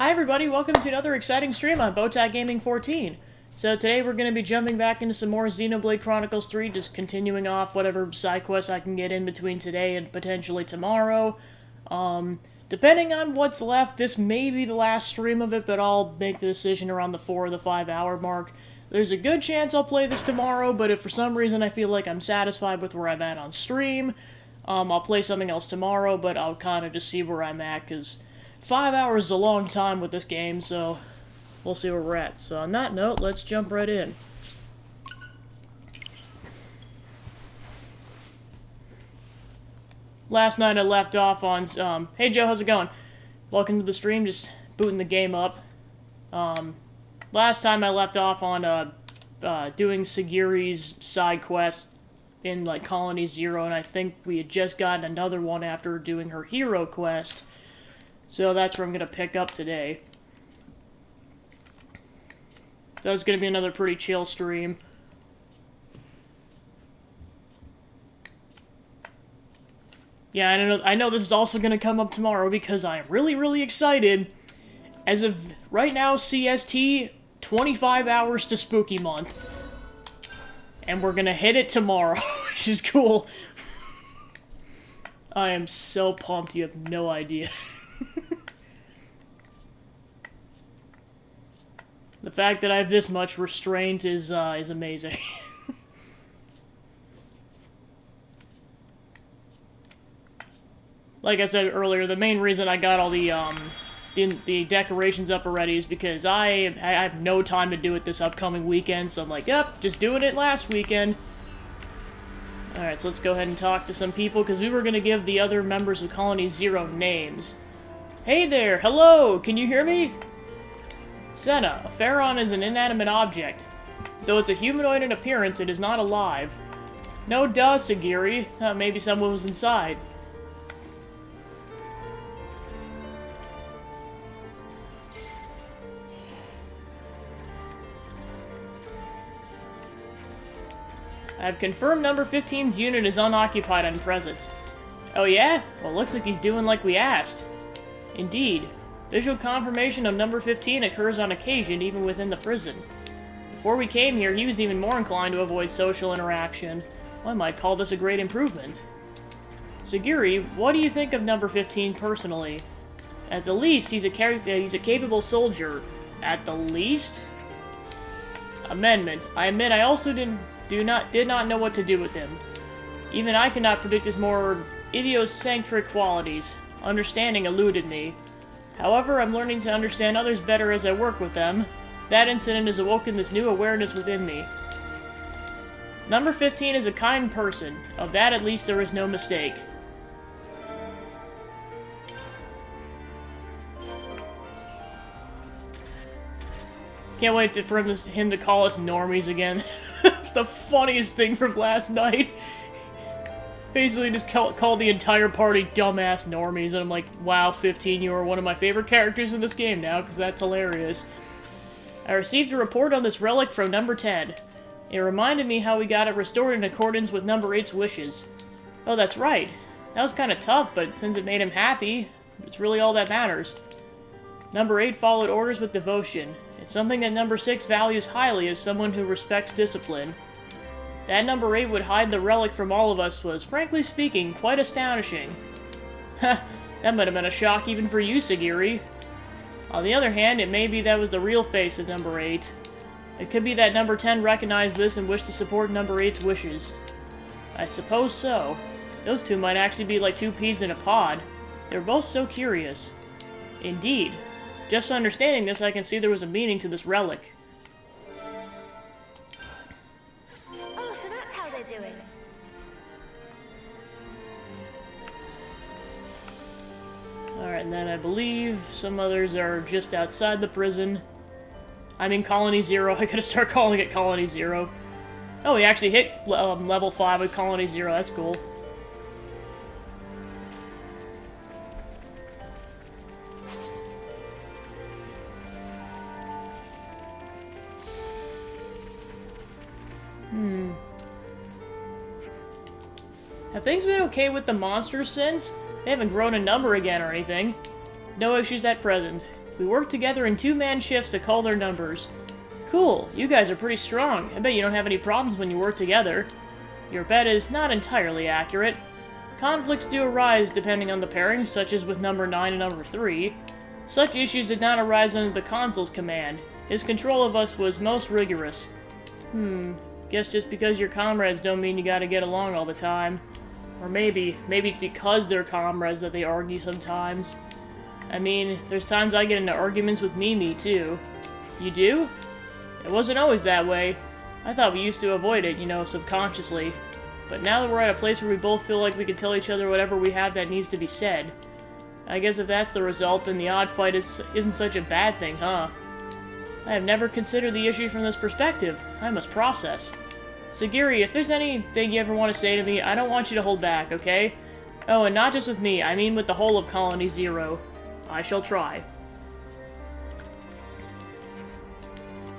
Hi everybody, welcome to another exciting stream on Bowtie Gaming 14. So today we're going to be jumping back into some more Xenoblade Chronicles 3, just continuing off whatever side quests I can get in between today and potentially tomorrow. Depending on what's left, this may be the last stream of it, but I'll make the decision around the 4 or the 5 hour mark. There's a good chance I'll play this tomorrow, but if for some reason I feel like I'm satisfied with where I'm at on stream, I'll play something else tomorrow, but I'll kind of just see where I'm at, because 5 hours is a long time with this game, so we'll see where we're at. So on that note, let's jump right in. Last night I left off on, hey Joe, how's it going? Welcome to the stream, just booting the game up. Last time I left off on, doing Sagiri's side quest in, like, Colony Zero, and I think we had just gotten another one after doing her hero quest. So that's where I'm going to pick up today. So it's going to be another pretty chill stream. Yeah, I know this is also going to come up tomorrow because I am really, really excited. As of right now, CST, 25 hours to Spooky Month. And we're going to hit it tomorrow, which is cool. I am so pumped, you have no idea. The fact that I have this much restraint is amazing. Like I said earlier, the main reason I got all the decorations up already is because I have no time to do it this upcoming weekend, so I'm like, yep, just doing it last weekend. Alright, so let's go ahead and talk to some people, because we were going to give the other members of Colony Zero names. Hey there, hello, can you hear me? Senna, a Pharaon is an inanimate object. Though it's a humanoid in appearance, it is not alive. No duh, Sagiri. Maybe someone was inside. I've confirmed number 15's unit is unoccupied on present. Oh yeah? Well, looks like he's doing like we asked. Indeed. Visual confirmation of number 15 occurs on occasion, even within the prison. Before we came here, he was even more inclined to avoid social interaction. One might call this a great improvement. Sagiri, what do you think of number 15 personally? At the least, he's a capable soldier. At the least? Amendment. I admit I also did not know what to do with him. Even I cannot predict his more idiosyncratic qualities. Understanding eluded me. However, I'm learning to understand others better as I work with them. That incident has awoken this new awareness within me. Number 15 is a kind person. Of that, at least, there is no mistake. Can't wait for him to call us normies again. It's the funniest thing from last night. Basically just called the entire party dumbass normies, and I'm like, wow, 15, you are one of my favorite characters in this game now, because that's hilarious. I received a report on this relic from number 10. It reminded me how we got it restored in accordance with number 8's wishes. Oh, that's right. That was kind of tough, but since it made him happy, it's really all that matters. Number 8 followed orders with devotion. It's something that number 6 values highly as someone who respects discipline. That number 8 would hide the relic from all of us was, frankly speaking, quite astonishing. Heh, that might have been a shock even for you, Sagiri. On the other hand, it may be that was the real face of number 8. It could be that number 10 recognized this and wished to support number 8's wishes. I suppose so. Those two might actually be like two peas in a pod. They were both so curious. Indeed. Just understanding this, I can see there was a meaning to this relic. Alright, and then I believe some others are just outside the prison. I'm in Colony Zero. I gotta start calling it Colony Zero. Oh, we actually hit level 5 with Colony Zero. That's cool. Have things been okay with the monsters since? They haven't grown in number again or anything. No issues at present. We work together in two-man shifts to call their numbers. Cool, you guys are pretty strong. I bet you don't have any problems when you work together. Your bet is not entirely accurate. Conflicts do arise depending on the pairing, such as with number 9 and number 3. Such issues did not arise under the consul's command. His control of us was most rigorous. Guess just because you're comrades don't mean you gotta get along all the time. Or maybe it's because they're comrades that they argue sometimes. I mean, there's times I get into arguments with Mimi, too. You do? It wasn't always that way. I thought we used to avoid it, you know, subconsciously. But now that we're at a place where we both feel like we can tell each other whatever we have that needs to be said. I guess if that's the result, then the odd fight isn't such a bad thing, huh? I have never considered the issue from this perspective. I must process. Sagiri, if there's anything you ever want to say to me, I don't want you to hold back, okay? Oh, and not just with me, I mean with the whole of Colony Zero. I shall try.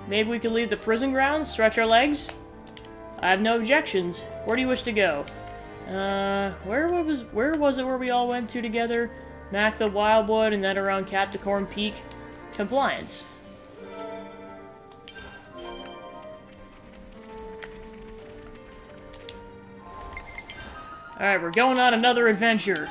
Maybe we could leave the prison grounds, stretch our legs? I have no objections. Where do you wish to go? Where was it where we all went to together? Mactha, Wildwood, and then around Capricorn Peak? Compliance. Alright, we're going on another adventure.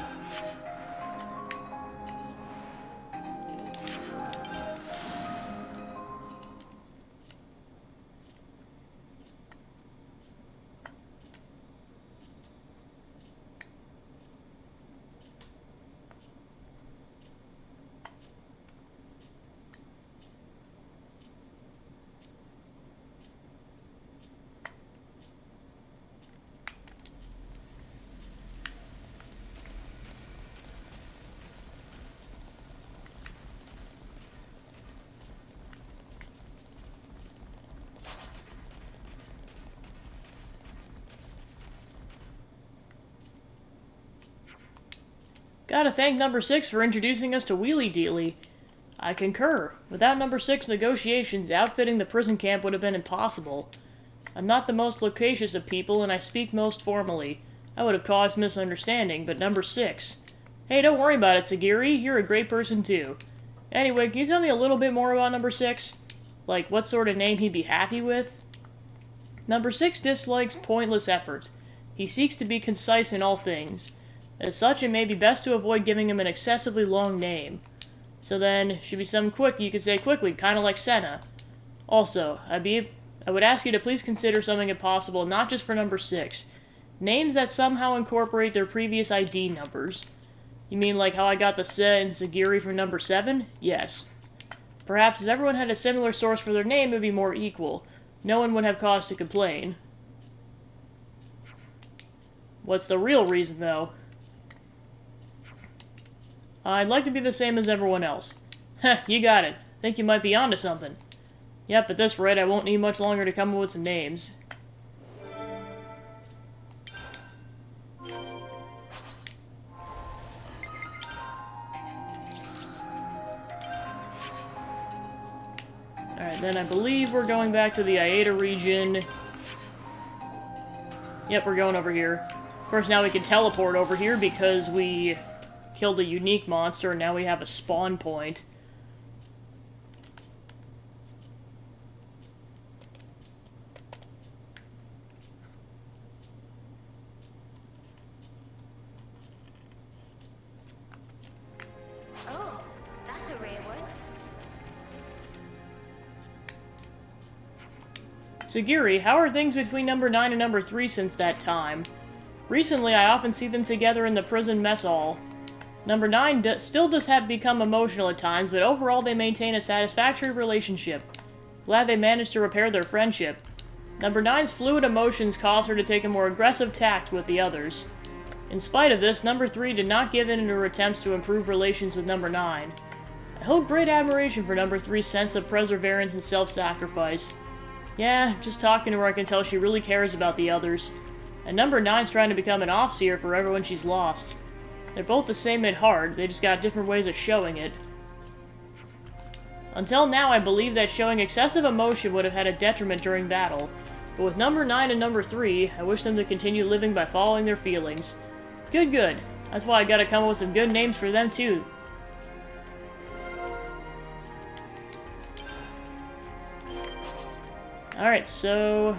Gotta thank number 6 for introducing us to Wheelie Dealy. I concur. Without number 6 negotiations, outfitting the prison camp would have been impossible. I'm not the most loquacious of people, and I speak most formally. I would have caused misunderstanding, but number 6... Hey, don't worry about it, Sagiri. You're a great person, too. Anyway, can you tell me a little bit more about number 6? Like, what sort of name he'd be happy with? Number 6 dislikes pointless effort. He seeks to be concise in all things. As such, it may be best to avoid giving him an excessively long name. So then, should be something quick you could say quickly, kind of like Senna. Also, I would ask you to please consider something if possible, not just for number 6. Names that somehow incorporate their previous ID numbers. You mean like how I got the Se and Sagiri from number 7? Yes. Perhaps if everyone had a similar source for their name, it would be more equal. No one would have cause to complain. What's the real reason, though? I'd like to be the same as everyone else. Heh, you got it. Think you might be onto something. Yep, at this rate, I won't need much longer to come up with some names. Alright, then I believe we're going back to the Aida region. Yep, we're going over here. Of course, now we can teleport over here because we killed a unique monster, and now we have a spawn point. Oh, that's a rare one. Sagiri, how are things between number 9 and number 3 since that time? Recently, I often see them together in the prison mess hall. Number 9 still does have become emotional at times, but overall they maintain a satisfactory relationship. Glad they managed to repair their friendship. Number 9's fluid emotions cause her to take a more aggressive tact with the others. In spite of this, number 3 did not give in in her attempts to improve relations with number 9. I hold great admiration for number 3's sense of perseverance and self-sacrifice. Yeah, just talking to her I can tell she really cares about the others. And number 9's trying to become an Offseer for everyone she's lost. They're both the same at heart, they just got different ways of showing it. Until now, I believe that showing excessive emotion would have had a detriment during battle. But with number 9 and number 3, I wish them to continue living by following their feelings. Good. That's why I gotta come up with some good names for them, too. Alright, so...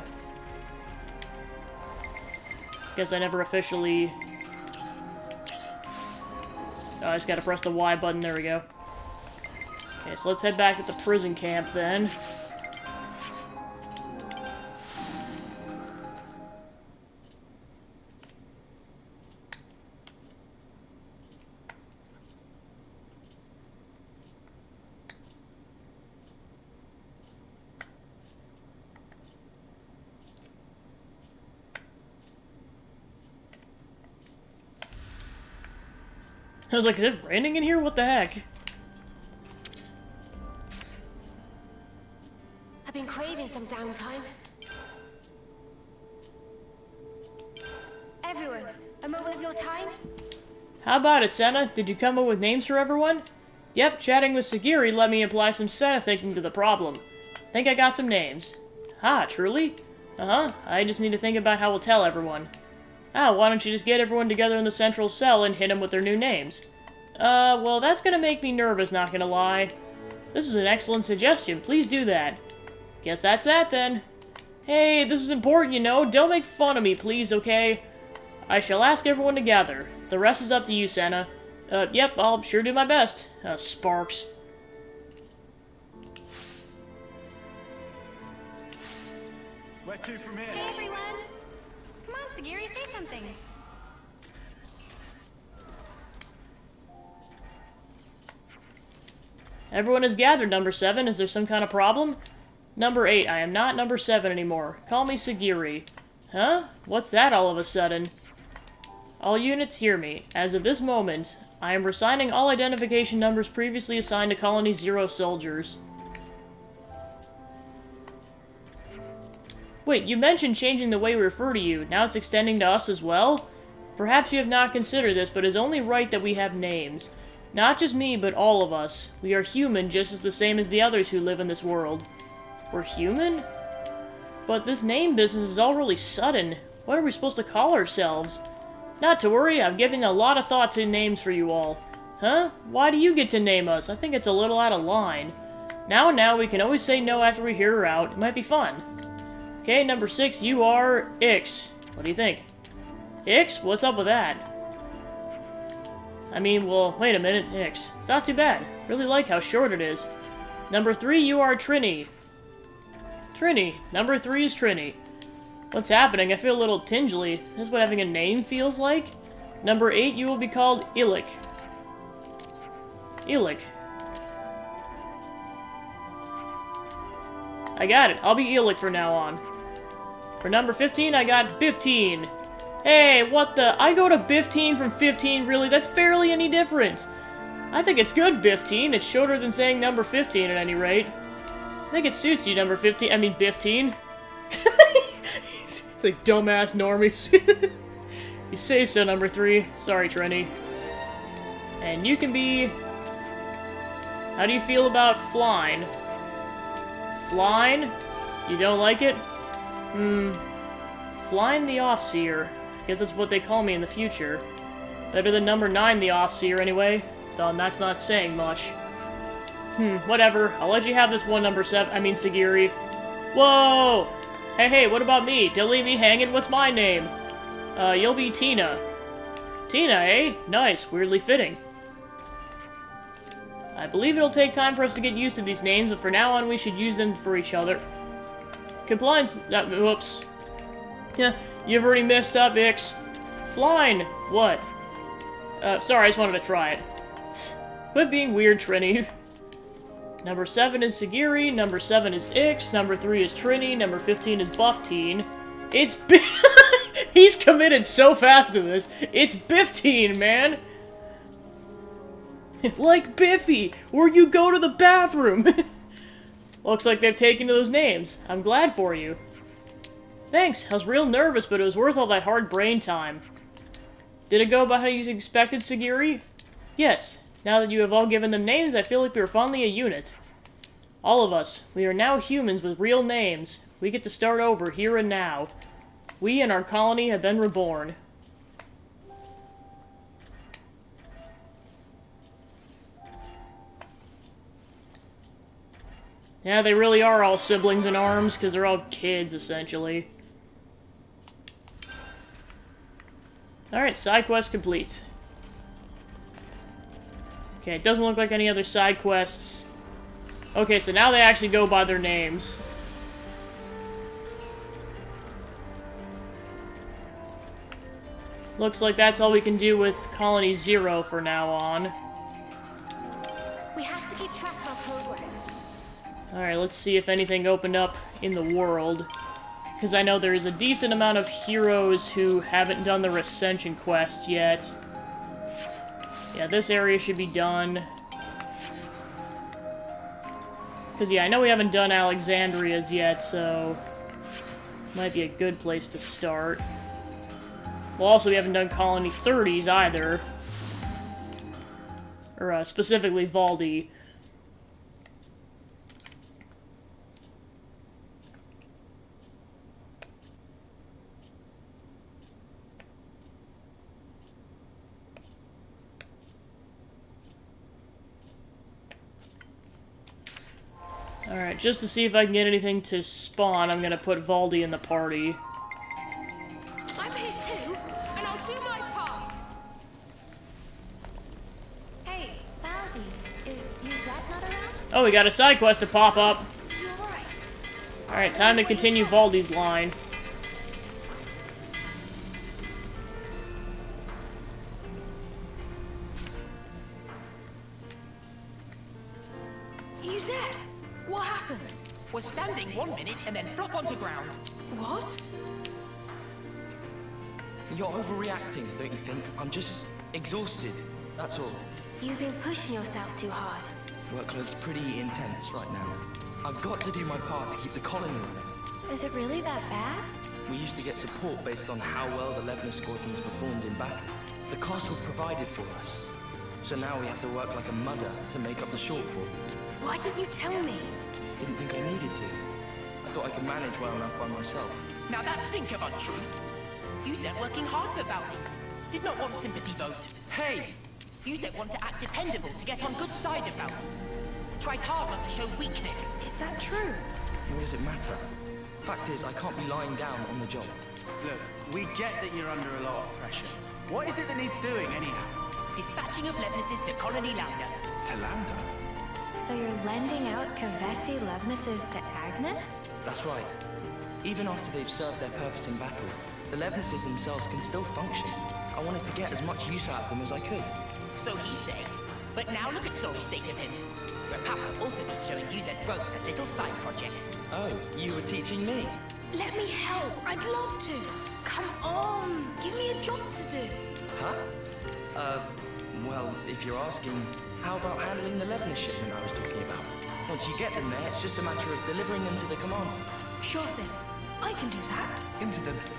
Guess I never officially... Oh, I just gotta press the Y button, there we go. Okay, so let's head back to the prison camp then. I was like, is it raining in here? What the heck? I've been craving some downtime. Everyone, a moment of your time? How about it, Senna? Did you come up with names for everyone? Yep, chatting with Sagiri let me apply some Senna thinking to the problem. Think I got some names. Ah, truly? Uh-huh, I just need to think about how we'll tell everyone. Ah, why don't you just get everyone together in the central cell and hit them with their new names? Well, that's gonna make me nervous, not gonna lie. This is an excellent suggestion, please do that. Guess that's that, then. Hey, this is important, you know. Don't make fun of me, please, okay? I shall ask everyone to gather. The rest is up to you, Senna. Yep, I'll sure do my best. Sparks. Where to from here? Hey everyone! Come on, Sagiri, say something. Everyone is gathered, number 7. Is there some kind of problem? Number 8, I am not number 7 anymore. Call me Sagiri. Huh? What's that all of a sudden? All units, hear me. As of this moment, I am resigning all identification numbers previously assigned to Colony 0 soldiers. Wait, you mentioned changing the way we refer to you. Now it's extending to us as well? Perhaps you have not considered this, but it is only right that we have names. Not just me, but all of us. We are human, just as the same as the others who live in this world. We're human? But this name business is all really sudden. What are we supposed to call ourselves? Not to worry, I've given a lot of thought to names for you all. Huh? Why do you get to name us? I think it's a little out of line. Now, we can always say no after we hear her out. It might be fun. Okay, number 6, you are Ix. What do you think? Ix? What's up with that? I mean, well, wait a minute, Ix. It's not too bad. Really like how short it is. Number 3, you are Trini. Trini. Number 3 is Trini. What's happening? I feel a little tingly. Is this what having a name feels like? Number 8, you will be called Illic. Illic. I got it. I'll be Illic from now on. For number 15, I got Biftine. Hey, what the? I go to Biftine from 15, really? That's barely any difference. I think it's good, Biftine. It's shorter than saying number 15 at any rate. I think it suits you, number 15. I mean, Biftine. It's like dumbass normies. You say so, number 3. Sorry, Trini. And you can be... How do you feel about Flyne? Flyne? You don't like it? Flyne the Offseer. Guess that's what they call me in the future. Better than number 9 the Offseer, anyway. Though that's not saying much. Whatever. I'll let you have this one, number 7. I mean, Sagiri. Whoa! Hey, what about me? Don't leave me hanging. What's my name? You'll be Tina. Tina, eh? Nice. Weirdly fitting. I believe it'll take time for us to get used to these names, but for now on we should use them for each other. Compliance... whoops. Yeah, you've already messed up, Ix. Flyne! What? Sorry, I just wanted to try it. Quit being weird, Trini. Number 7 is Sagiri, number 7 is Ix, number 3 is Trini, number 15 is Buffteen. It's He's committed so fast to this. It's Biftine, man! Like Biffy, where you go to the bathroom! Looks like they've taken to those names. I'm glad for you. Thanks, I was real nervous, but it was worth all that hard brain time. Did it go about how you expected, Sagiri? Yes. Now that you have all given them names, I feel like we are finally a unit. All of us. We are now humans with real names. We get to start over, here and now. We and our colony have been reborn. Yeah, they really are all siblings in arms, because they're all kids, essentially. Alright, side quest complete. Okay, it doesn't look like any other side quests. Okay, so now they actually go by their names. Looks like that's all we can do with Colony 0 for now on. We have to keep track of our progress. Alright, let's see if anything opened up in the world. Because I know there's a decent amount of heroes who haven't done the Ascension quest yet. Yeah, this area should be done. Because, yeah, I know we haven't done Alexandria's yet, so... might be a good place to start. Well, also, we haven't done Colony 30s either. Or, specifically, Valdi. Alright, just to see if I can get anything to spawn, I'm gonna put Valdi in the party. I'm here too, and I'll do my part. Hey, Valdi, is Yuzette not around? Oh, we got a side quest to pop up. You alright? Alright, time to continue Valdi's line. Yuzette, what happened? Was standing 1 minute and then flop onto ground. What? You're overreacting, don't you think? I'm just exhausted, that's all. You've been pushing yourself too hard. Workload's pretty intense right now. I've got to do my part to keep the colony running. Is it really that bad? We used to get support based on how well the Leveler squadrons performed in battle. The castle provided for us. So now we have to work like a mudder to make up the shortfall. Why didn't you tell me? Didn't think I needed to. I thought I could manage well enough by myself. Now that's think of untruth. You said working hard for Valdi. Did not want sympathy vote. Hey! You said want to act dependable to get on good side of Valdi. Tried hard not to show weakness. Is that true? What does it matter? Fact is, I can't be lying down on the job. Look, we get that you're under a lot of pressure. What is it that needs doing, anyhow? Dispatching of Levenesses to Colony Lambda. To Lambda? So you're lending out Kavesi Lovnesses to Agnes? That's right. Even after they've served their purpose in battle, the Levenesses themselves can still function. I wanted to get as much use out of them as I could. So he say. But now look at sorry state of him. Where Papa also been showing you that growth as little side project. Oh, you were teaching me? Let me help. I'd love to. Come on. Give me a job to do. Huh? Well, if you're asking, how about handling the Levener shipment I was talking about? Once you get them there, it's just a matter of delivering them to the commander. Sure thing. I can do that. Incidentally,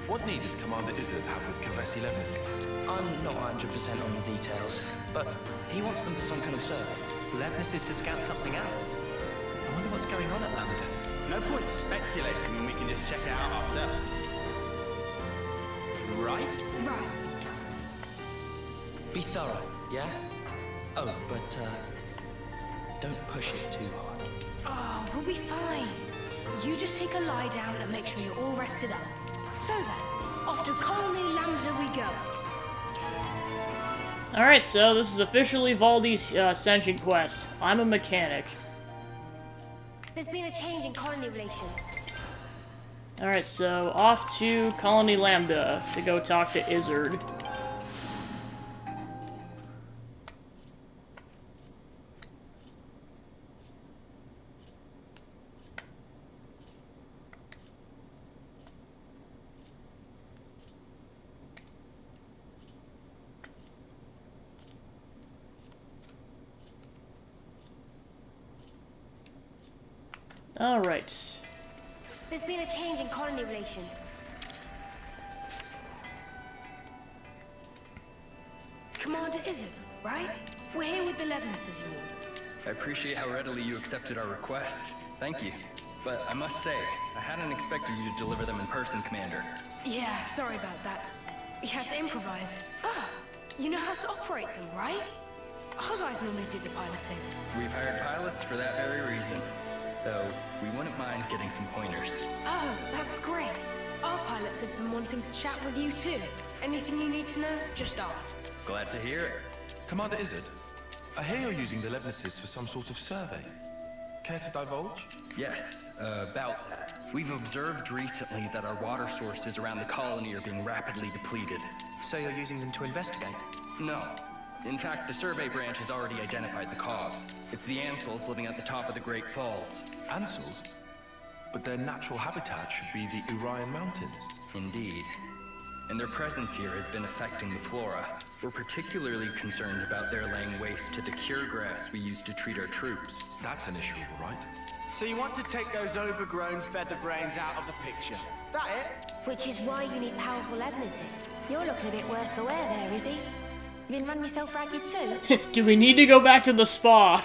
what need does Commander Izzard have with Kavesi Levenesses? I'm not 100% on the details, but he wants them for some kind of survey. Levenesses to scout something out. I wonder what's going on at Lambda. No point speculating when we can just check it out ourselves. Right? Right. Be thorough, yeah? Oh, but, don't push it too hard. Oh, we'll be fine. You just take a lie down and make sure you're all rested up. So then, off to Colony Lambda we go. Alright, so this is officially Valdi's Ascension quest. I'm a mechanic. There's been a change in colony relations. Alright, so off to Colony Lambda to go talk to Izzard. Alright. There's been a change in colony relations. Commander Izzard, right? We're here with the Levenesses you want. I appreciate how readily you accepted our request. Thank you. But I must say, I hadn't expected you to deliver them in person, Commander. Yeah, sorry about that. We had to improvise. Ah, you know how to operate them, right? Our guys normally do the piloting. We've hired pilots for that very reason. though we wouldn't mind getting some pointers. Oh, that's great. Our pilots have been wanting to chat with you too. Anything you need to know, just ask. Glad to hear it. Commander Izzard, I hear you're using the Levinuses for some sort of survey. Care to divulge? Yes, about that. We've observed recently that our water sources around the colony are being rapidly depleted. So you're using them to investigate? No. In fact, the survey branch has already identified the cause. It's the Ansels living at the top of the Great Falls. Ansels? But their natural habitat should be the Urian Mountains. Indeed. And their presence here has been affecting the flora. We're particularly concerned about their laying waste to the cure grass we use to treat our troops. That's an issue, all right? So you want to take those overgrown feather brains out of the picture? That it? Which is why you need powerful Levinuses. You're looking a bit worse for wear there, is he? You been running yourself ragged too? Do we need to go back to the spa?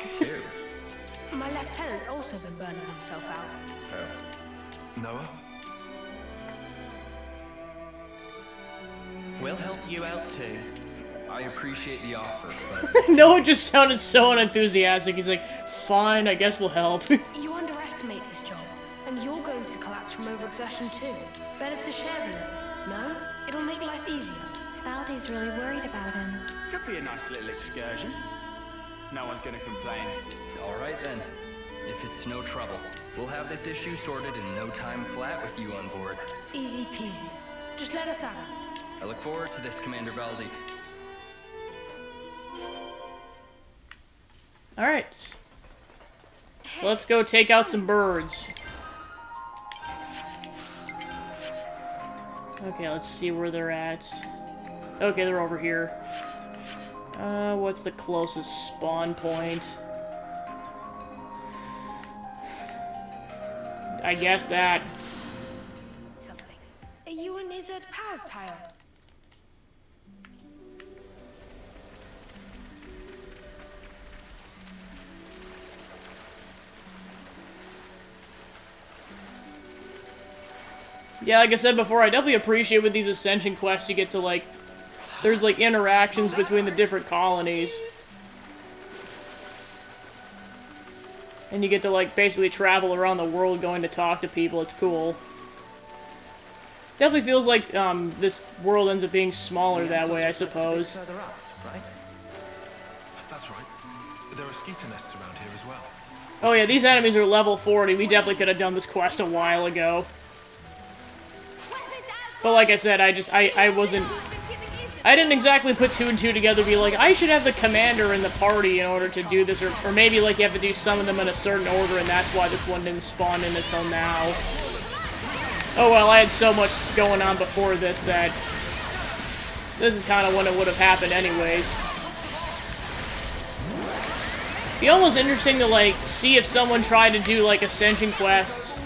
My lieutenant's also been burning himself out. Noah? We'll help you out too. I appreciate the offer, but Noah just sounded so unenthusiastic. He's like, fine, I guess we'll help. You underestimate this job, and you're going to collapse from overexertion too. Better to share the load. No? It'll make life easier. Valdy's really worried about him. Could be a nice little excursion. No one's gonna complain. all right then. If it's no trouble, we'll have this issue sorted in no time flat with you on board. Easy peasy. Just let us out. I look forward to this, Commander Valdy. Alright. Let's go take out some birds. Okay, let's see where they're at. Okay, they're over here. What's the closest spawn point? I guess that. Something. Are you an Izzard Paz tile? Yeah, like I said before, I definitely appreciate with these Ascension quests you get to, like, there's, like, interactions between the different colonies. And you get to, like, basically travel around the world going to talk to people. It's cool. Definitely feels like, this world ends up being smaller that way, I suppose. Further up, right? That's right. There are skeeter nests around here as well. Oh yeah, these enemies are level 40. We definitely could have done this quest a while ago. But like I said, I wasn't... I didn't exactly put two and two together to be like, I should have the commander in the party in order to do this, or maybe like you have to do some of them in a certain order, and that's why this one didn't spawn in until now. Oh well, I had so much going on before this that this is kind of when it would have happened anyways. It'd be almost interesting to like see if someone tried to do like Ascension quests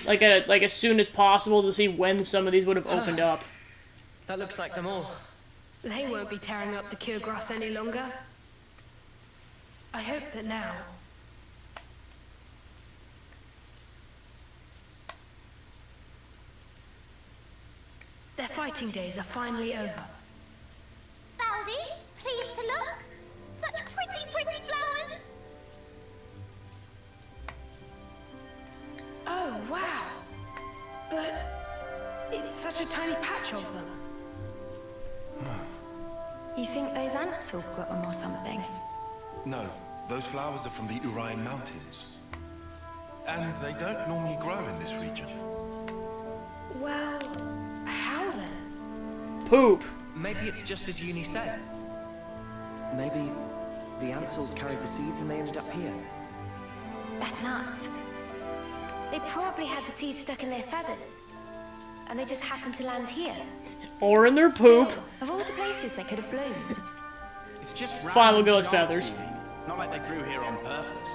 like as soon as possible to see when some of these would have opened up. That looks like them all. They won't be tearing up the cure grass any longer. I hope that now. Their fighting days are finally over. Valdy, pleased to look. Such pretty, pretty flowers. Oh, wow. But it's such a tiny patch of them. You think those ants have got them or something? No, those flowers are from the Urian Mountains. And they don't normally grow in this region. Well, how then? Poop. Maybe it's just as Uni said. Maybe the Ansels carried the seeds and they ended up here. That's nuts. They probably had the seeds stuck in their feathers. And they just happened to land here. Or in their poop. Of all the places they could have bloomed. It's just Fine, we'll go with random feathers. chance seeding. Not like they grew here on purpose.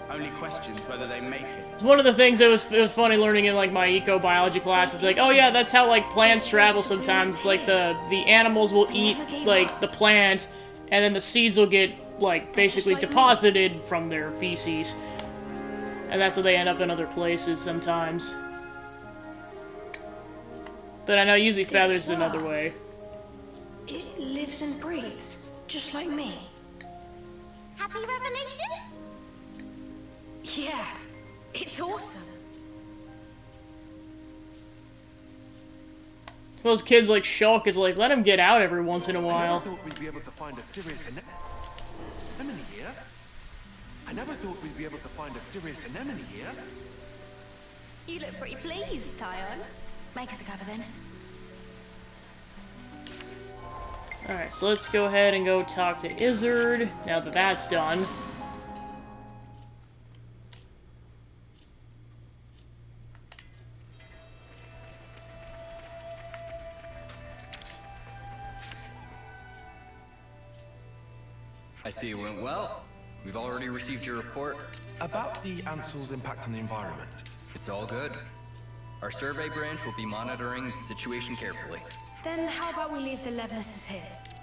Only questions whether they make it. It's one of the things that was funny learning in like my ecobiology class. It's like, oh yeah, that's how like plants travel sometimes. It's like the animals will eat like the plants, and then the seeds will get like basically deposited from their feces. And that's how they end up in other places sometimes. But I know usually feathers is another way. It lives and breathes, just like me. Happy revelation? Yeah, it's awesome. Those kids like Shulk is like, let him get out every once in a I while. never thought we'd be able to find a serious anemone here. I never thought we'd be able to find a serious anemone here. You look pretty pleased, Tyon. Make us a cuppa then. Alright, so let's go ahead and go talk to Izzard, now that that's done. I see it went well. We've already received your report. About the Ansel's impact on the environment. It's all good. Our survey branch will be monitoring the situation carefully. Then how about we leave the Levnesses here?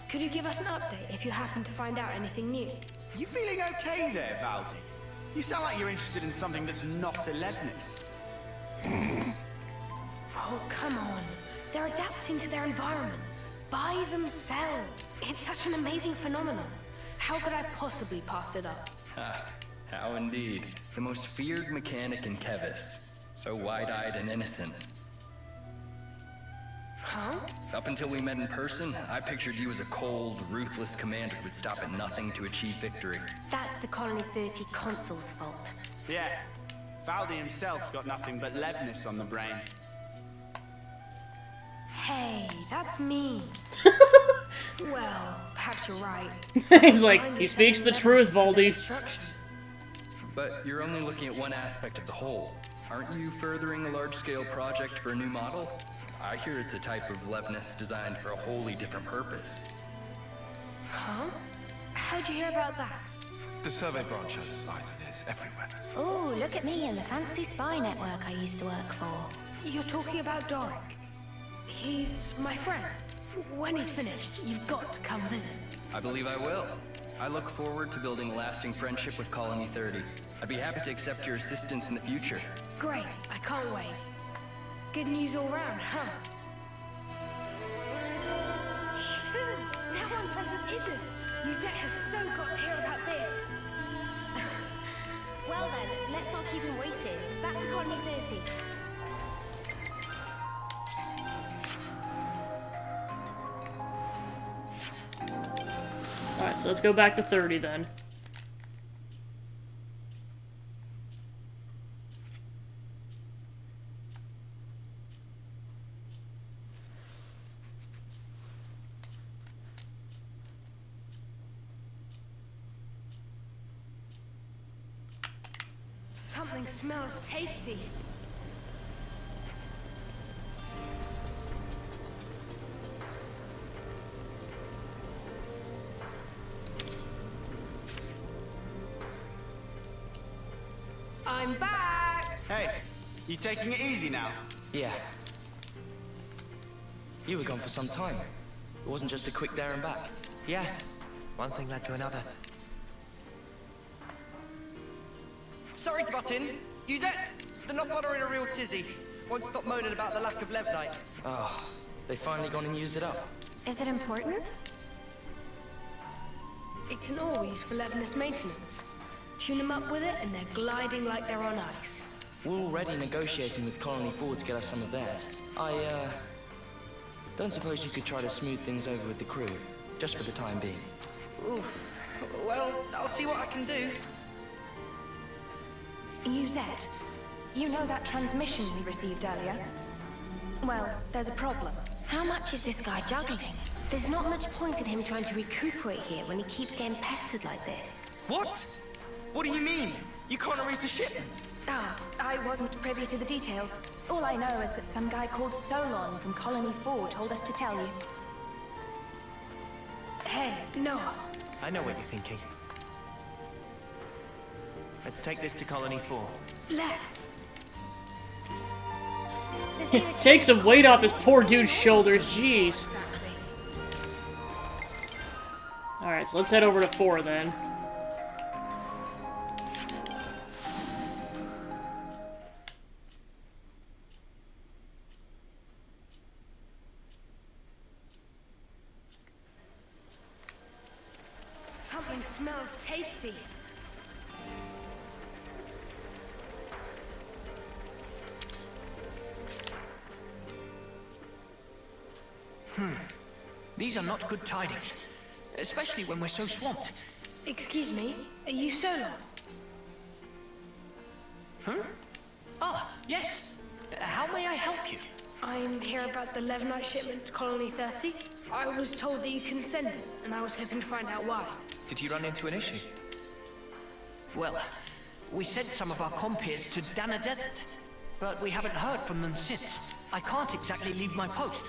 Could you give us an update if you happen to find out anything new? You feeling okay there, Valdi? You sound like you're interested in something that's not a Levnis. Oh, come on. They're adapting to their environment. By themselves. It's such an amazing phenomenon. How could I possibly pass it up? Ha, how indeed. The most feared mechanic in Kevis. So wide-eyed and innocent. Huh? Up until we met in person, I pictured you as a cold, ruthless commander who would stop at nothing to achieve victory. That's the Colony 30 Consul's fault. Yeah, Valdi himself's got nothing but Levnis on the brain. Hey, that's me. Well, perhaps you're right. He's like, he speaks the truth, Valdi. But you're only looking at one aspect of the whole. Aren't you furthering a large-scale project for a new model? I hear it's a type of Levnis designed for a wholly different purpose. Huh? How'd you hear about that? The survey branch has eyes and ears everywhere. Oh, look at me and the fancy spy network I used to work for. You're talking about Doric. He's my friend. When he's finished, you've got to come visit. I believe I will. I look forward to building a lasting friendship with Colony 30. I'd be happy to accept your assistance in the future. Great, I can't wait. Good news all round, huh? Phew, now I'm friends with Izzard. Yuzette has so got to hear about this. Well then, let's not keep him waiting. Back to Colony 30. Alright, so let's go back to 30 then. Something smells tasty. I'm back! Hey, you taking it easy now? Yeah. You were gone for some time. It wasn't just a quick there and back. Yeah. One thing led to another. Sorry to butt in. Yuzette, the Nopod are in a real tizzy. Won't stop moaning about the lack of Levnite. Oh, they finally gone and used it up. Is it important? It's an ore used for Levinus maintenance. Tune them up with it and they're gliding like they're on ice. We're already negotiating with Colony 4 to get us some of theirs. I, don't suppose you could try to smooth things over with the crew, just for the time being. Oof. Well, I'll see what I can do. Yuzette, you know that transmission we received earlier? Well, there's a problem. How much is this guy juggling? There's not much point in him trying to recuperate here when he keeps getting pestered like this. What? What do you mean? You can't erase the shipment? Ah, I wasn't privy to the details. All I know is that some guy called Solon from Colony 4 told us to tell you. Hey, Noah. I know what you're thinking. Let's take this to Colony 4. Let's. Take some weight off this poor dude's shoulders, jeez. Alright, so let's head over to 4 then. Something smells tasty. These are not good tidings. Especially when we're so swamped. Excuse me, are you Solo? Huh? Ah, yes. How may I help you? I'm here about the Levenite shipment to Colony 30. I was told that you couldn't send it, and I was hoping to find out why. Did you run into an issue? Well, we sent some of our compeers to Dana Desert, but we haven't heard from them since. I can't exactly leave my post,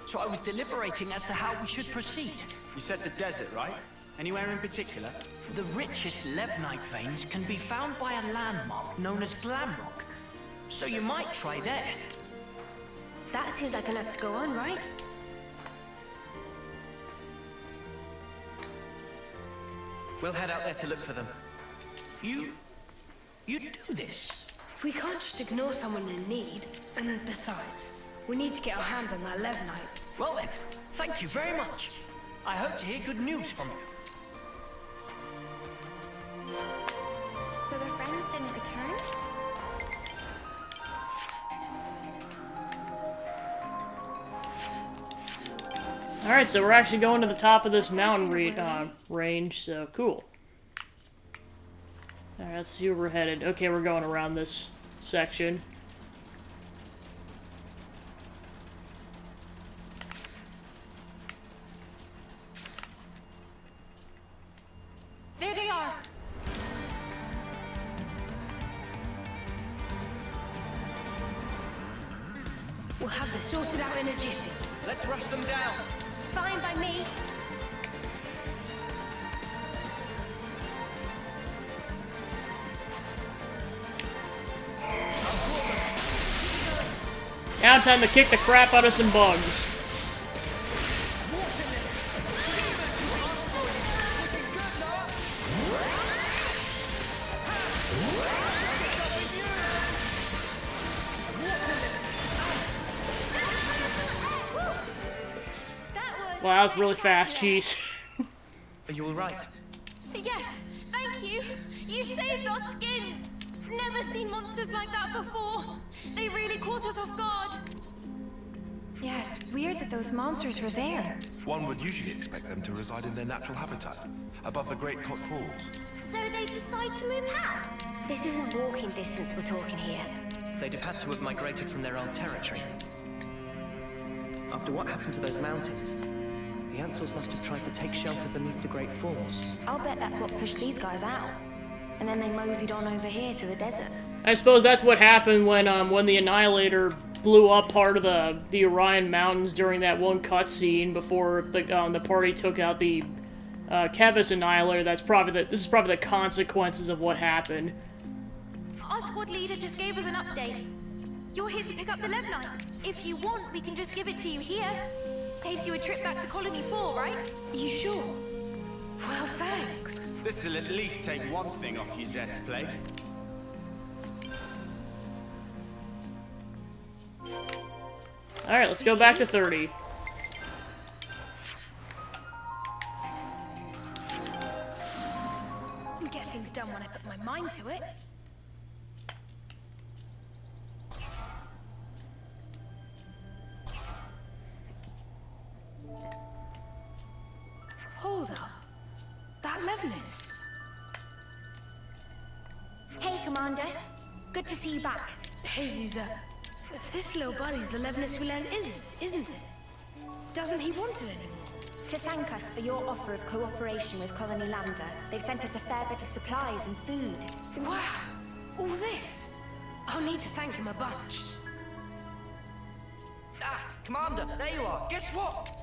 so I was deliberating as to how we should proceed. You said the desert, right? Anywhere in particular? The richest Levenite veins can be found by a landmark known as Glamrock, so you might try there. That seems like enough to go on, right? We'll head out there to look for them. You do this? We can't just ignore someone in need, and besides, we need to get our hands on that Levenite. Well then, thank you very much. I hope to hear good news from you. So the friends didn't return? Alright, so we're actually going to the top of this mountain range, so cool. Alright, let's see where we're headed. Okay, we're going around this section. There they are! We'll have this sorted out in a jiffy. Let's rush them down. Fine by me. Now time to kick the crap out of some bugs. Wow, that was really fast, jeez. Are you alright? Yes, thank you. You saved our skins. Never seen monsters like that before. They really caught us off guard. Yeah, it's weird that those monsters were there. One would usually expect them to reside in their natural habitat, above the Great Cot Falls. So they decide to move house? This isn't walking distance we're talking here. They'd have had to have migrated from their old territory. After what happened to those mountains, the Ansels must have tried to take shelter beneath the Great Falls. I'll bet that's what pushed these guys out. And then they moseyed on over here to the desert. I suppose that's what happened when the Annihilator blew up part of the Orion Mountains during that one cutscene before the party took out the Kevis Annihilator. This is probably the consequences of what happened. Our squad leader just gave us an update. You're here to pick up the Levenite. If you want, we can just give it to you here. Saves you a trip back to Colony 4, right? You sure? Well, thanks. This'll at least take one thing off your Zet's plate. Alright, let's go back to 30. Get things done when I put my mind to it. Hold up. That Levenus. Hey, Commander. Good to see you back. Hey, Zuza. This little buddy's the Levenus we learned isn't it? Doesn't he want it anymore? To thank us for your offer of cooperation with Colony Lambda, they've sent us a fair bit of supplies and food. Wow. All this? I'll need to thank him a bunch. Ah, Commander, there you are. Guess what?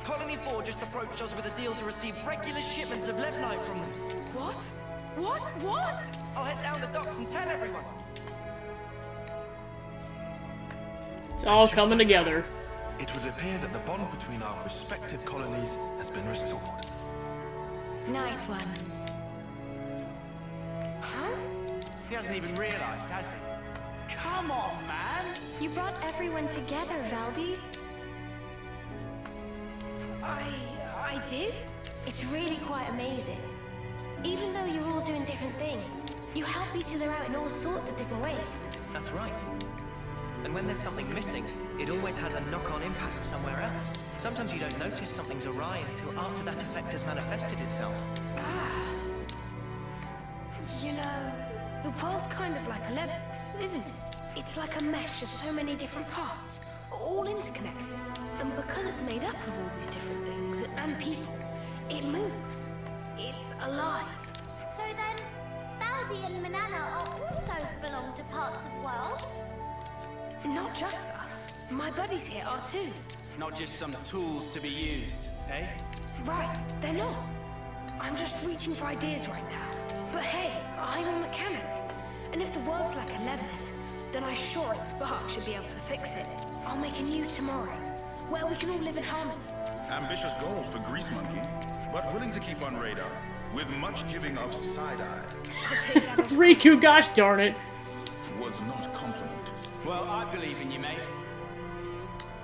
Colony 4 just approached us with a deal to receive regular shipments of Levenite from them. What? What? I'll head down the docks and tell everyone. It's all coming together. It would appear that the bond between our respective colonies has been restored. Nice one. Huh? He hasn't even realized, has he? Come on, man! You brought everyone together, Valby. I did? It's really quite amazing. Even though you're all doing different things, you help each other out in all sorts of different ways. That's right. And when there's something missing, it always has a knock-on impact somewhere else. Sometimes you don't notice something's awry until after that effect has manifested itself. You know, the world's kind of like a Levis, isn't it? It's like a mesh of so many different parts, all interconnected. And because it's made up of all these different things and people, it moves. It's alive. So then, Baldi and Manana also belong to parts of world? Not just us. My buddies here are too. Not just some tools to be used, eh? Right, they're not. I'm just reaching for ideas right now. But hey, I'm a mechanic. And if the world's like a Levis, then I sure as spark should be able to fix it. I'll make a new tomorrow, where we can all live in harmony. Ambitious goal for Grease Monkey, but willing to keep on radar, with much giving of side-eye. Riku, gosh darn it. Was not compliment. Well, I believe in you, mate.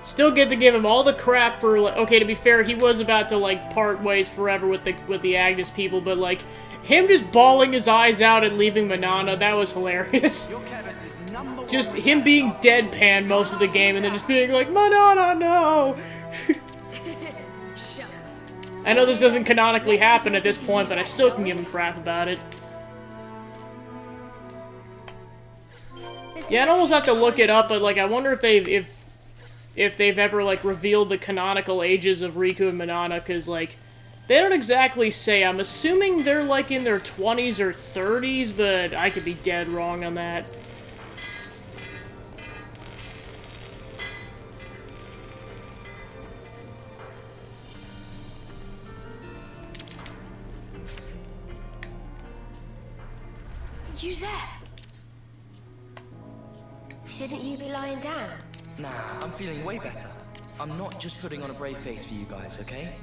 Still get to give him all the crap for, like, okay, to be fair, he was about to, like, part ways forever with the Agnes people, but, like, him just bawling his eyes out and leaving Manana, that was hilarious. Just him being deadpan most of the game and then just being like, Manana, no! I know this doesn't canonically happen at this point, but I still can give him crap about it. Yeah, I'd almost have to look it up, but, like, I wonder if they've ever, like, revealed the canonical ages of Riku and Manana, because, like, they don't exactly say. I'm assuming they're, like, in their 20s or 30s, but I could be dead wrong on that. Who's there? Shouldn't you be lying down? Nah, I'm feeling way better. I'm not just putting on a brave face for you guys, okay?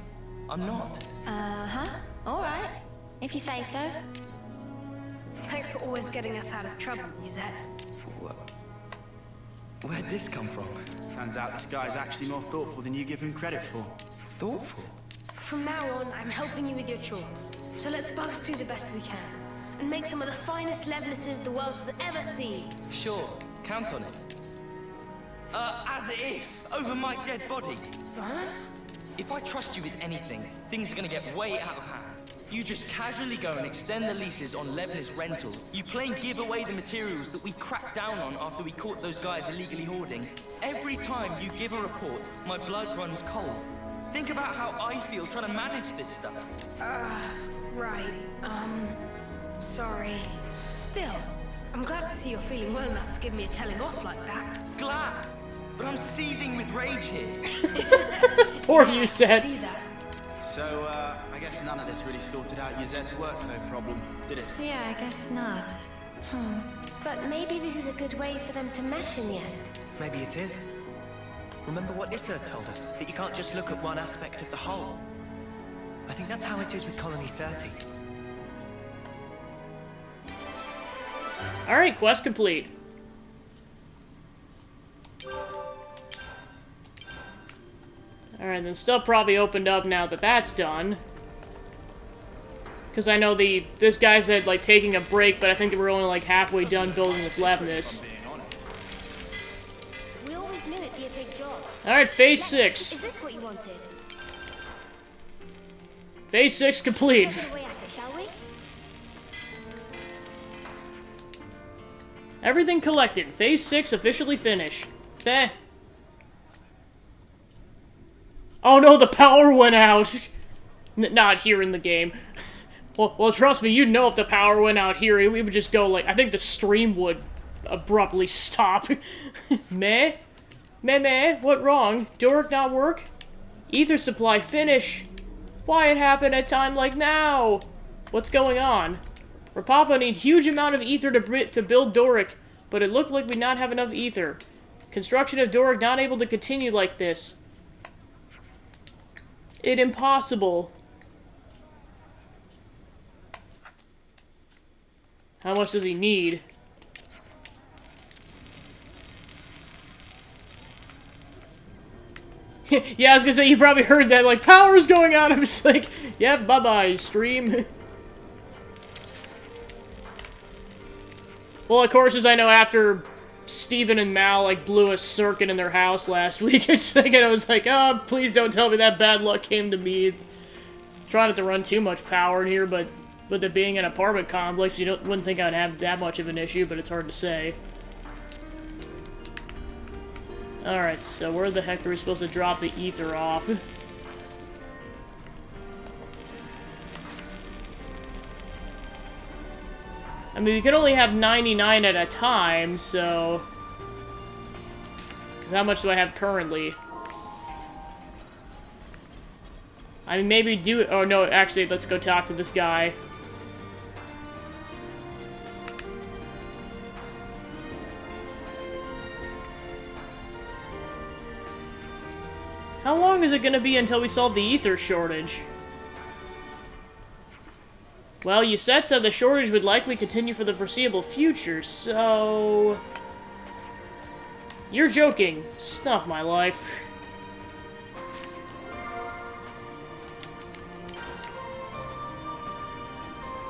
I'm not. Uh-huh. Alright. If you say so. Thanks for always getting us out of trouble, Yuzette. Where'd this come from? Turns out this guy's actually more thoughtful than you give him credit for. Thoughtful? From now on, I'm helping you with your chores. So let's both do the best we can. And make some of the finest Levnesses the world has ever seen. Sure. Count on it. As if, over my dead body. Huh? If I trust you with anything, things are gonna get way out of hand. You just casually go and extend the leases on Levnis rentals. You plain give away the materials that we cracked down on after we caught those guys illegally hoarding. Every time you give a report, my blood runs cold. Think about how I feel trying to manage this stuff. Right. Sorry. Still, I'm glad to see you're feeling well enough to give me a telling off like that. Glad, but I'm seething with rage here. Poor you said. See that? So, I guess none of this really sorted out Yuzette's workload problem, did it? Yeah, I guess not. But maybe this is a good way for them to mesh in the end. Maybe it is. Remember what Issa told us, that you can't just look at one aspect of the whole. I think that's how it is with Colony 30. Alright, quest complete. Alright, then stuff probably opened up now that that's done. Because I know this guy said, like, taking a break, but I think that we're only, like, halfway done building this Levnis. We always knew it'd be a big job. Alright, phase 6. Is this what you wanted? Phase 6 complete. Let's get away at it, shall we? Everything collected. Phase 6 officially finished. Eh. Oh no, the power went out! Not here in the game. Well, trust me, you'd know if the power went out here. We would just go, like, I think the stream would abruptly stop. Meh? Meh? What wrong? Dork not work? Ether supply finish. Why it happened at time like now? What's going on? Rapapa need huge amount of ether to build Doric, but it looked like we'd not have enough ether. Construction of Doric not able to continue like this. It impossible. How much does he need? Yeah, I was gonna say, you probably heard that, like, power's going out. I'm just like, yeah, bye-bye, stream. Well, of course, as I know, after Steven and Mal, like, blew a circuit in their house last week. And I was like, oh, please don't tell me that bad luck came to me. Trying not to run too much power in here, but with it being an apartment complex, you wouldn't think I'd have that much of an issue, but it's hard to say. Alright, so where the heck are we supposed to drop the ether off? I mean, we can only have 99 at a time, so... Because how much do I have currently? I mean, maybe do... Oh, no, actually, let's go talk to this guy. How long is it gonna be until we solve the ether shortage? Well, you said so. The shortage would likely continue for the foreseeable future, so... You're joking. Snuff my life.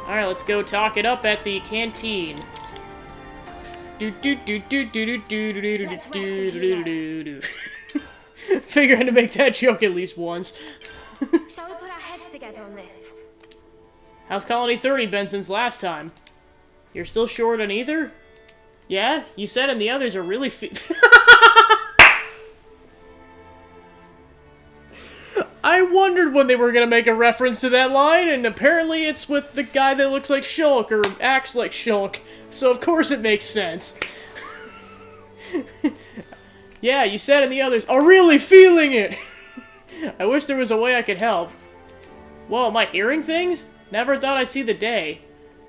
Alright, let's go talk it up at the canteen. Figuring to make that joke at least once. Shall we put our heads together on this? How's Colony 30 been since last time? You're still short on either? Yeah? You said and the others are really I wondered when they were gonna make a reference to that line, and apparently it's with the guy that looks like Shulk, or acts like Shulk, so of course it makes sense. Yeah, you said and the others are really feeling it! I wish there was a way I could help. Whoa, am I hearing things? Never thought I'd see the day.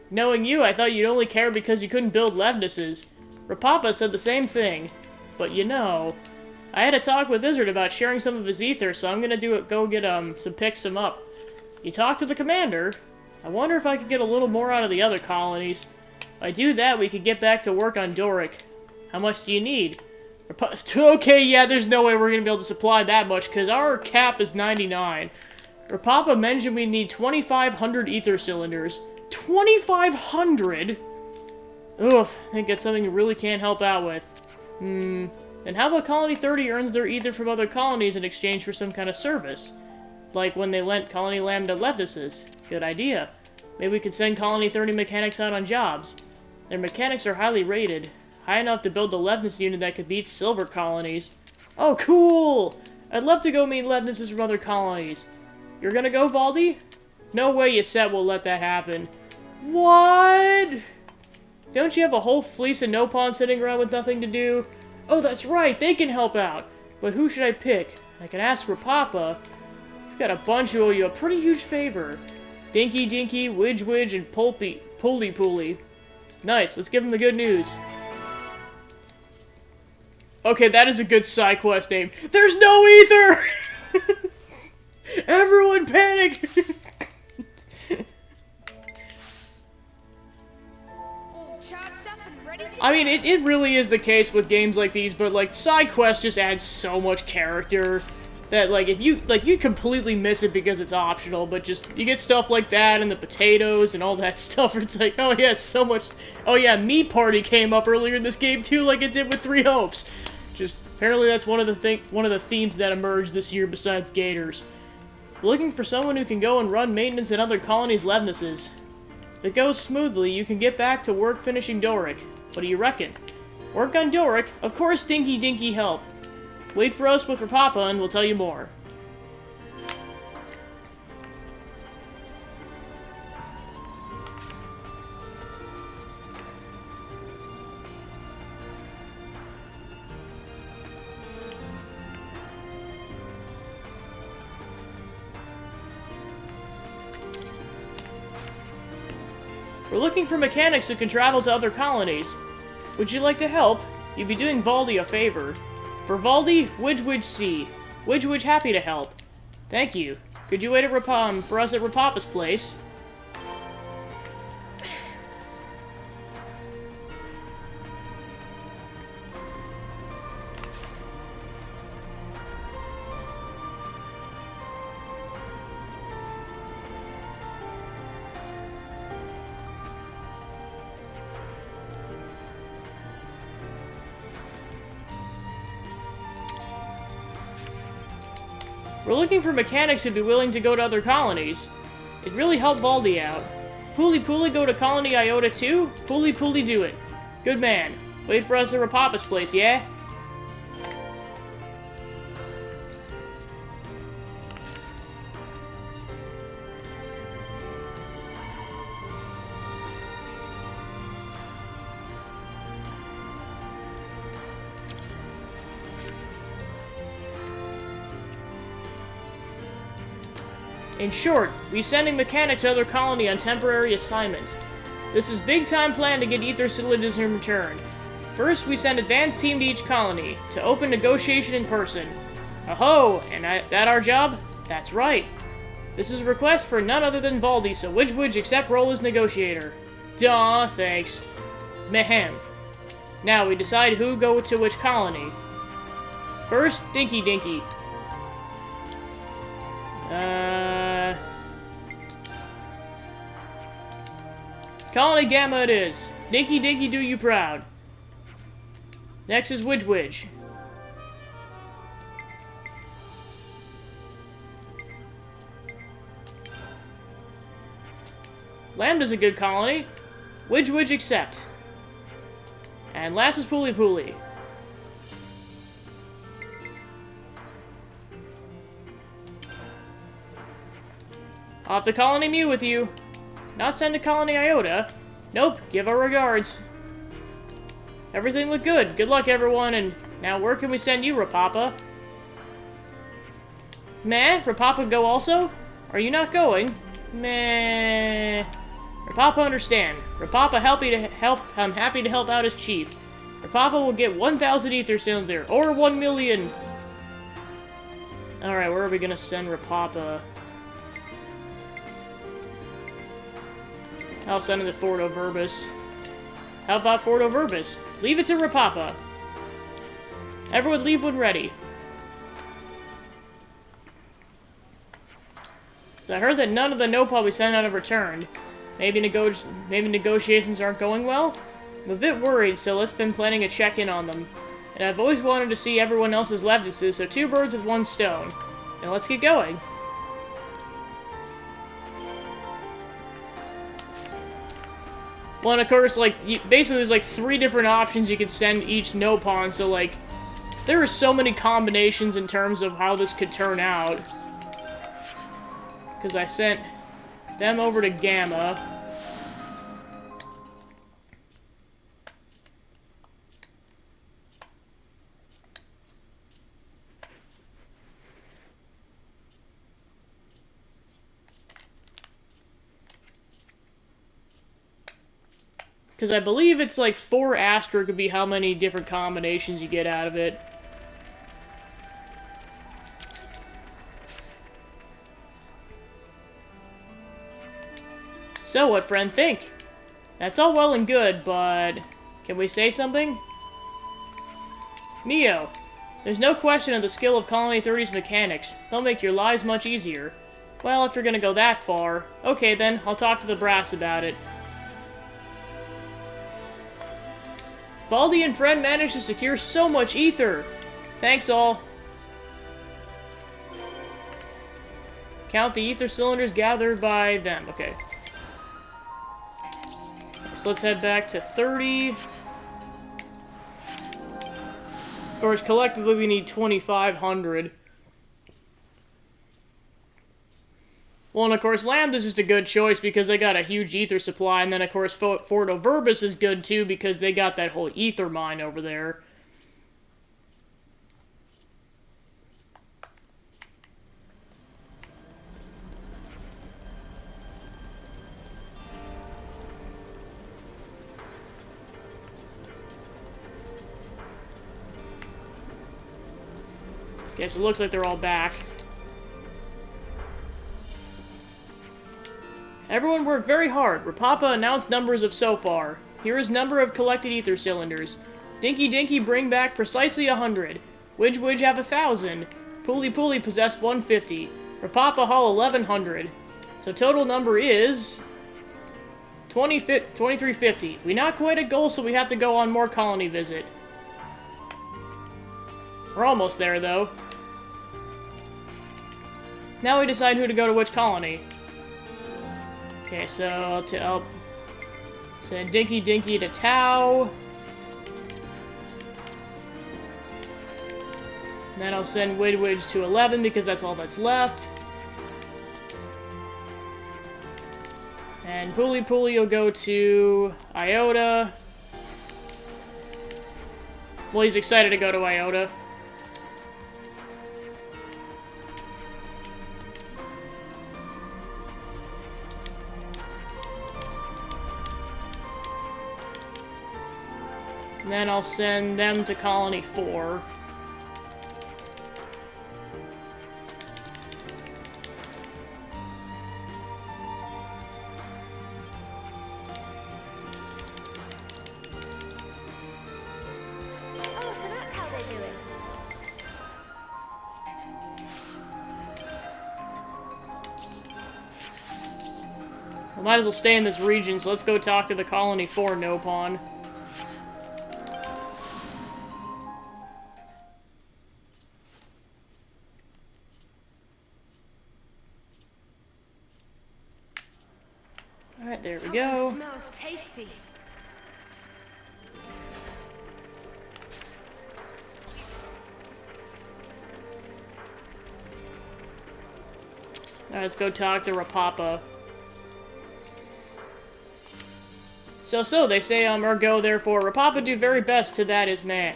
Knowing you, I thought you'd only care because you couldn't build Levnesses. Rapapa said the same thing. But you know... I had a talk with Izzard about sharing some of his ether, so I'm gonna go get, pick some up. You talked to the commander? I wonder if I could get a little more out of the other colonies. If I do that, we could get back to work on Doric. How much do you need? Okay, yeah, there's no way we're gonna be able to supply that much, because our cap is 99. Rapapa mentioned we need 2,500 ether cylinders. 2,500? Oof, I think that's something you really can't help out with. Then how about Colony 30 earns their ether from other colonies in exchange for some kind of service? Like when they lent Colony Lambda Levnesses. Good idea. Maybe we could send Colony 30 mechanics out on jobs. Their mechanics are highly rated. High enough to build a Levness unit that could beat silver colonies. Oh, cool! I'd love to go meet Levnesses from other colonies. You're gonna go, Valdi? No way Yset will let that happen. What? Don't you have a whole fleece of Nopon sitting around with nothing to do? Oh, that's right, they can help out. But who should I pick? I can ask Rapapa. We've got a bunch who owe you a pretty huge favor. Dinky Dinky, Widge Widge, and Pulley Pulley. Nice, let's give them the good news. Okay, that is a good side quest name. There's no ether! Everyone panic! I mean, it really is the case with games like these, but, like, side quests just add so much character that, like, if you, like, you completely miss it because it's optional, but just, you get stuff like that and the potatoes and all that stuff, it's like, oh yeah, so much, oh yeah, Me Party came up earlier in this game too, like it did with Three Hopes. Just, apparently that's one of the themes that emerged this year besides Gators. Looking for someone who can go and run maintenance in other colonies' Levnesses. If it goes smoothly, you can get back to work finishing Doric. What do you reckon? Work on Doric? Of course Dinky Dinky help. Wait for us with Rapapa and we'll tell you more. We're looking for mechanics who can travel to other colonies. Would you like to help? You'd be doing Valdi a favor. For Valdi, Widge Widge C. Widge Widge happy to help. Thank you. Could you wait at for us at Rapapa's place? We're looking for mechanics who'd be willing to go to other colonies. It'd really help Valdi out. Puli go to Colony Iota too? Puli do it. Good man. Wait for us at Rapapa's place, yeah? In short, we sending mechanics to other colony on temporary assignments. This is big-time plan to get ether cylinders in return. First, we send advanced team to each colony, to open negotiation in person. Aho! And that our job? That's right. This is a request for none other than Valdi, so Widge accept role as negotiator. Duh, thanks. Mehem. Now, we decide who go to which colony. First, Dinky. Colony Gamma it is. Dinky do you proud. Next is Widge. Lambda's a good colony. Widge accept. And last is Puli. Off to Colony Mu with you. Not send to Colony Iota. Nope, give our regards. Everything looked good. Good luck, everyone, and now where can we send you, Rapapa? Meh? Rapapa go also? Are you not going? Meh. Rapapa understand. Rapapa I'm happy to help out as chief. Rapapa will get 1,000 ether cylinder, or 1 million. Alright, where are we gonna send Rapapa? I'll send him to Fordo Verbis. How about Fordo Verbis? Leave it to Rapapa. Everyone leave when ready. So I heard that none of the Nopal we sent out have returned. Maybe negotiations aren't going well? I'm a bit worried, so let's been planning a check-in on them. And I've always wanted to see everyone else's Levnises, so 2 birds with 1 stone. And let's get going. Well, and of course, like, basically there's like 3 different options you could send each Nopon, so like, there are so many combinations in terms of how this could turn out. Because I sent them over to Gamma. Because I believe it's like 4 Astra could be how many different combinations you get out of it. So, what friend think? That's all well and good, but can we say something? Mio, there's no question of the skill of Colony 30's mechanics. They'll make your lives much easier. Well, if you're gonna go that far, okay then, I'll talk to the brass about it. Valdi and friend managed to secure so much ether! Thanks all. Count the ether cylinders gathered by them. Okay. So let's head back to 30. Of course, collectively we need 2,500. Well, and of course, Lambda's just a good choice because they got a huge ether supply, and then of course Fordo Verbis is good too because they got that whole ether mine over there. Okay, so it looks like they're all back. Everyone worked very hard. Rapapa announced numbers of so far. Here is number of collected ether cylinders. Dinky bring back precisely 100. Widge have 1,000. Puli possessed 150. Rapapa haul 1,100. So total number is 2350. We not quite at goal, so we have to go on more colony visit. We're almost there, though. Now we decide who to go to which colony. Okay, so I'll send Dinky Dinky to Tau. And then I'll send Widwidge to 11 because that's all that's left. And Puli Puli will go to Iota. Well, he's excited to go to Iota. And then I'll send them to Colony 4. Oh, so that's how they do it. I might as well stay in this region, so let's go talk to the Colony 4 Nopon. Alright, there we go. Smells tasty. Alright, let's go talk to Rapapa. So, they say, ergo, therefore, Rapapa do very best to that is meh.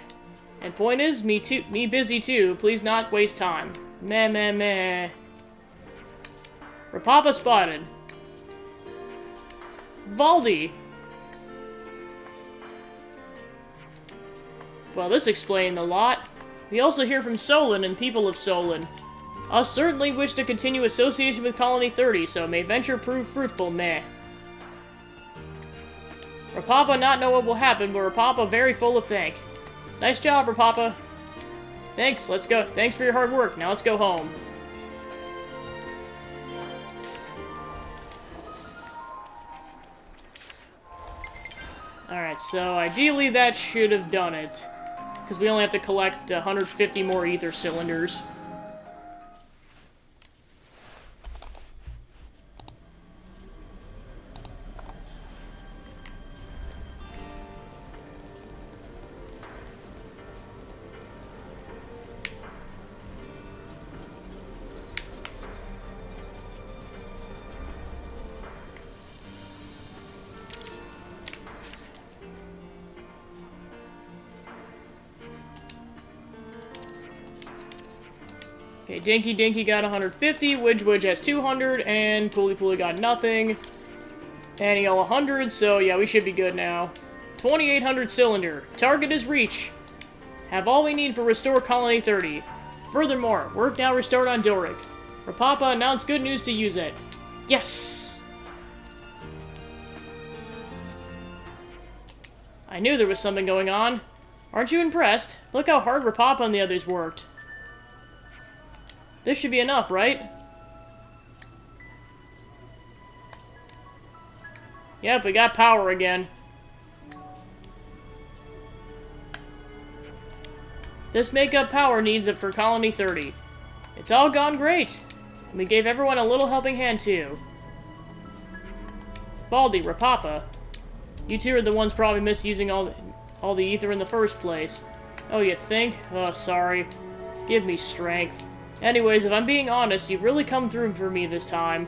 And point is, me busy too, please not waste time. Meh, meh, meh. Rapapa spotted. Valdi. Well, this explained a lot. We also hear from Solon and people of Solon. Us certainly wish to continue association with Colony 30, so may venture prove fruitful, meh. Rapapa not know what will happen, but Rapapa very full of thank. Nice job, Rapapa. Thanks, let's go. Thanks for your hard work. Now let's go home. Alright, so ideally that should have done it. Because we only have to collect 150 more ether cylinders. Okay, Dinky Dinky got 150, Widge Widge has 200, and Puli Puli got nothing. And he got 100, so yeah, we should be good now. 2800 cylinder. Target is reach. Have all we need for Restore Colony 30. Furthermore, work now restored on Doric. Rapapa announced good news to use it. Yes! I knew there was something going on. Aren't you impressed? Look how hard Rapapa and the others worked. This should be enough, right? Yep, we got power again. This makeup power needs it for Colony 30. It's all gone great. And we gave everyone a little helping hand, too. Baldy, Rapapa. You two are the ones probably misusing all the ether in the first place. Oh, you think? Oh, sorry. Give me strength. Anyways, if I'm being honest, you've really come through for me this time.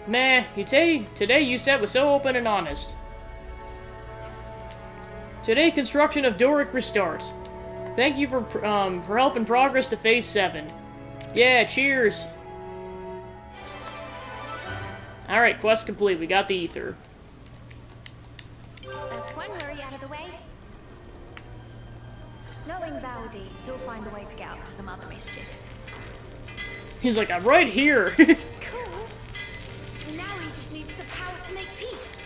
Meh, today you said was so open and honest. Today, construction of Doric restarts. Thank you for helping progress to Phase 7. Yeah, cheers! Alright, quest complete. We got the ether. That's one worry out of the way. Knowing Valdi, he'll find a way to get up to some other mischief. He's like, I'm right here! Cool. Now he just needs the power to make peace.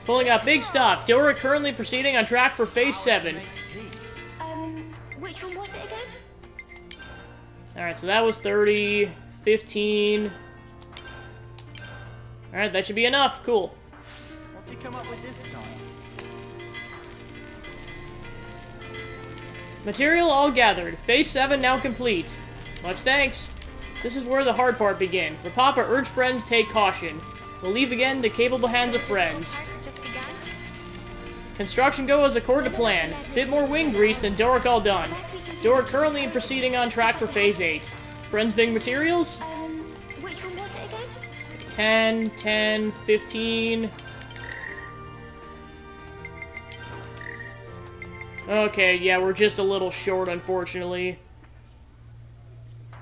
Pulling out big stock. Doric currently proceeding on track for Phase 7. Which one was it again? Alright, so that was 30, 15... Alright, that should be enough. Cool. What's he come up with this time? Material all gathered. Phase 7 now complete. Much thanks. This is where the hard part begins. The Papa urged friends take caution. We'll leave again to capable hands of friends. Construction goes according to plan. Bit more wing grease than Doric all done. Doric currently proceeding on track for Phase 8. Friends bring materials? Which one was it again? 10, 10, 15... Okay, yeah, we're just a little short, unfortunately.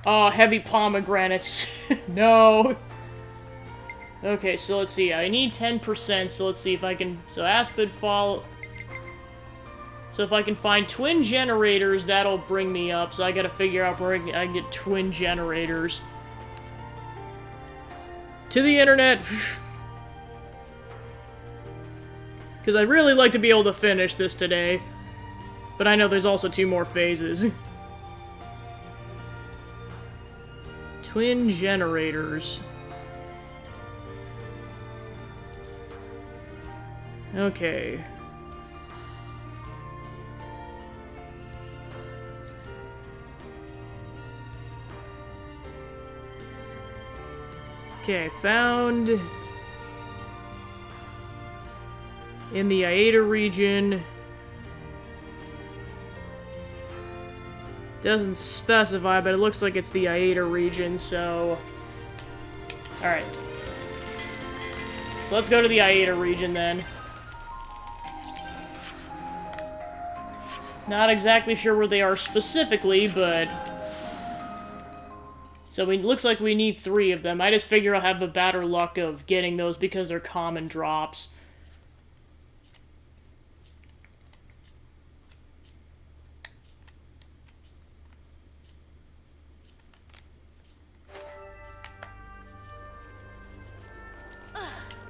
Oh, heavy pomegranates. No. Okay, so let's see. I need 10%, so let's see if I can... So, Aspid Fall... So if I can find twin generators, that'll bring me up. So I gotta figure out where I can get twin generators. To the internet. Because I'd really like to be able to finish this today. But I know there's also 2 more phases. Twin generators. Okay. Okay, found in the Aida region. Doesn't specify, but it looks like it's the Aida region, so... Alright. So let's go to the Aida region, then. Not exactly sure where they are specifically, but... So it looks like we need 3 of them. I just figure I'll have the better luck of getting those because they're common drops.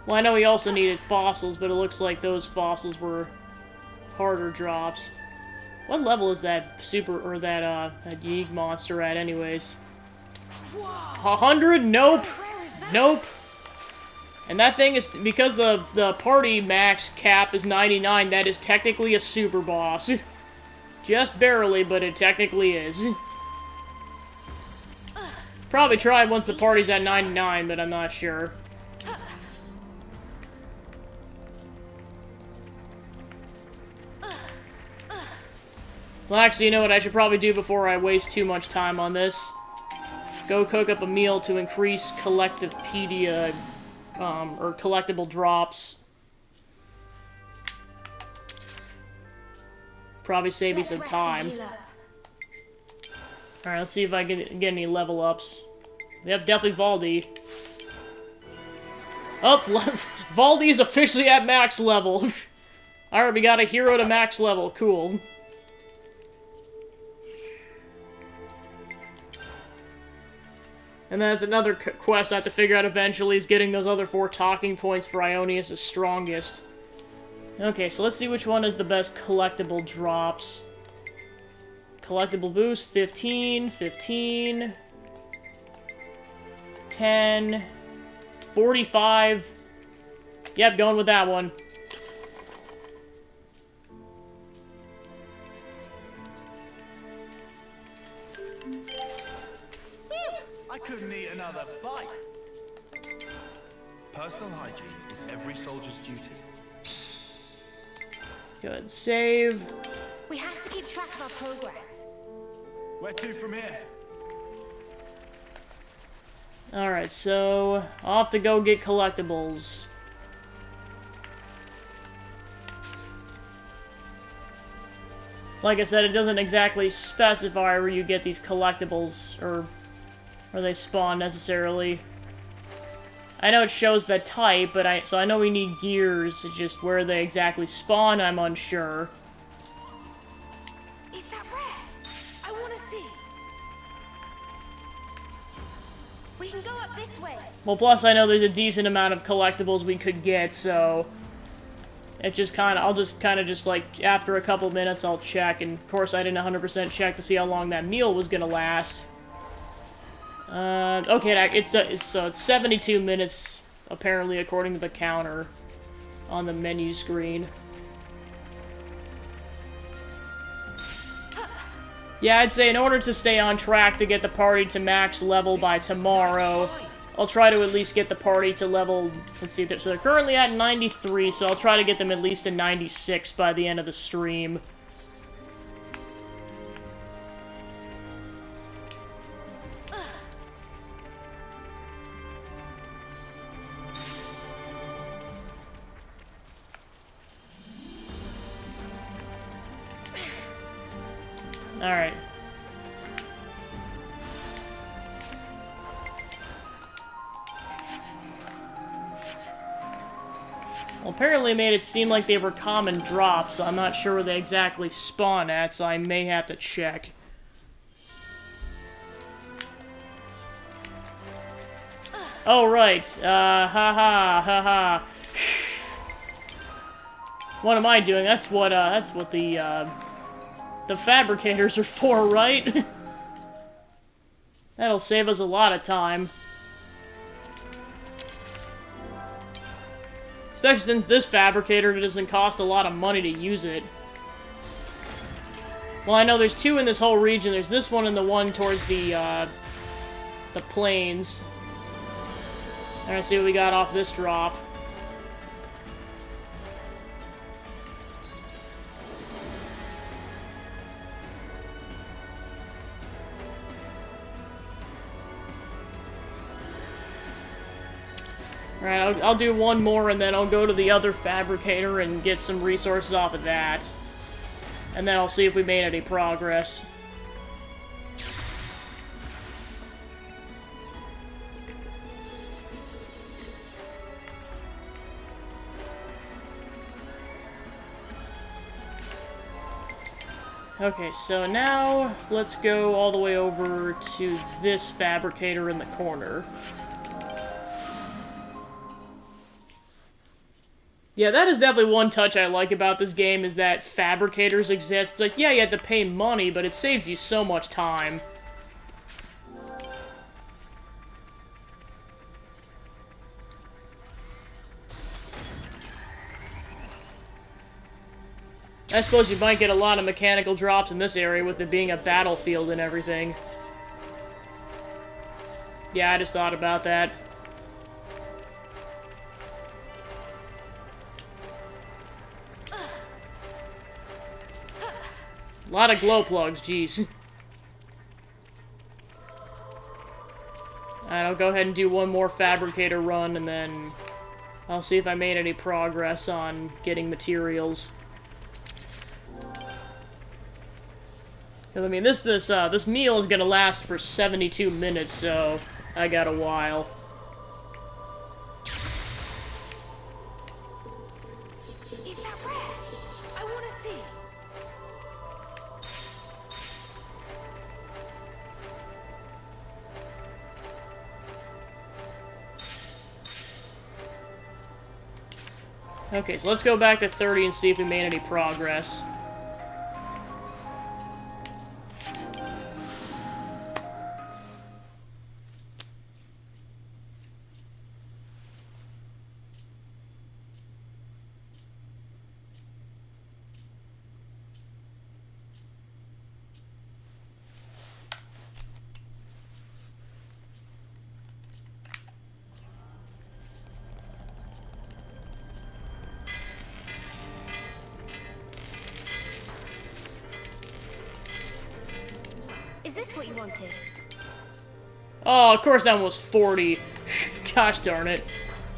Well, I know we also needed fossils, but it looks like those fossils were harder drops. What level is that that Yeeg monster at, anyways? 100? Nope. Nope. And that thing is, because the party max cap is 99, that is technically a super boss. Just barely, but it technically is. Probably try once the party's at 99, but I'm not sure. Well, actually, you know what I should probably do before I waste too much time on this? Go cook up a meal to increase Collectopedia, or collectible drops. Probably save me some time. Alright, let's see if I can get any level ups. Yep, definitely Valdi. Oh, Valdi is officially at max level. Alright, we got a hero to max level. Cool. And that's another quest I have to figure out eventually, is getting those other 4 talking points for Ionius' strongest. Okay, so let's see which one is the best collectible drops. Collectible boost, 15, 15, 10, 45. Yep, going with that one. I couldn't eat another bite. Personal hygiene is every soldier's duty. Good, save. We have to keep track of our progress. Where to from here? Alright, so I'll have to go get collectibles. Like I said, it doesn't exactly specify where you get these collectibles, or they spawn necessarily. I know it shows the type, but so I know we need gears. It's just where they exactly spawn, I'm unsure. Is that rare? I want to see. We can go up this way. Well, plus I know there's a decent amount of collectibles we could get, so it just kind of, I'll just kind of just like after a couple minutes I'll check, and of course I didn't 100% check to see how long that meal was gonna last. Okay, so it's 72 minutes, apparently, according to the counter on the menu screen. Yeah, I'd say in order to stay on track to get the party to max level by tomorrow, I'll try to at least get the party to level, let's see, so they're currently at 93, so I'll try to get them at least to 96 by the end of the stream. Alright. Well, apparently made it seem like they were common drops, so I'm not sure where they exactly spawn at, so I may have to check. Oh, right. Haha. What am I doing? That's what the fabricators are for, right? That'll save us a lot of time. Especially since this fabricator doesn't cost a lot of money to use it. Well, I know there's two in this whole region. There's this one and the one towards the plains. Alright, see what we got off this drop. Alright, I'll do one more and then I'll go to the other fabricator and get some resources off of that. And then I'll see if we made any progress. Okay, so now let's go all the way over to this fabricator in the corner. Yeah, that is definitely one touch I like about this game, is that fabricators exist. It's like, yeah, you have to pay money, but it saves you so much time. I suppose you might get a lot of mechanical drops in this area with it being a battlefield and everything. Yeah, I just thought about that. A lot of glow plugs, jeez. Alright, I'll go ahead and do one more fabricator run, and then I'll see if I made any progress on getting materials. Because, I mean, this meal is gonna last for 72 minutes, so I got a while. Is that rare? I want to see. Okay, so let's go back to 30 and see if we made any progress. Is this what you wanted? Oh, of course that was 40. Gosh darn it.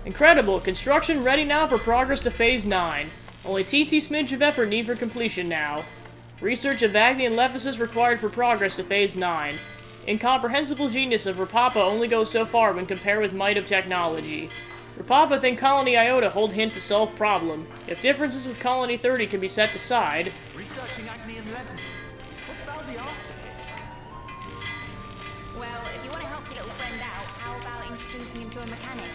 Incredible. Construction ready now for progress to Phase 9. Only teensy smidge of effort need for completion now. Research of Agni and Lephasis required for progress to Phase 9. Incomprehensible genius of Rapapa only goes so far when compared with might of technology. Rapapa think Colony Iota hold hint to solve problem. If differences with Colony 30 can be set aside... Researching Agni and Lephasis. What's Valdi after here? Well, if you want to help your little friend out, how about introducing him to a mechanic,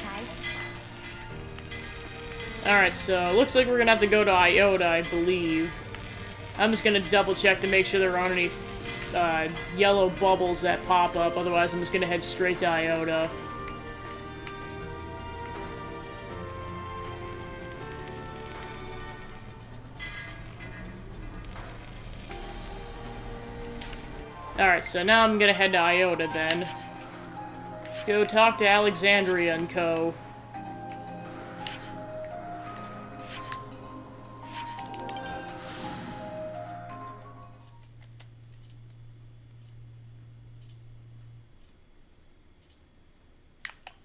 eh? Alright, so looks like we're gonna have to go to Iota, I believe. I'm just gonna double check to make sure there aren't any yellow bubbles that pop up, otherwise I'm just gonna head straight to Iota. Alright, so now I'm gonna head to Iota then. Let's go talk to Alexandria and co.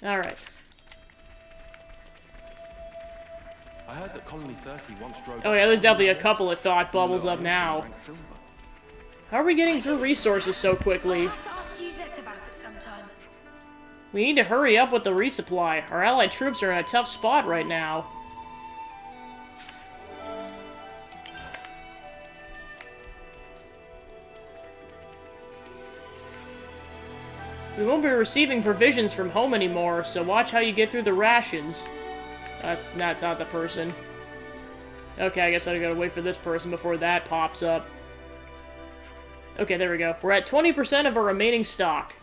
Alright. I heard that Colony 30 once drove... Oh yeah, there's definitely a couple of thought bubbles up now. How are we getting through resources so quickly? I'll have to ask you Zet about it sometime. We need to hurry up with the resupply. Our allied troops are in a tough spot right now. We won't be receiving provisions from home anymore, so watch how you get through the rations. That's not the person. Okay, I guess I gotta wait for this person before that pops up. Okay, there we go. We're at 20% of our remaining stock.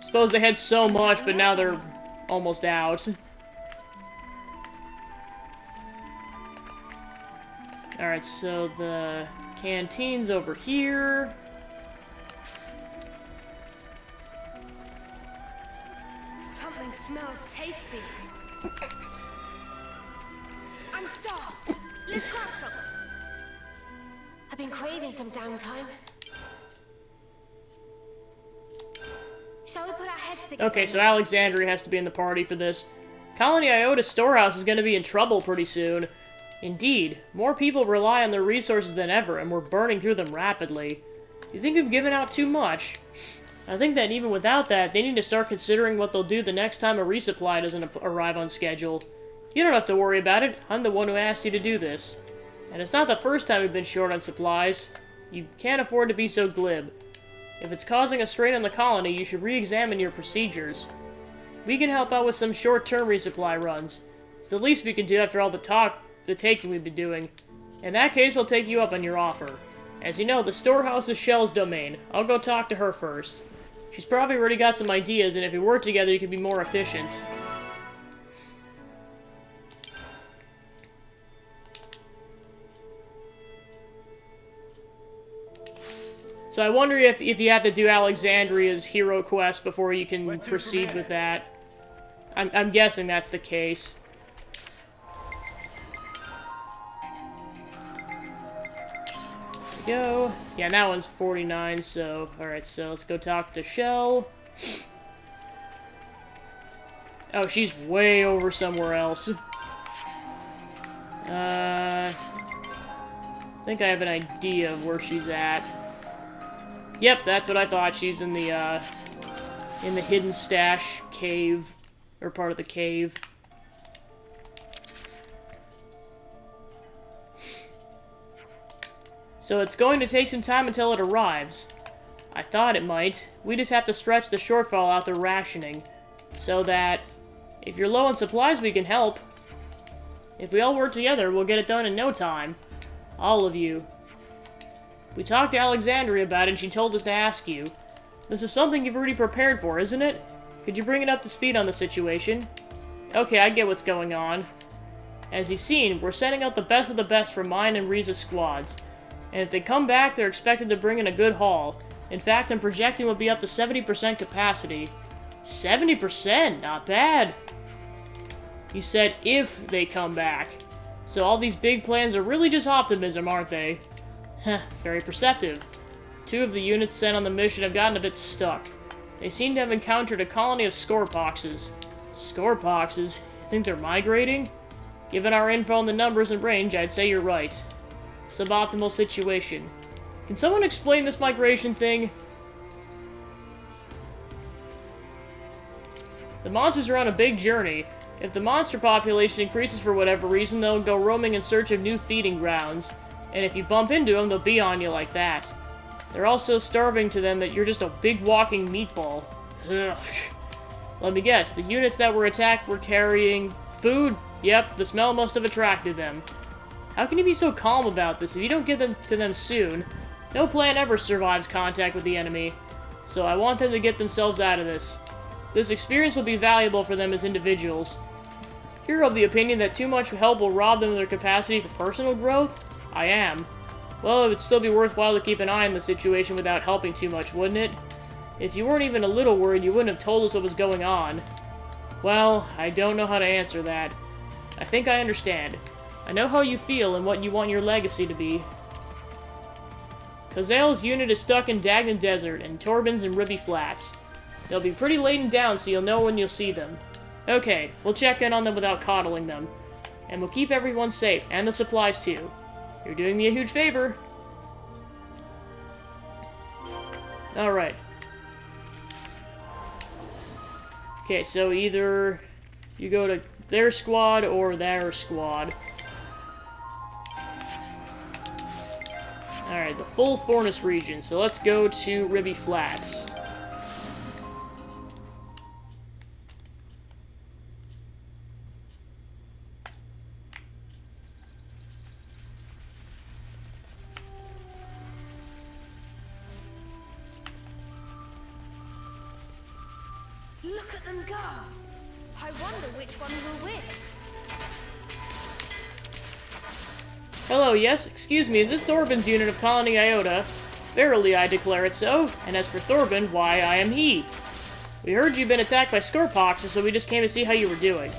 Suppose they had so much, but now they're almost out. Alright, so the canteen's over here. Something smells tasty. I'm starved. Let's grab some. I've been craving some downtime. Shall we put our heads together? Okay, so Alexandria has to be in the party for this. Colony Iota storehouse is going to be in trouble pretty soon. Indeed, more people rely on their resources than ever, and we're burning through them rapidly. You think we've given out too much? I think that even without that, they need to start considering what they'll do the next time a resupply doesn't arrive on schedule. You don't have to worry about it. I'm the one who asked you to do this. And it's not the first time we've been short on supplies. You can't afford to be so glib. If it's causing a strain on the colony, you should re-examine your procedures. We can help out with some short-term resupply runs. It's the least we can do after all the taking we've been doing. In that case, I'll take you up on your offer. As you know, the storehouse is Shell's domain. I'll go talk to her first. She's probably already got some ideas, and if we work together, you can be more efficient. So I wonder if you have to do Alexandria's hero quest before you can proceed with that. I'm guessing that's the case. There we go. Yeah, that one's 49, so... Alright, so let's go talk to Shell. Oh, she's way over somewhere else. I think I have an idea of where she's at. Yep, that's what I thought. She's in the hidden stash cave, or part of the cave. So it's going to take some time until it arrives. I thought it might. We just have to stretch the shortfall out through rationing, so that if you're low on supplies, we can help. If we all work together, we'll get it done in no time. All of you. We talked to Alexandria about it, and she told us to ask you. This is something you've already prepared for, isn't it? Could you bring it up to speed on the situation? Okay, I get what's going on. As you've seen, we're sending out the best of the best for mine and Riza's squads. And if they come back, they're expected to bring in a good haul. In fact, I'm projecting we'll be up to 70% capacity. 70%? Not bad. You said if they come back. So all these big plans are really just optimism, aren't they? Heh, very perceptive. 2 of the units sent on the mission have gotten a bit stuck. They seem to have encountered a colony of scorepoxes. Scorepoxes? You think they're migrating? Given our info on the numbers and range, I'd say you're right. Suboptimal situation. Can someone explain this migration thing? The monsters are on a big journey. If the monster population increases for whatever reason, they'll go roaming in search of new feeding grounds. And if you bump into them, they'll be on you like that. They're all so starving to them that you're just a big walking meatball. Ugh. Let me guess, the units that were attacked were carrying food? Yep, the smell must have attracted them. How can you be so calm about this if you don't get them to them soon? No plan ever survives contact with the enemy. So I want them to get themselves out of this. This experience will be valuable for them as individuals. You're of the opinion that too much help will rob them of their capacity for personal growth? I am. Well, it would still be worthwhile to keep an eye on the situation without helping too much, wouldn't it? If you weren't even a little worried, you wouldn't have told us what was going on. Well, I don't know how to answer that. I think I understand. I know how you feel and what you want your legacy to be. Kozale's unit is stuck in Dagnan Desert and Torben's in Ribby Flats. They'll be pretty laden down, so you'll know when you'll see them. Okay, we'll check in on them without coddling them. And we'll keep everyone safe, and the supplies too. You're doing me a huge favor. Alright. Okay, so either you go to their squad or their squad. Alright, the full Fornus region, so let's go to Ribby Flats. Look at them go! I wonder which one will win. Hello, yes? Excuse me, is this Thorben's unit of Colony Iota? Verily, I declare it so. And as for Thorben, why, I am he. We heard you've been attacked by Scorpox, so we just came to see how you were doing.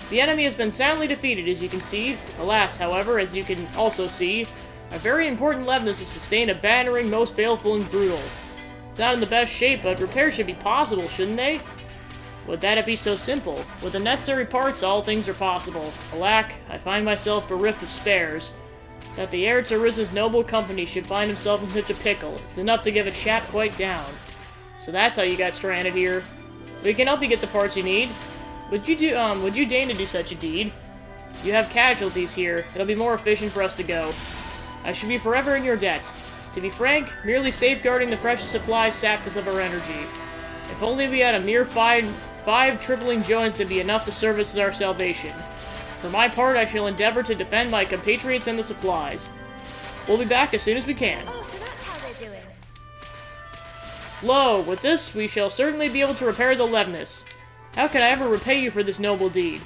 The enemy has been soundly defeated, as you can see. Alas, however, as you can also see, a very important Levnus has sustained a battering most baleful and brutal. It's not in the best shape, but repairs should be possible, shouldn't they? Would that it be so simple? With the necessary parts, all things are possible. Alack, I find myself bereft of spares. That the heir to Riz's noble company should find himself in such a pickle. It's enough to give a chap quite down. So that's how you got stranded here. We can help you get the parts you need. Would you deign to do such a deed? You have casualties here. It'll be more efficient for us to go. I should be forever in your debt. To be frank, merely safeguarding the precious supplies sapped us of our energy. If only we had a mere five tripling joints, it'd be enough to serve us as our salvation. For my part, I shall endeavor to defend my compatriots and the supplies. We'll be back as soon as we can. Oh, so that's how they're doing. Lo, with this, we shall certainly be able to repair the Levnus. How can I ever repay you for this noble deed?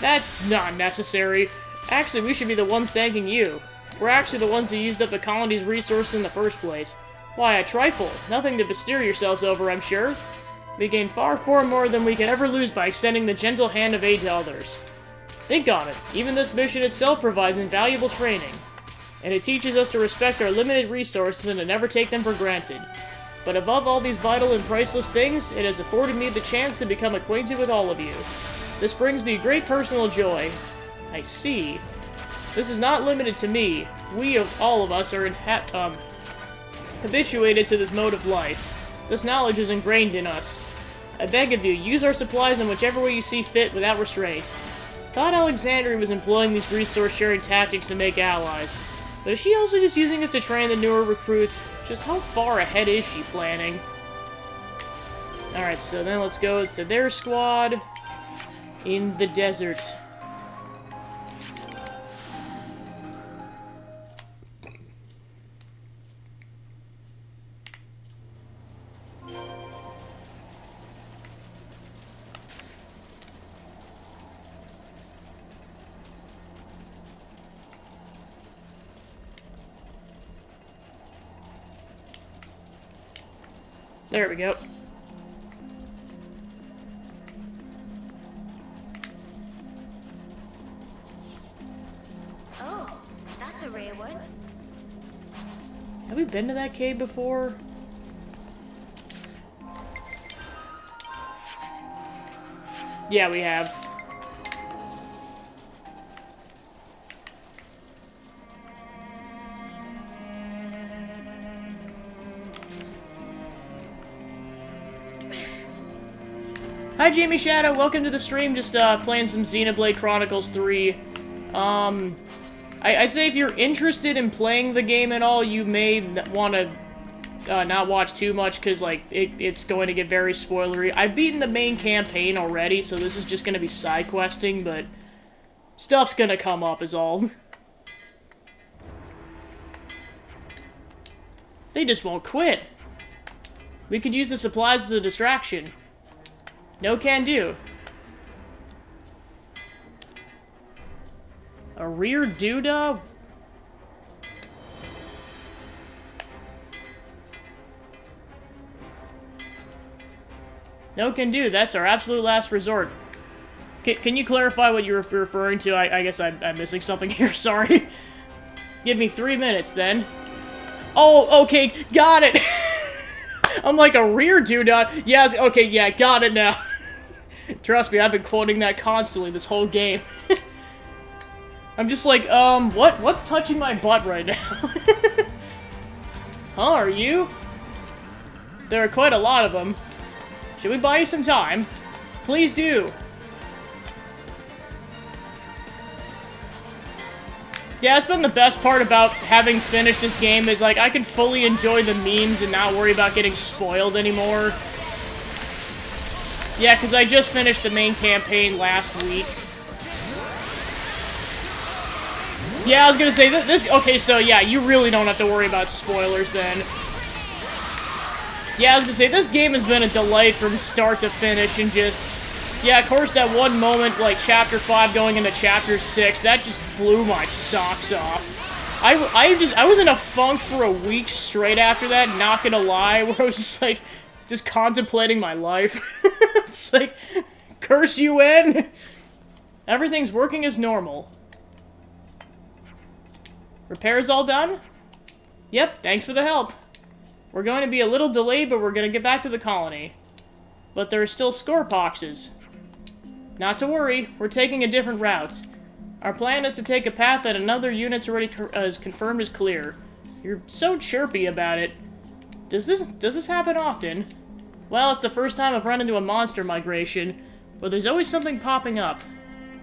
That's not necessary. Actually, we should be the ones thanking you. We're actually the ones who used up the colony's resources in the first place. Why, a trifle. Nothing to bestir yourselves over, I'm sure. We gain far more than we can ever lose by extending the gentle hand of aid to others. Think on it. Even this mission itself provides invaluable training. And it teaches us to respect our limited resources and to never take them for granted. But above all these vital and priceless things, it has afforded me the chance to become acquainted with all of you. This brings me great personal joy. I see. This is not limited to me. All of us are habituated to this mode of life. This knowledge is ingrained in us. I beg of you, use our supplies in whichever way you see fit without restraint. Thought Alexandria was employing these resource-sharing tactics to make allies. But is she also just using it to train the newer recruits? Just how far ahead is she planning? Alright, so then let's go to their squad in the desert. There we go. Oh, that's a rare one. Have we been to that cave before? Yeah, we have. Hi, Jamie Shadow. Welcome to the stream. Just playing some Xenoblade Chronicles 3. I'd say if you're interested in playing the game at all, you may want to not watch too much, because like it's going to get very spoilery. I've beaten the main campaign already, so this is just going to be side questing, but stuff's going to come up is all. They just won't quit. We could use the supplies as a distraction. No can do. A rear Duda? No can do. That's our absolute last resort. Can you clarify what you're referring to? I guess I'm missing something here. Sorry. Give me 3 minutes, then. Oh, okay. Got it. I'm like a rear dude. Yeah, okay, yeah, got it now. Trust me, I've been quoting that constantly this whole game. I'm just like, what's touching my butt right now? Huh, are you? There are quite a lot of them. Should we buy you some time? Please do. Yeah, it's been the best part about having finished this game is, like, I can fully enjoy the memes and not worry about getting spoiled anymore. Yeah, because I just finished the main campaign last week. Yeah, I was gonna say, this okay, so yeah, you really don't have to worry about spoilers then. Yeah, I was gonna say, this game has been a delight from start to finish, and just... Yeah, of course, that one moment, like, Chapter 5 going into Chapter 6, that just blew my socks off. I was in a funk for a week straight after that, not gonna lie, where I was just, like, just contemplating my life. It's like, curse you in! Everything's working as normal. Repairs all done? Yep, thanks for the help. We're going to be a little delayed, but we're going to get back to the colony. But there are still score boxes. Not to worry, we're taking a different route. Our plan is to take a path that another unit's already is confirmed as clear. You're so chirpy about it. Does this happen often? Well, it's the first time I've run into a monster migration, but there's always something popping up.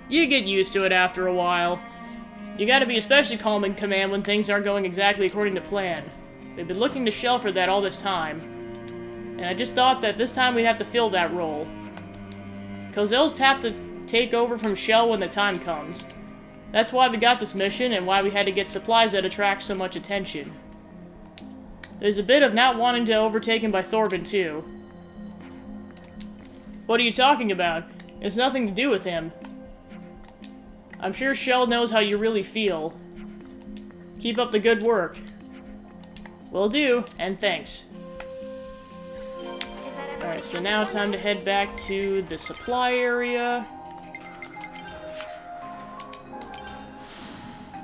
You get used to it after a while. You gotta be especially calm in command when things aren't going exactly according to plan. They've been looking to Shell for that all this time. And I just thought that this time we'd have to fill that role. Kozel's tapped to take over from Shell when the time comes. That's why we got this mission, and why we had to get supplies that attract so much attention. There's a bit of not wanting to overtaken by Thorvin, too. What are you talking about? It's nothing to do with him. I'm sure Shell knows how you really feel. Keep up the good work. Will do, and thanks. Alright, so now time to head back to the supply area.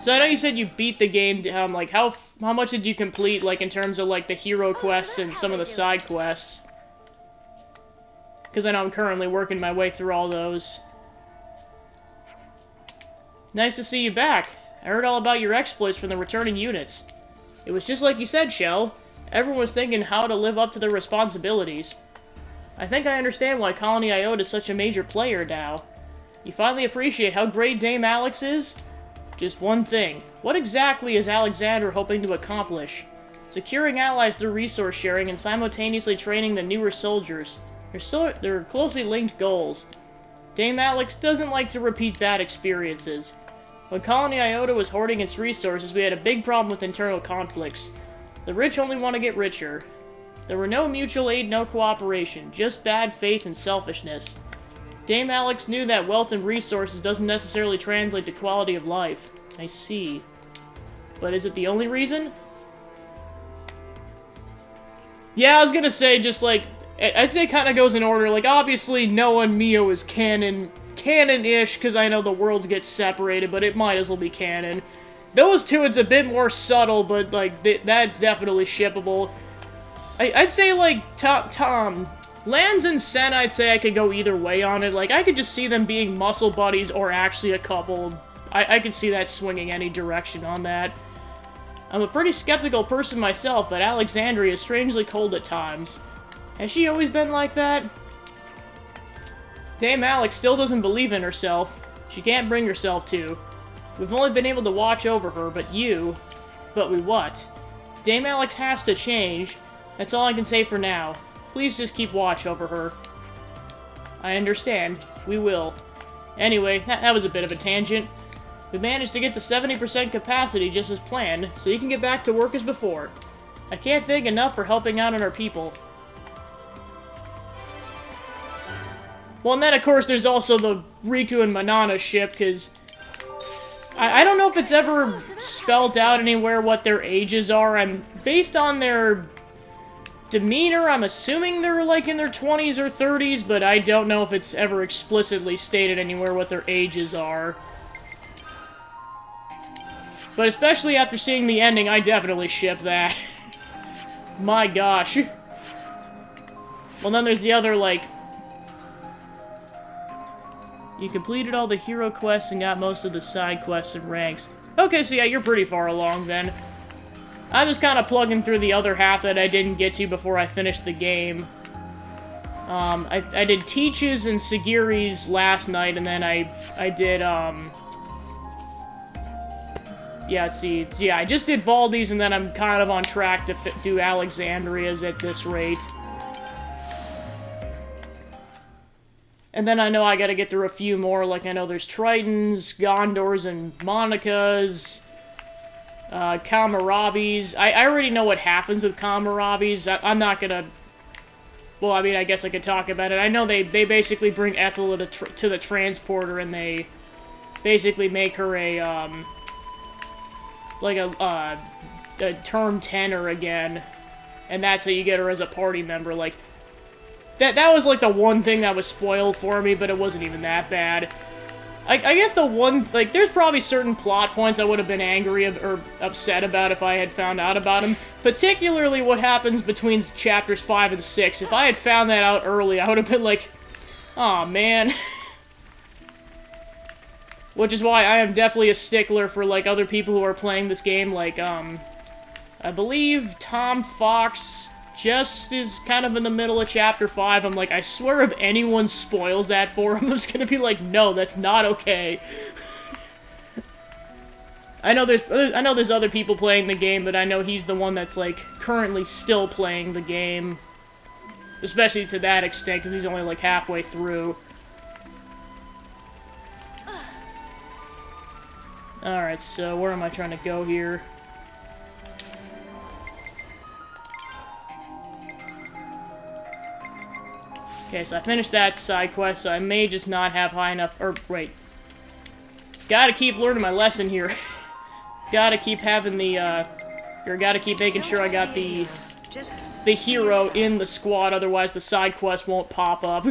So I know you said you beat the game, like, how much did you complete, like, in terms of, like, the hero quests and some of the side quests? Because I know I'm currently working my way through all those. Nice to see you back. I heard all about your exploits from the returning units. It was just like you said, Shell. Everyone was thinking how to live up to their responsibilities. I think I understand why Colony Iota is such a major player now. You finally appreciate how great Dame Alex is? Just one thing. What exactly is Alexander hoping to accomplish? Securing allies through resource sharing and simultaneously training the newer soldiers. They're closely linked goals. Dame Alex doesn't like to repeat bad experiences. When Colony Iota was hoarding its resources, we had a big problem with internal conflicts. The rich only want to get richer. There were no mutual aid, no cooperation, just bad faith and selfishness. Dame Alex knew that wealth and resources doesn't necessarily translate to quality of life. I see. But is it the only reason? Yeah, I was gonna say, just like, I'd say it kind of goes in order. Like, obviously, Noah and Mio is canon-ish, because I know the worlds get separated, but it might as well be canon. Those two, it's a bit more subtle, but, like, that's definitely shippable. I'd say, like, Lance and Sen, I'd say I could go either way on it. Like, I could just see them being muscle buddies or actually a couple. I could see that swinging any direction on that. I'm a pretty skeptical person myself, but Alexandria is strangely cold at times. Has she always been like that? Dame Alex still doesn't believe in herself. She can't bring herself to. We've only been able to watch over her, but we what? Dame Alex has to change. That's all I can say for now. Please just keep watch over her. I understand. We will. Anyway, that was a bit of a tangent. We managed to get to 70% capacity just as planned, so you can get back to work as before. I can't thank enough for helping out on our people. Well, and then, of course, there's also the Riku and Manana ship, because I don't know if it's ever spelled out anywhere what their ages are, and based on their demeanor, I'm assuming they're, like, in their 20s or 30s, but I don't know if it's ever explicitly stated anywhere what their ages are. But especially after seeing the ending, I definitely ship that. My gosh. Well, then there's the other, like... You completed all the hero quests and got most of the side quests and ranks. Okay, so yeah, you're pretty far along then. I was kind of plugging through the other half that I didn't get to before I finished the game. I did Teach's and Sagiri's last night, and then I did, yeah, let's see. So yeah, I just did Valdi's, and then I'm kind of on track to do Alexandria's at this rate. And then I know I gotta get through a few more, like I know there's Tritons, Gondors, and Monikas, Kamarabis. I already know what happens with Kamarabis. I'm not gonna... Well, I mean, I guess I could talk about it. I know they basically bring Ethel to the transporter, and they basically make her a, like a term tenor again. And that's how you get her as a party member, like... That was, like, the one thing that was spoiled for me, but it wasn't even that bad. I guess the one, like, there's probably certain plot points I would have been angry or upset about if I had found out about them. Particularly what happens between chapters 5 and 6. If I had found that out early, I would have been like, aw, man. Which is why I am definitely a stickler for, like, other people who are playing this game, like, I believe Tom Fox just is kind of in the middle of chapter 5. I'm like, I swear if anyone spoils that for him, I'm just gonna be like, no, that's not okay. I know there's other people playing the game, but I know he's the one that's, like, currently still playing the game. Especially to that extent, because he's only, like, halfway through. Alright, so where am I trying to go here? Okay, so I finished that side quest, so I may just not have high enough... Or, wait. Gotta keep learning my lesson here. Gotta keep having the, or gotta keep making sure I got the hero in the squad, otherwise the side quest won't pop up.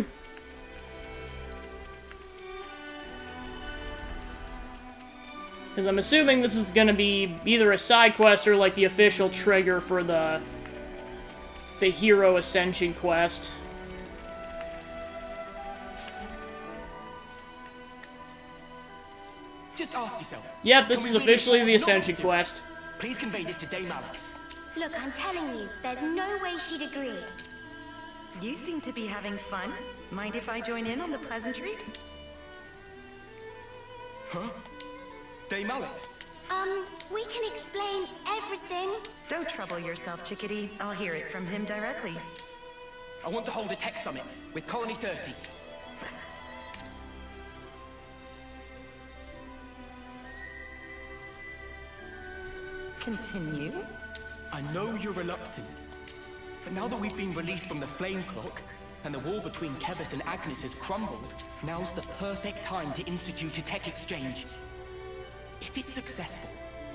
Because I'm assuming this is gonna be either a side quest or, like, the official trigger for the hero ascension quest. Just ask yourself. Yep, this is officially the Ascension quest. Please convey this to Dame Alex. Look, I'm telling you, there's no way she'd agree. You seem to be having fun. Mind if I join in on the pleasantries? Huh? Dame Alex? We can explain everything. Don't trouble yourself, Chickadee. I'll hear it from him directly. I want to hold a tech summit with Colony 30. Continue. I know you're reluctant, but now that we've been released from the Flame Clock, and the wall between Kevis and Agnes has crumbled, now's the perfect time to institute a tech exchange. If it's successful,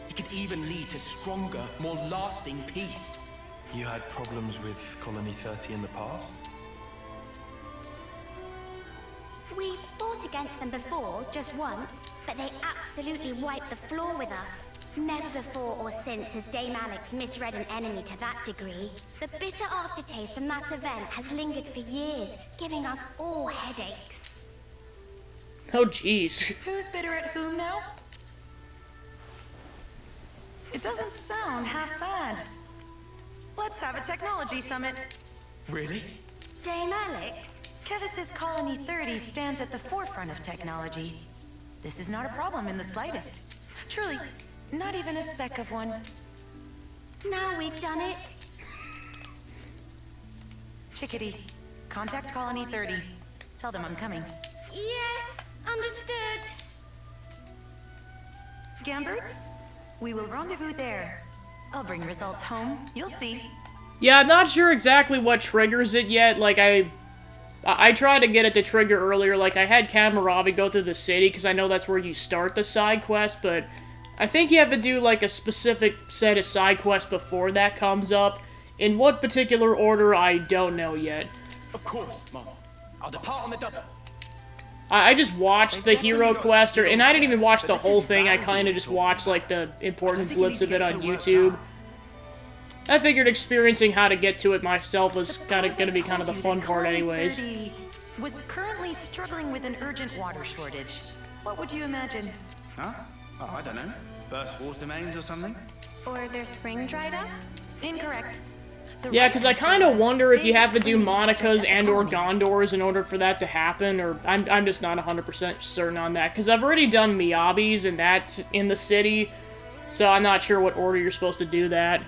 it could even lead to stronger, more lasting peace. You had problems with Colony 30 in the past? We fought against them before, just once, but they absolutely wiped the floor with us. Never before or since has Dame Alex misread an enemy to that degree. The bitter aftertaste from that event has lingered for years, giving us all headaches. Oh, jeez. Who's bitter at whom now? It doesn't sound half bad. Let's have a technology summit. Really? Dame Alex? Kevis's Colony 30 stands at the forefront of technology. This is not a problem in the slightest. Truly, not even a speck of one. Now we've done it. Chickadee, contact Colony 30. Tell them I'm coming. Yes, understood. Gambert, we will rendezvous there. I'll bring results home. You'll see. Yeah, I'm not sure exactly what triggers it yet. Like, I tried to get it to trigger earlier. Like, I had Kamarabi go through the city, because I know that's where you start the side quest, but I think you have to do, like, a specific set of side quests before that comes up. In what particular order, I don't know yet. Of course, Mama. I'll depart on the double. I just watched the hero quest, and I didn't even watch the whole thing. I kind of just watched, like, the important blips of it on YouTube. I figured experiencing how to get to it myself was kind of going to be kind of the fun part anyways. Was currently struggling with an urgent water shortage. What would you imagine? Huh? Oh, I don't know. Burst water mains or something? Or their spring dried up? Incorrect. Yeah, because I kind of wonder if you have to do Monica's and or Gondor's in order for that to happen, or I'm just not 100% certain on that, because I've already done Miyabi's, and that's in the city, so I'm not sure what order you're supposed to do that.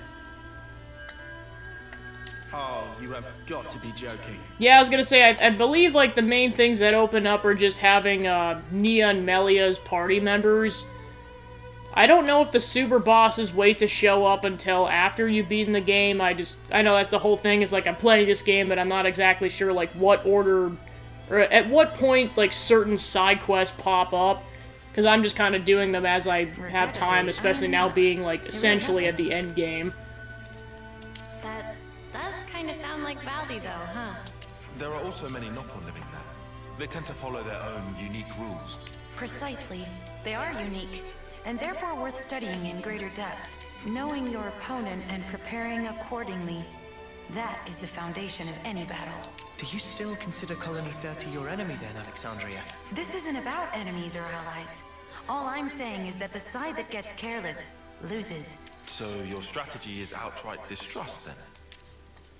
Oh, you have got to be joking. Yeah, I was gonna say, I believe, like, the main things that open up are just having, Nia and Melia's party members. I don't know if the super bosses wait to show up until after you've beaten the game. I know that's the whole thing, is like, I'm playing this game, but I'm not exactly sure, like, what order, or at what point, like, certain side quests pop up, because I'm just kind of doing them as I have time, especially now being, like, essentially at the end game. That does kind of sound like Valdi, though, huh? There are also many Nopon living there. They tend to follow their own unique rules. Precisely. They are unique, and therefore worth studying in greater depth. Knowing your opponent and preparing accordingly, that is the foundation of any battle. Do you still consider Colony 30 your enemy then, Alexandria? This isn't about enemies or allies. All I'm saying is that the side that gets careless loses. So your strategy is outright distrust then?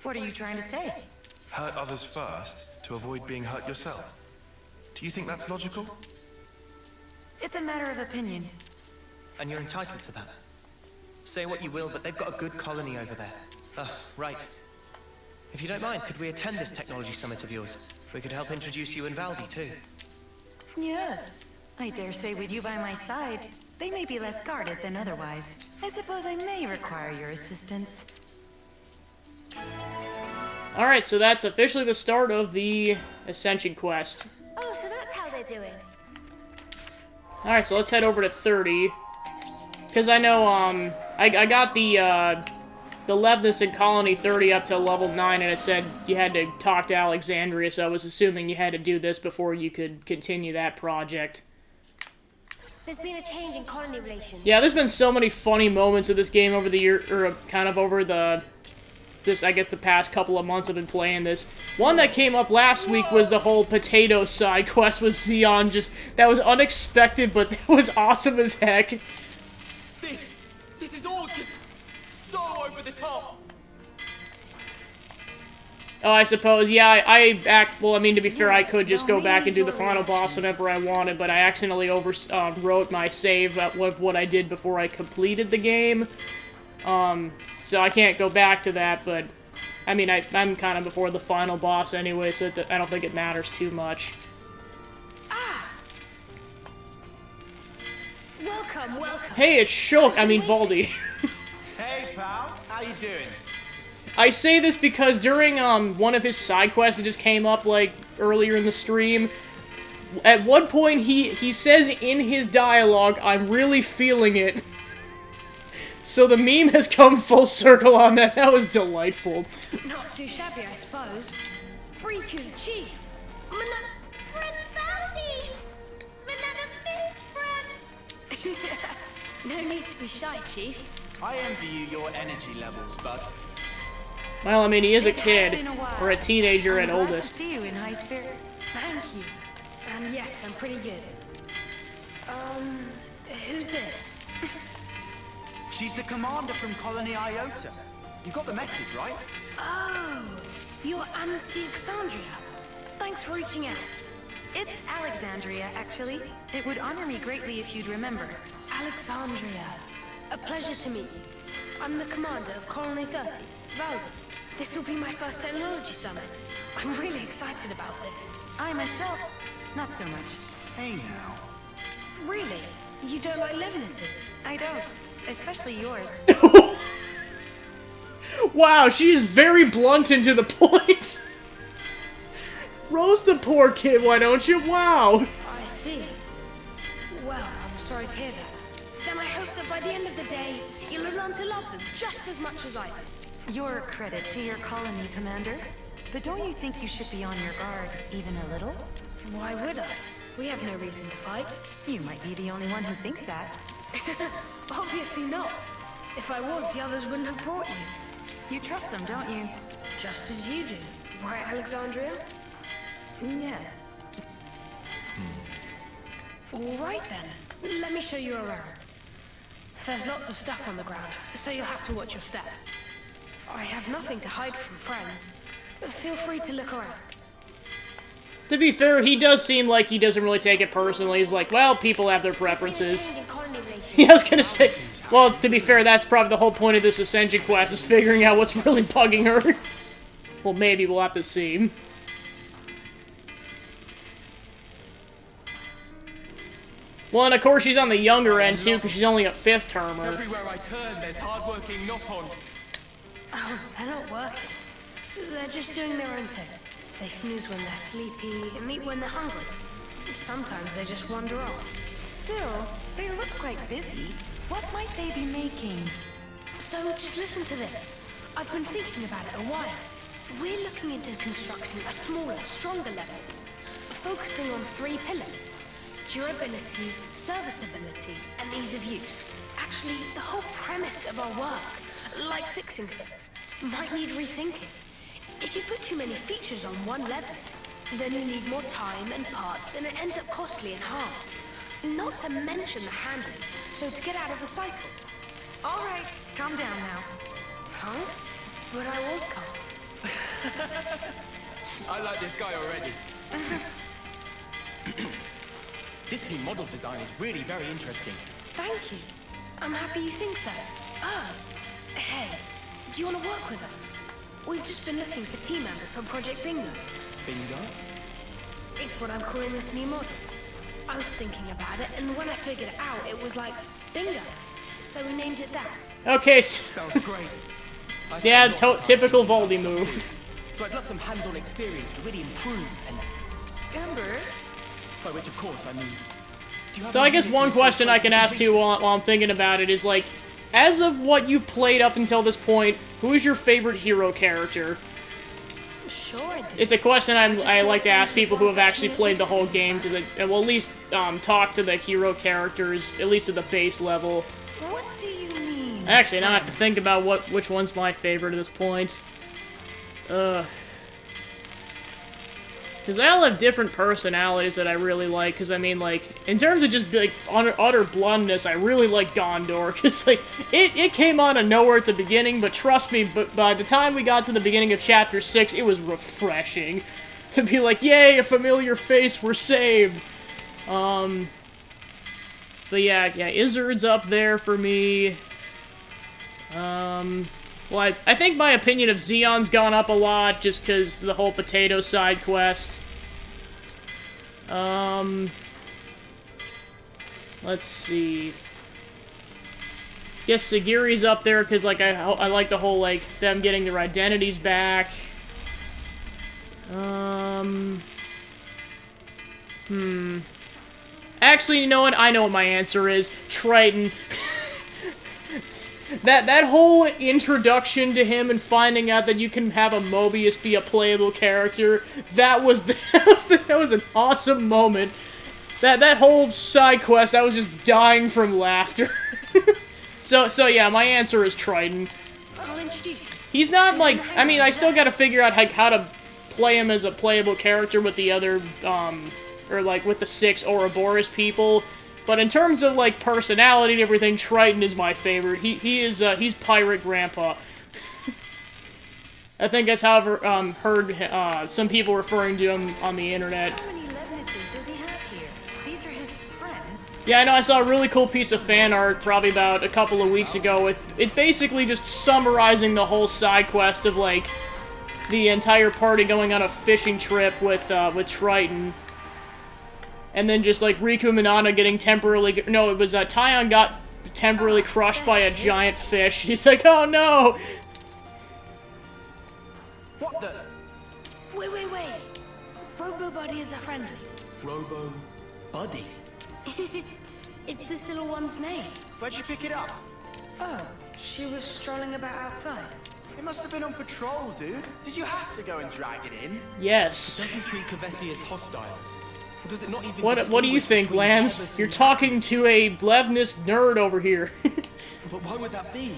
What are you trying to say? Hurt others first to avoid being hurt yourself. Do you think that's logical? It's a matter of opinion. And you're entitled to that. Say what you will, but they've got a good colony over there. Right. If you don't mind, could we attend this technology summit of yours? We could help introduce you and Valdi, too. Yes. I dare say with you by my side, they may be less guarded than otherwise. I suppose I may require your assistance. Alright, so that's officially the start of the Ascension quest. Oh, so that's how they're doing. Alright, so let's head over to 30. Because I know, I got the Levnus in Colony 30 up to level 9, and it said you had to talk to Alexandria, so I was assuming you had to do this before you could continue that project. There's been a change in colony relations. Yeah, there's been so many funny moments of this game over the year, or kind of over I guess the past couple of months I've been playing this. One that came up last week was the whole potato side quest with Xeon. That was unexpected, but that was awesome as heck. This is all just so over the top. Oh, I suppose, yeah, well, I mean, to be fair, I could just go back and do the final boss whenever I wanted, but I accidentally wrote my save with what I did before I completed the game. So I can't go back to that, but, I mean, I'm kind of before the final boss anyway, so I don't think it matters too much. Welcome. Hey, it's Valdi. Hey, pal. How you doing? I say this because during, one of his side quests that just came up, like, earlier in the stream, at one point he says in his dialogue, "I'm really feeling it." So the meme has come full circle on that. That was delightful. Not too shabby, I suppose. Riku, Chief. Friend Valdi! Banana Miss Friend! No need to be shy, Chief. I envy you your energy levels, bud. Well, I mean, he is a kid, or a teenager at oldest. Glad to see you in high spirit. Thank you. And yes, I'm pretty good. Who's this? She's the commander from Colony Iota. You got the message, right? Oh, you're Alexandria. Thanks for reaching out. It's Alexandria, actually. It would honor me greatly if you'd remember. Alexandria. A pleasure to meet you. I'm the commander of Colony 30, Valdi. This will be my first technology summit. I'm really excited about this. I myself, not so much. Hey now. Really? You don't like Levnuses? I don't. Especially yours. Wow, she is very blunt and to the point. Roast the poor kid, why don't you? Wow. I see. Well, I'm sorry to hear that. Then I hope that by the end of the day, you'll learn to love them just as much as I do. Your credit to your colony, Commander. But don't you think you should be on your guard even a little? Why would I? We have no reason to fight. You might be the only one who thinks that. Obviously not. If I was, the others wouldn't have brought you. You trust them, don't you? Just as you do. Right, Alexandria? Yes. All right then. Let me show you around. There's lots of stuff on the ground, so you'll have to watch your step. I have nothing to hide from friends. Feel free to look around. To be fair, he does seem like he doesn't really take it personally. He's like, well, people have their preferences. Yeah, I was gonna say, well, to be fair, that's probably the whole point of this Ascension quest, is figuring out what's really bugging her. Well, maybe, we'll have to see. Well, and of course she's on the younger end, too, because she's only a 5th termer. Everywhere I turn, there's hard-working Nopon. Oh, they're not working. They're just doing their own thing. They snooze when they're sleepy, and eat when they're hungry. Sometimes they just wander off. Still, they look quite busy. What might they be making? So, just listen to this. I've been thinking about it a while. We're looking into constructing a smaller, stronger Levis, focusing on 3 pillars. Durability, serviceability, and ease of use. Actually, the whole premise of our work, like fixing things, might need rethinking. If you put too many features on one Levis, then you need more time and parts, and it ends up costly and hard. Not to mention the handling, so to get out of the cycle. All right, calm down now. Huh? But I was calm. I like this guy already. This new model design is really very interesting. Thank you. I'm happy you think so. Oh, hey, do you want to work with us? We've just been looking for team members for Project Bingo. Bingo? It's what I'm calling this new model. I was thinking about it, and when I figured it out, it was like, bingo. So we named it that. Okay, sounds great. Yeah, typical Voldy move. So I'd love some hands-on experience to really improve and... Gamber? By which, of course, I mean... So I guess one question I can ask too while I'm thinking about it is, like, as of what you've played up until this point, who is your favorite hero character? Sure I do. It's a question I like to ask people who have actually played the whole game, to well, at least talk to the hero characters, at least at the base level. What do you mean? Actually, now I have to think about which one's my favorite at this point. Because they all have different personalities that I really like, because, I mean, like, in terms of just, like, utter bluntness, I really like Gondor, because, like, it came out of nowhere at the beginning, but trust me, by the time we got to the beginning of Chapter 6, it was refreshing. To be like, yay, a familiar face, we're saved! But yeah, Izzard's up there for me. Well, I think my opinion of Xeon's gone up a lot, just because the whole potato side quest. Let's see. Guess Sagiri's up there, because, like, I like the whole, like, them getting their identities back. Actually, you know what? I know what my answer is. Triton. That whole introduction to him and finding out that you can have a Mobius be a playable character, that was an awesome moment. That whole side quest, I was just dying from laughter. So yeah, my answer is Triton. I'll introduce you. He's not like, I mean, I still gotta figure out how to play him as a playable character with the other, or like with the 6 Ouroboros people. But in terms of, like, personality and everything, Triton is my favorite. He's Pirate Grandpa. I think that's how I've heard some people referring to him on the internet. How many Levnesses does he have here? These are his friends. Yeah, I know, I saw a really cool piece of fan art probably about a couple of weeks ago with it basically just summarizing the whole side quest of, like, the entire party going on a fishing trip with Triton. And then just, like, Riku Minana getting temporarily... No, it was, Taion got temporarily crushed by a giant fish. He's like, oh no! What the? Wait. Robo Buddy is a friendly. Robo Buddy? It's this little one's name. Where'd you pick it up? Oh, she was strolling about outside. It must have been on patrol, dude. Did you have to go and drag it in? Yes. It doesn't treat Kavesi as hostiles. Or does it not even What do you think, Lance? You're talking to a Blevnis nerd over here. But why would that be?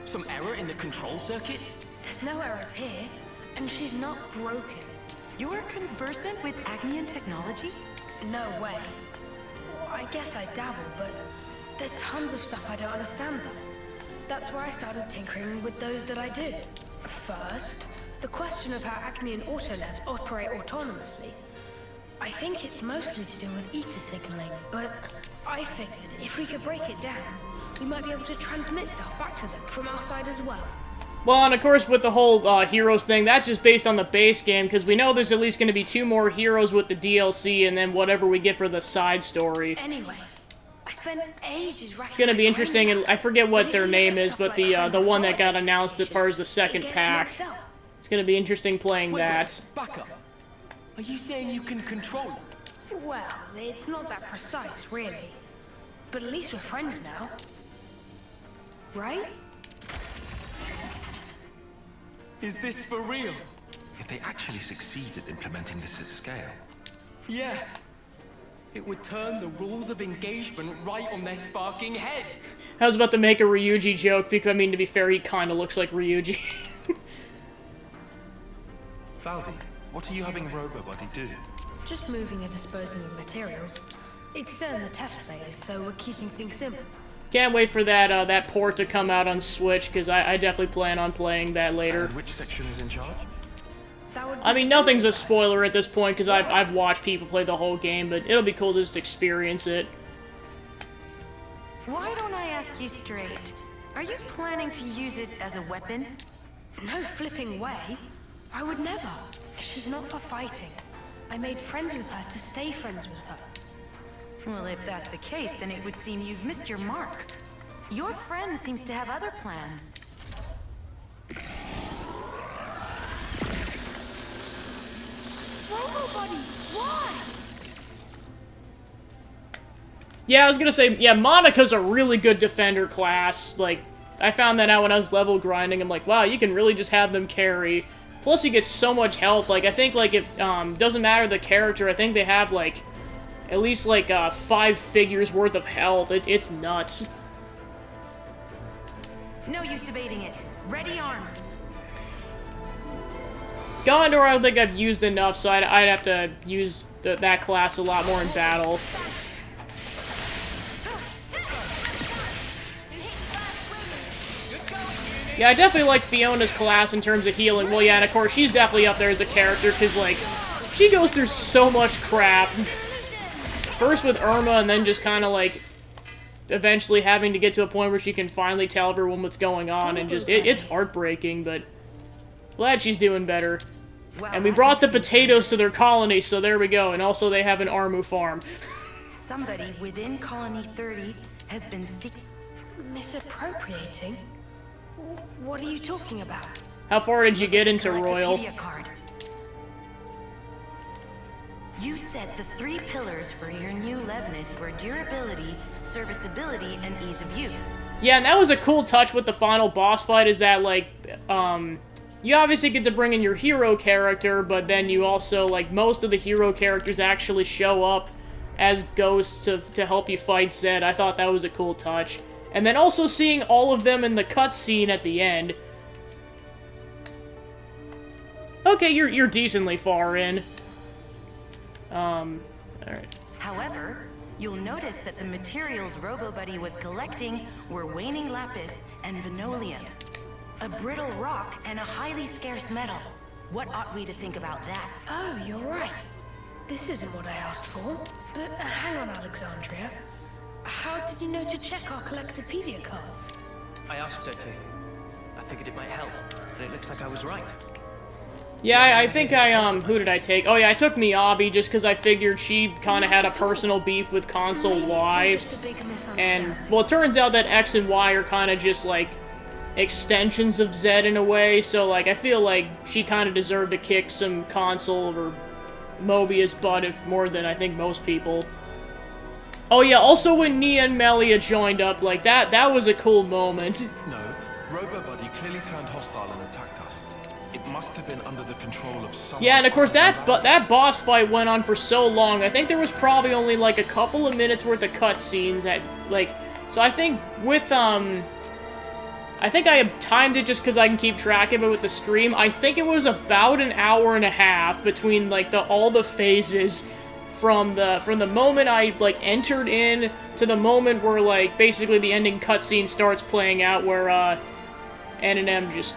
Some error in the control circuits? There's no errors here, and she's not broken. You're conversant with Agnian technology? No way. Well, I guess I dabble, but there's tons of stuff I don't understand though. That's where I started tinkering with those that I do. First, the question of how Agnian autolevs operate autonomously. I think it's mostly to do with ether signaling, but I figured if we could break it down, we might be able to transmit stuff back to them from our side as well. Well, and of course with the whole heroes thing, that's just based on the base game, because we know there's at least going to be 2 more heroes with the DLC, and then whatever we get for the side story. Anyway, I spent ages It's going to be interesting, and I forget what their name is, but the one that got announced as part of the second pack. It's going to be interesting playing that. Back up. Are you saying you can control it? Well, it's not that precise, really. But at least we're friends now. Right? Is this for real? If they actually succeed at implementing this at scale. Yeah. It would turn the rules of engagement right on their sparking head. I was about to make a Ryuji joke, because, I mean, to be fair, he kind of looks like Ryuji. Valdi, what are you having Robobody do? Just moving and disposing of materials. It's still in the test phase, so we're keeping things simple. Can't wait for that that port to come out on Switch, because I definitely plan on playing that later. And which section is in charge? I mean, nothing's a spoiler at this point, because I've watched people play the whole game, but it'll be cool to just experience it. Why don't I ask you straight? Are you planning to use it as a weapon? No flipping way. I would never. She's not for fighting. I made friends with her to stay friends with her. Well, if that's the case, then it would seem you've missed your mark. Your friend seems to have other plans. Robobody, why? Yeah, I was gonna say, yeah, Monika's a really good defender class. Like, I found that out when I was level grinding. I'm like, wow, you can really just have them carry. Plus, you get so much health. Like, I think, like, it doesn't matter the character. I think they have, like, at least, like, 5 figures worth of health. It's nuts. No use debating it. Ready arms. Gondor, I don't think I've used enough, so I'd have to use that class a lot more in battle. Yeah, I definitely like Fiona's class in terms of healing. Well, yeah, and of course, she's definitely up there as a character, because, like, she goes through so much crap. First with Irma, and then just kind of, like, eventually having to get to a point where she can finally tell everyone what's going on, and just, it's heartbreaking, but glad she's doing better. And we brought the potatoes to their colony, so there we go, and also they have an Armu farm. Somebody within Colony 30 has been Misappropriating? What are you talking about? How far did you get into Royal? Card. You said the 3 pillars for your new Levnis were durability, serviceability, and ease of use. Yeah, and that was a cool touch with the final boss fight, is that, like, you obviously get to bring in your hero character, but then you also, like, most of the hero characters actually show up as ghosts to help you fight Zed. I thought that was a cool touch. And then also seeing all of them in the cutscene at the end. Okay, you're decently far in. Alright. However, you'll notice that the materials Robobuddy was collecting were waning lapis and venolium. A brittle rock and a highly scarce metal. What ought we to think about that? Oh, you're right. This isn't what I asked for. But hang on, Alexandria. How did you know to check our Collectopedia cards? I asked her to. I figured it might help, but it looks like I was right. Yeah, I think who did I take? Oh yeah, I took Miyabi just because I figured she kind of had a personal beef with Console Y. And, well, it turns out that X and Y are kind of just, like, extensions of Zed in a way, so, like, I feel like she kind of deserved to kick some Console or Mobius butt, if more than I think most people. Oh yeah, also when Nia and Melia joined up, like, that was a cool moment. No, Robobuddy clearly turned hostile and attacked us. It must have been under the control of someone. Yeah, and of course that boss fight went on for so long. I think there was probably only like a couple of minutes worth of cutscenes that like. So I think with I think I have timed it just because I can keep track of it with the stream. I think it was about an hour and a half between like all the phases from the moment I like entered in to the moment where like basically the ending cutscene starts playing out where N and M just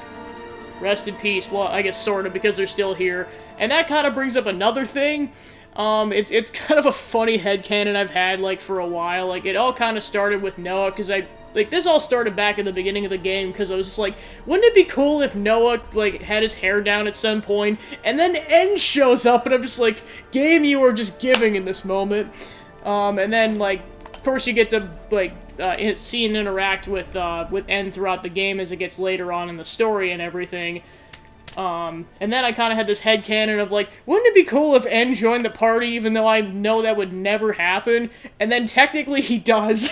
rest in peace. Well, I guess sort of because they're still here. And that kind of brings up another thing. It's kind of a funny headcanon I've had like for a while. Like it all kind of started with Noah because this all started back at the beginning of the game because I was just like, wouldn't it be cool if Noah, like, had his hair down at some point, and then N shows up, and I'm just like, game, you are just giving in this moment. And then, like, of course you get to, like, see and interact with N throughout the game as it gets later on in the story and everything. And then I kind of had this headcanon of, like, wouldn't it be cool if N joined the party, even though I know that would never happen? And then technically he does.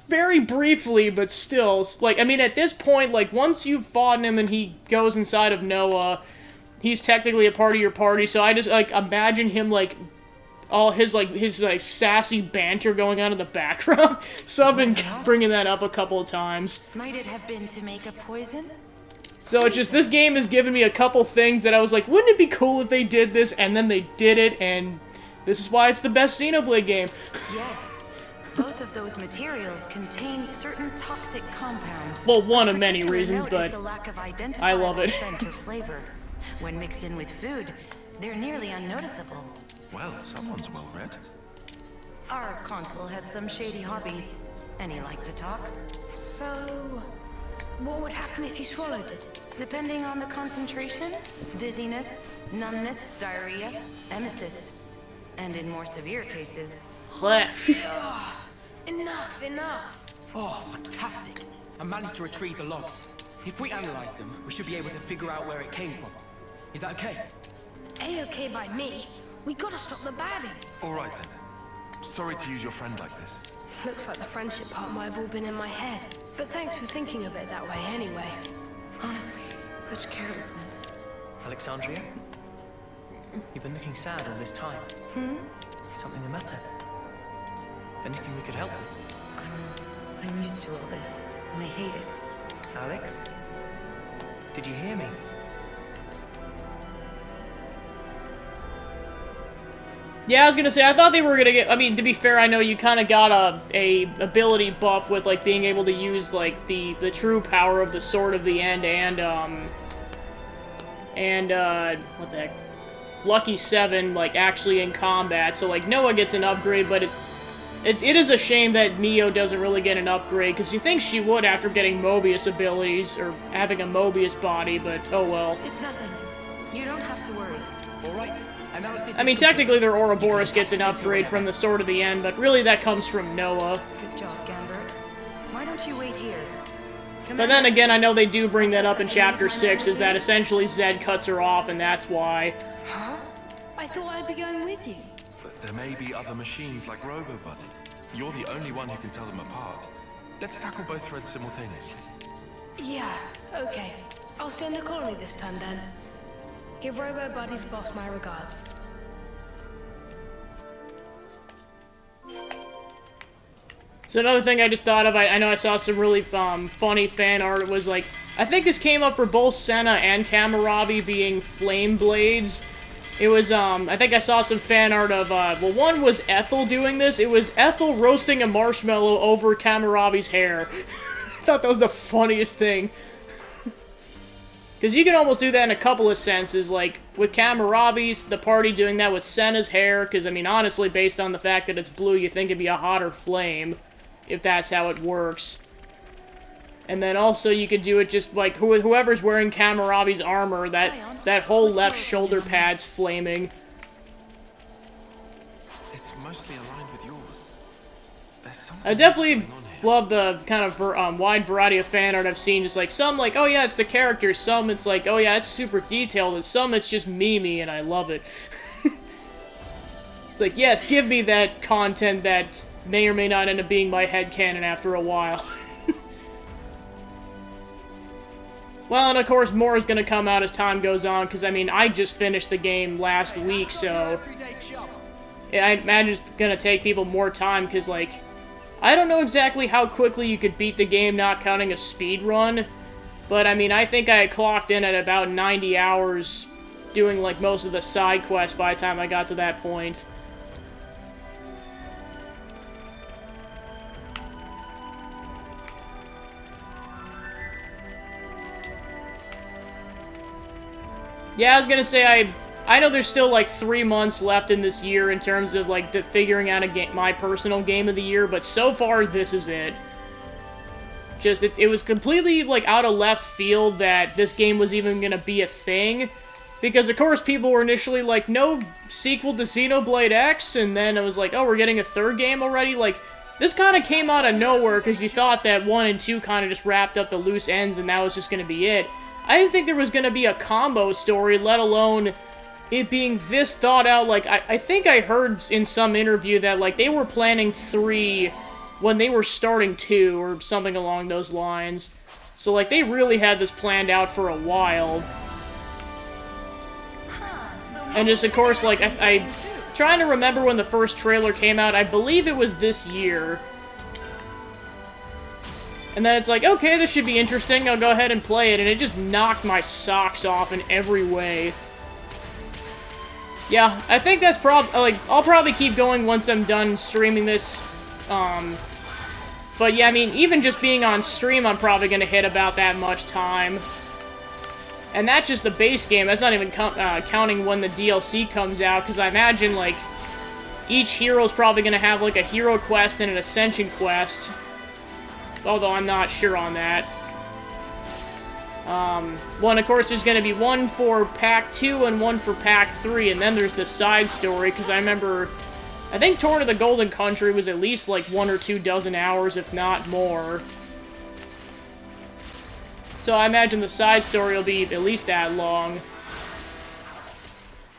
Very briefly, but still, like, I mean, at this point, like, once you've fought him and he goes inside of Noah, he's technically a part of your party, so I just, like, imagine him, like, all his sassy banter going on in the background. So I've been bringing that up a couple of times. Might it have been to make a poison? So it's just, this game has given me a couple things that I was like, wouldn't it be cool if they did this? And then they did it, and this is why it's the best Xenoblade game. Yes. Both of those materials contain certain toxic compounds. Well, one of many reasons, but I love it. Scent or flavor. When mixed in with food, they're nearly unnoticeable. Well, someone's well read. Our consul had some shady hobbies, and he liked to talk. So, what would happen if you swallowed it? Depending on the concentration, dizziness, numbness, diarrhea, emesis, and in more severe cases, Enough. Oh, fantastic. I managed to retrieve the logs. If we analyze them, we should be able to figure out where it came from. Is that okay? A-okay by me. We gotta stop the baddies. All right, then. Sorry to use your friend like this. Looks like the friendship part might have all been in my head. But thanks for thinking of it that way anyway. honestly, such carelessness. Alexandria? You've been looking sad all this time. Is something the matter? Anything we could help with? I'm used to all this, and I hate it. Alex? Did you hear me? Yeah, I was gonna say, I thought they were gonna get, I mean, to be fair, I know you kind of got a ability buff with, like, being able to use, like, the true power of the Sword of the End what the heck? Lucky 7, like, actually in combat, so, like, Noah gets an upgrade, but it is a shame that Mio doesn't really get an upgrade, because you think she would after getting Mobius abilities, or having a Mobius body, but oh well. It's nothing. You don't have to worry. Alright, I mean, technically their Ouroboros gets an upgrade from the Sword of the End, but really that comes from Noah. Good job, Gambert. Why don't you wait here? But then again, I know they do bring that up in Chapter 6, is that essentially Zed cuts her off, and that's why. Huh? I thought I'd be going with you. But there may be other machines like Robobuddy. You're the only one who can tell them apart. Let's tackle both threads simultaneously. Yeah, okay. I'll stay in the colony this time then. Give Robobuddy's boss my regards. So another thing I just thought of, I know I saw some really funny fan art. It was like, I think this came up for both Senna and Kamarabi being flame blades. It was, I think I saw some fan art of, well, one was Ethel doing this. It was Ethel roasting a marshmallow over Kamarabi's hair. I thought that was the funniest thing. Because you can almost do that in a couple of senses, like, with Kamarabi's, the party doing that with Senna's hair, because, I mean, honestly, based on the fact that it's blue, you think it'd be a hotter flame, if that's how it works. And then also you could do it just, like, whoever's wearing Kamarabi's armor, that whole left shoulder pad's flaming. It's mostly aligned with yours. There's something I definitely love the kind of wide variety of fan art I've seen. Just like some, like, oh yeah, it's the characters. Some it's like, oh yeah, it's super detailed. And some it's just memey, and I love it. It's like, yes, give me that content that may or may not end up being my headcanon after a while. Well, and of course, more is gonna come out as time goes on, because, I mean, I just finished the game last week, so... I imagine it's gonna take people more time, because, like... I don't know exactly how quickly you could beat the game, not counting a speed run, but, I mean, I think I had clocked in at about 90 hours doing, like, most of the side quests by the time I got to that point. Yeah, I was gonna say, I know there's still, like, 3 months left in this year in terms of, like, figuring out my personal game of the year, but so far, this is it. Just, it was completely, like, out of left field that this game was even gonna be a thing, because, of course, people were initially like, no sequel to Xenoblade X, and then it was like, oh, we're getting a third game already? Like, this kind of came out of nowhere, because you thought that 1 and 2 kind of just wrapped up the loose ends, and that was just gonna be it. I didn't think there was gonna be a combo story, let alone it being this thought out. Like, I think I heard in some interview that, like, they were planning 3 when they were starting 2, or something along those lines. So, like, they really had this planned out for a while. And just, of course, like, I'm trying to remember when the first trailer came out. I believe it was this year. And then it's like, okay, this should be interesting, I'll go ahead and play it, and it just knocked my socks off in every way. Yeah, I think that's like, I'll probably keep going once I'm done streaming this, but yeah, I mean, even just being on stream, I'm probably gonna hit about that much time. And that's just the base game, that's not even counting when the DLC comes out, because I imagine, like, each hero's probably gonna have, like, a hero quest and an ascension quest. Although I'm not sure on that. One, of course, there's going to be one for Pack 2 and one for Pack 3, and then there's the side story, because I remember, I think Torn to the Golden Country was at least, like, 1 or 2 dozen hours, if not more. So I imagine the side story will be at least that long.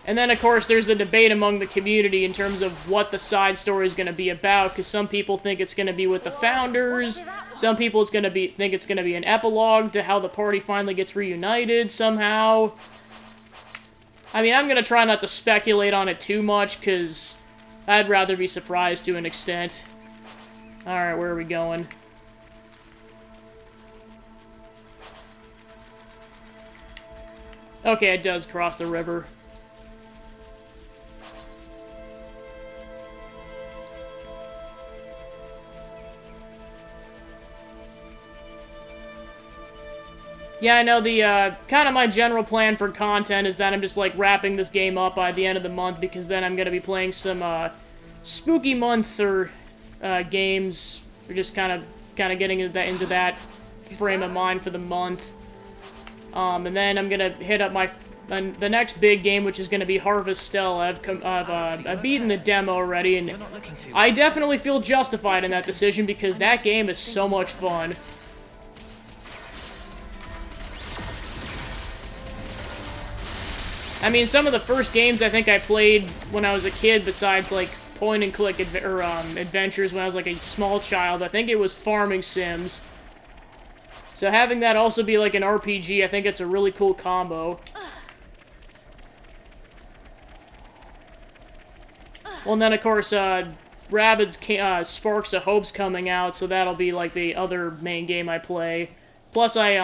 And then, of course, there's a debate among the community in terms of what the side story is going to be about, because some people think it's going to be with the founders, some people think it's going to be an epilogue to how the party finally gets reunited somehow. I mean, I'm going to try not to speculate on it too much, because I'd rather be surprised to an extent. Alright, where are we going? Okay, it does cross the river. Yeah, I know the, kind of my general plan for content is that I'm just, like, wrapping this game up by the end of the month, because then I'm gonna be playing some, spooky month, or, games, or just kind of getting into that frame of mind for the month. And then I'm gonna hit up the next big game, which is gonna be Harvestella. I've beaten the demo already, and I definitely feel justified in that decision, because that game is so much fun. I mean, some of the first games I think I played when I was a kid, besides, like, point-and-click adventures when I was, like, a small child, I think it was farming sims. So having that also be, like, an RPG, I think it's a really cool combo. Well, and then, of course, Rabbids Sparks of Hope's coming out, so that'll be, like, the other main game I play. Plus, I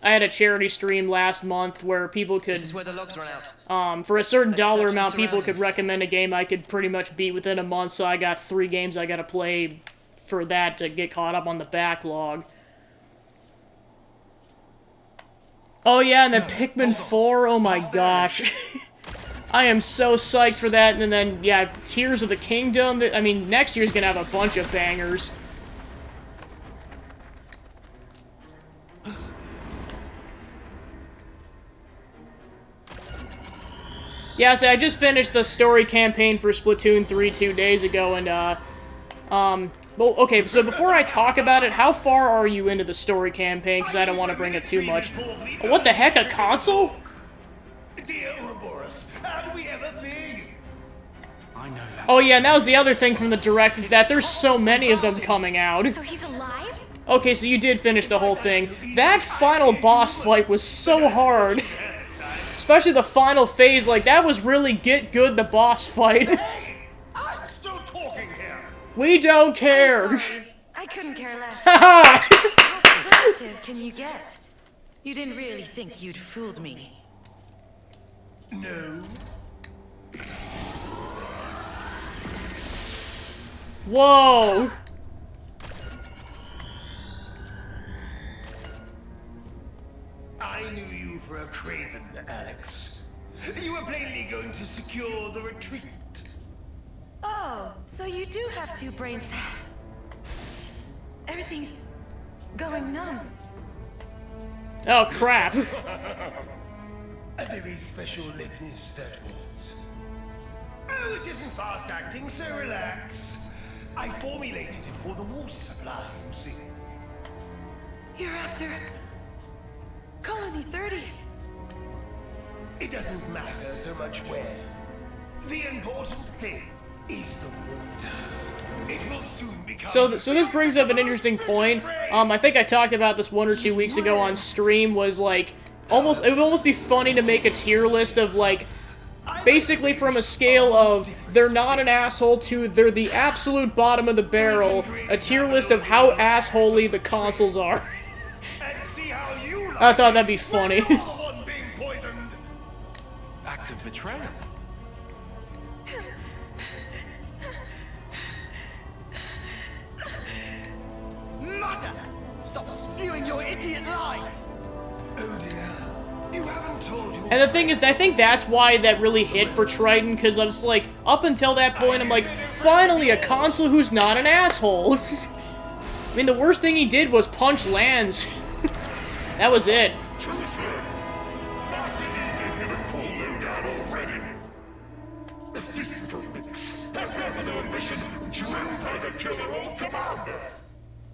had a charity stream last month where people could, where the logs run out. For a certain dollar amount, people could recommend a game I could pretty much beat within a month, so I got 3 games I gotta play for that to get caught up on the backlog. Oh yeah, and then Pikmin 4, oh my gosh. I am so psyched for that, and then, yeah, Tears of the Kingdom. I mean, next year's gonna have a bunch of bangers. Yeah, so I just finished the story campaign for Splatoon 3 2 days ago, and, well, okay, so before I talk about it, how far are you into the story campaign? Because I don't want to bring up too much. What the heck, a console? Oh yeah, and that was the other thing from the Direct, is that there's so many of them coming out. So he's alive? Okay, so you did finish the whole thing. That final boss fight was so hard. Especially the final phase, like, that was really get good, the boss fight. I'm still talking here. We don't care. I couldn't care less. How primitive can you get? You didn't really think you'd fooled me. No. Whoa. I knew you for a craven, Alex. You were plainly going to secure the retreat. Oh, so you do have 2 brains. Everything's going numb. Oh, crap. A very special likeness, that was. Oh, it isn't fast acting, so relax. I formulated it for the water supply, you see. You're after Colony 30. It doesn't matter so much where. The important thing is the water. It will soon become... So this brings up an interesting point. I think I talked about this 1 or 2 weeks ago on stream, was like, it would almost be funny to make a tier list of, like, basically from a scale of they're not an asshole to they're the absolute bottom of the barrel, a tier list of how assholey the consoles are. I thought that'd be funny. Act of betrayal. Mother! Stop spewing your idiot lies! Oh dear. You haven't told your... And the thing is, I think that's why that really hit for Triton, because I was like, up until that point, I'm like, finally a console who's not an asshole. I mean, the worst thing he did was punch Lance. That was it.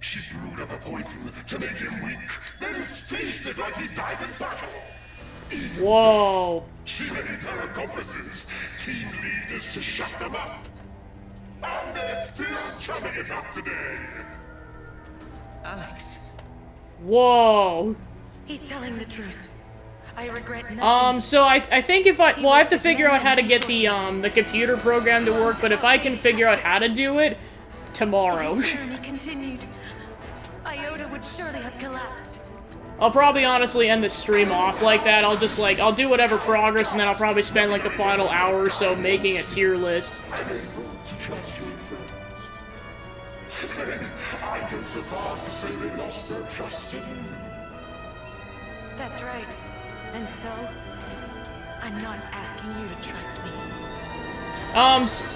She brewed up a poison to make him weak, then feasted like he died in battle. Whoa. She readied her accomplices, team leaders to shut them up. And they're still chumming it up today. Alex. Whoa. He's telling the truth. I regret nothing. So I think if I have to figure out how to get the computer program to work, but if I can figure out how to do it, tomorrow. If his journey continued, Iota would surely have collapsed. I'll probably honestly end the stream off like that. I'll just like, I'll do whatever progress, and then I'll probably spend like the final hour or so making a tier list. I go so far as to say they lost their trust in you. That's right. And so, I'm not asking you to trust me.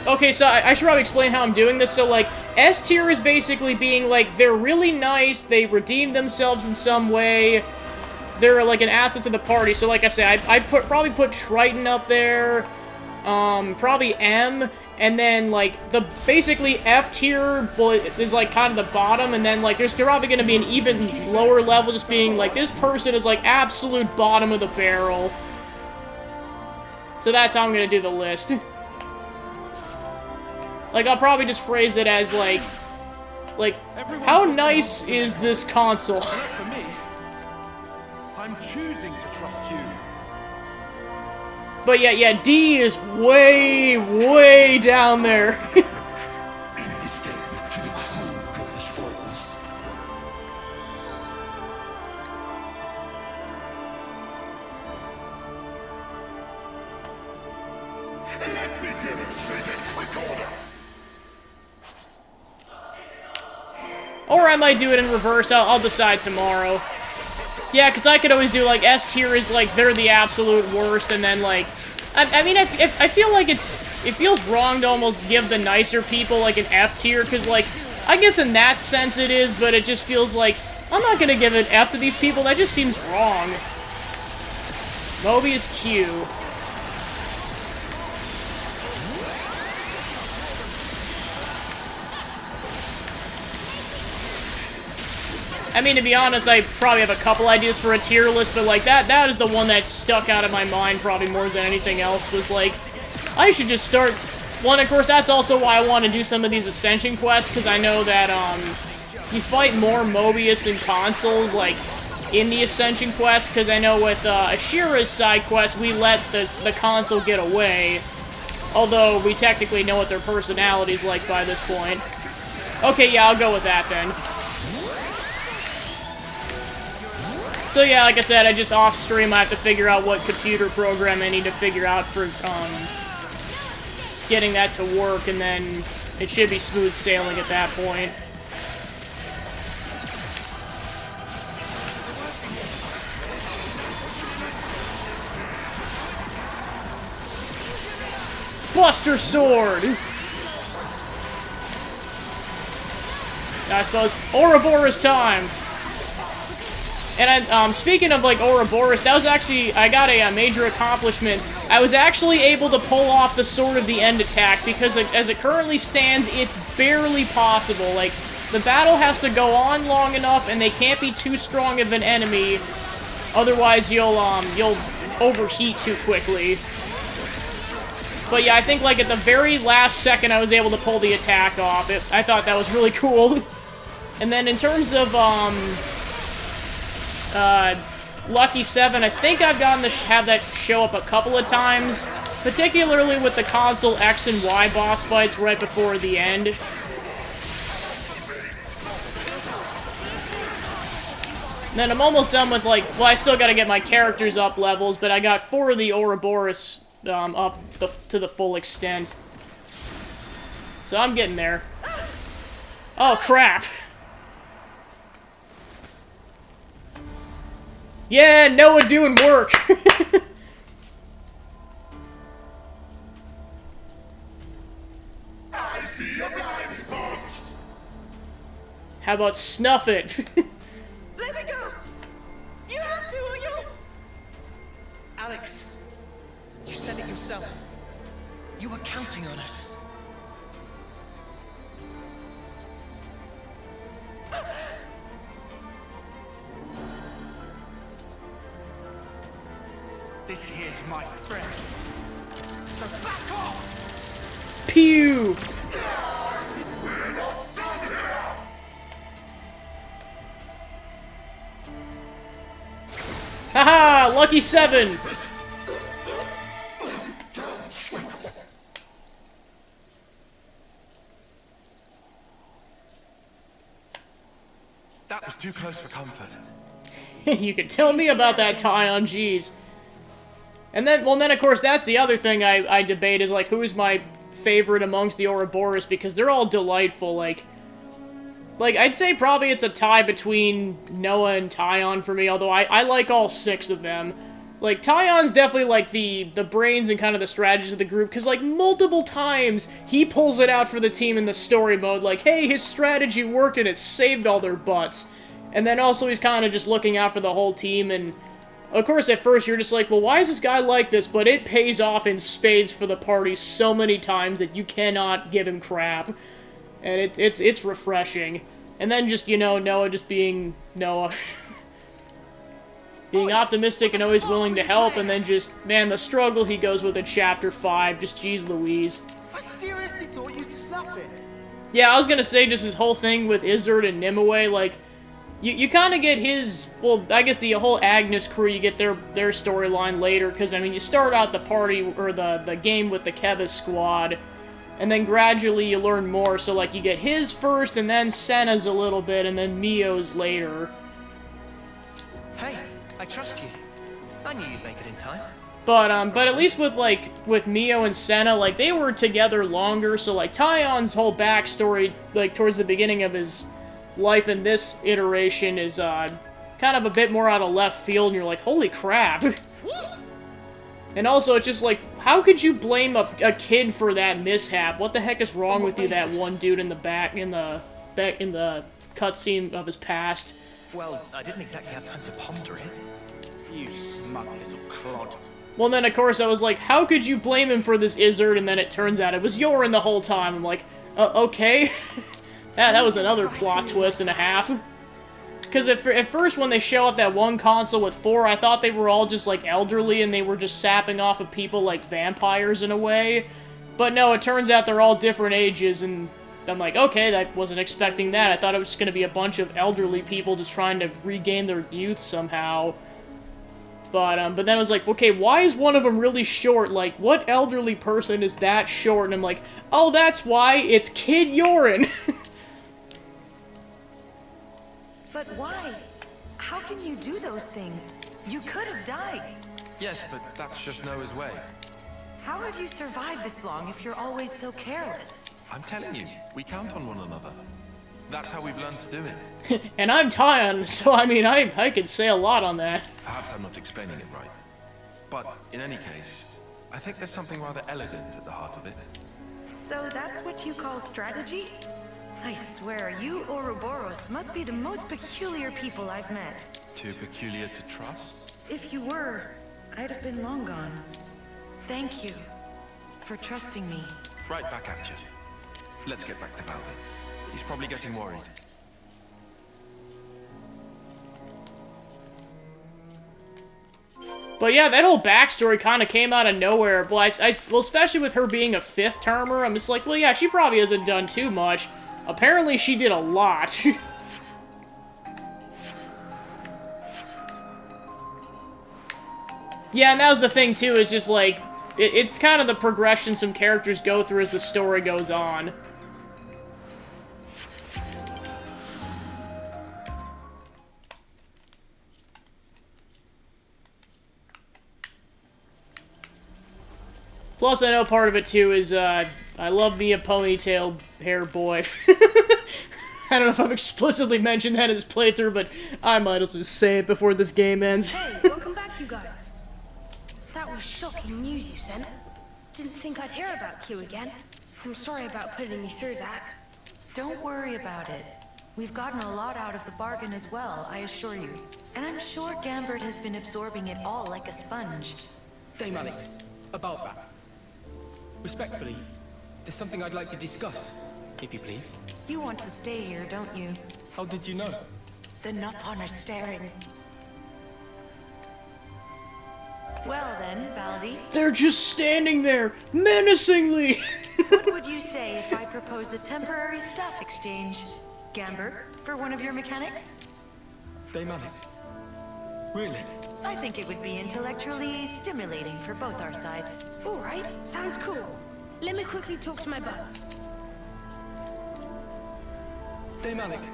Okay, so I should probably explain how I'm doing this. So, like, S tier is basically being, like, they're really nice, they redeem themselves in some way, they're, like, an asset to the party. So, like I say, I'd probably put Triton up there, probably M, and then, like, the basically F tier is, like, kind of the bottom, and then, like, there's probably gonna be an even lower level, just being, like, this person is, like, absolute bottom of the barrel. So that's how I'm gonna do the list. Like, I'll probably just phrase it as, like, how nice is this console? For me, I'm choosing to trust you. But yeah, D is way, way down there. Let me demonstrate in quick order. Or I might do it in reverse. I'll decide tomorrow. Yeah, because I could always do, like, S tier is, like, they're the absolute worst, and then, like... I mean, I feel like it feels wrong to almost give the nicer people, like, an F tier, because, like, I guess in that sense it is, but it just feels like, I'm not gonna give an F to these people, that just seems wrong. Mobius Q. I mean, to be honest, I probably have a couple ideas for a tier list, but, like, that is the one that stuck out of my mind probably more than anything else, was, like, I should just start... One, of course, that's also why I want to do some of these Ascension quests, because I know that, you fight more Mobius in consoles, like, in the Ascension quest, because I know with Ashira's side quest, we let the console get away. Although, we technically know what their personality's like by this point. Okay, yeah, I'll go with that then. So yeah, like I said, I just off-stream, I have to figure out what computer program I need to figure out for, getting that to work, and then it should be smooth sailing at that point. Buster Sword! I suppose Ouroboros time! And speaking of, like, Ouroboros, that was actually, I got a major accomplishment. I was actually able to pull off the Sword of the End attack, because as it currently stands, it's barely possible. Like, the battle has to go on long enough, and they can't be too strong of an enemy, otherwise you'll overheat too quickly. But yeah, I think, like, at the very last second I was able to pull the attack off. I thought that was really cool. And then in terms of, Lucky 7, I think I've gotten to have that show up a couple of times, particularly with the console X and Y boss fights right before the end. And then I'm almost done with, like, well, I still gotta get my characters up levels, but I got 4 of the Ouroboros up to the full extent. So I'm getting there. Oh, crap. Yeah, Noah doing work. I see a blind spot. How about snuff it? Let me go! You have to, or you'll... Alex, you said it yourself. You were counting on us. This here's my friend. So back off! Pew! Haha! Lucky 7! That was too close for comfort. You can tell me about that Tyon, jeez. And then, well, then of course, that's the other thing I debate is, like, who's my favorite amongst the Ouroboros, because they're all delightful, like, I'd say probably it's a tie between Noah and Tyon for me, although I like all 6 of them. Like, Tyon's definitely, like, the brains and kind of the strategies of the group, because, like, multiple times he pulls it out for the team in the story mode, like, hey, his strategy worked and it saved all their butts. And then also he's kind of just looking out for the whole team, and of course, at first, you're just like, well, why is this guy like this? But it pays off in spades for the party so many times that you cannot give him crap. And it's refreshing. And then just, you know, Noah just being Noah. Being optimistic and always willing to help, and then just, man, the struggle he goes with in Chapter 5, just geez Louise. I seriously thought you'd snuff it. Yeah, I was gonna say, just his whole thing with Izzard and Nimue, like, you kind of get his, well, I guess the whole Agnes crew, you get their storyline later, because, I mean, you start out the party, or the game with the Keva squad, and then gradually you learn more, so, like, you get his first, and then Senna's a little bit, and then Mio's later. Hey, I trust you. I knew you'd make it in time. But at least with Mio and Senna, like, they were together longer, so, like, Tyon's whole backstory, like, towards the beginning of his life in this iteration is, kind of a bit more out of left field, and you're like, holy crap. And also, it's just like, how could you blame a kid for that mishap? What the heck is wrong with you, that one dude in the back, in the cutscene of his past? Well, I didn't exactly have time to ponder it. You smug little clod. Well, then, of course, I was like, how could you blame him for this Izzard? And then it turns out it was Yorin the whole time. I'm like, okay. That was another plot twist and a half. Because at first, when they show up that one console with 4, I thought they were all just, like, elderly, and they were just sapping off of people like vampires in a way. But no, it turns out they're all different ages, and I'm like, okay, I wasn't expecting that. I thought it was just going to be a bunch of elderly people just trying to regain their youth somehow. But then I was like, okay, why is one of them really short? Like, what elderly person is that short? And I'm like, oh, that's why. It's Kid Yorin. But why? How can you do those things? You could have died. Yes, but that's just Noah's way. How have you survived this long if you're always so careless? I'm telling you, we count on one another. That's how we've learned to do it. And I'm Tyon, so I mean, I could say a lot on that. Perhaps I'm not explaining it right. But in any case, I think there's something rather elegant at the heart of it. So that's what you call strategy? I swear, you Ouroboros must be the most peculiar people I've met. Too peculiar to trust? If you were, I'd have been long gone. Thank you for trusting me. Right back at you. Let's get back to Valdi. He's probably getting worried. But yeah, that whole backstory kind of came out of nowhere. Well, well, especially with her being a fifth-termer, I'm just like, well, yeah, she probably hasn't done too much. Apparently, she did a lot. Yeah, and that was the thing, too, is just, like, it's kind of the progression some characters go through as the story goes on. Plus, I know part of it, too, is, I love me a ponytail hair boy. I don't know if I've explicitly mentioned that in this playthrough, but I might as well say it before this game ends. Hey, welcome back, you guys. That was shocking news you sent. Didn't think I'd hear about Q again. I'm sorry about putting you through that. Don't worry about it. We've gotten a lot out of the bargain as well, I assure you. And I'm sure Gambert has been absorbing it all like a sponge. Dame Alex, about that. Respectfully, there's something I'd like to discuss, if you please. You want to stay here, don't you? How did you know? The Nupon are staring. Well then, Valdi. They're just standing there, menacingly! What would you say if I proposed a temporary staff exchange? Gambert, for one of your mechanics? Dame Alex. Really? I think it would be intellectually stimulating for both our sides. Alright, sounds cool. Let me quickly talk to my buds. Dame Alex,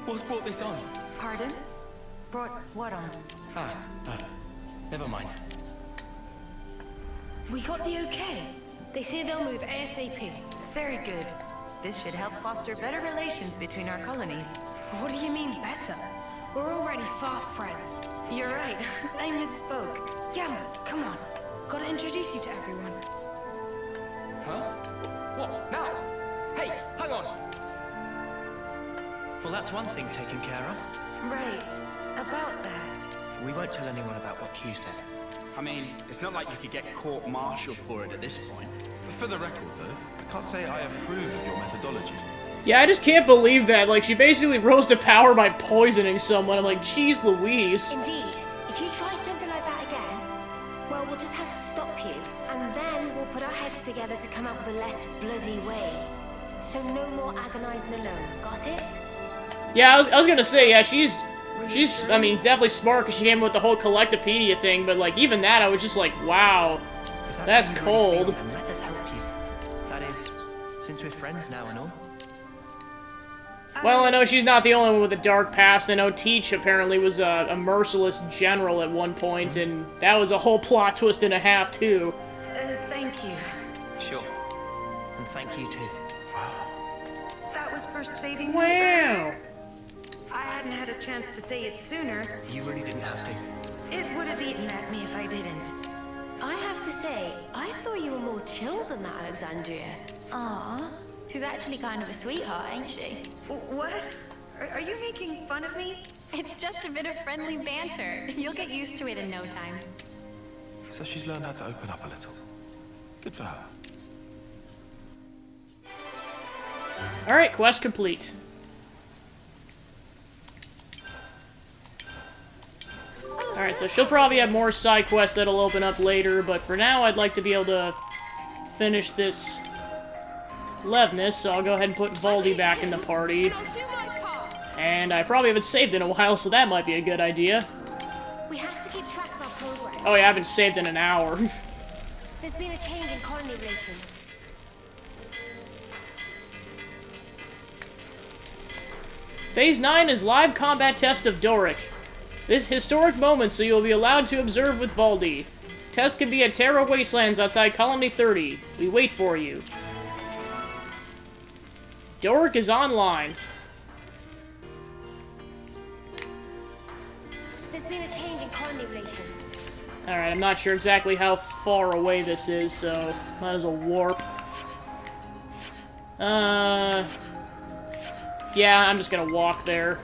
what's brought this on? Pardon? Brought what on? Never mind. We got the okay. They say they'll move ASAP. Very good. This should help foster better relations between our colonies. What do you mean better? We're already fast friends. You're right. I misspoke. Gambit, come on. Gotta introduce you to everyone. Huh? What? Now? Hey, hang on! Well, that's one thing taken care of. Right. About that. We won't tell anyone about what Q said. I mean, it's not like you could get court-martialed for it at this point. For the record, though, I can't say I approve of your methodology. Yeah, I just can't believe that. Like, she basically rose to power by poisoning someone. I'm like, geez Louise. Indeed. If you try something like that again, well, we'll just have to stop you. And then we'll put our heads together to come up with a less bloody way. So no more agonizing alone. Got it? Yeah, I was gonna say, yeah, she's, I mean, definitely smart because she came with the whole Collectopedia thing, but, like, even that, I was just like, wow, that's cold. Then let us help you. That is, since we're friends now and all. Well, I know she's not the only one with a dark past. I know Teach apparently was a merciless general at one point, and that was a whole plot twist and a half, too. Thank you. Sure. And thank you, too. That was for saving me Wow. earlier. I hadn't had a chance to say it sooner. You really didn't have to. It would have eaten at me if I didn't. I have to say, I thought you were more chill than that, Alexandria. Aw, she's actually kind of a sweetheart, ain't she? What? Are you making fun of me? It's just a bit of friendly banter. You'll get used to it in no time. So she's learned how to open up a little. Good for her. Alright, quest complete. Alright, so she'll probably have more side quests that'll open up later, but for now I'd like to be able to finish this Levnis, so I'll go ahead and put Valdi back in the party. And I probably haven't saved in a while, so that might be a good idea. We have to keep track of our progress. Oh yeah, I haven't saved in an hour. There's been a change in colony relations. Phase 9 is live combat test of Doric. This historic moment, so you'll be allowed to observe with Valdi. Test can be at Terra Wastelands outside Colony 30. We wait for you. Doric is online. There's been a change in colony relations. Alright, I'm not sure exactly how far away this is, so might as well warp. Yeah, I'm just gonna walk there.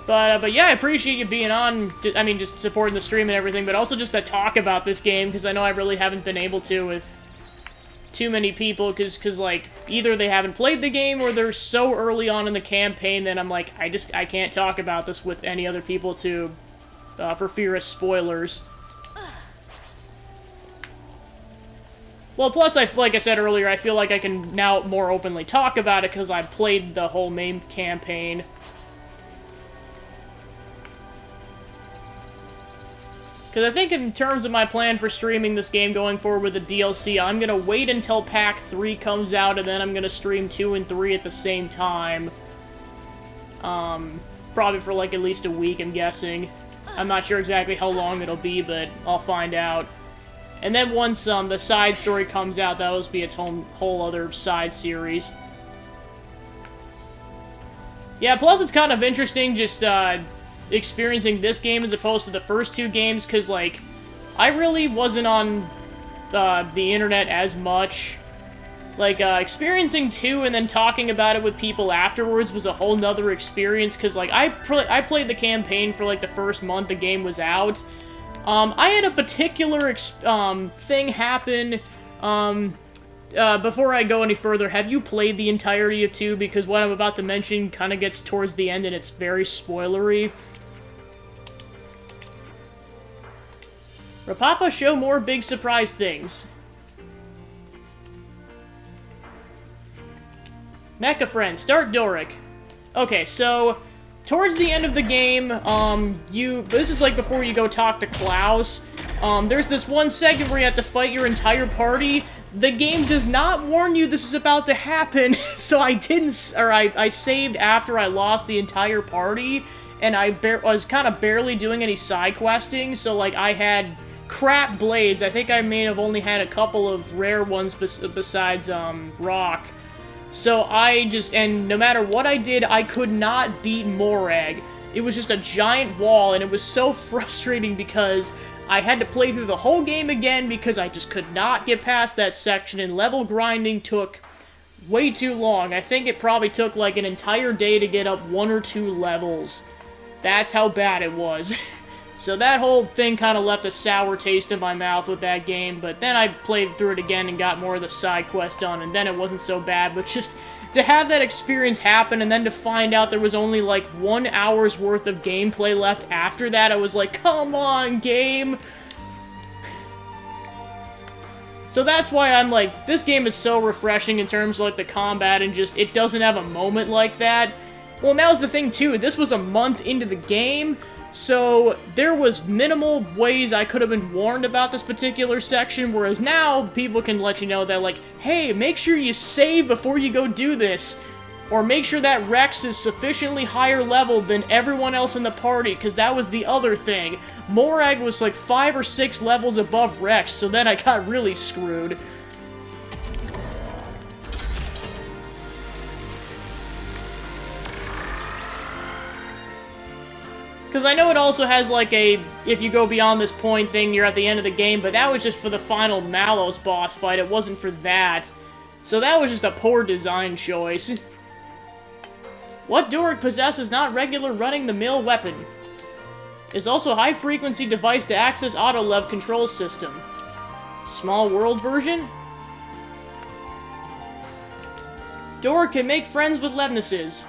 But yeah, I appreciate you being on, I mean, just supporting the stream and everything, but also just to talk about this game, because I know I really haven't been able to with too many people, because, like, either they haven't played the game, or they're so early on in the campaign that I'm like, I can't talk about this with any other people for fear of spoilers. Well, plus, like I said earlier, I feel like I can now more openly talk about it, because I played the whole main campaign. Because I think in terms of my plan for streaming this game going forward with the DLC, I'm going to wait until Pack 3 comes out, and then I'm going to stream 2 and 3 at the same time. Probably for like at least a week, I'm guessing. I'm not sure exactly how long it'll be, but I'll find out. And then once the side story comes out, that'll be its whole other side series. Yeah, plus it's kind of interesting just experiencing this game as opposed to the first two games, because, like, I really wasn't on the internet as much. Like, experiencing 2 and then talking about it with people afterwards was a whole nother experience, because, like, I played the campaign for, like, the first month the game was out. I had a particular thing happen. Before I go any further, have you played the entirety of 2? Because what I'm about to mention kind of gets towards the end and it's very spoilery. Rapapa show more big surprise things. Mecha friend, start Doric. Okay, so towards the end of the game, this is like before you go talk to Klaus. There's this one segment where you have to fight your entire party. The game does not warn you this is about to happen, so I saved after I lost the entire party, and I was kind of barely doing any side questing, so, like, I had crap blades. I think I may have only had a couple of rare ones besides, rock. So and no matter what I did, I could not beat Morag. It was just a giant wall, and it was so frustrating because I had to play through the whole game again because I just could not get past that section, and level grinding took way too long. I think it probably took like an entire day to get up 1 or 2 levels. That's how bad it was. So that whole thing kind of left a sour taste in my mouth with that game, but then I played through it again and got more of the side quest done, and then it wasn't so bad, but just to have that experience happen and then to find out there was only like 1 hour's worth of gameplay left after that, I was like, come on, game! So that's why I'm like, this game is so refreshing in terms of like the combat and just, it doesn't have a moment like that. Well, now's the thing too, this was a month into the game, so there was minimal ways I could have been warned about this particular section, whereas now people can let you know that, like, hey, make sure you save before you go do this, or make sure that Rex is sufficiently higher level than everyone else in the party, because that was the other thing. Morag was like 5 or 6 levels above Rex, so then I got really screwed. Because I know it also has, like, if you go beyond this point thing, you're at the end of the game, but that was just for the final Mallows boss fight, it wasn't for that. So that was just a poor design choice. What Doric possesses not regular running-the-mill weapon? Is also a high-frequency device to access auto-lev control system. Small world version? Doric can make friends with Levnises.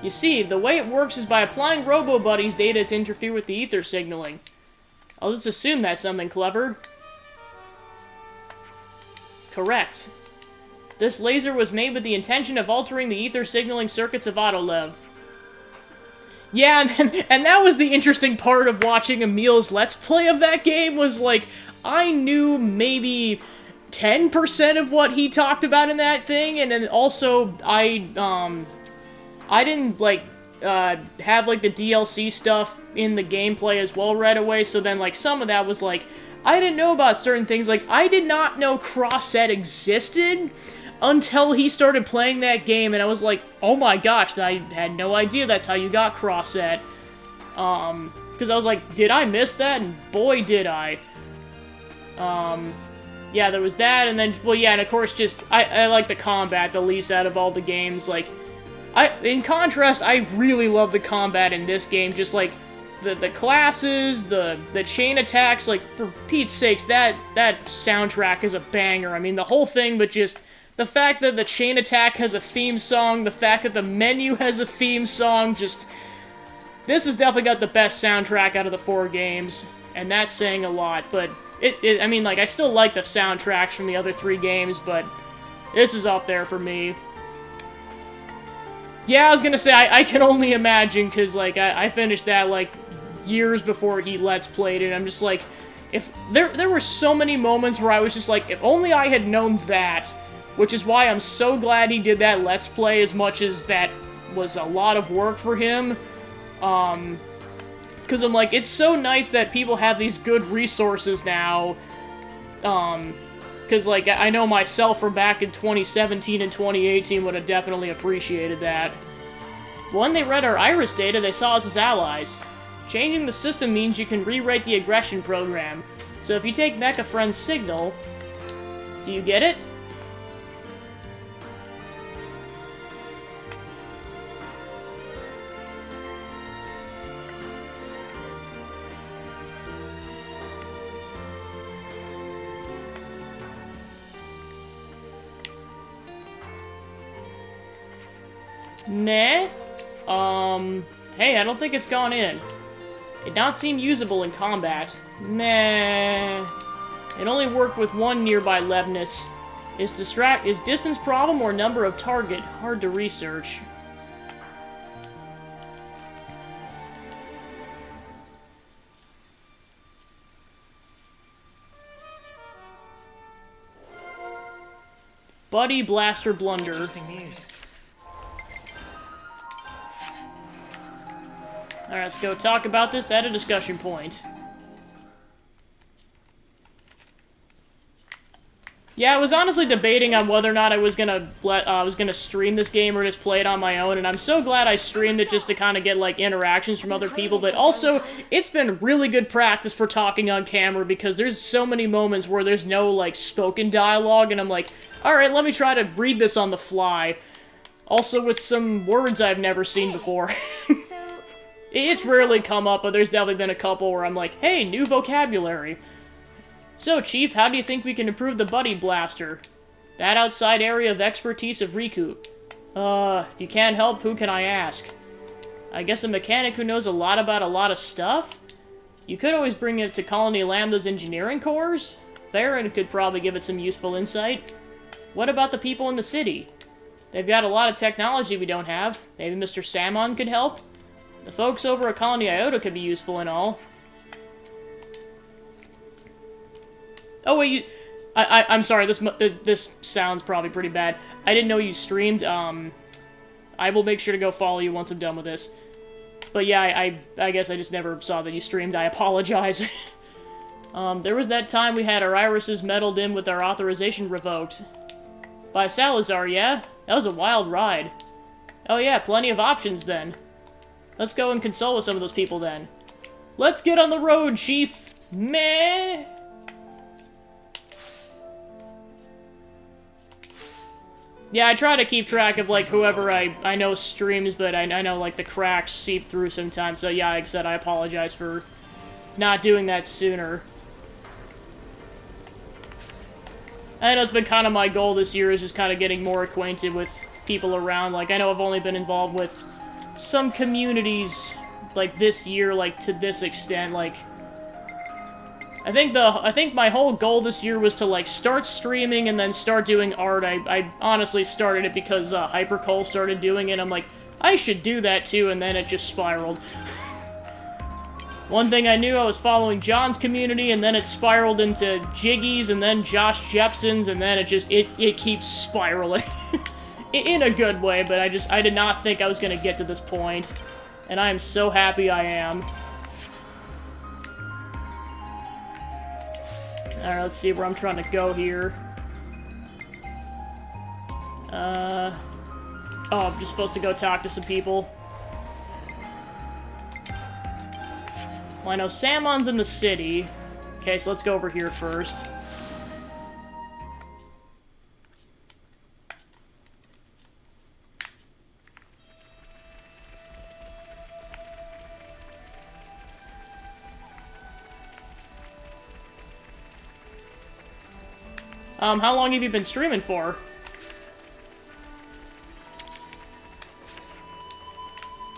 You see, the way it works is by applying Robo-Buddy's data to interfere with the ether signaling. I'll just assume that's something clever. Correct. This laser was made with the intention of altering the ether signaling circuits of Autolev. Yeah, and that was the interesting part of watching Emil's Let's Play of that game, was, like, I knew maybe 10% of what he talked about in that thing, and then also, I didn't, like, have, like, the DLC stuff in the gameplay as well right away, so then, like, some of that was, like, I didn't know about certain things, like, I did not know cross-set existed until he started playing that game, and I was like, oh my gosh, I had no idea that's how you got cross-set. Because I was like, did I miss that? And boy, did I. Yeah, there was that, and then, well, yeah, and of course, just, I like the combat the least out of all the games, like, in contrast, I really love the combat in this game, just, like, the classes, the chain attacks, like, for Pete's sakes, that soundtrack is a banger. I mean, the whole thing, but just the fact that the chain attack has a theme song, the fact that the menu has a theme song, just, this has definitely got the best soundtrack out of the 4 games, and that's saying a lot, but I mean, like, I still like the soundtracks from the other 3 games, but this is up there for me. Yeah, I was gonna say, I can only imagine, because, like, I finished that, like, years before he Let's Played it. I'm just like, if there were so many moments where I was just like, if only I had known that, which is why I'm so glad he did that Let's Play, as much as that was a lot of work for him. Because I'm like, it's so nice that people have these good resources now. Because, like, I know myself from back in 2017 and 2018 would have definitely appreciated that. When they read our iris data, they saw us as allies. Changing the system means you can rewrite the aggression program. So if you take Mecha Friend's signal... Do you get it? Nah. Hey, I don't think it's gone in. It did not seem usable in combat. Nah. It only worked with one nearby Levnis. Is distance problem or number of target hard to research? Buddy Blaster Blunder. Interesting news. Alright, let's go talk about this at a discussion point. Yeah, I was honestly debating on whether or not I was gonna stream this game or just play it on my own, and I'm so glad I streamed it just to kind of get, like, interactions from other people, but also, it's been really good practice for talking on camera, because there's so many moments where there's no, like, spoken dialogue, and I'm like, alright, let me try to read this on the fly. Also with some words I've never seen before. It's rarely come up, but there's definitely been a couple where I'm like, hey, new vocabulary. So, Chief, how do you think we can improve the Buddy Blaster? That outside area of expertise of Riku. If you can't help, who can I ask? I guess a mechanic who knows a lot about a lot of stuff? You could always bring it to Colony Lambda's engineering cores? Theron could probably give it some useful insight. What about the people in the city? They've got a lot of technology we don't have. Maybe Mr. Samon could help? The folks over at Colony Iota could be useful and all. Oh wait, I'm sorry, this sounds probably pretty bad. I didn't know you streamed. I will make sure to go follow you once I'm done with this. But yeah, I guess I just never saw that you streamed. I apologize. There was that time we had our irises meddled in with our authorization revoked. By Salazar, yeah? That was a wild ride. Oh yeah, plenty of options then. Let's go and console with some of those people then. Let's get on the road, Chief! Meh! Yeah, I try to keep track of, like, whoever I know streams, but I know, like, the cracks seep through sometimes, so yeah, like I said, I apologize for not doing that sooner. I know it's been kind of my goal this year, is just kind of getting more acquainted with people around. Like, I know I've only been involved with some communities, like, this year, like, to this extent, like, I think my whole goal this year was to, like, start streaming and then start doing art. I honestly started it because Hypercole started doing it. I'm like, I should do that too, and then it just spiraled. One thing I knew, I was following John's community, and then it spiraled into Jiggy's, and then Josh Jepson's, and then it keeps spiraling. In a good way, but I did not think I was gonna get to this point. And I am so happy I am. Alright, let's see where I'm trying to go here. Oh, I'm just supposed to go talk to some people. Well, I know Samon's in the city. Okay, so let's go over here first. How long have you been streaming for?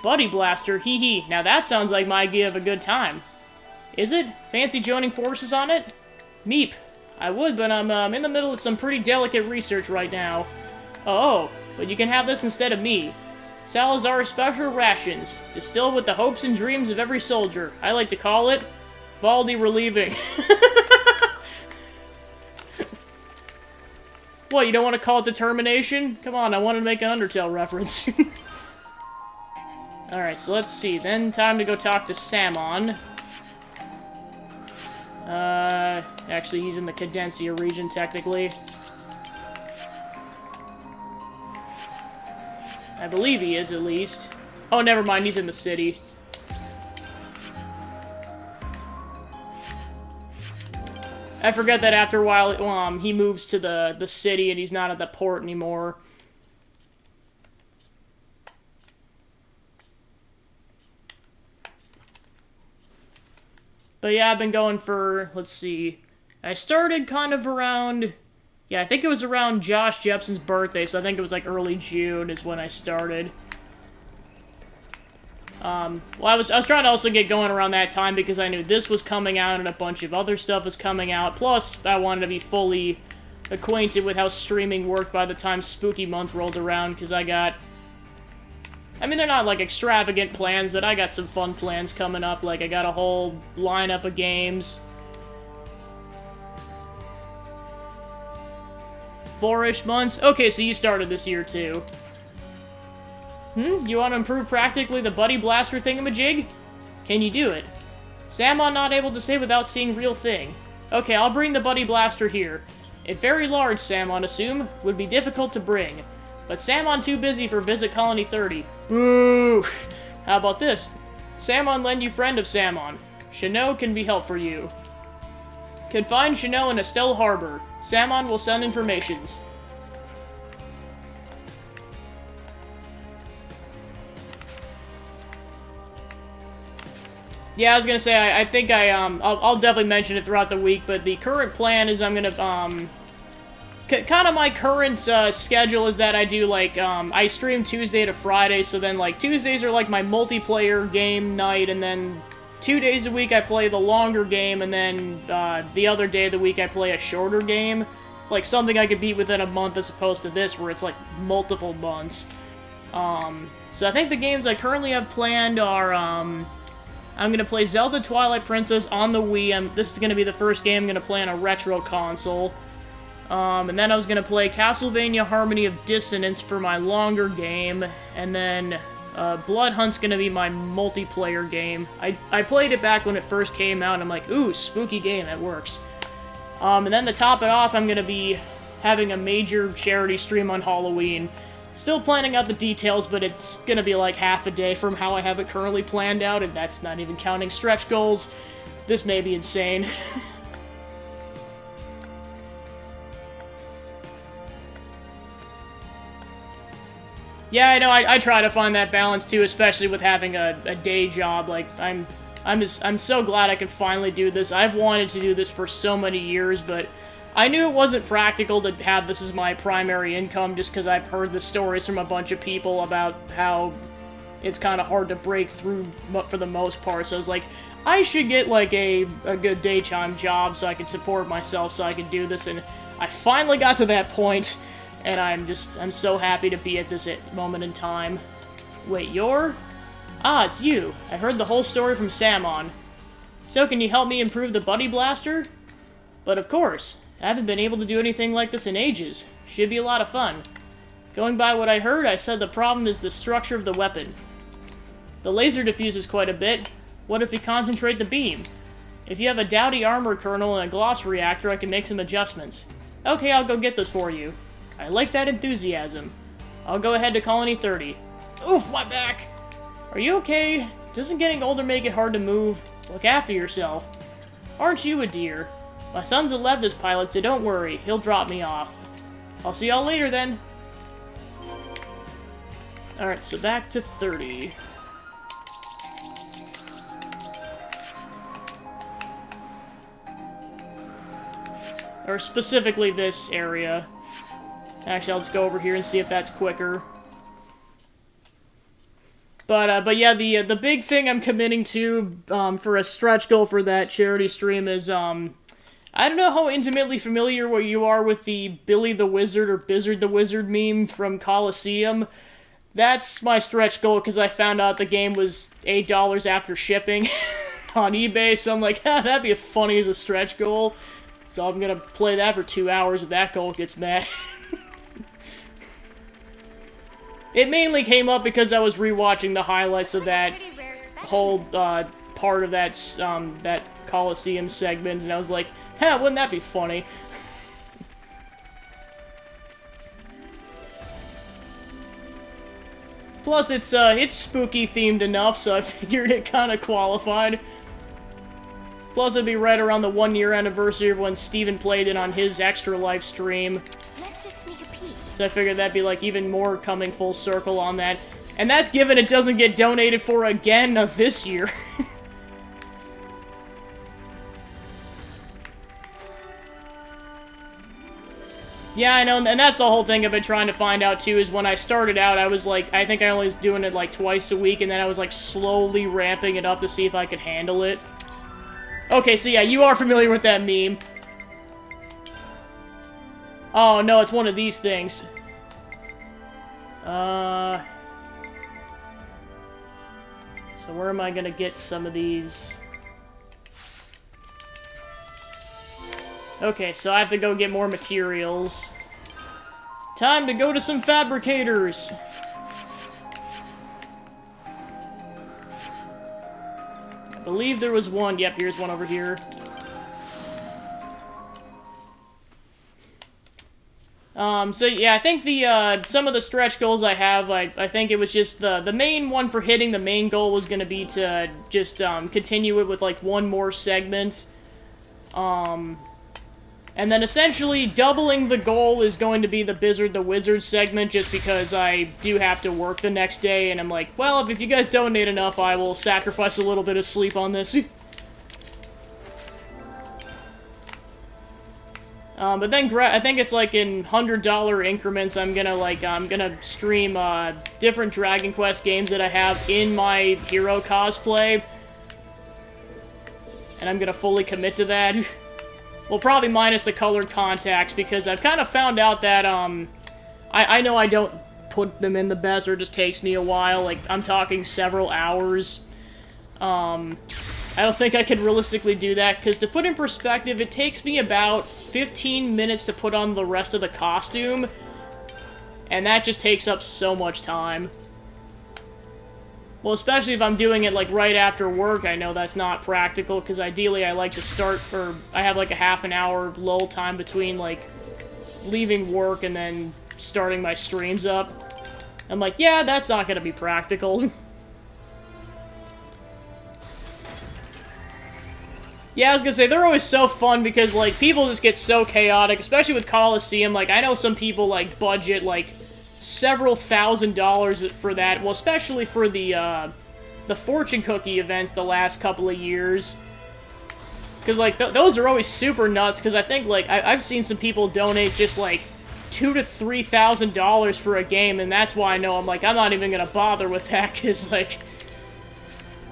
Buddy Blaster, hee hee. Now that sounds like my idea of a good time. Is it? Fancy joining forces on it? Meep. I would, but I'm in the middle of some pretty delicate research right now. Oh, but you can have this instead of me. Salazar Special Rations, distilled with the hopes and dreams of every soldier. I like to call it Valdi Relieving. What, you don't want to call it Determination? Come on, I wanted to make an Undertale reference. Alright, so let's see. Then time to go talk to Samon. Actually, he's in the Cadencia region, technically. I believe he is, at least. Oh, never mind, he's in the city. I forget that after a while, he moves to the city and he's not at the port anymore. But yeah, I've been going for, let's see, I started kind of around, yeah, I think it was around Josh Jepson's birthday, so I think it was like early June is when I started. Well, I was trying to also get going around that time because I knew this was coming out and a bunch of other stuff was coming out. Plus, I wanted to be fully acquainted with how streaming worked by the time Spooky Month rolled around, because I got... I mean, they're not, like, extravagant plans, but I got some fun plans coming up. Like, I got a whole lineup of games. 4-ish months? Okay, so you started this year, too. You want to improve practically the Buddy Blaster thingamajig? Can you do it? Samon not able to say without seeing real thing. Okay, I'll bring the Buddy Blaster here. It very large, Samon assume, would be difficult to bring. But Samon too busy for Visit Colony 30. Boo! How about this? Samon lend you friend of Samon. Chino can be help for you. Confine Chino in Estelle Harbor. Samon will send informations. Yeah, I was gonna say, I think I'll definitely mention it throughout the week, but the current plan is I'm gonna, kind of my current, schedule is that I do, like, I stream Tuesday to Friday, so then, like, Tuesdays are, like, my multiplayer game night, and then 2 days a week I play the longer game, and then, the other day of the week I play a shorter game. Like, something I could beat within a month as opposed to this, where it's, like, multiple months. So I think the games I currently have planned are, I'm gonna play Zelda Twilight Princess on the Wii. This is gonna be the first game I'm gonna play on a retro console. And then I was gonna play Castlevania Harmony of Dissonance for my longer game, and then Blood Hunt's gonna be my multiplayer game. I played it back when it first came out, and I'm like, ooh, spooky game, it works. And then to top it off, I'm gonna be having a major charity stream on Halloween. Still planning out the details, but it's gonna be like half a day from how I have it currently planned out, and that's not even counting stretch goals. This may be insane. Yeah, I know, I try to find that balance too, especially with having a day job. Like, I'm so glad I can finally do this. I've wanted to do this for so many years, but I knew it wasn't practical to have this as my primary income just because I've heard the stories from a bunch of people about how it's kind of hard to break through for the most part. So I was like, I should get like a good daytime job so I can support myself so I can do this, and I finally got to that point, and I'm so happy to be at this moment in time. Wait, you're? Ah, it's you. I heard the whole story from Samon. So can you help me improve the Buddy Blaster? But of course, I haven't been able to do anything like this in ages. Should be a lot of fun. Going by what I heard, I said the problem is the structure of the weapon. The laser diffuses quite a bit. What if we concentrate the beam? If you have a Dowdy armor kernel and a gloss reactor, I can make some adjustments. Okay, I'll go get this for you. I like that enthusiasm. I'll go ahead to Colony 30. Oof, my back! Are you okay? Doesn't getting older make it hard to move? Look after yourself. Aren't you a dear? My son's a Levnis pilot, so don't worry. He'll drop me off. I'll see y'all later, then. Alright, so back to 30. Or specifically this area. Actually, I'll just go over here and see if that's quicker. But yeah, the big thing I'm committing to for a stretch goal for that charity stream is, I don't know how intimately familiar you are with the Billy the Wizard or Bizzard the Wizard meme from Coliseum. That's my stretch goal because I found out the game was $8 after shipping on eBay, so I'm like, that'd be funny as a stretch goal. So I'm gonna play that for 2 hours if that goal gets met. It mainly came up because I was rewatching the highlights of that whole part of that that Coliseum segment, and I was like, wouldn't that be funny? Plus, it's spooky themed enough, so I figured it kind of qualified. Plus, it'd be right around the 1-year anniversary of when Steven played it on his Extra Life stream. So I figured that'd be like even more coming full circle on that. And that's given it doesn't get donated for again this year. Yeah, I know, and that's the whole thing I've been trying to find out too, is when I started out, I was like, I think I only was doing it like twice a week, and then I was like slowly ramping it up to see if I could handle it. Okay, so yeah, you are familiar with that meme. Oh, no, it's one of these things. So where am I gonna get some of these? Okay, so I have to go get more materials. Time to go to some fabricators! I believe there was one. Yep, here's one over here. So yeah, I think the, some of the stretch goals I have, I think it was just the main one for hitting the main goal was gonna be to just, continue it with, like, one more segment. And then essentially doubling the goal is going to be the Bizzard the Wizard segment, just because I do have to work the next day, and I'm like, well, if you guys donate enough, I will sacrifice a little bit of sleep on this. But then I think it's like in $100 increments, I'm gonna stream, different Dragon Quest games that I have in my hero cosplay. And I'm gonna fully commit to that. Well, probably minus the colored contacts, because I've kind of found out that, I know I don't put them in the best, or it just takes me a while, like, I'm talking several hours. I don't think I could realistically do that, because to put in perspective, it takes me about 15 minutes to put on the rest of the costume, and that just takes up so much time. Well, especially if I'm doing it, like, right after work, I know that's not practical, because ideally I like to start, or I have, like, a half an hour lull time between, like, leaving work and then starting my streams up. I'm like, yeah, that's not gonna be practical. Yeah, I was gonna say, they're always so fun because, like, people just get so chaotic, especially with Coliseum. Like, I know some people, like, budget, like, several $1,000s for that. Well, especially for the fortune cookie events the last couple of years. Because, like, those are always super nuts, because I think, like, I've seen some people donate just, like, $2,000 to $3,000 for a game, and that's why I know I'm like, I'm not even gonna bother with that, because, like,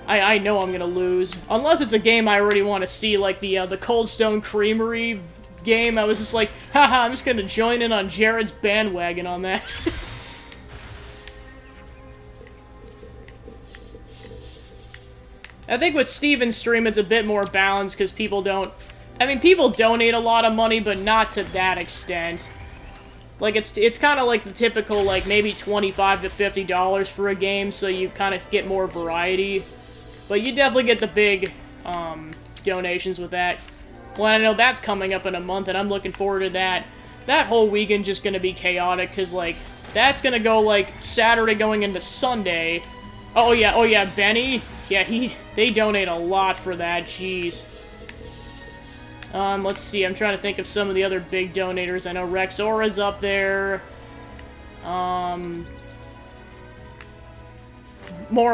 I know I'm gonna lose. Unless it's a game I already want to see, like the Cold Stone Creamery game. I was just like, haha, I'm just gonna join in on Jared's bandwagon on that. I think with Steven's stream, it's a bit more balanced, because people don't... I mean, people donate a lot of money, but not to that extent. Like, it's kind of like the typical, like, maybe $25 to $50 for a game, so you kind of get more variety. But you definitely get the big, donations with that. Well, I know that's coming up in a month, and I'm looking forward to that. That whole weekend just gonna be chaotic, because, like, that's gonna go, like, Saturday going into Sunday. Oh yeah, Benny? Yeah, they donate a lot for that, jeez. Let's see, I'm trying to think of some of the other big donators. I know Rex Aura's up there. More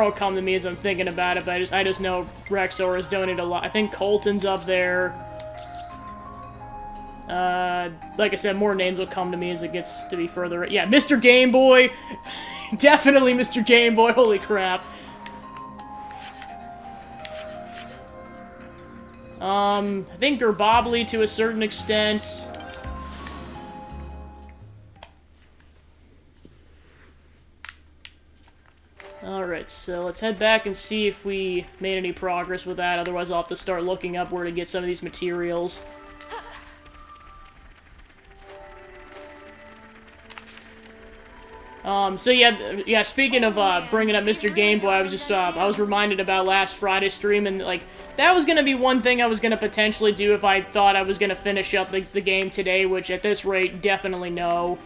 will come to me as I'm thinking about it, but I just know Rex Aura's donated a lot. I think Colton's up there. Like I said, more names will come to me as it gets to be further. Yeah, Mr. Game Boy! Definitely Mr. Game Boy, holy crap. I think Gerbobbly to a certain extent. Alright, so let's head back and see if we made any progress with that, otherwise I'll have to start looking up where to get some of these materials. So yeah, speaking of, bringing up Mr. Game Boy, I was just, I was reminded about last Friday's stream, and, like, that was gonna be one thing I was gonna potentially do if I thought I was gonna finish up the game today, which at this rate, definitely no.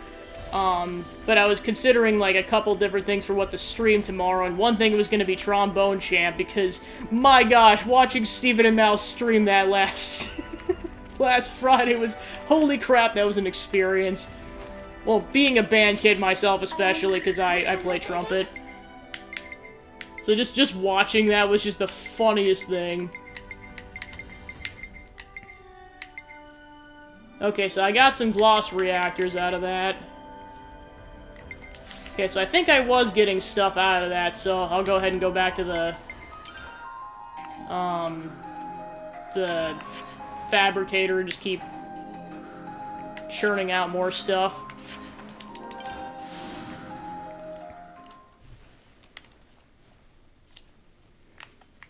But I was considering, like, a couple different things for what to stream tomorrow, and one thing was gonna be Trombone Champ, because, my gosh, watching Steven and Mal stream that last Friday was, holy crap, that was an experience. Well, being a band kid myself especially, because I play trumpet. So just watching that was just the funniest thing. Okay, so I got some gloss reactors out of that. Okay, so I think I was getting stuff out of that, so I'll go ahead and go back to the fabricator and just keep churning out more stuff.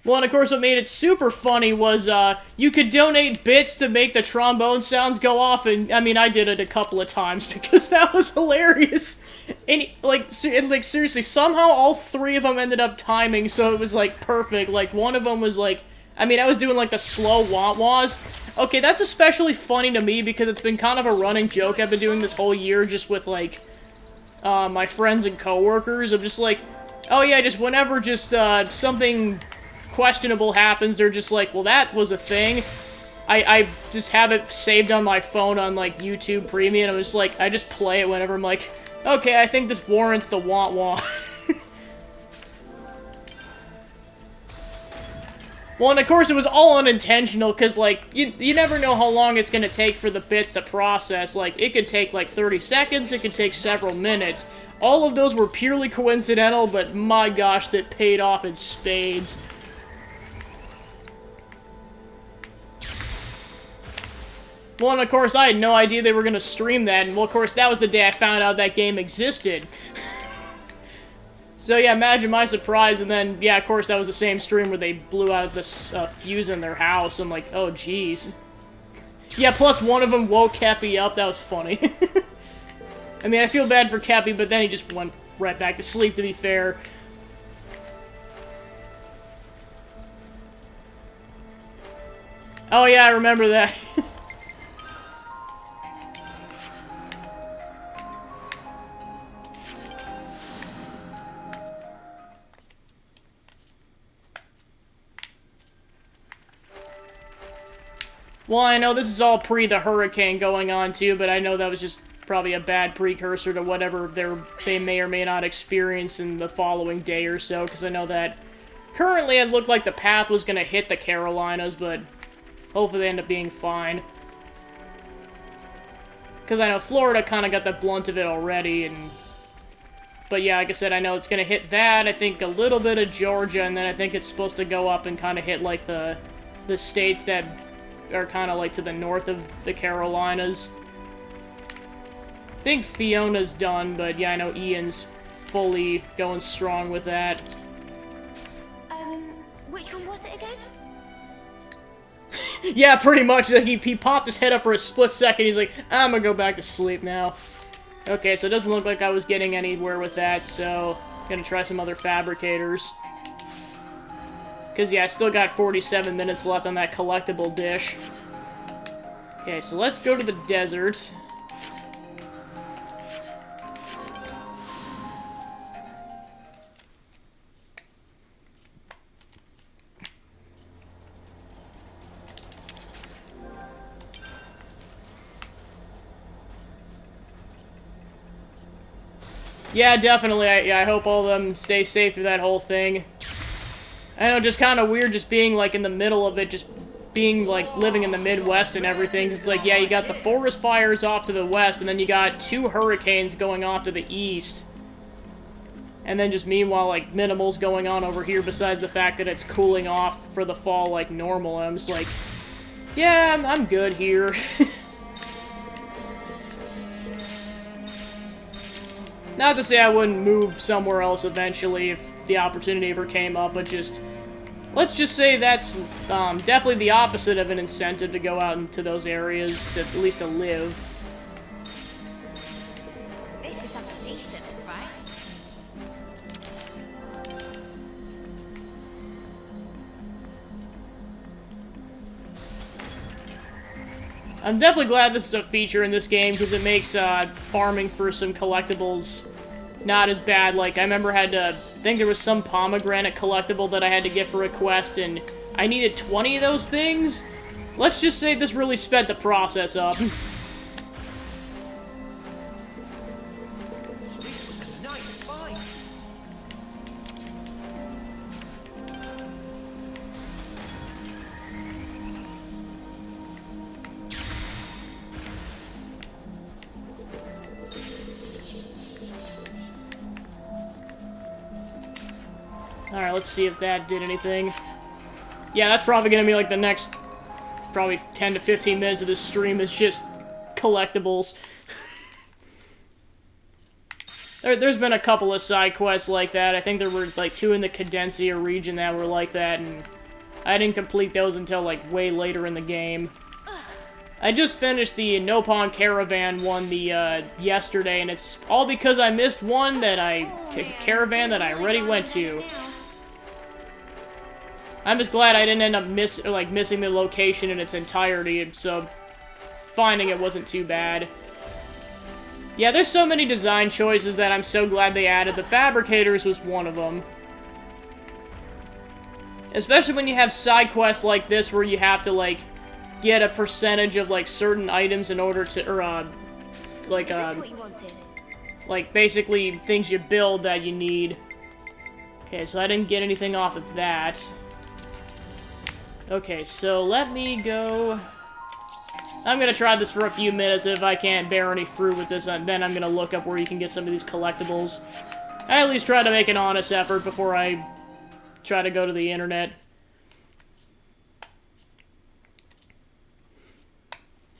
Well, and of course what made it super funny was, you could donate bits to make the trombone sounds go off, and, I mean, I did it a couple of times, because that was hilarious. And, like, seriously, somehow all three of them ended up timing, so it was, like, perfect. Like, one of them was, like, I mean, I was doing, like, the slow wah-wahs. Okay, that's especially funny to me, because it's been kind of a running joke I've been doing this whole year, just with, like, my friends and coworkers. I'm just like, oh yeah, just whenever just, something questionable happens, they're just like, well, that was a thing. I just have it saved on my phone on, like, YouTube Premium, and I was like, I just play it whenever I'm like, okay, I think this warrants the wah-wah. Well, and of course it was all unintentional, because, like, you never know how long it's gonna take for the bits to process. Like, it could take, like, 30 seconds, it could take several minutes. All of those were purely coincidental, but my gosh, that paid off in spades. Well, and of course, I had no idea they were going to stream that, and well, of course, that was the day I found out that game existed. So yeah, imagine my surprise, and then, yeah, of course, that was the same stream where they blew out this fuse in their house. I'm like, oh, jeez. Yeah, plus one of them woke Cappy up, that was funny. I mean, I feel bad for Cappy, but then he just went right back to sleep, to be fair. Oh yeah, I remember that. Well, I know this is all pre the hurricane going on too, but I know that was just probably a bad precursor to whatever they may or may not experience in the following day or so, because I know that currently it looked like the path was going to hit the Carolinas, but hopefully they end up being fine. Because I know Florida kind of got the blunt of it already, and... But yeah, like I said, I know it's going to hit that, I think a little bit of Georgia, and then I think it's supposed to go up and kind of hit, like, the states that are kind of, like, to the north of the Carolinas. I think Fiona's done, but yeah, I know Ian's fully going strong with that. Which one was it again? Yeah, pretty much. He popped his head up for a split second. He's like, I'm gonna go back to sleep now. Okay, so it doesn't look like I was getting anywhere with that, so I'm gonna try some other fabricators. Because, yeah, I still got 47 minutes left on that collectible dish. Okay, so let's go to the desert. Yeah, definitely. I hope all of them stay safe through that whole thing. I know, just kind of weird just being, like, in the middle of it, just being, like, living in the Midwest and everything. 'Cause it's like, yeah, you got the forest fires off to the west, and then you got 2 hurricanes going off to the east. And then just meanwhile, like, minimal's going on over here besides the fact that it's cooling off for the fall like normal. And I'm just like, yeah, I'm good here. Not to say I wouldn't move somewhere else eventually if the opportunity ever came up, but just... Let's just say that's definitely the opposite of an incentive to go out into those areas, to at least to live. This is something decent, right? I'm definitely glad this is a feature in this game, because it makes farming for some collectibles not as bad. Like, I remember I think there was some pomegranate collectible that I had to get for a quest, and I needed 20 of those things. Let's just say this really sped the process up. Alright, let's see if that did anything. Yeah, that's probably gonna be like the next, probably 10 to 15 minutes of this stream is just collectibles. There's been a couple of side quests like that. I think there were like 2 in the Cadencia region that were like that, and I didn't complete those until like way later in the game. I just finished the Nopon Caravan one yesterday, and it's all because I missed one caravan that I already went to. I'm just glad I didn't end up missing the location in its entirety, so finding it wasn't too bad. Yeah, there's so many design choices that I'm so glad they added. The Fabricators was one of them. Especially when you have side quests like this where you have to, like, get a percentage of, like, certain items in order to, or, like, basically things you build that you need. Okay, so I didn't get anything off of that. Okay, so let me go... I'm gonna try this for a few minutes. If I can't bear any fruit with this, then I'm gonna look up where you can get some of these collectibles. I at least try to make an honest effort before I try to go to the internet.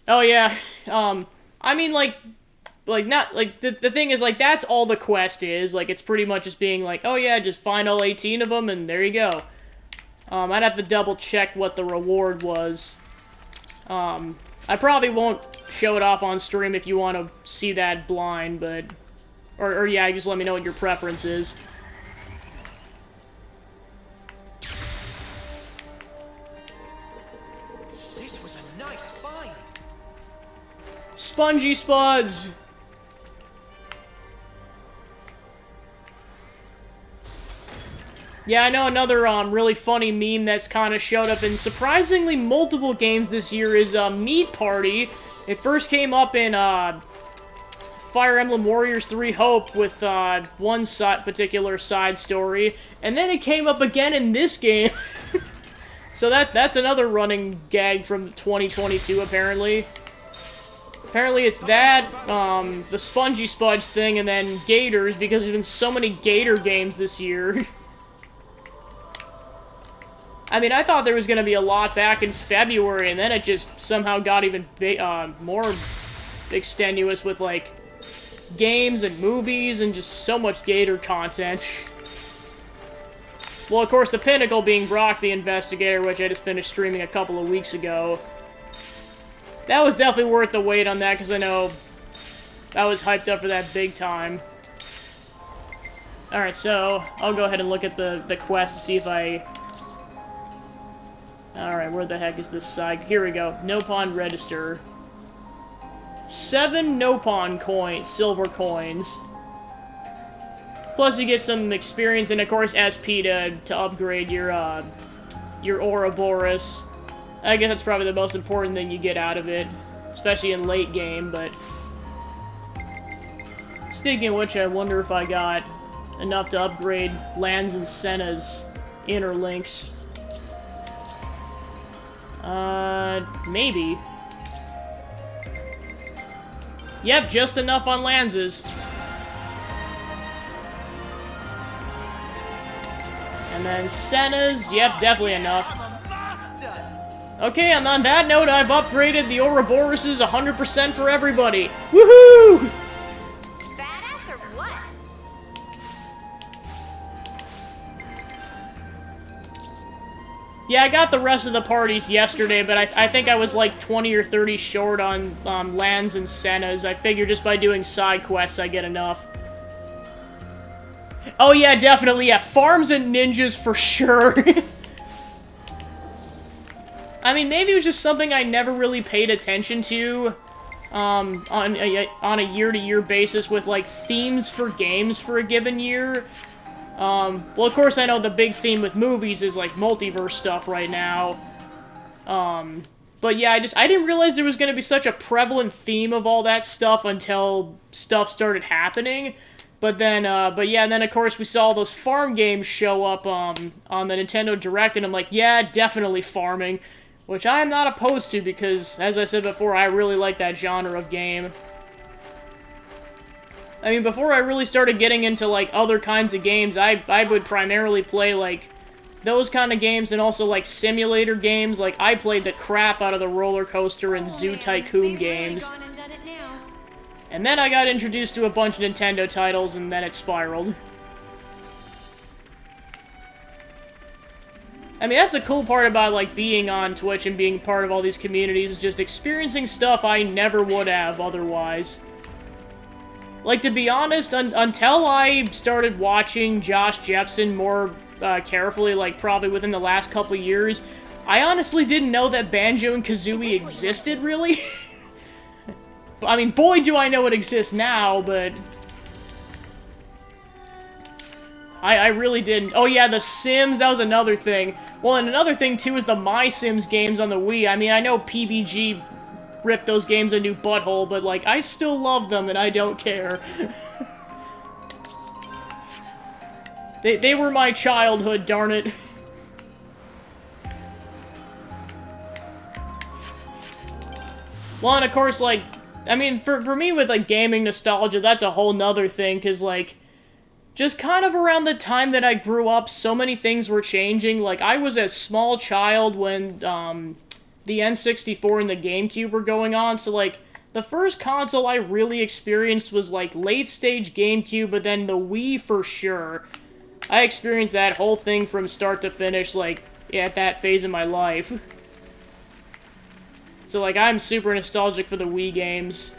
Oh yeah, I mean, not, like, the thing is, like, that's all the quest is. Like, it's pretty much just being like, oh yeah, just find all 18 of them, and there you go. I'd have to double check what the reward was. I probably won't show it off on stream if you want to see that blind, but... Or yeah, just let me know what your preference is. This was a nice find. Spongy Spuds! Yeah, I know another really funny meme that's kind of showed up in surprisingly multiple games this year is Meat Party. It first came up in Fire Emblem Warriors 3 Hope with one particular side story, and then it came up again in this game. So that's another running gag from 2022, apparently. Apparently it's that, the Spongy Spudge thing, and then Gators, because there's been so many Gator games this year. I mean, I thought there was gonna be a lot back in February, and then it just somehow got even more extenuous with, like, games and movies and just so much Gator content. Well, of course, the pinnacle being Brock the Investigator, which I just finished streaming a couple of weeks ago. That was definitely worth the wait on that, because I know I was hyped up for that big time. Alright, so I'll go ahead and look at the quest to see if I... Alright, where the heck is this side? Here we go. Nopon Register. 7 Nopon coins, silver coins. Plus you get some experience and, of course, SP to upgrade your Ouroboros. I guess that's probably the most important thing you get out of it. Especially in late game, but... Speaking of which, I wonder if I got enough to upgrade Lanz and Senna's inner links. Maybe. Yep, just enough on Lanz's. And then Senna's, yep, definitely enough. Okay, and on that note, I've upgraded the Ouroboroses 100% for everybody. Woohoo! Badass or what? Yeah, I got the rest of the parties yesterday, but I think I was like 20 or 30 short on Lanz and Senna's. I figure just by doing side quests, I get enough. Oh yeah, definitely, yeah. Farms and ninjas for sure. I mean, maybe it was just something I never really paid attention to on a year-to-year basis with, like, themes for games for a given year. Well, of course, I know the big theme with movies is, like, multiverse stuff right now. But yeah, I didn't realize there was going to be such a prevalent theme of all that stuff until stuff started happening. But then, and then, of course, we saw those farm games show up, on the Nintendo Direct, and I'm like, yeah, definitely farming. Which I am not opposed to, because, as I said before, I really like that genre of game. I mean, before I really started getting into, like, other kinds of games, I would primarily play, like, those kind of games, and also, like, simulator games. Like, I played the crap out of the Roller Coaster and Zoo Tycoon games. And then I got introduced to a bunch of Nintendo titles, and then it spiraled. I mean, that's the cool part about, like, being on Twitch and being part of all these communities, is just experiencing stuff I never would have otherwise. Like, to be honest, until I started watching Josh Jepsen more carefully, like, probably within the last couple of years, I honestly didn't know that Banjo and Kazooie existed, really. I mean, boy, do I know it exists now, but... I really didn't. Oh yeah, The Sims, that was another thing. Well, and another thing, too, is the My Sims games on the Wii. I mean, I know PBG ripped those games a new butthole, but, like, I still love them, and I don't care. They were my childhood, darn it. Well, and of course, like, I mean, for me with, like, gaming nostalgia, that's a whole nother thing, because, like, just kind of around the time that I grew up, so many things were changing. Like, I was a small child when, the N64 and the GameCube were going on, so, like, the first console I really experienced was, like, late-stage GameCube, but then the Wii for sure. I experienced that whole thing from start to finish, like, at that phase in my life. So, like, I'm super nostalgic for the Wii games.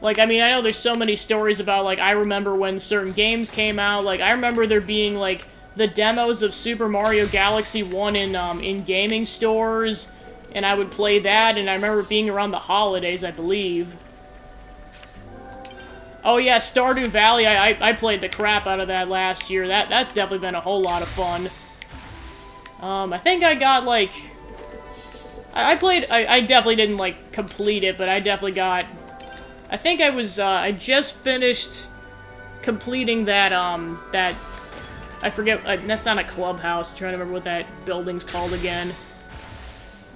Like, I mean, I know there's so many stories about, like, I remember when certain games came out. Like, I remember there being, like, the demos of Super Mario Galaxy 1 in gaming stores, and I would play that, and I remember it being around the holidays, I believe. Oh yeah, Stardew Valley, I played the crap out of that last year. That's definitely been a whole lot of fun. I think I got, like... I definitely didn't, like, complete it, but I definitely got... I think I was, I just finished completing that, I forget, that's not a clubhouse, I'm trying to remember what that building's called again.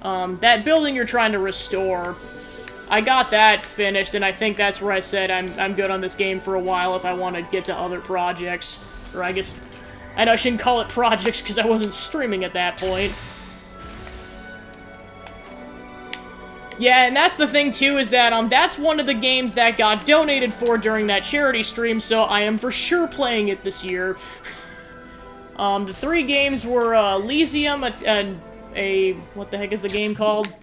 That building you're trying to restore, I got that finished, and I think that's where I said I'm good on this game for a while if I want to get to other projects. Or I guess, I know I shouldn't call it projects because I wasn't streaming at that point. Yeah, and that's the thing too, is that that's one of the games that got donated for during that charity stream, so I am for sure playing it this year. The 3 games were Elysium, what the heck is the game called?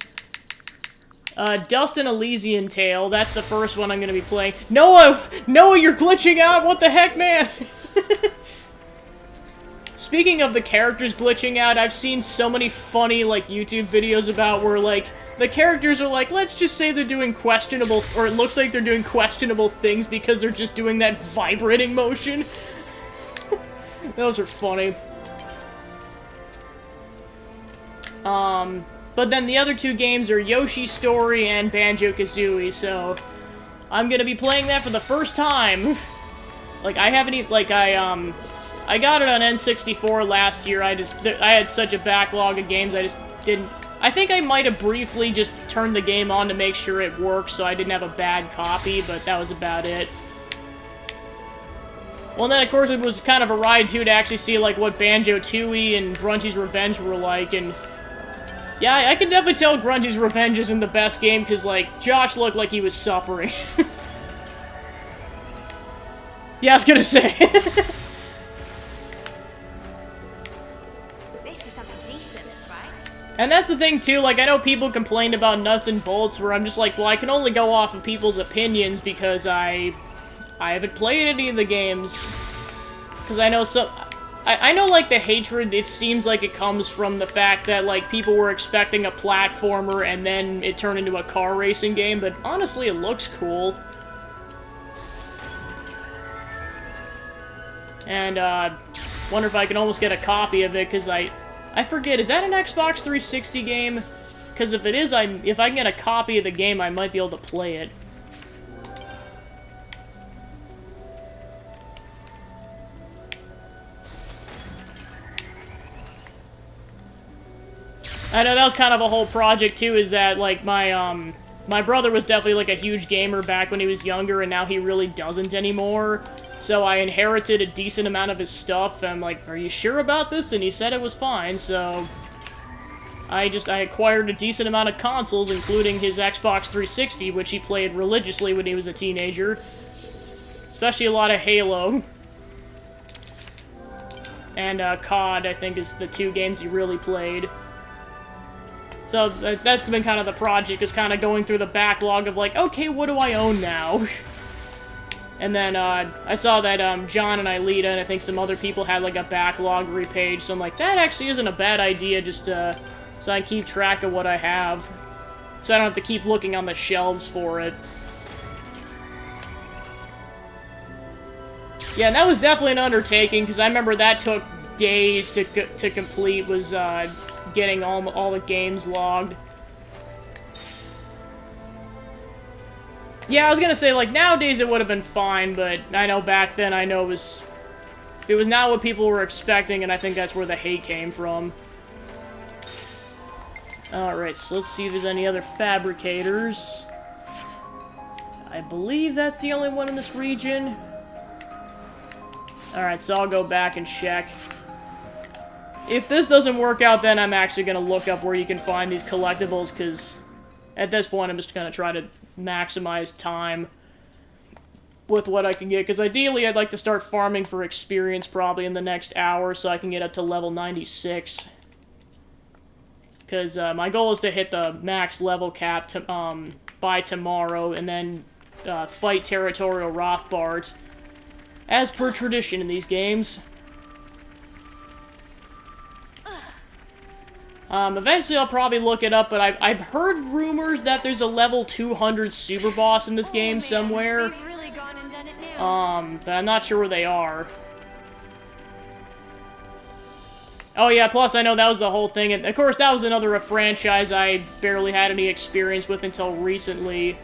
Dust and Elysian Tale. That's the first one I'm gonna be playing. Noah, you're glitching out. What the heck, man? Speaking of the characters glitching out, I've seen so many funny like YouTube videos about where like the characters are like, let's just say they're doing questionable, or it looks like they're doing questionable things because they're just doing that vibrating motion. Those are funny. But then the other 2 games are Yoshi's Story and Banjo-Kazooie, so I'm gonna be playing that for the first time. Like, I haven't even, like, I got it on N64 last year. I had such a backlog of games, I just didn't... I think I might have briefly just turned the game on to make sure it worked, so I didn't have a bad copy, but that was about it. Well, then, of course, it was kind of a ride, too, to actually see, like, what Banjo-Tooie and Grunty's Revenge were like, and... yeah, I can definitely tell Grunty's Revenge isn't the best game, because, like, Josh looked like he was suffering. Yeah, I was gonna say. And that's the thing, too, like, I know people complained about Nuts and Bolts, where I'm just like, well, I can only go off of people's opinions, because I haven't played any of the games. Because I know some... I know, like, the hatred, it seems like it comes from the fact that, like, people were expecting a platformer and then it turned into a car racing game, but honestly, it looks cool. And, wonder if I can almost get a copy of it, because I forget, is that an Xbox 360 game? Because if it is, if I can get a copy of the game, I might be able to play it. I know that was kind of a whole project, too, is that, like, my brother was definitely, like, a huge gamer back when he was younger, and now he really doesn't anymore. So I inherited a decent amount of his stuff, and I'm like, are you sure about this? And he said it was fine, so... I acquired a decent amount of consoles, including his Xbox 360, which he played religiously when he was a teenager. Especially a lot of Halo. And, COD, I think, is the 2 games he really played. So, that's been kind of the project, is kind of going through the backlog of, like, okay, what do I own now? And then, I saw that, John and Aelita, and I think some other people had, like, a backlog repage, so I'm like, that actually isn't a bad idea, just, so I can keep track of what I have. So I don't have to keep looking on the shelves for it. Yeah, and that was definitely an undertaking, because I remember that took days to complete, was, getting all the games logged. Yeah, I was gonna say, like, nowadays it would have been fine, but I know back then, I know it was not what people were expecting, and I think that's where the hate came from. Alright, so let's see if there's any other fabricators. I believe that's the only one in this region. Alright, so I'll go back and check. If this doesn't work out, then I'm actually going to look up where you can find these collectibles, because at this point I'm just going to try to maximize time with what I can get, because ideally I'd like to start farming for experience probably in the next hour so I can get up to level 96. Because my goal is to hit the max level cap by tomorrow, and then fight territorial Rothbards, as per tradition in these games. Eventually I'll probably look it up, but I've heard rumors that there's a level 200 super boss in this game somewhere. But I'm not sure where they are. Oh yeah, plus I know that was the whole thing, and of course that was another franchise I barely had any experience with until recently.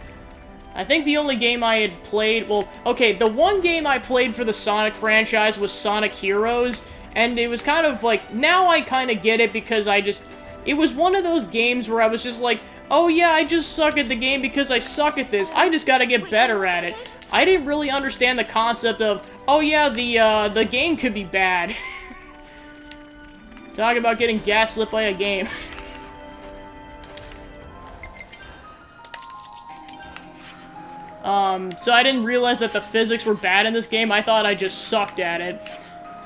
I think the only game I had played, well, okay, the one game I played for the Sonic franchise was Sonic Heroes, and it was kind of like, now I kind of get it because it was one of those games where I was just like, oh yeah, I just suck at the game because I suck at this. I just gotta get better at it. I didn't really understand the concept of, oh yeah, the game could be bad. Talk about getting gaslit by a game. So I didn't realize that the physics were bad in this game. I thought I just sucked at it.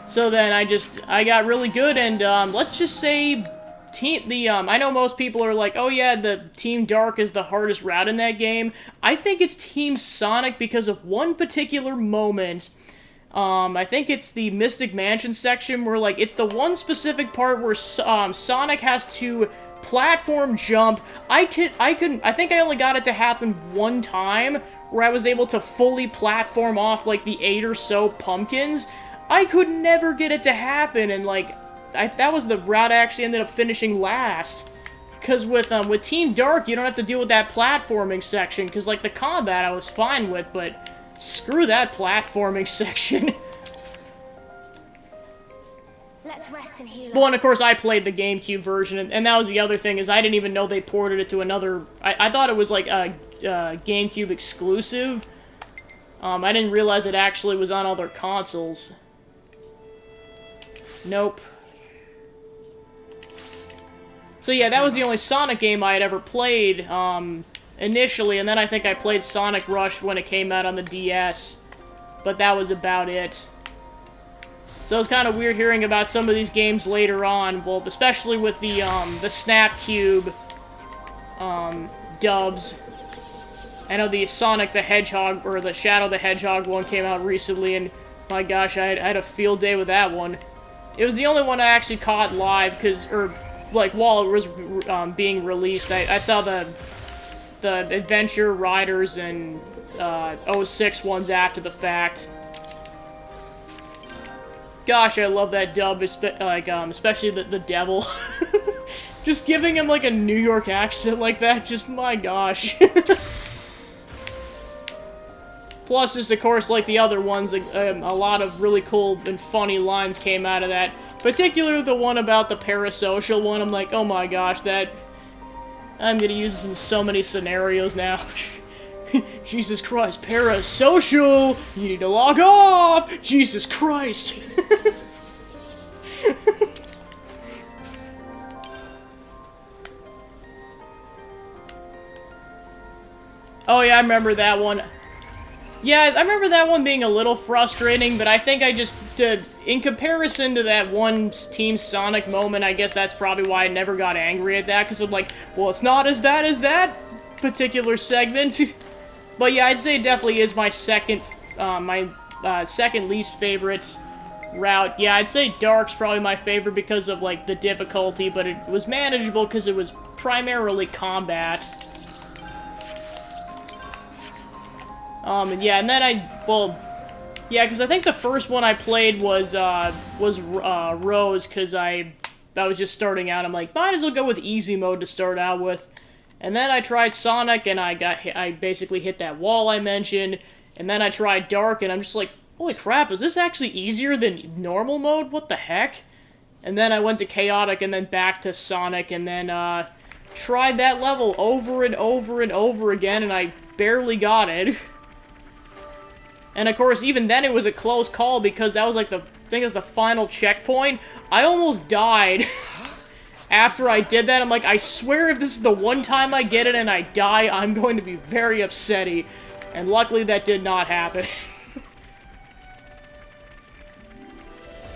So then I got really good, and let's just say I know most people are like, oh yeah, the Team Dark is the hardest route in that game. I think it's Team Sonic because of one particular moment. I think it's the Mystic Mansion section where, like, it's the one specific part where Sonic has to platform jump. I think I only got it to happen one time, where I was able to fully platform off, like, the 8 or so pumpkins. I could never get it to happen, and, like, that was the route I actually ended up finishing last. Because with Team Dark, you don't have to deal with that platforming section, because, like, the combat I was fine with, but screw that platforming section. Let's rest and heal. Well, and of course I played the GameCube version, and that was the other thing, is I didn't even know they ported it to another... I thought it was, like, a GameCube exclusive. I didn't realize it actually was on other consoles. Nope. So yeah, that was the only Sonic game I had ever played, initially, and then I think I played Sonic Rush when it came out on the DS. But that was about it. So it's kind of weird hearing about some of these games later on, well, especially with the Snap Cube, dubs. I know the Sonic the Hedgehog, or the Shadow the Hedgehog one came out recently, and my gosh, I had a field day with that one. It was the only one I actually caught live, like, while it was being released. I saw the Adventure Riders and 06 ones after the fact. Gosh, I love that dub, especially the devil. Just giving him, like, a New York accent like that, just, my gosh. Plus, just, of course, like the other ones, a lot of really cool and funny lines came out of that. Particularly the one about the parasocial one. I'm like, oh my gosh, I'm gonna use this in so many scenarios now. Jesus Christ, parasocial! You need to log off! Jesus Christ! Oh yeah, I remember that one. Yeah, I remember that one being a little frustrating, but I think I just, in comparison to that one Team Sonic moment, I guess that's probably why I never got angry at that, because I'm like, well, it's not as bad as that particular segment. But yeah, I'd say it definitely is my second least favorite route. Yeah, I'd say Dark's probably my favorite because of, like, the difficulty, but it was manageable because it was primarily combat. And yeah, and then yeah, because I think the first one I played was Rose, because I was just starting out. I'm like, might as well go with easy mode to start out with. And then I tried Sonic, and I basically hit that wall I mentioned. And then I tried Dark, and I'm just like, holy crap, is this actually easier than normal mode? What the heck? And then I went to Chaotic, and then back to Sonic, and then tried that level over and over and over again, and I barely got it. And of course, even then it was a close call, because that was like I think it was the final checkpoint. I almost died after I did that. I'm like, I swear if this is the one time I get it and I die, I'm going to be very upsetty. And luckily that did not happen.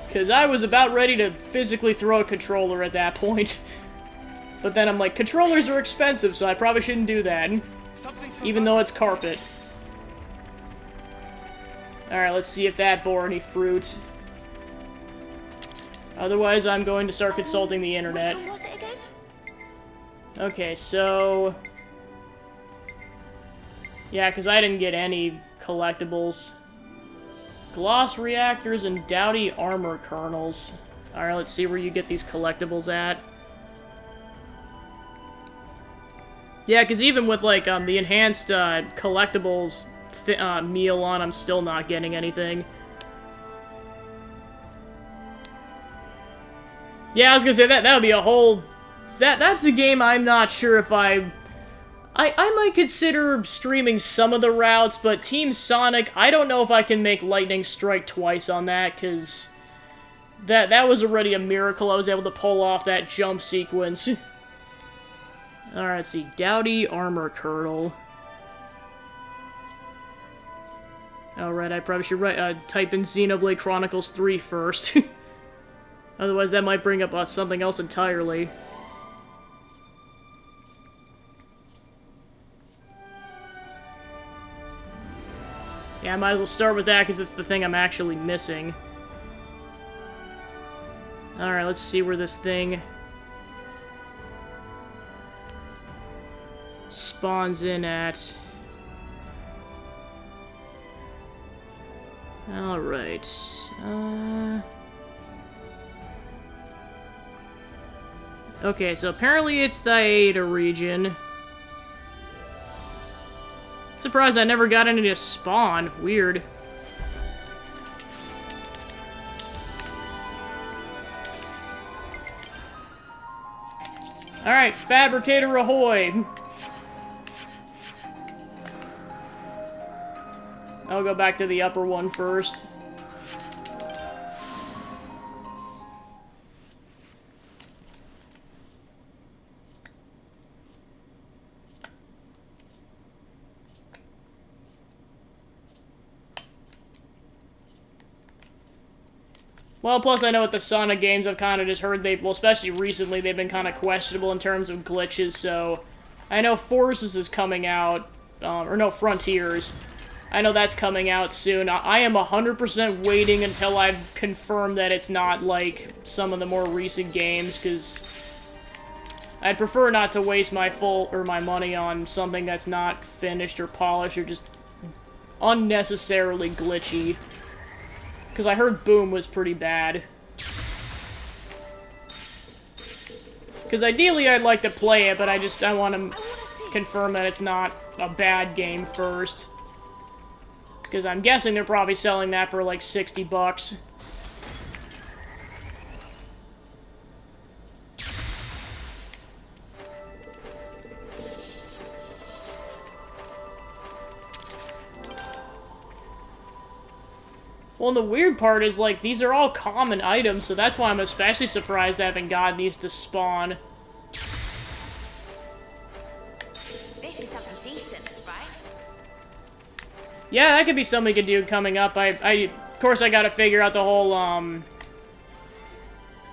Because I was about ready to physically throw a controller at that point. But then I'm like, controllers are expensive, so I probably shouldn't do that. Even though it's carpet. Alright, let's see if that bore any fruit. Otherwise, I'm going to start consulting the internet. Which one was it again? Okay, so... yeah, because I didn't get any collectibles. Gloss reactors and Dowdy armor kernels. Alright, let's see where you get these collectibles at. Yeah, because even with, like, the enhanced collectibles meal on, I'm still not getting anything. Yeah, I was gonna say that would be a whole That's a game I'm not sure if I might consider streaming some of the routes, but Team Sonic, I don't know if I can make lightning strike twice on that, because that was already a miracle I was able to pull off that jump sequence. Alright, let's see. Dowdy Armor Kernel. Alright, I probably should type in Xenoblade Chronicles 3 first. Otherwise, that might bring up something else entirely. Yeah, I might as well start with that, because it's the thing I'm actually missing. Alright, let's see where this thing spawns in at. Alright. Okay, so apparently it's the Aida region. Surprised I never got any to spawn. Weird. Alright, Fabricator ahoy! I'll go back to the upper one first. Well, plus I know with the Sonic games, I've kind of just heard well, especially recently, they've been kind of questionable in terms of glitches, so I know Forces is coming out, or no, Frontiers. I know that's coming out soon. I am 100% waiting until I've confirmed that it's not like some of the more recent games, because I'd prefer not to waste my my money on something that's not finished or polished or just unnecessarily glitchy. Because I heard Boom was pretty bad. Because ideally I'd like to play it, but I want to confirm that it's not a bad game first. Because I'm guessing they're probably selling that for like $60. Well, and the weird part is, like, these are all common items, so that's why I'm especially surprised I haven't gotten these to spawn. This is something decent, right? Yeah, that could be something we could do coming up. Of course, I gotta figure out the whole,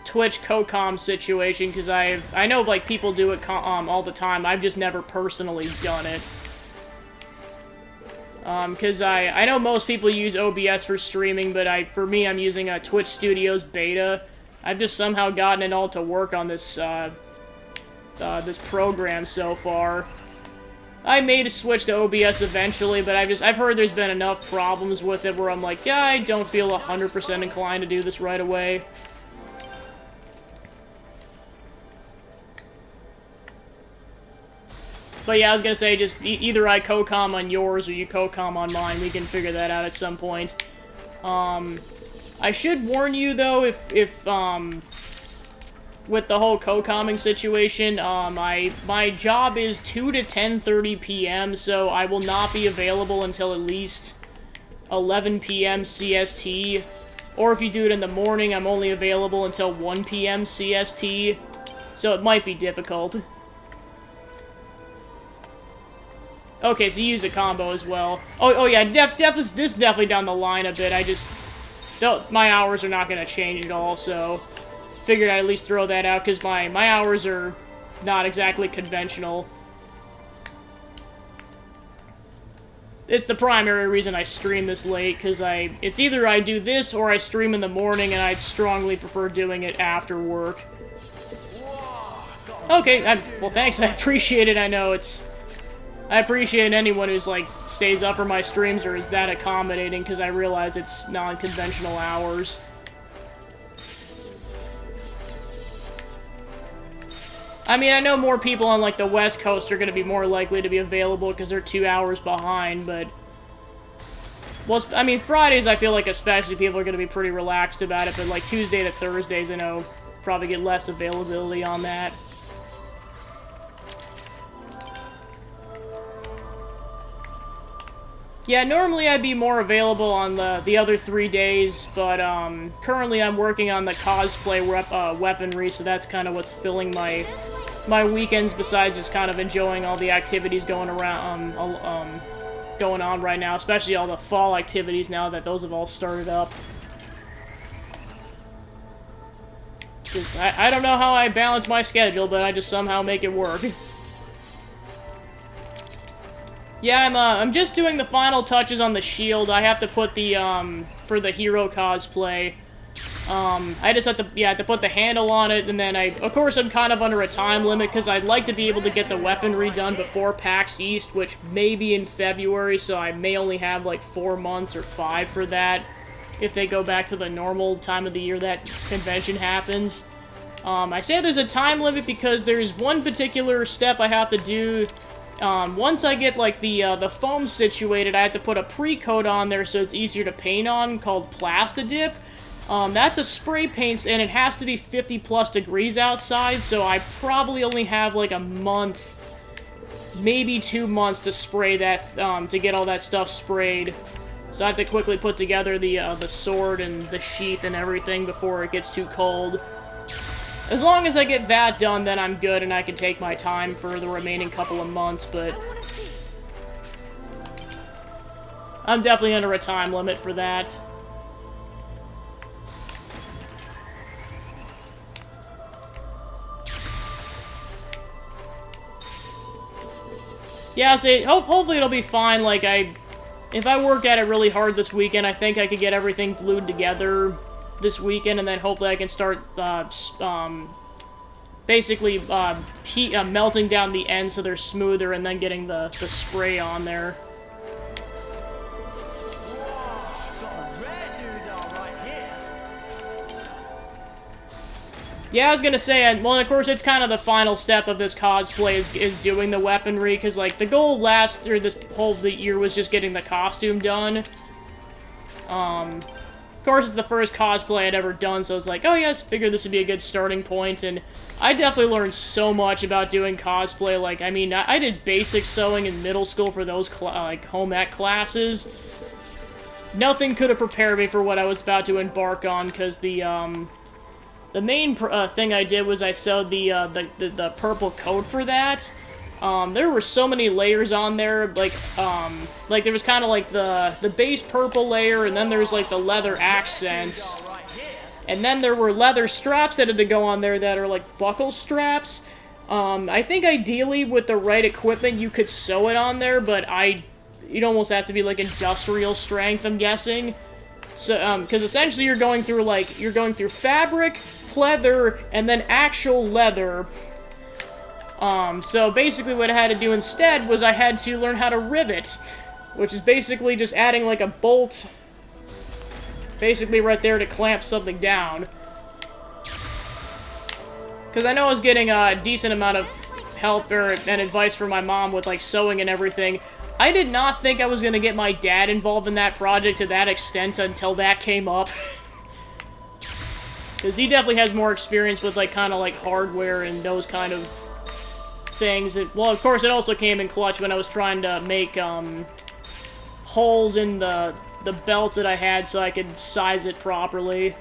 Twitch co-com situation, because I know, like, people do it, all the time. I've just never personally done it. Because I know most people use OBS for streaming, but for me, I'm using a Twitch Studios beta. I've just somehow gotten it all to work on this, this program so far. I may switch to OBS eventually, but I've heard there's been enough problems with it where I'm like, yeah, I don't feel 100% inclined to do this right away. But yeah, I was gonna say, just either I co-com on yours or you co-com on mine. We can figure that out at some point. I should warn you, though, if with the whole co-comming situation, my job is 2 to 10:30 p.m., so I will not be available until at least 11 p.m. CST. Or if you do it in the morning, I'm only available until 1 p.m. CST, so it might be difficult. Okay, so you use a combo as well. Oh yeah, this is definitely down the line a bit. My hours are not going to change at all, so figured I'd at least throw that out, because my hours are not exactly conventional. It's the primary reason I stream this late, because it's either I do this or I stream in the morning, and I'd strongly prefer doing it after work. Okay, well thanks, I appreciate it. I appreciate anyone who's, like, stays up for my streams or is that accommodating, because I realize it's non-conventional hours. I mean, I know more people on, like, the West Coast are going to be more likely to be available because they're 2 hours behind, but... Well, I mean, Fridays, I feel like especially people are going to be pretty relaxed about it, but, like, Tuesday to Thursdays, I know, probably get less availability on that. Yeah, normally I'd be more available on the other 3 days, but currently I'm working on the cosplay weaponry, so that's kind of what's filling my weekends. Besides just kind of enjoying all the activities going around, going on right now, especially all the fall activities now that those have all started up. Just, I don't know how I balance my schedule, but I just somehow make it work. Yeah, I'm just doing the final touches on the shield. I have to put the, for the hero cosplay. I just have to put the handle on it, and then of course, I'm kind of under a time limit, because I'd like to be able to get the weaponry done before PAX East, which may be in February, so I may only have, like, 4 months or 5 for that, if they go back to the normal time of the year that convention happens. I say there's a time limit because there's one particular step I have to do. Once I get, like, the foam situated, I have to put a pre-coat on there so it's easier to paint on, called Plastidip. That's a spray paint, and it has to be 50+ degrees outside, so I probably only have, like, a month, maybe 2 months to spray that, to get all that stuff sprayed. So I have to quickly put together the sword and the sheath and everything before it gets too cold. As long as I get that done, then I'm good, and I can take my time for the remaining couple of months, but I'm definitely under a time limit for that. Yeah, so hopefully it'll be fine. Like, if I work at it really hard this weekend, I think I could get everything glued together this weekend, and then hopefully I can start, basically, melting down the ends so they're smoother, and then getting the spray on there. Yeah, I was gonna say, well, of course, it's kind of the final step of this cosplay is doing the weaponry, because, like, the goal this whole year was just getting the costume done. Of course, it's the first cosplay I'd ever done, so I was like, oh yeah, I figured this would be a good starting point, and I definitely learned so much about doing cosplay. Like, I mean, I did basic sewing in middle school for those, like, home ec classes. Nothing could have prepared me for what I was about to embark on, because the main thing I did was I sewed the purple coat for that. There were so many layers on there, like there was kind of like the base purple layer, and then there's like the leather accents, and then there were leather straps that had to go on there that are like buckle straps. I think ideally with the right equipment you could sew it on there, but you'd almost have to be like industrial strength, I'm guessing. So, because essentially you're going through fabric, pleather, and then actual leather. So basically what I had to do instead was I had to learn how to rivet, which is basically just adding like a bolt, basically right there to clamp something down. Because I know I was getting a decent amount of help and advice from my mom with like sewing and everything. I did not think I was going to get my dad involved in that project to that extent until that came up. Because he definitely has more experience with like kind of like hardware and those kind of things. Well, of course, it also came in clutch when I was trying to make holes in the belts that I had so I could size it properly.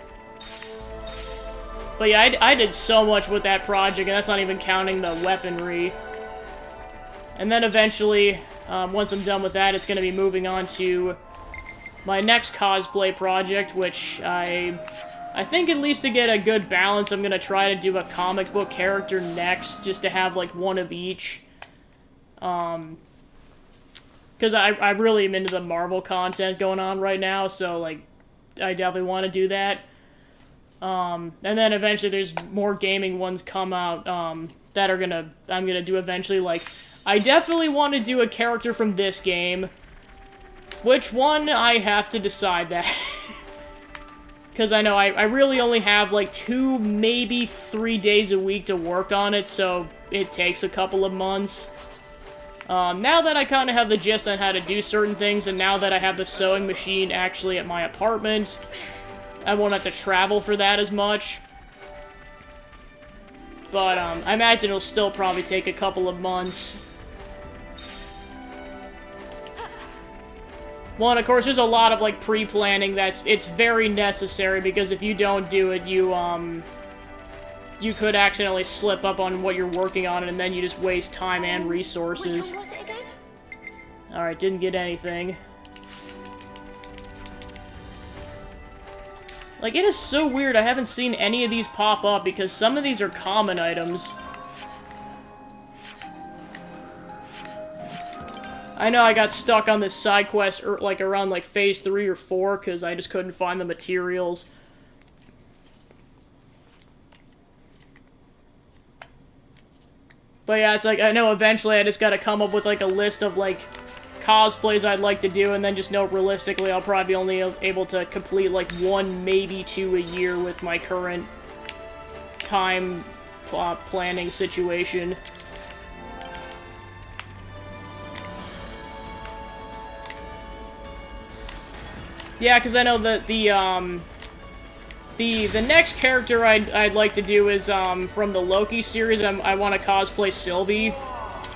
But yeah, I did so much with that project, and that's not even counting the weaponry. And then eventually, once I'm done with that, it's going to be moving on to my next cosplay project, which I think at least to get a good balance, I'm going to try to do a comic book character next, just to have, like, one of each. Because I really am into the Marvel content going on right now, so, like, I definitely want to do that. And then eventually there's more gaming ones come out, that I'm gonna do eventually. Like, I definitely want to do a character from this game. Which one, I have to decide that. Because I know I really only have like 2, maybe 3 days a week to work on it, so it takes a couple of months. Now that I kind of have the gist on how to do certain things, and now that I have the sewing machine actually at my apartment, I won't have to travel for that as much. But I imagine it'll still probably take a couple of months. Well, and of course, there's a lot of, like, pre-planning it's very necessary, because if you don't do it, you could accidentally slip up on what you're working on, and then you just waste time and resources. Alright, didn't get anything. Like, it is so weird, I haven't seen any of these pop up, because some of these are common items. I know I got stuck on this side quest, like, around, like, phase 3 or 4, because I just couldn't find the materials. But yeah, it's like, I know eventually I just gotta come up with, like, a list of, like, cosplays I'd like to do, and then just know realistically I'll probably be only able to complete, like, 1, maybe 2 a year with my current time planning situation. Yeah, because I know that the next character I'd like to do is, from the Loki series. I want to cosplay Sylvie.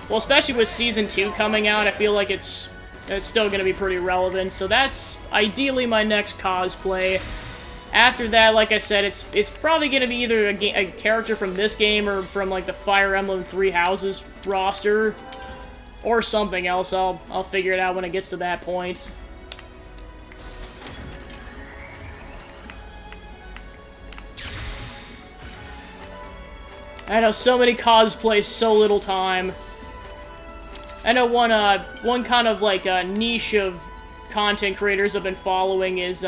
Well, especially with Season 2 coming out, I feel like it's still going to be pretty relevant. So that's ideally my next cosplay. After that, like I said, it's probably going to be either a character from this game or from, like, the Fire Emblem Three Houses roster. Or something else. I'll figure it out when it gets to that point. I know, so many cosplays, so little time. I know one kind of, like, niche of content creators I've been following is,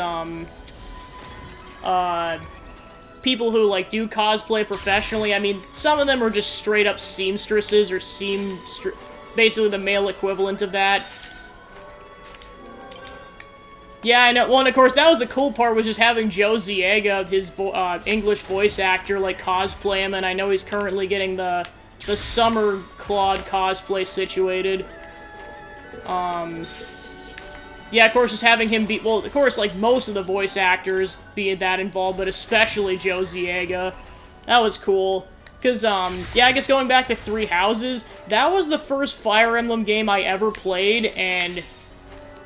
people who, like, do cosplay professionally. I mean, some of them are just straight-up seamstresses, or basically the male equivalent of that. Yeah, I know. Well, and of course, that was the cool part, was just having Joe Ziega, his English voice actor, like, cosplay him, and I know he's currently getting the Summer Claude cosplay situated. Yeah, of course, just having him be, well, of course, like, most of the voice actors being that involved, but especially Joe Ziega. That was cool. Because, yeah, I guess going back to Three Houses, that was the first Fire Emblem game I ever played, and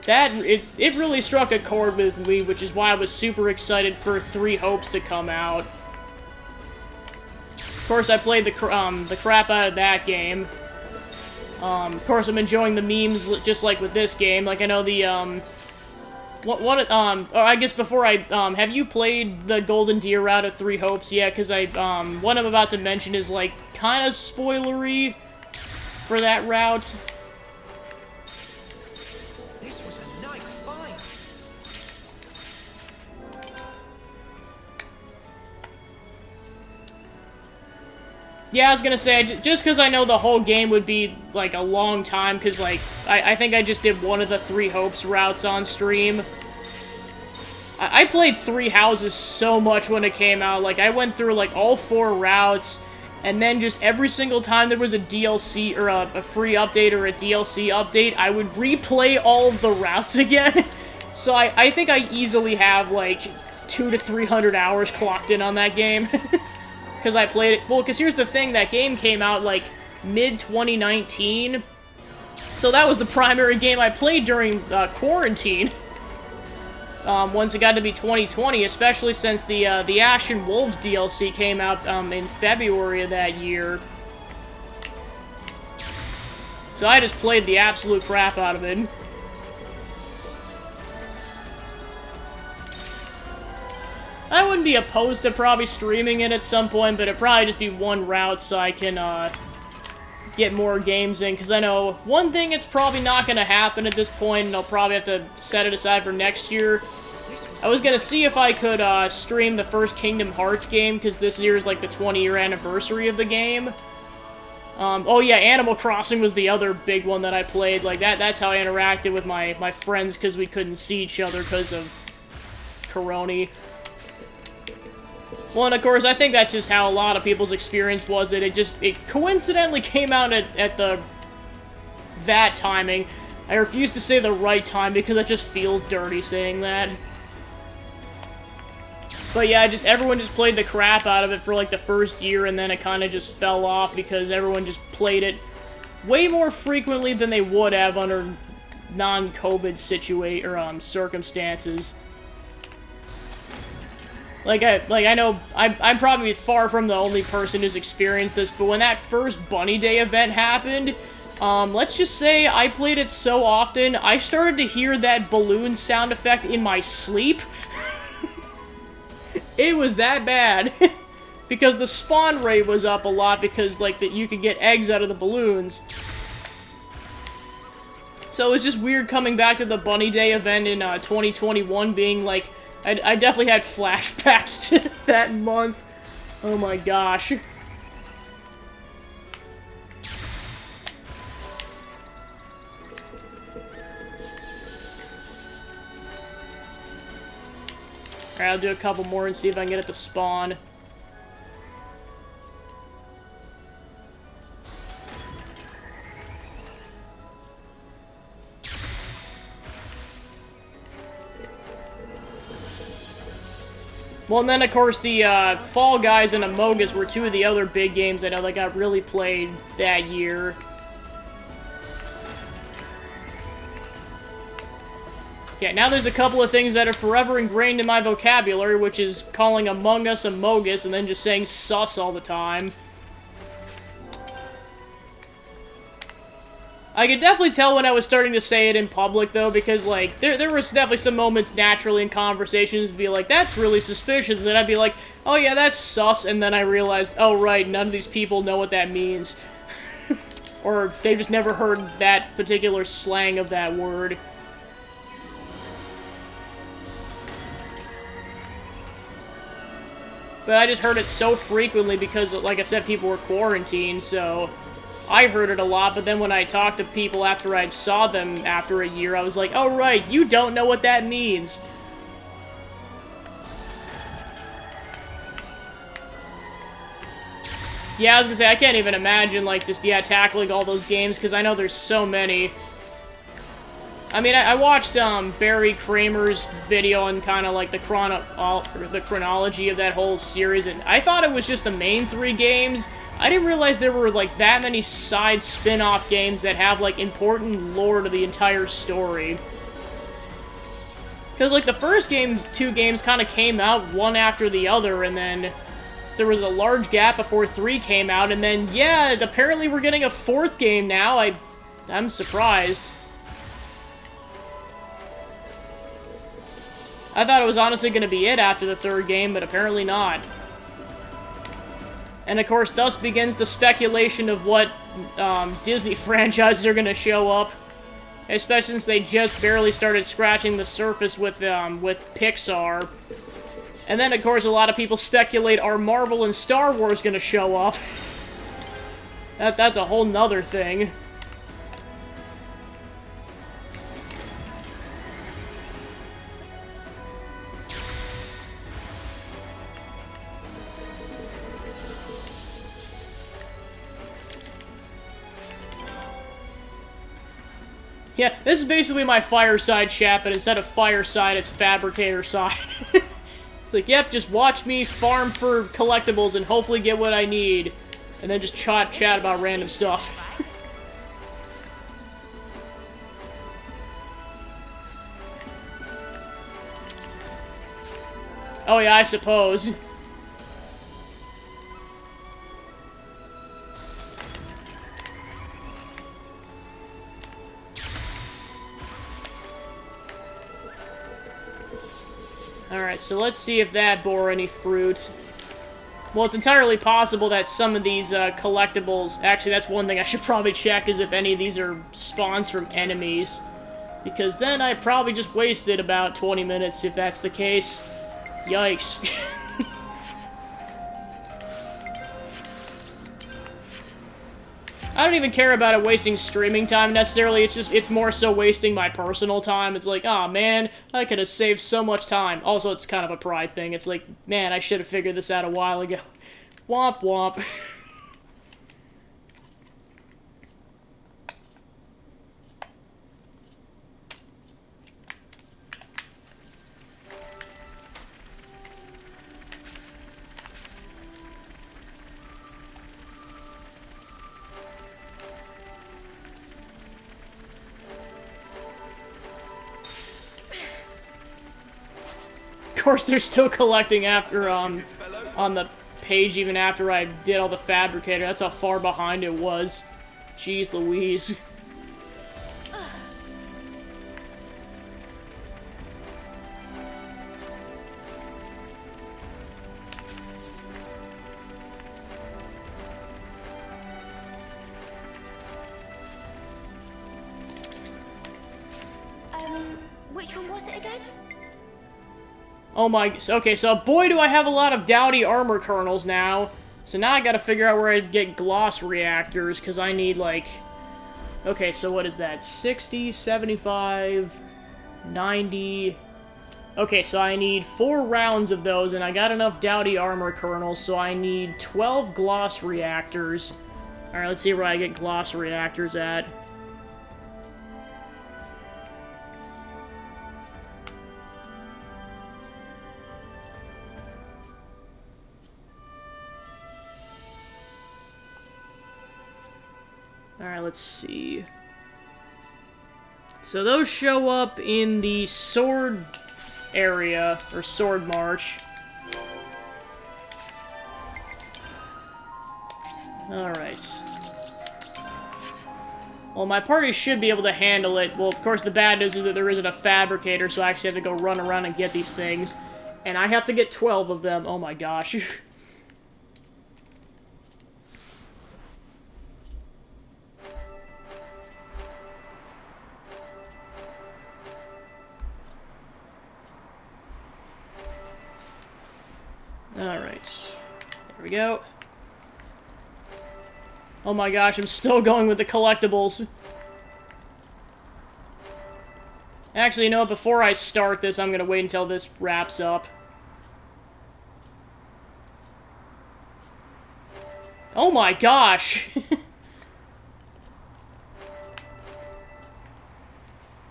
it really struck a chord with me, which is why I was super excited for Three Hopes to come out. Of course, I played the crap out of that game. Of course, I'm enjoying the memes just like with this game. Like, I know the, or I guess before have you played the Golden Deer route of Three Hopes? Yeah, because what I'm about to mention is, like, kind of spoilery for that route. Yeah, I was gonna say, just because I know the whole game would be, like, a long time, because, like, I think I just did one of the Three Hopes routes on stream. I played Three Houses so much when it came out. Like, I went through, like, all 4 routes, and then just every single time there was a DLC, or a free update or a DLC update, I would replay all of the routes again. So I think I easily have, like, 200 to 300 hours clocked in on that game. Because I played it, well, because here's the thing, that game came out, like, mid-2019, so that was the primary game I played during quarantine, once it got to be 2020, especially since the Ashen Wolves DLC came out, in February of that year. So I just played the absolute crap out of it. I wouldn't be opposed to probably streaming it at some point, but it'd probably just be one route so I can, get more games in, because I know one thing it's probably not going to happen at this point, and I'll probably have to set it aside for next year. I was going to see if I could, stream the first Kingdom Hearts game, because this year is, like, the 20-year anniversary of the game. Oh yeah, Animal Crossing was the other big one that I played. Like, that's how I interacted with my friends, because we couldn't see each other because of Corona. Well, and of course, I think that's just how a lot of people's experience was. It coincidentally came out at that timing. I refuse to say the right time because it just feels dirty saying that. But yeah, everyone just played the crap out of it for, like, the first year, and then it kind of just fell off because everyone just played it way more frequently than they would have under non-COVID circumstances. I know I'm probably far from the only person who's experienced this, but when that first Bunny Day event happened, let's just say I played it so often, I started to hear that balloon sound effect in my sleep. It was that bad. Because the spawn rate was up a lot because, like, that you could get eggs out of the balloons. So it was just weird coming back to the Bunny Day event in 2021 being, like, I definitely had flashbacks to that month. Oh my gosh. Alright, I'll do a couple more and see if I can get it to spawn. Well, and then, of course, the Fall Guys and Among Us were two of the other big games I know that got really played that year. Yeah, now there's a couple of things that are forever ingrained in my vocabulary, which is calling Among Us Amogus and then just saying sus all the time. I could definitely tell when I was starting to say it in public, though, because, like, there was definitely some moments naturally in conversations to be like, that's really suspicious, and I'd be like, oh yeah, that's sus, and then I realized, oh right, none of these people know what that means. Or they've just never heard that particular slang of that word. But I just heard it so frequently because, like I said, people were quarantined, so I heard it a lot, but then when I talked to people after I saw them after a year, I was like, oh right, you don't know what that means. Yeah, I was gonna say, I can't even imagine, like, just, yeah, tackling all those games, because I know there's so many. I mean, I watched, Barry Kramer's video on kind of, like, the chronology of that whole series, and I thought it was just the main 3 games. I didn't realize there were, like, that many side spin-off games that have, like, important lore to the entire story. Because, like, the first 2 games kind of came out one after the other, and then there was a large gap before 3 came out, and then, yeah, apparently we're getting a 4th game now. I'm surprised. I thought it was honestly going to be it after the 3rd game, but apparently not. And of course, thus begins the speculation of what Disney franchises are going to show up. Especially since they just barely started scratching the surface with Pixar. And then, of course, a lot of people speculate, are Marvel and Star Wars going to show up? That's a whole nother thing. Yeah, this is basically my fireside chat, but instead of fireside, it's fabricator side. It's like, yep, just watch me farm for collectibles and hopefully get what I need. And then just chat about random stuff. Oh yeah, I suppose. Alright, so let's see if that bore any fruit. Well, it's entirely possible that some of these collectibles... Actually, that's one thing I should probably check, is if any of these are spawns from enemies. Because then I probably just wasted about 20 minutes if that's the case. Yikes. I don't even care about it wasting streaming time necessarily, it's more so wasting my personal time. It's like, oh man, I could have saved so much time. Also, it's kind of a pride thing. It's like, man, I should have figured this out a while ago. Womp womp. course, they're still collecting after, on the page even after I did all the fabricator. That's how far behind it was. Jeez Louise. Which one was it again? Oh my... Okay, so boy do I have a lot of dowdy armor kernels now. So now I gotta figure out where I get gloss reactors, because I need, like... Okay, so what is that? 60, 75, 90... Okay, so I need 4 rounds of those, and I got enough dowdy armor kernels, so I need 12 gloss reactors. Alright, let's see where I get gloss reactors at. Alright, let's see. So those show up in the sword area, or sword march. Alright. Well, my party should be able to handle it. Well, of course, the bad news is that there isn't a fabricator, so I actually have to go run around and get these things. And I have to get 12 of them. Oh my gosh. Alright. There we go. Oh my gosh, I'm still going with the collectibles. Actually, you know what? Before I start this, I'm gonna wait until this wraps up. Oh my gosh!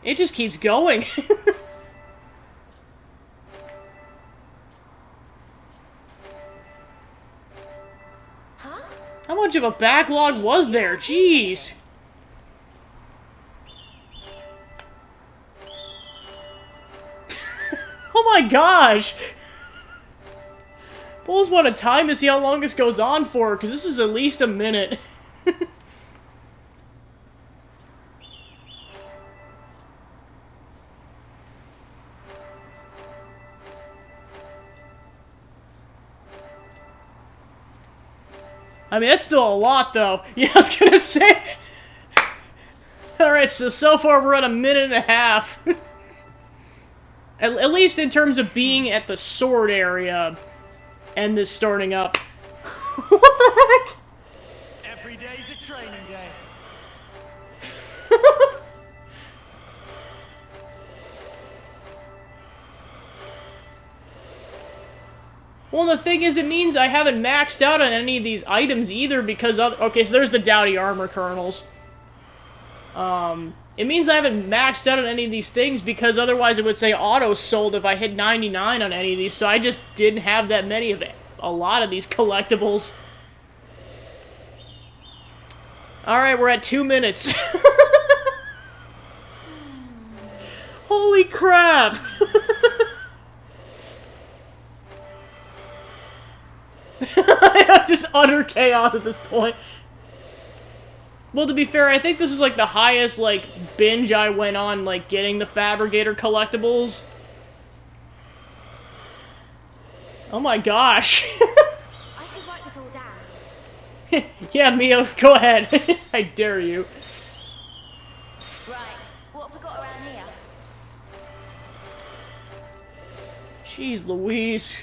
It just keeps going. How much of a backlog was there? Jeez! Oh my gosh! I almost want to time to see how long this goes on for, because this is at least a minute. I mean, that's still a lot, though. Yeah, I was gonna say... Alright, so far we're at a minute and a half. At least in terms of being at the sword area and this starting up. What the heck? Every day's a training day. Well, the thing is, it means I haven't maxed out on any of these items either because okay, so there's the dowdy armor kernels. It means I haven't maxed out on any of these things because otherwise it would say auto sold if I hit 99 on any of these, so I just didn't have that many of a lot of these collectibles. Alright, we're at 2 minutes. Holy crap! I'm just utter chaos at this point. Well, to be fair, I think this is, like, the highest, like, binge I went on, like, getting the Fabricator collectibles. Oh my gosh. I should write this all down. Yeah, Mio, go ahead. I dare you. Right, what have we got around here? Jeez Louise.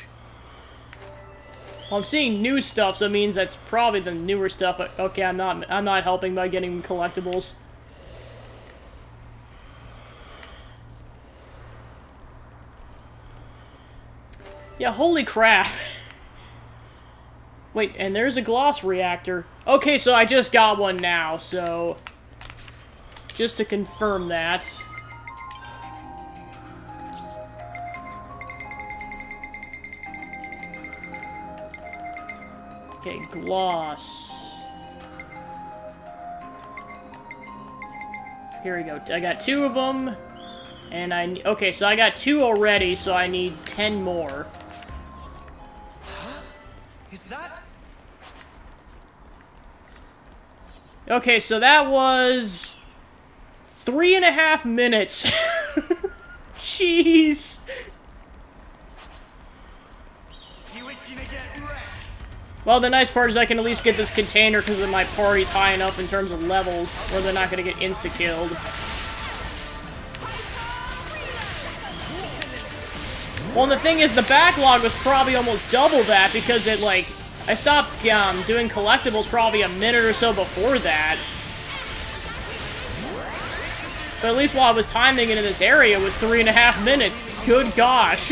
Well, I'm seeing new stuff, so it means that's probably the newer stuff. Okay, I'm not helping by getting collectibles. Yeah, holy crap. Wait, and there's a gloss reactor. Okay, so I just got one now, so... Just to confirm that... Okay, gloss. Here we go. I got 2 of them. And okay, so I got 2 already, so I need 10 more. Is that? Okay, so that was 3.5 minutes. Jeez. Well, the nice part is I can at least get this container because my party's high enough in terms of levels where they're not going to get insta-killed. Well, and the thing is, the backlog was probably almost double that because it, like, I stopped doing collectibles probably a minute or so before that. But at least while I was timing it in this area, it was 3.5 minutes. Good gosh.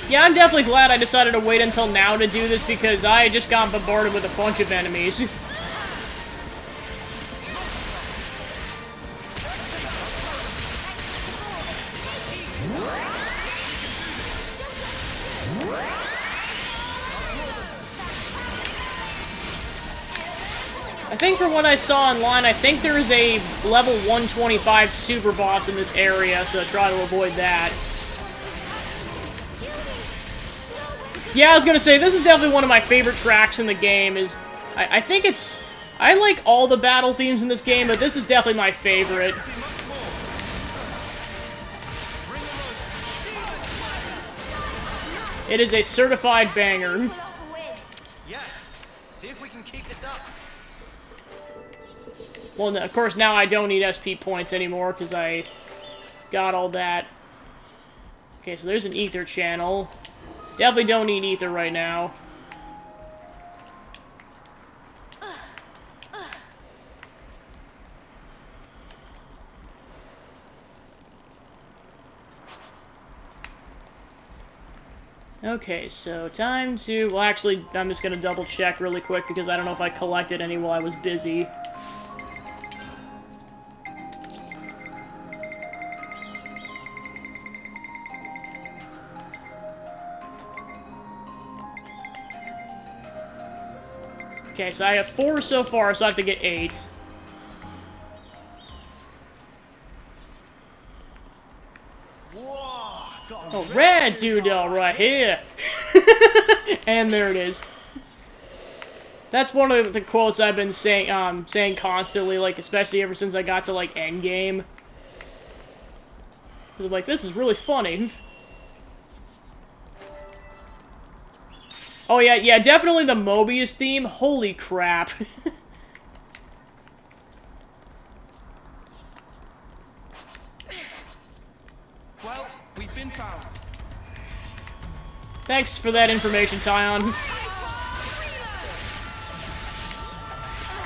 Yeah, I'm definitely glad I decided to wait until now to do this because I had just got bombarded with a bunch of enemies. I think from what I saw online, I think there is a level 125 super boss in this area, so try to avoid that. Yeah, I was gonna say, this is definitely one of my favorite tracks in the game, I think it's... I like all the battle themes in this game, but this is definitely my favorite. It is a certified banger. Yes. See if we can keep this up. Well, of course, now I don't need SP points anymore, because I got all that. Okay, so there's an ether channel. Definitely don't need ether right now. Okay, so time to... Well, actually, I'm just gonna double check really quick because I don't know if I collected any while I was busy. Okay, so I have 4 so far, so I have to get 8. Oh, red doodle right here. And there it is. That's one of the quotes I've been saying constantly, like, especially ever since I got to, like, Endgame. I'm like, this is really funny. Oh, yeah, definitely the Mobius theme. Holy crap. Well, we've been found. Thanks for that information, Tyon.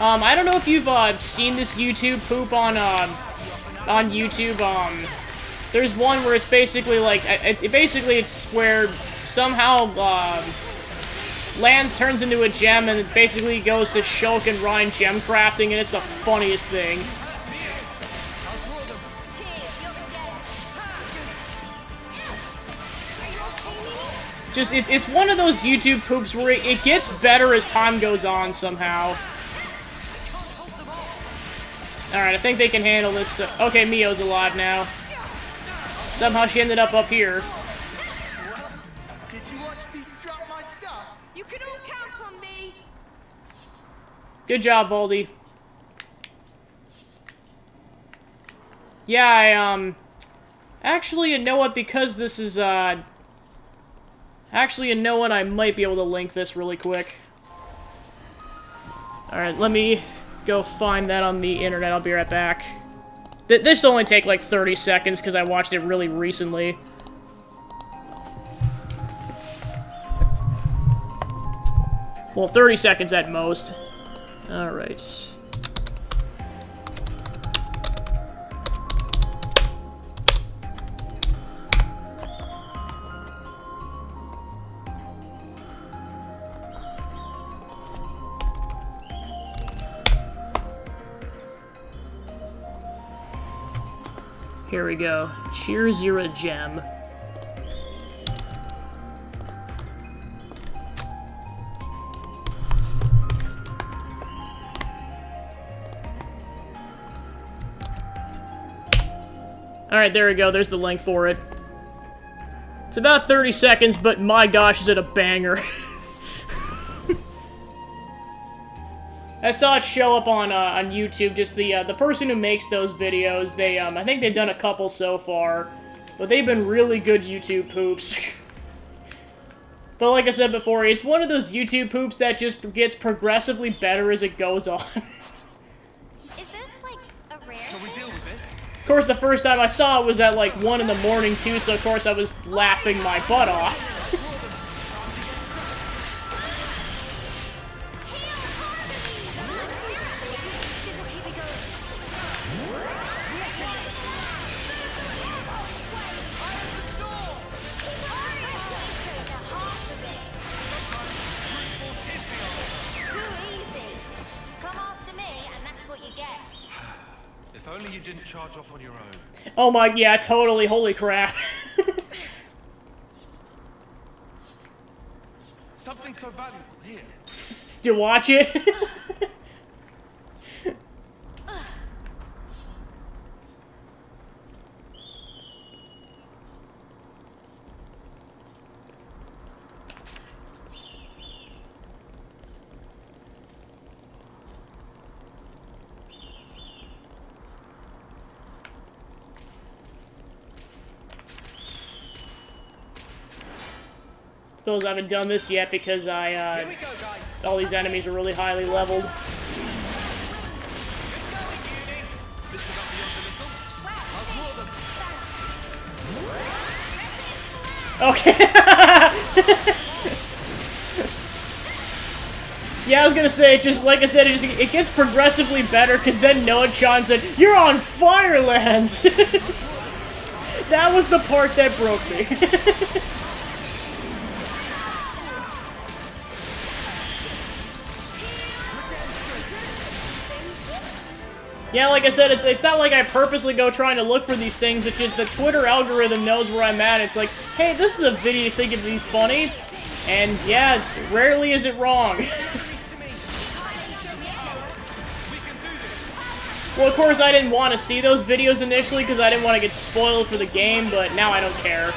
I don't know if you've seen this YouTube poop on YouTube. There's one where it's basically like it's where somehow Lance turns into a gem and it basically goes to Shulk and Ryan gem crafting, and it's the funniest thing. Just, it's one of those YouTube poops where it gets better as time goes on somehow. Alright, I think they can handle this. Okay, Mio's alive now. Somehow she ended up here. Did you watch these drop my stuff? You can all count on me. Good job, Baldy. Yeah, actually, you know what, because this is, actually, you know what, I might be able to link this really quick. Alright, let me go find that on the internet. I'll be right back. This will only take like 30 seconds because I watched it really recently. Well, 30 seconds at most. Alright. There we go. Cheers, you're a gem. Alright, there we go. There's the link for it. It's about 30 seconds, but my gosh, is it a banger. I saw it show up on YouTube, just the person who makes those videos. They, I think they've done a couple so far, but they've been really good YouTube poops. But like I said before, it's one of those YouTube poops that just gets progressively better as it goes on. Of course, the first time I saw it was at like 1 in the morning too, so of course I was laughing my butt off. If only you didn't charge off on your own. Oh my, yeah, totally, holy crap. Something so valuable here. Did you watch it? Suppose I haven't done this yet because all these enemies are really highly leveled. Okay. Yeah, I was gonna say, just like I said, it gets progressively better because then Noah chimes in, "You're on Firelands." That was the part that broke me. Yeah, like I said, it's not like I purposely go trying to look for these things, it's just the Twitter algorithm knows where I'm at. It's like, hey, this is a video you think it'd be funny, and yeah, rarely is it wrong. Well, of course, I didn't want to see those videos initially because I didn't want to get spoiled for the game, but now I don't care.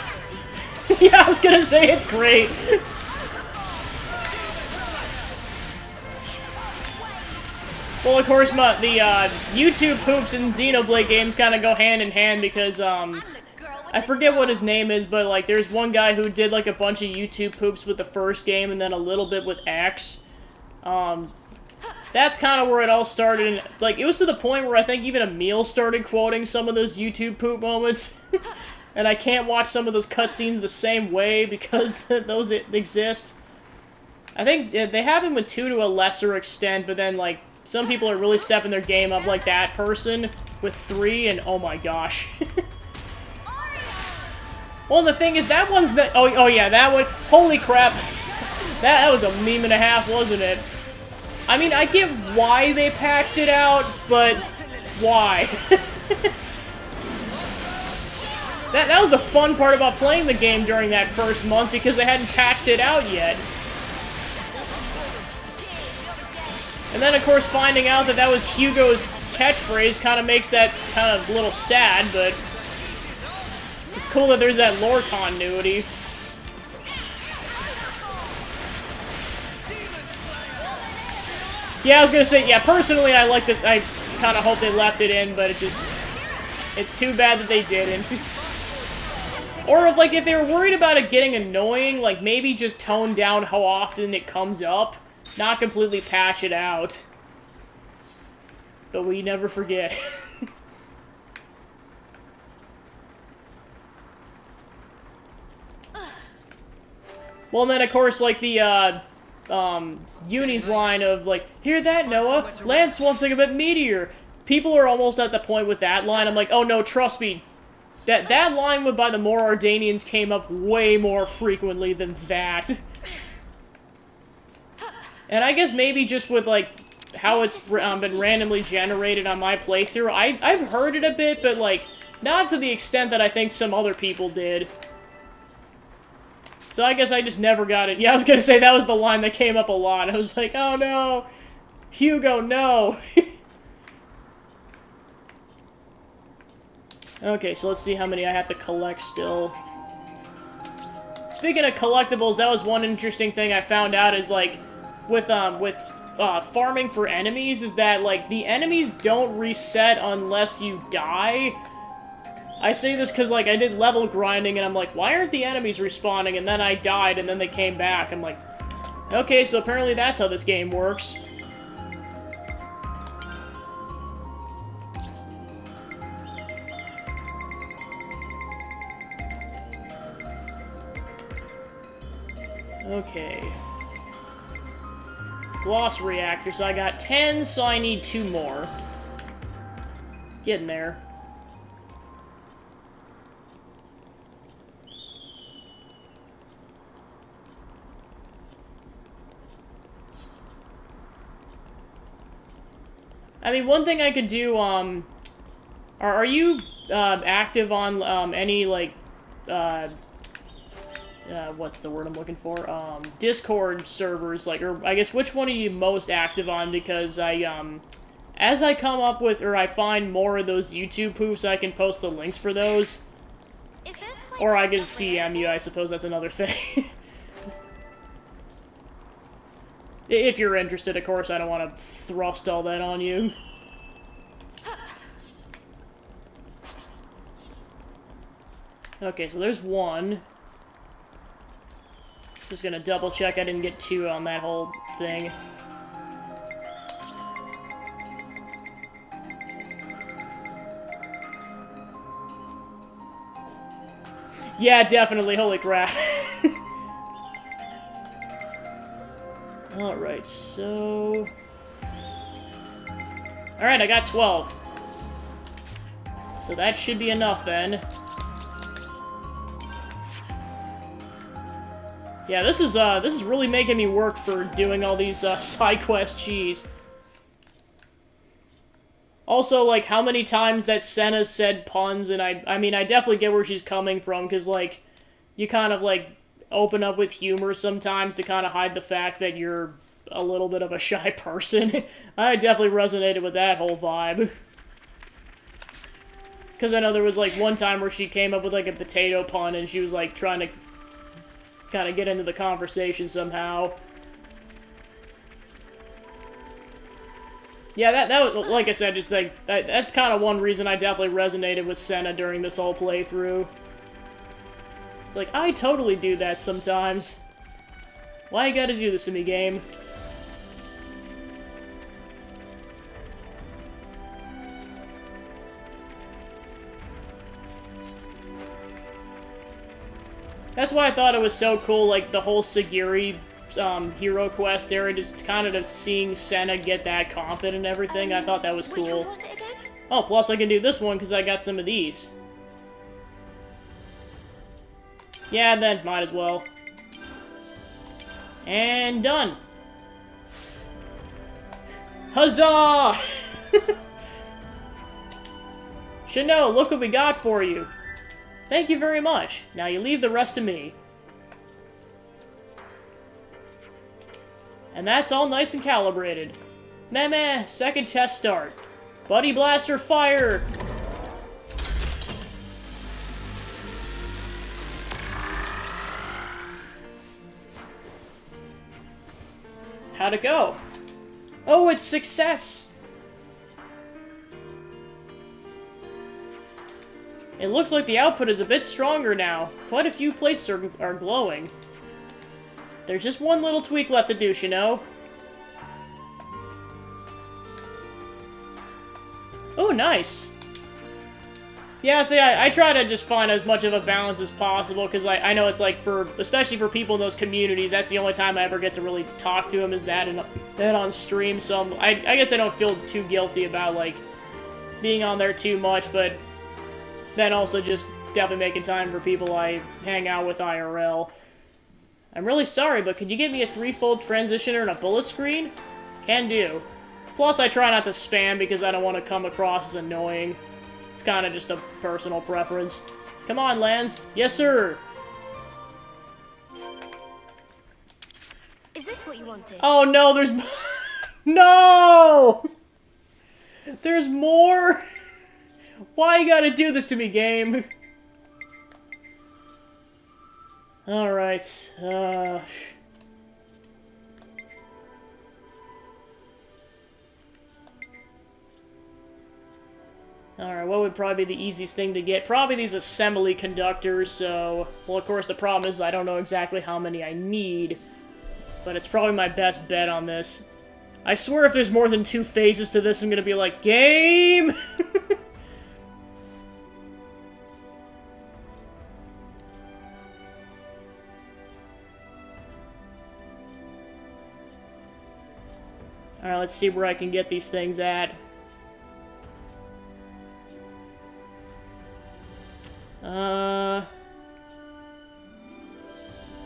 Yeah, I was gonna say, it's great. Well, of course, the YouTube poops and Xenoblade games kind of go hand in hand because, I forget what his name is, but, like, there's one guy who did, like, a bunch of YouTube poops with the first game and then a little bit with X. That's kind of where it all started, and, like, it was to the point where I think even Emil started quoting some of those YouTube poop moments. And I can't watch some of those cutscenes the same way because those exist. I think they happen with 2 to a lesser extent, but then, like, some people are really stepping their game up like that person with 3, and oh my gosh. Well, the thing is, that one's the... Oh yeah, that one... Holy crap. That was a meme and a half, wasn't it? I mean, I get why they patched it out, but why? That was the fun part about playing the game during that first month, because they hadn't patched it out yet. And then, of course, finding out that that was Hugo's catchphrase kind of makes that kind of a little sad, but it's cool that there's that lore continuity. Yeah, I was gonna say, yeah, personally, I like that. I kind of hope they left it in, but it's too bad that they didn't. Or, like, if they were worried about it getting annoying, like, maybe just tone down how often it comes up. Not completely patch it out. But we never forget. Well, and then, of course, like, the, Uni's line of, like, hear that, Noah? Lance wants to give a meteor. People are almost at the point with that line. I'm like, oh, no, trust me. That line by the More Ardanians came up way more frequently than that. And I guess maybe just with, like, how it's been randomly generated on my playthrough, I've heard it a bit, but, like, Not to the extent that I think some other people did. So I guess I just never got it. Yeah, I was gonna say that was the line that came up a lot. I was like, oh no! Hugo, no! Okay, so let's see how many I have to collect still. Speaking of collectibles, that was one interesting thing I found out is, like, with farming for enemies, is that, like, the enemies don't reset unless you die. I say this because, like, I did level grinding, and I'm like, why aren't the enemies respawning? And then I died, and then they came back. I'm like, okay, so apparently that's how this game works. Okay. Gloss reactor, so I got 10, so I need 2 more. Getting there. I mean, one thing I could do, are you, active on, any, like, what's the word I'm looking for? Discord servers, like, or I guess which one are you most active on? Because as I come up with, or I find more of those YouTube poops, I can post the links for those. Or I can DM you, I suppose that's another thing. If you're interested, of course, I don't want to thrust all that on you. Okay, so there's 1. Just gonna double check I didn't get 2 on that whole thing. Yeah, definitely, holy crap. Alright, so... Alright, I got 12. So that should be enough then. Yeah, this is really making me work for doing all these, side quests, jeez. Also, like, how many times that Senna said puns, and I mean, I definitely get where she's coming from, because, like, you kind of, like, open up with humor sometimes to kind of hide the fact that you're a little bit of a shy person. I definitely resonated with that whole vibe. Because I know there was, like, one time where she came up with, like, a potato pun, and she was, like, trying to kind of get into the conversation somehow. Yeah, that was, like I said, just like, that's kind of one reason I definitely resonated with Senna during this whole playthrough. It's like, I totally do that sometimes. Why you gotta do this to me, game? That's why I thought it was so cool, like, the whole Sagiri hero quest area, just kind of seeing Senna get that confident and everything. I thought that was cool. Which one was it again? Oh, plus I can do this one because I got some of these. Yeah, then, might as well. And done. Huzzah! Shino, look what we got for you. Thank you very much. Now you leave the rest to me. And that's all nice and calibrated. Meh, second test start. Buddy Blaster, fire! How'd it go? Oh, it's success! It looks like the output is a bit stronger now. Quite a few places are glowing. There's just one little tweak left to do, Shino. Oh, nice. Yeah, see, I try to just find as much of a balance as possible, because I know it's like, especially for people in those communities, that's the only time I ever get to really talk to them is that on stream, so I guess I don't feel too guilty about, like, being on there too much, but then also just definitely making time for people I hang out with IRL. I'm really sorry, but could you give me a 3-fold transitioner and a bullet screen? Can do. Plus, I try not to spam because I don't want to come across as annoying. It's kind of just a personal preference. Come on, Lance. Yes, sir. Is this what you wanted? Oh no, there's no. There's more. Why you gotta do this to me, game? All right. Alright, what would probably be the easiest thing to get? Probably these assembly conductors, so... Well, of course, the problem is I don't know exactly how many I need. But it's probably my best bet on this. I swear if there's more than 2 phases to this, I'm gonna be like, GAME! Alright, let's see where I can get these things at.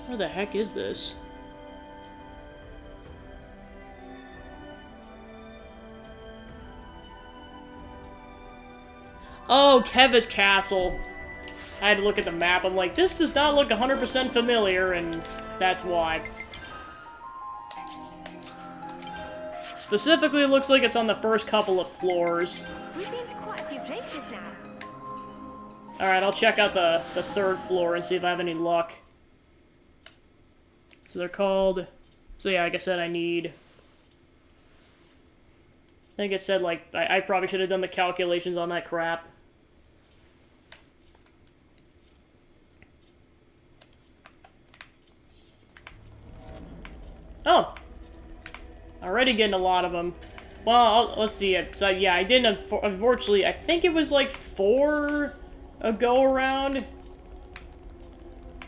Where the heck is this? Oh, Keva's Castle. I had to look at the map. I'm like, this does not look 100% familiar, and that's why. Specifically, it looks like it's on the first couple of floors. We've been to quite a few places now. Alright, I'll check out the 3rd floor and see if I have any luck. So they're called... So yeah, like I said, I need... I think it said, like, I probably should have done the calculations on that crap. Oh! Already getting a lot of them. Well, let's see. So yeah, I didn't, unfortunately, I think it was like 4 a go-around.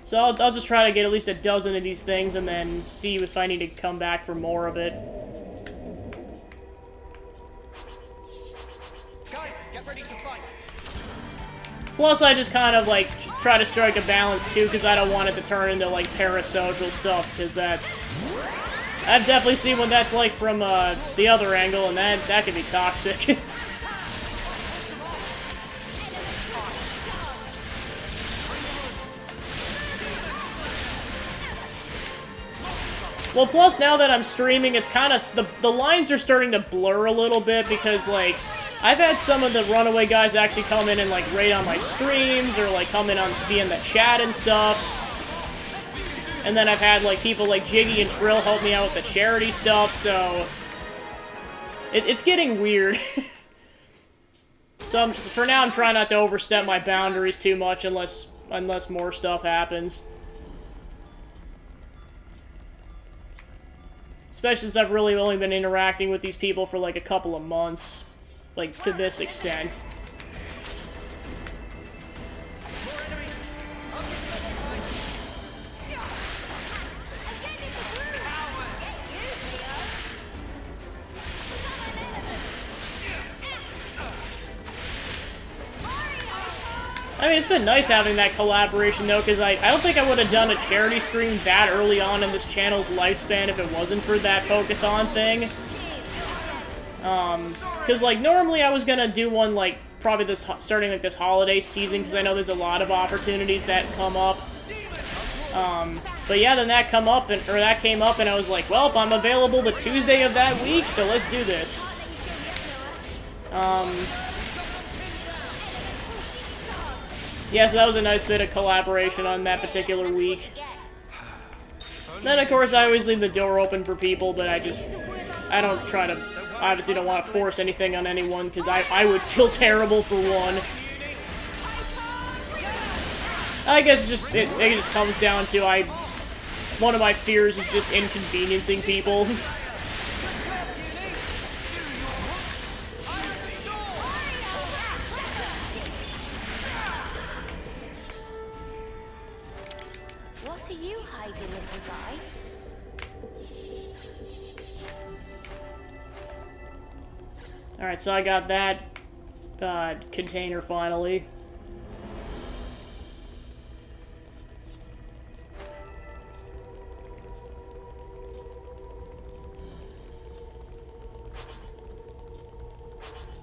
So I'll just try to get at least a dozen of these things and then see if I need to come back for more of it. Guys, get ready to fight. Plus, I just kind of, like, try to strike a balance, too, because I don't want it to turn into, like, parasocial stuff, because that's... I've definitely seen what that's like from, the other angle, and that can be toxic. Well, plus, now that I'm streaming, it's kind of... The lines are starting to blur a little bit, because, like... I've had some of the Runaway guys actually come in and, like, raid on my streams, or, like, come in on... be in the chat and stuff. And then I've had, like, people like Jiggy and Trill help me out with the charity stuff, so... It's getting weird. So, for now, I'm trying not to overstep my boundaries too much, unless more stuff happens. Especially since I've really only been interacting with these people for like a couple of months. Like, to this extent. I mean, it's been nice having that collaboration, though, because I don't think I would have done a charity stream that early on in this channel's lifespan if it wasn't for that Pokeathon thing. Because, like, normally I was gonna do one, like, probably this starting, like, this holiday season, because I know there's a lot of opportunities that come up. But yeah, then that came up, and I was like, well, I'm available the Tuesday of that week, so let's do this. Yeah, so that was a nice bit of collaboration on that particular week. Then, of course, I always leave the door open for people, but I don't try to, obviously don't want to force anything on anyone, because I would feel terrible for one. I guess it just comes down to, one of my fears is just inconveniencing people. What are you hiding, little guy? Alright, so I got that container finally.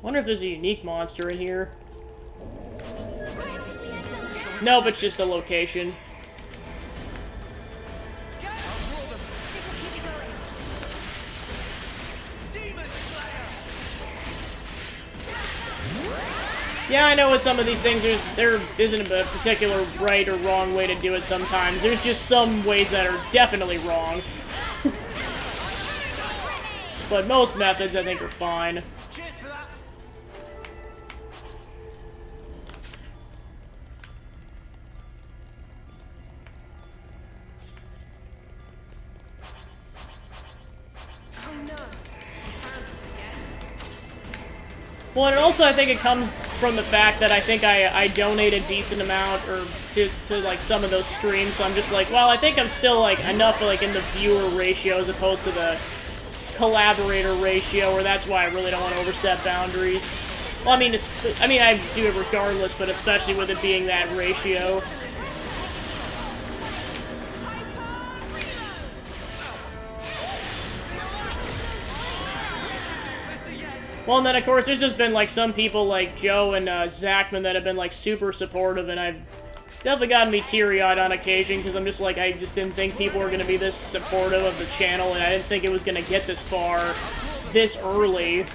Wonder if there's a unique monster in here. Nope, it's just a location. Yeah, I know with some of these things, there isn't a particular right or wrong way to do it sometimes. There's just some ways that are definitely wrong. But most methods, I think, are fine. Well, and also I think it comes from the fact that I think I donate a decent amount or to like some of those streams, so I'm just like, well, I think I'm still like enough like in the viewer ratio as opposed to the collaborator ratio, where that's why I really don't want to overstep boundaries. Well, I mean I do it regardless, but especially with it being that ratio. Well, and then, of course, there's just been, like, some people like Joe and Zachman that have been, like, super supportive, and I've definitely gotten me teary-eyed on occasion, because I'm just like, I just didn't think people were going to be this supportive of the channel, and I didn't think it was going to get this far this early.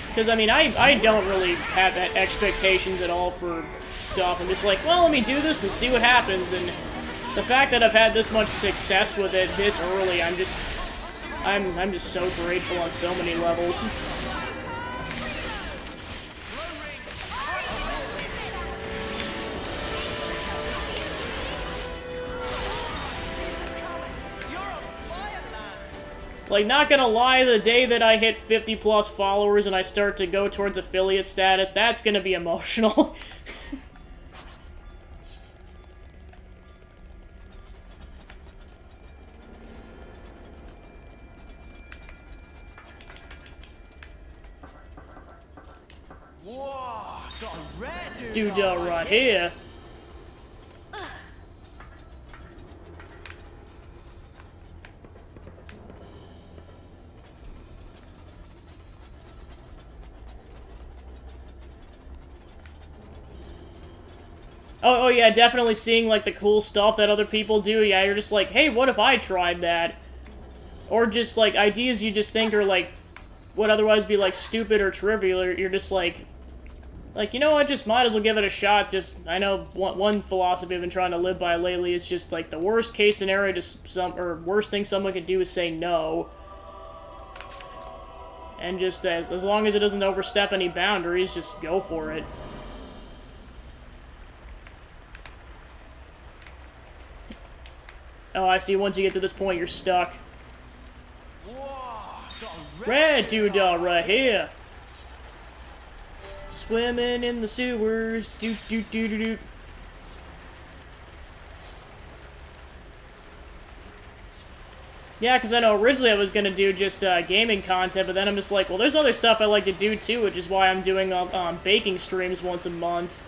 Because, I mean, I don't really have that expectations at all for stuff. I'm just like, well, let me do this and see what happens, and the fact that I've had this much success with it this early, I'm just so grateful on so many levels. Like, not gonna lie, the day that I hit 50 plus followers and I start to go towards affiliate status, that's gonna be emotional. Dude, right here. Oh yeah, definitely seeing, like, the cool stuff that other people do. Yeah, you're just like, hey, what if I tried that? Or just, like, ideas you just think are, like, would otherwise be, like, stupid or trivial. You're just like, you know what, just might as well give it a shot. Just, I know one philosophy I've been trying to live by lately is just, like, the worst case scenario or worst thing someone could do is say no. And just, as long as it doesn't overstep any boundaries, just go for it. Oh, I see. Once you get to this point, you're stuck. Red dude right here. Swimming in the sewers. Doot doot doot doot doot. Yeah, because I know originally I was going to do just gaming content, but then I'm just like, well, there's other stuff I like to do too, which is why I'm doing baking streams once a month.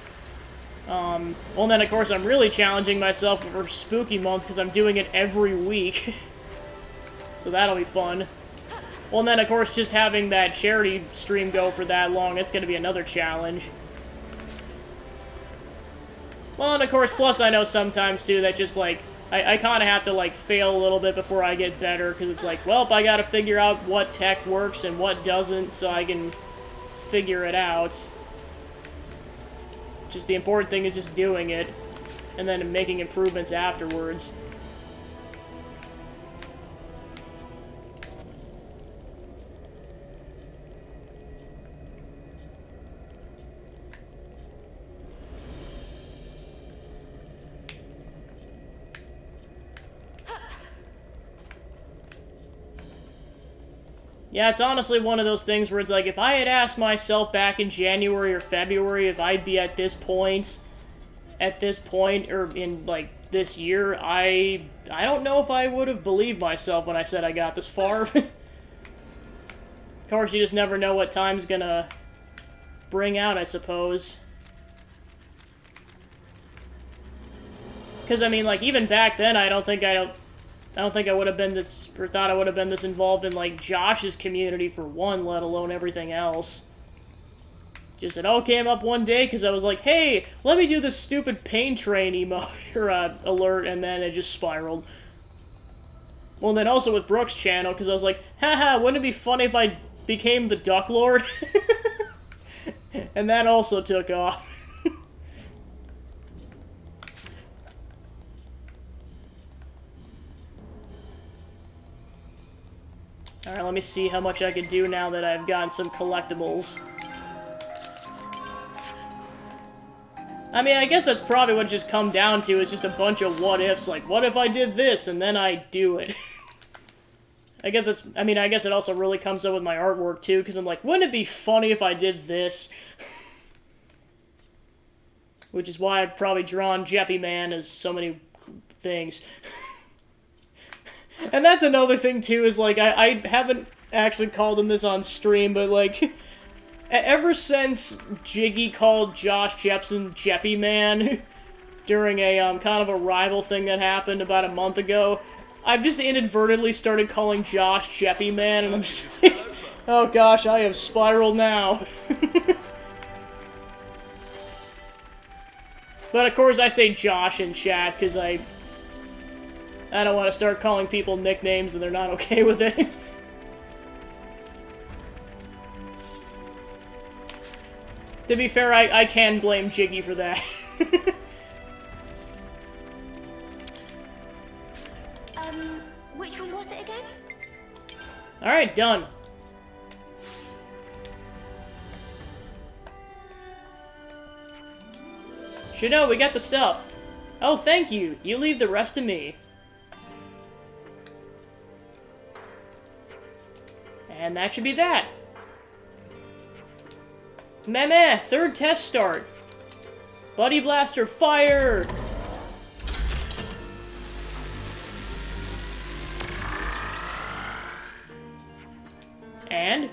Well, and then, of course, I'm really challenging myself for Spooky Month because I'm doing it every week. So that'll be fun. Well, and then, of course, just having that charity stream go for that long, it's going to be another challenge. Well, and, of course, plus I know sometimes, too, that just, like, I kind of have to, like, fail a little bit before I get better, because it's like, well, I gotta figure out what tech works and what doesn't so I can figure it out. Just the important thing is just doing it, and then making improvements afterwards. Yeah, it's honestly one of those things where it's like, if I had asked myself back in January or February if I'd be at this point, or in, like, this year, I don't know if I would have believed myself when I said I got this far. Of course, you just never know what time's gonna bring out, I suppose. Because, I mean, like, even back then, I don't think I would have been this, or thought I would have been this involved in, like, Josh's community for one, let alone everything else. Just it all came up one day because I was like, hey, let me do this stupid pain train emote or alert, and then it just spiraled. Well, then also with Brooks' channel, because I was like, haha, wouldn't it be funny if I became the Duck Lord? And that also took off. Alright, let me see how much I can do now that I've gotten some collectibles. I mean, I guess that's probably what it just come down to, is just a bunch of what-ifs, like, what if I did this, and then I do it? I guess that's, I mean, I guess it also really comes up with my artwork, too, because I'm like, wouldn't it be funny if I did this? Which is why I've probably drawn Jeppy Man as so many things. And that's another thing, too, is, like, I haven't actually called him this on stream, but, like, ever since Jiggy called Josh Jepson Jeppy Man during a, kind of a rival thing that happened about a month ago, I've just inadvertently started calling Josh Jeppy Man, and I'm just like, oh gosh, I have spiraled now. But of course I say Josh in chat, because I don't want to start calling people nicknames and they're not okay with it. To be fair, I can blame Jiggy for that. Which one was it again? Alright, done. Shino, we got the stuff. Oh, thank you. You leave the rest to me. And that should be that. Meh, third test start. Buddy Blaster, fire! And?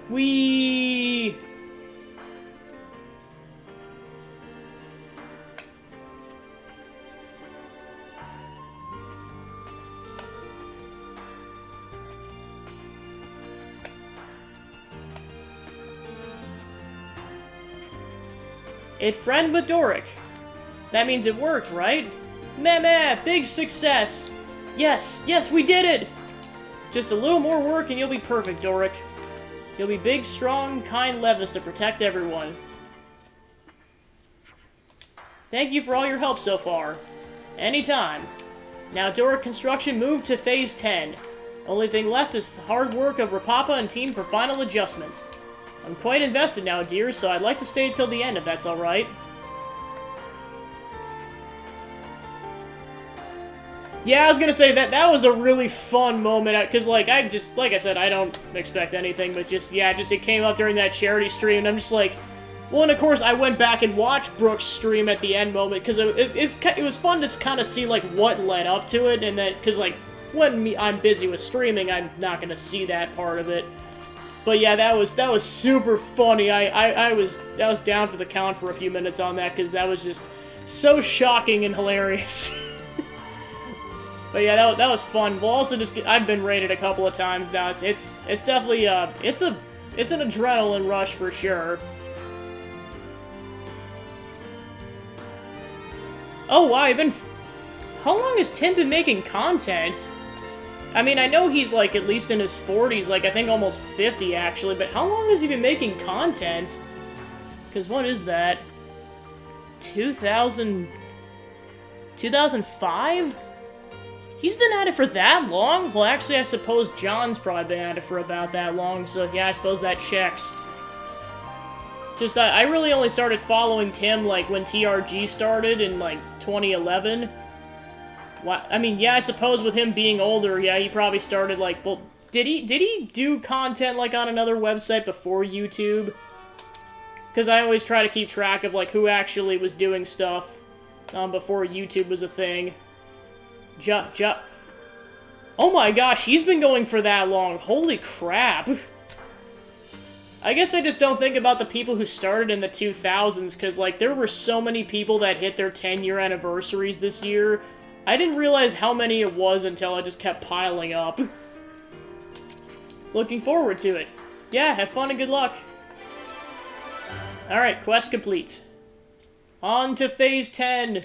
Whee! It friend with Doric. That means it worked, right? Meh, big success! Yes, we did it! Just a little more work and you'll be perfect, Doric. You'll be big, strong, kind Levis to protect everyone. Thank you for all your help so far. Anytime. Now Doric construction moved to phase 10. Only thing left is hard work of Rapapa and team for final adjustments. I'm quite invested now, dear, so I'd like to stay till the end if that's alright. Yeah, I was gonna say that was a really fun moment, because, like I said, I don't expect anything, but it came up during that charity stream, and I'm just like, well, and of course, I went back and watched Brooks' stream at the end moment, because it was fun to kind of see, like, what led up to it, and that, because, like, when I'm busy with streaming, I'm not gonna see that part of it. But yeah, that was super funny. I was down for the count for a few minutes on that, because that was just so shocking and hilarious. But yeah, that was fun. We'll also I've been raided a couple of times now. It's definitely it's an adrenaline rush for sure. Oh wow, how long has Tim been making content? I mean, I know he's like at least in his 40s, like I think almost 50 actually, but how long has he been making content? Because what is that? 2005? He's been at it for that long? Well, actually, I suppose John's probably been at it for about that long, so yeah, I suppose that checks. Just, I really only started following Tim, like, when TRG started in, like, 2011. I mean, yeah, I suppose with him being older, yeah, he probably started, like, well, did he do content, like, on another website before YouTube? Because I always try to keep track of, like, who actually was doing stuff before YouTube was a thing. Oh my gosh, he's been going for that long. Holy crap. I guess I just don't think about the people who started in the 2000s, because, like, there were so many people that hit their 10-year anniversaries this year. I didn't realize how many it was until I just kept piling up. Looking forward to it. Yeah, have fun and good luck. Alright, quest complete. On to Phase 10!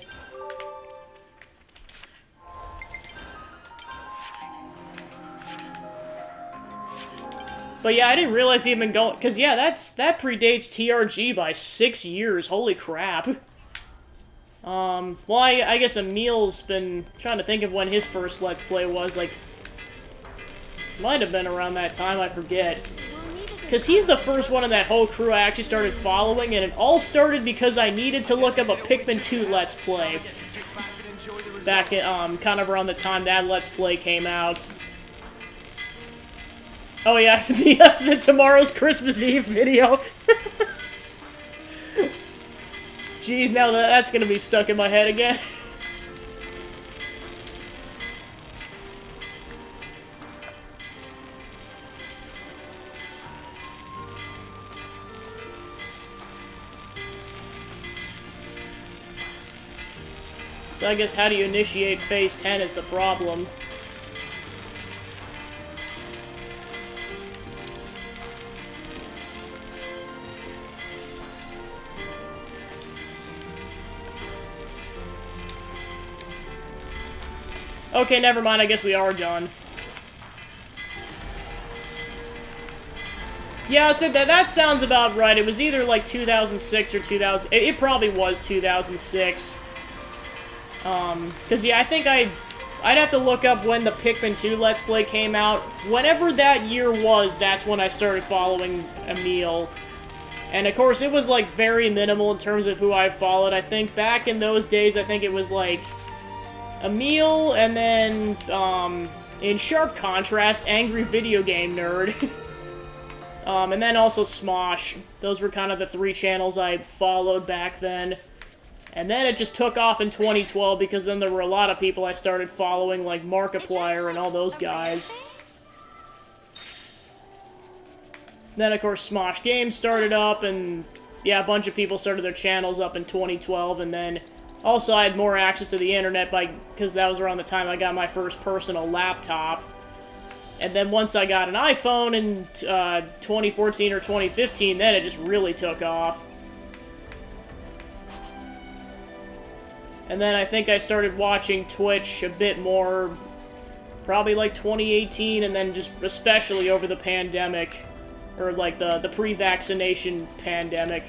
But yeah, I didn't realize he'd been going... Because yeah, that predates TRG by 6 years. Holy crap. Well, I guess Emil's been trying to think of when his first Let's Play was, like... Might have been around that time, I forget. Because he's the first one in that whole crew I actually started following, and it all started because I needed to look up a Pikmin 2 Let's Play. Back at, kind of around the time that Let's Play came out. Oh yeah, the tomorrow's Christmas Eve video. Jeez, now that's gonna be stuck in my head again. So I guess how do you initiate Phase 10 is the problem. Okay, never mind, I guess we are done. Yeah, I said that sounds about right. It was either like 2006 or 2000... It probably was 2006. Because yeah, I think I'd have to look up when the Pikmin 2 Let's Play came out. Whenever that year was, that's when I started following Emil. And of course, it was like very minimal in terms of who I followed. I think back in those days, I think it was like... Emil, and then, in sharp contrast, Angry Video Game Nerd. And then also Smosh. Those were kind of the 3 channels I followed back then. And then it just took off in 2012, because then there were a lot of people I started following, like Markiplier and all those guys. Then, of course, Smosh Games started up, and, yeah, a bunch of people started their channels up in 2012, and then... Also, I had more access to the internet because that was around the time I got my first personal laptop. And then once I got an iPhone in 2014 or 2015, then it just really took off. And then I think I started watching Twitch a bit more, probably like 2018, and then just especially over the pandemic, or like the pre-vaccination pandemic.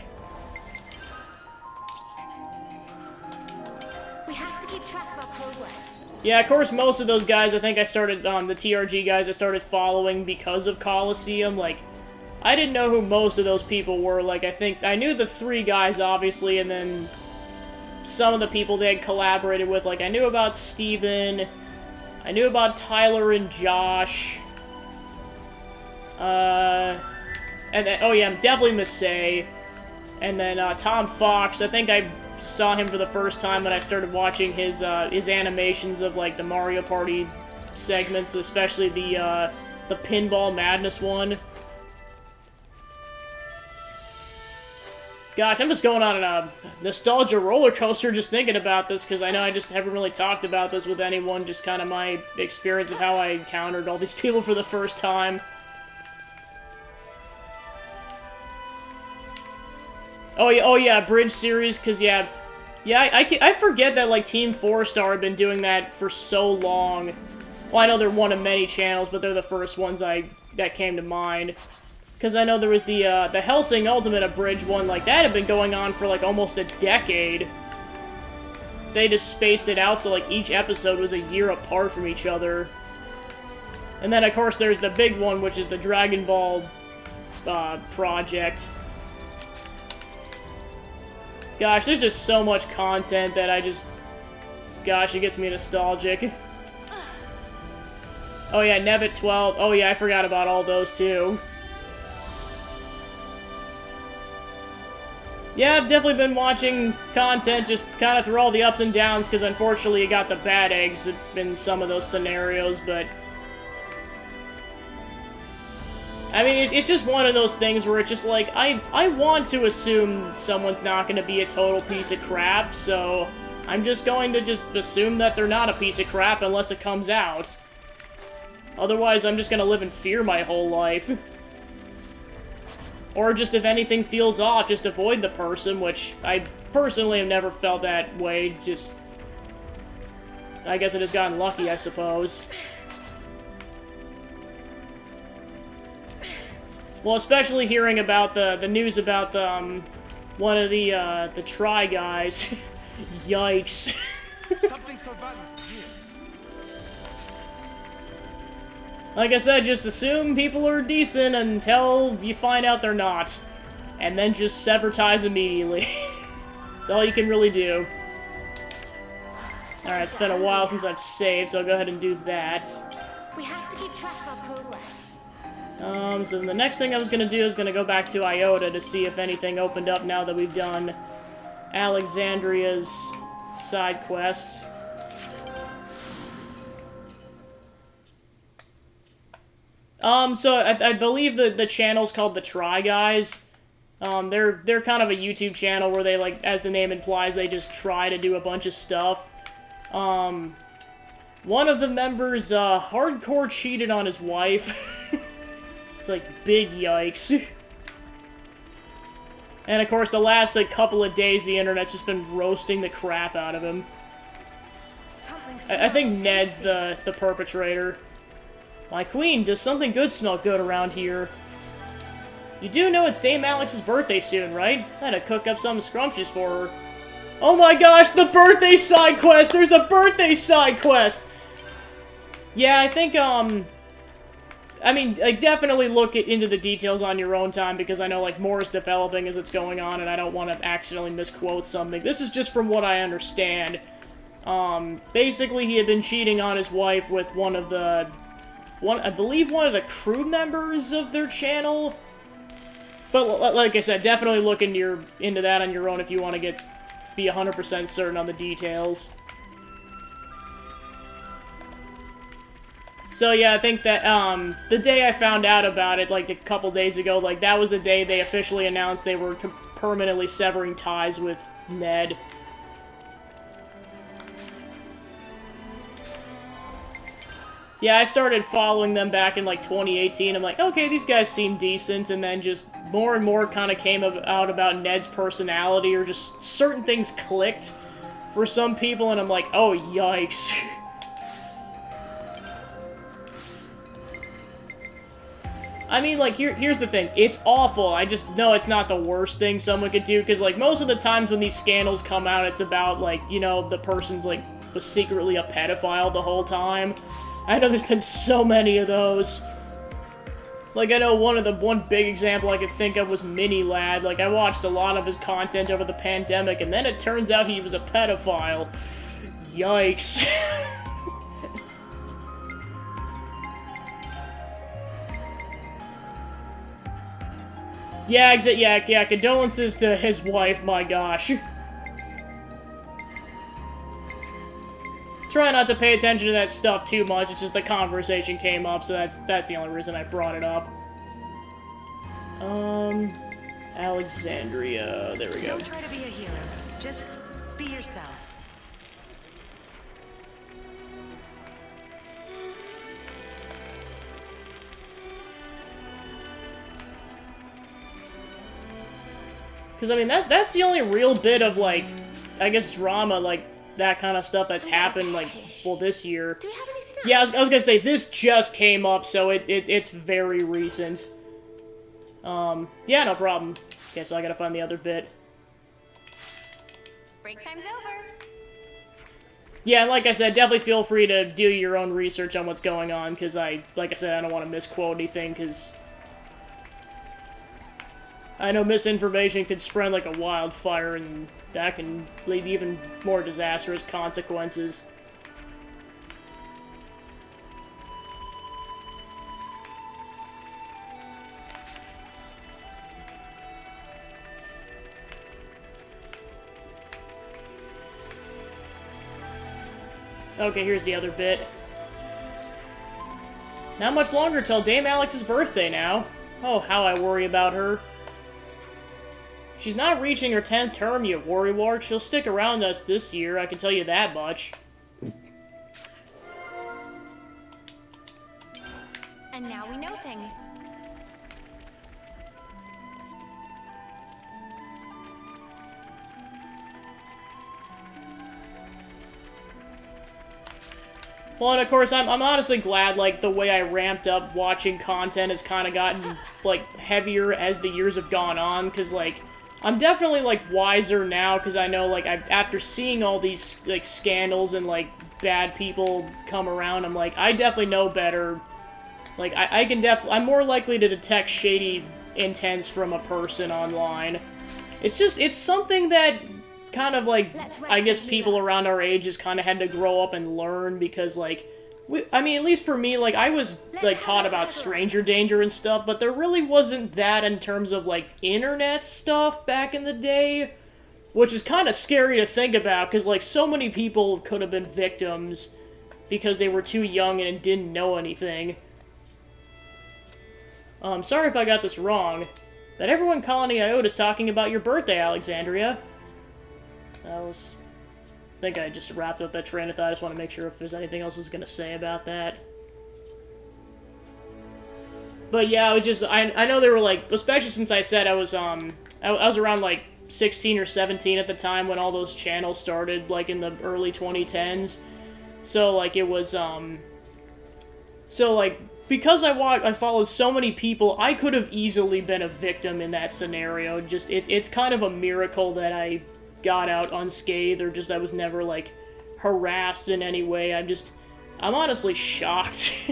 Yeah, of course, most of those guys, I think I started, the TRG guys, I started following because of Coliseum. Like, I didn't know who most of those people were. Like, I knew the 3 guys, obviously, and then some of the people they had collaborated with. Like, I knew about Steven, I knew about Tyler and Josh, and then, oh yeah, definitely Massey, and then, Tom Fox. I think I saw him for the first time when I started watching his animations of, like, the Mario Party segments, especially the Pinball Madness one. Gosh, I'm just going on a nostalgia roller coaster just thinking about this, because I know I just haven't really talked about this with anyone, just kind of my experience of how I encountered all these people for the first time. Oh yeah, Bridge series, because yeah, I forget that, like, Team 4-Star have been doing that for so long. Well, I know they're one of many channels, but they're the first ones that came to mind. Because I know there was the Helsing Ultimate Abridged one, like, that had been going on for, like, almost a decade. They just spaced it out, so, like, each episode was a year apart from each other. And then, of course, there's the big one, which is the Dragon Ball project. Gosh, there's just so much content that I just... Gosh, it gets me nostalgic. Oh yeah, Nebbit 12. Oh yeah, I forgot about all those too. Yeah, I've definitely been watching content just kind of through all the ups and downs, because unfortunately you got the bad eggs in some of those scenarios, but... I mean, it's just one of those things where it's just like, I want to assume someone's not going to be a total piece of crap, so I'm just going to just assume that they're not a piece of crap unless it comes out. Otherwise, I'm just gonna live in fear my whole life. Or just if anything feels off, just avoid the person, which I personally have never felt that way, just... I guess I just gotten lucky, I suppose. Well, especially hearing about the news about the, one of the Try guys. Yikes. Something so bad here. Like I said, just assume people are decent until you find out they're not. And then just sever ties immediately. That's all you can really do. Alright, it's been a while since I've saved, so I'll go ahead and do that. We have to keep track of our progress. So then the next thing I was gonna do is gonna go back to Iota to see if anything opened up now that we've done Alexandria's side quest. So I believe the channel's called the Try Guys. They're kind of a YouTube channel where they, like, as the name implies, they just try to do a bunch of stuff. One of the members, hardcore cheated on his wife. It's like, big yikes. And of course, the last, like, couple of days, the internet's just been roasting the crap out of him. I think Ned's the perpetrator. My queen, does something good smell good around here? You do know it's Dame Alex's birthday soon, right? I had to cook up something scrumptious for her. Oh my gosh, the birthday side quest! There's a birthday side quest! Yeah, I think, I mean, like, definitely look into the details on your own time, because I know, like, more is developing as it's going on, and I don't want to accidentally misquote something. This is just from what I understand. Basically, he had been cheating on his wife with one of the... I believe one of the crew members of their channel. But, like I said, definitely look into that on your own if you want to be 100% certain on the details. So yeah, I think that, the day I found out about it, like, a couple days ago, like, that was the day they officially announced they were permanently severing ties with Ned. Yeah, I started following them back in, like, 2018. I'm like, okay, these guys seem decent, and then just more and more kind of came out about Ned's personality, or just certain things clicked for some people, and I'm like, oh, yikes. I mean, like, here's the thing. It's awful. I just know it's not the worst thing someone could do, because, like, most of the times when these scandals come out, it's about, like, you know, the person's, like, was secretly a pedophile the whole time. I know there's been so many of those. Like, I know one big example I could think of was Mini Lad. Like, I watched a lot of his content over the pandemic, and then it turns out he was a pedophile. Yikes. Yeah, condolences to his wife, my gosh. Try not to pay attention to that stuff too much, it's just the conversation came up, so that's the only reason I brought it up. Alexandria, there we go. Don't try to be a hero, just be yourselves. Because, I mean, that's the only real bit of, like, I guess drama, like, that kind of stuff that's happened, like, well, this year. Do we have any snacks? Yeah, I was gonna say, this just came up, so it's very recent. Yeah, no problem. Okay, so I gotta find the other bit. Break time's over. Yeah, and like I said, definitely feel free to do your own research on what's going on, because like I said, I don't want to misquote anything, because I know misinformation could spread like a wildfire, and that can lead to even more disastrous consequences. Okay, here's the other bit. Not much longer till Dame Alex's birthday now. Oh, how I worry about her. She's not reaching her 10th term yet, Worrywart. She'll stick around us this year, I can tell you that much. And now we know things. Well, and of course, I'm honestly glad, like, the way I ramped up watching content has kind of gotten, like, heavier as the years have gone on, because, like, I'm definitely, like, wiser now, because I know, like, after seeing all these, like, scandals and, like, bad people come around, I'm like, I definitely know better. Like, I'm more likely to detect shady intents from a person online. It's just, it's something that kind of, like, I guess people around our age just kind of had to grow up and learn, because, like, I mean, at least for me, like, I was, like, taught about stranger danger and stuff, but there really wasn't that in terms of, like, internet stuff back in the day, which is kind of scary to think about, because, like, so many people could have been victims because they were too young and didn't know anything. Sorry if I got this wrong, but everyone Colony Iota is talking about your birthday, Alexandria. I think I just wrapped up that train of thought. I just want to make sure if there's anything else I was going to say about that. But yeah, I was just, I know they were like, especially since I said I was around like 16 or 17 at the time when all those channels started, like in the early 2010s. So like it was, so like, because I followed so many people, I could have easily been a victim in that scenario. Just, it's kind of a miracle that I got out unscathed, or just I was never, like, harassed in any way. I'm honestly shocked.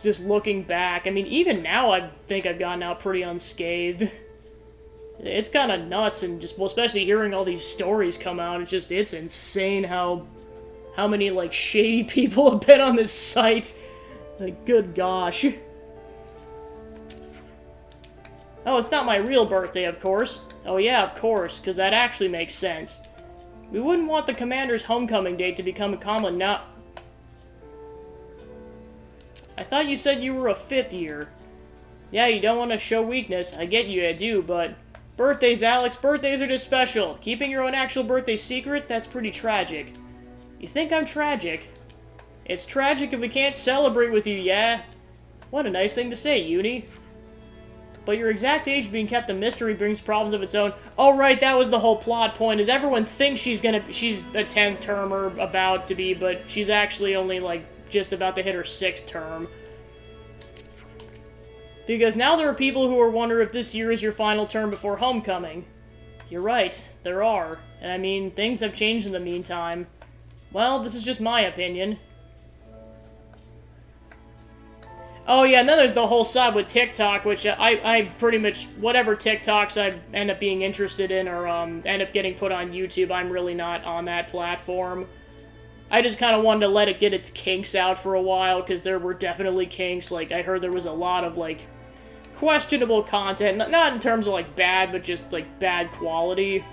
Just looking back. I mean, even now I think I've gotten out pretty unscathed. It's kind of nuts, and just, well, especially hearing all these stories come out, it's insane how many, like, shady people have been on this site. Like, good gosh. Oh, it's not my real birthday, of course. Oh yeah, of course, because that actually makes sense. We wouldn't want the commander's homecoming date to become a common now. I thought you said you were a 5th year. Yeah, you don't want to show weakness. I get you, I do, but... Birthdays, Alex, birthdays are just special. Keeping your own actual birthday secret, that's pretty tragic. You think I'm tragic? It's tragic if we can't celebrate with you, yeah? What a nice thing to say, Uni. But your exact age being kept a mystery brings problems of its own. Oh, right, that was the whole plot point, is everyone thinks she's a 10th termer about to be, but she's actually only, like, just about to hit her 6th term. Because now there are people who are wondering if this year is your final term before homecoming. You're right, there are. And I mean, things have changed in the meantime. Well, this is just my opinion. Oh yeah, and then there's the whole side with TikTok, which I pretty much, whatever TikToks I end up being interested in or end up getting put on YouTube, I'm really not on that platform. I just kind of wanted to let it get its kinks out for a while, because there were definitely kinks. Like, I heard there was a lot of, like, questionable content. Not in terms of, like, bad, but just, like, bad quality.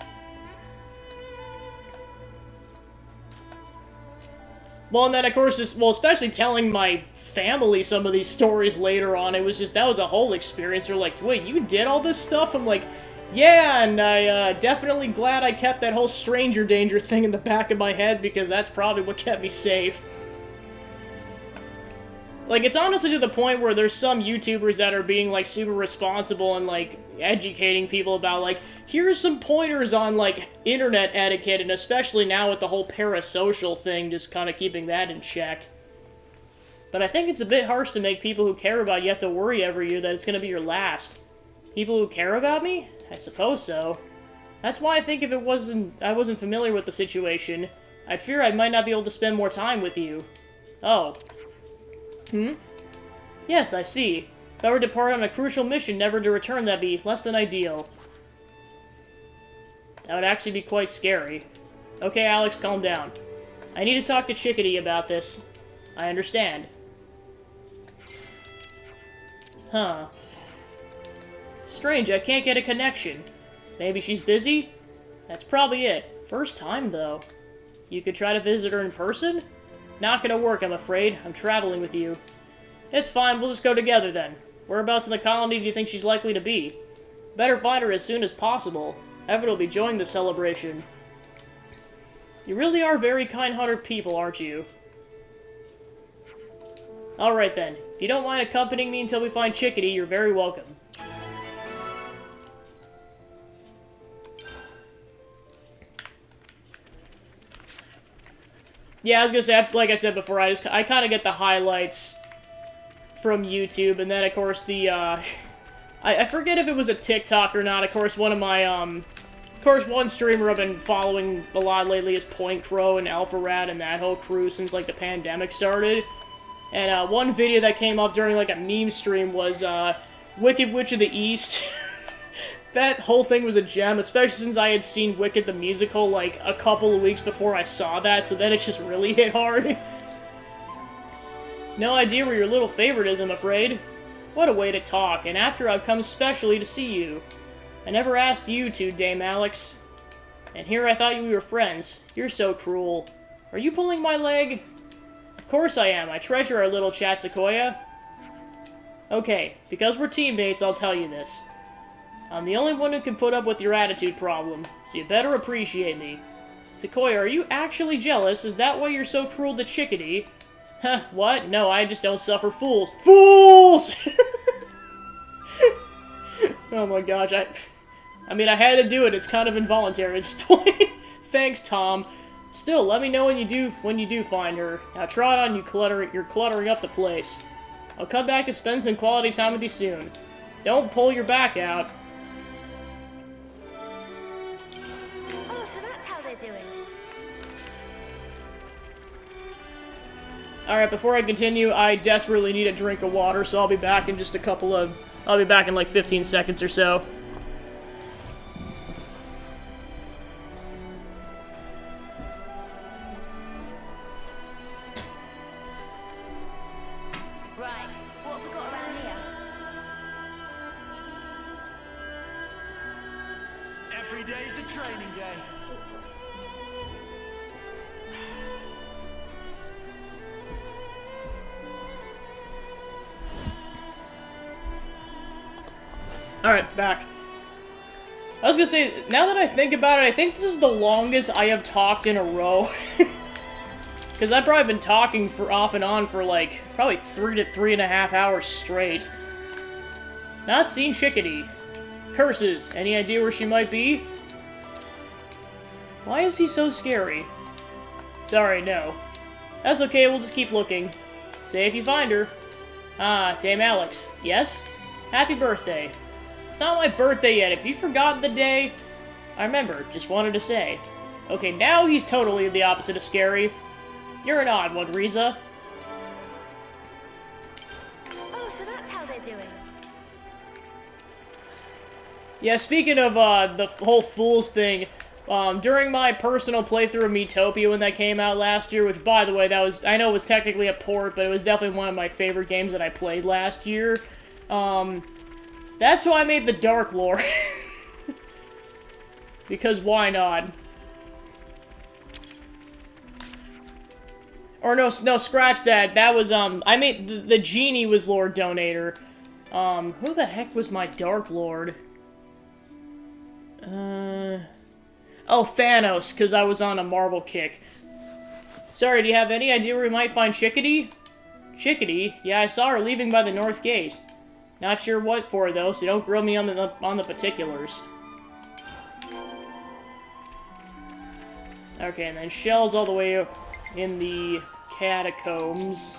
Well, and then, of course, just, well, especially telling my family some of these stories later on, it was just, that was a whole experience. They're like, wait, you did all this stuff? I'm like, yeah, and I, definitely glad I kept that whole stranger danger thing in the back of my head, because that's probably what kept me safe. Like, it's honestly to the point where there's some YouTubers that are being, like, super responsible and, like, educating people about, like, here's some pointers on, like, internet etiquette, and especially now with the whole parasocial thing, just kind of keeping that in check. But I think it's a bit harsh to make people who care about you have to worry every year that it's going to be your last. People who care about me? I suppose so. That's why I think if I wasn't familiar with the situation, I'd fear I might not be able to spend more time with you. Oh. Yes, I see. If I were to depart on a crucial mission never to return, that'd be less than ideal. That would actually be quite scary. Okay, Alex, calm down. I need to talk to Chickadee about this. I understand. Huh. Strange, I can't get a connection. Maybe she's busy? That's probably it. First time, though. You could try to visit her in person? Not gonna work, I'm afraid. I'm traveling with you. It's fine, we'll just go together then. Whereabouts in the colony do you think she's likely to be? Better find her as soon as possible. Evan will be joining the celebration. You really are very kind-hearted people, aren't you? Alright then. If you don't mind accompanying me until we find Chickadee, you're very welcome. Yeah, I was gonna say, like I said before, I kind of get the highlights from YouTube, and then, of course, the, I forget if it was a TikTok or not. Of course, one of my, of course, one streamer I've been following a lot lately is Point Crow and Alpha Rat and that whole crew since, like, the pandemic started. And, one video that came up during, like, a meme stream was, Wicked Witch of the East. That whole thing was a gem, especially since I had seen Wicked the Musical, like, a couple of weeks before I saw that, so then it just really hit hard. No idea where your little favorite is, I'm afraid. What a way to talk, and after I've come specially to see you. I never asked you to, Dame Alex. And here I thought we were friends. You're so cruel. Are you pulling my leg? Of course I am. I treasure our little chat, Sequoia. Okay, because we're teammates, I'll tell you this. I'm the only one who can put up with your attitude problem, so you better appreciate me. Sequoia, are you actually jealous? Is that why you're so cruel to Chickadee? Huh, what? No, I just don't suffer fools. Fools! Oh my gosh, I mean, I had to do it. It's kind of involuntary at this point. Thanks, Tom. Still, let me know when you do find her. Now, trot on, you're cluttering up the place. I'll come back and spend some quality time with you soon. Don't pull your back out. Oh, so that's how they're doing. Alright, before I continue, I desperately need a drink of water, so I'll be back in just I'll be back in like 15 seconds or so. Right, what have we got around here? Every day's a training day. Alright, back. I was gonna say, now that I think about it, I think this is the longest I have talked in a row. Because I've probably been talking for off and on for like, probably 3 to 3.5 hours straight. Not seen Chickadee. Curses, any idea where she might be? Why is he so scary? Sorry, no. That's okay, we'll just keep looking. Say if you find her. Ah, Dame Alex. Yes? Happy birthday. It's not my birthday yet. If you've forgotten the day, I remember. Just wanted to say. Okay, now he's totally the opposite of scary. You're an odd one, Riza. Oh, so that's how they're doing. Yeah, speaking of the whole Fools thing, during my personal playthrough of Miitopia when that came out last year, which, by the way, that was, I know it was technically a port, but it was definitely one of my favorite games that I played last year. That's why I made the Dark Lord. Because why not? Or no, scratch that. That was, I made, the Genie was Lord Donator. Who the heck was my Dark Lord? Oh, Thanos, because I was on a marble kick. Sorry, do you have any idea where we might find Chickadee? Chickadee? Yeah, I saw her leaving by the north gate. Not sure what for, though, so don't grill me on the particulars. Okay, and then Shell's all the way in the catacombs.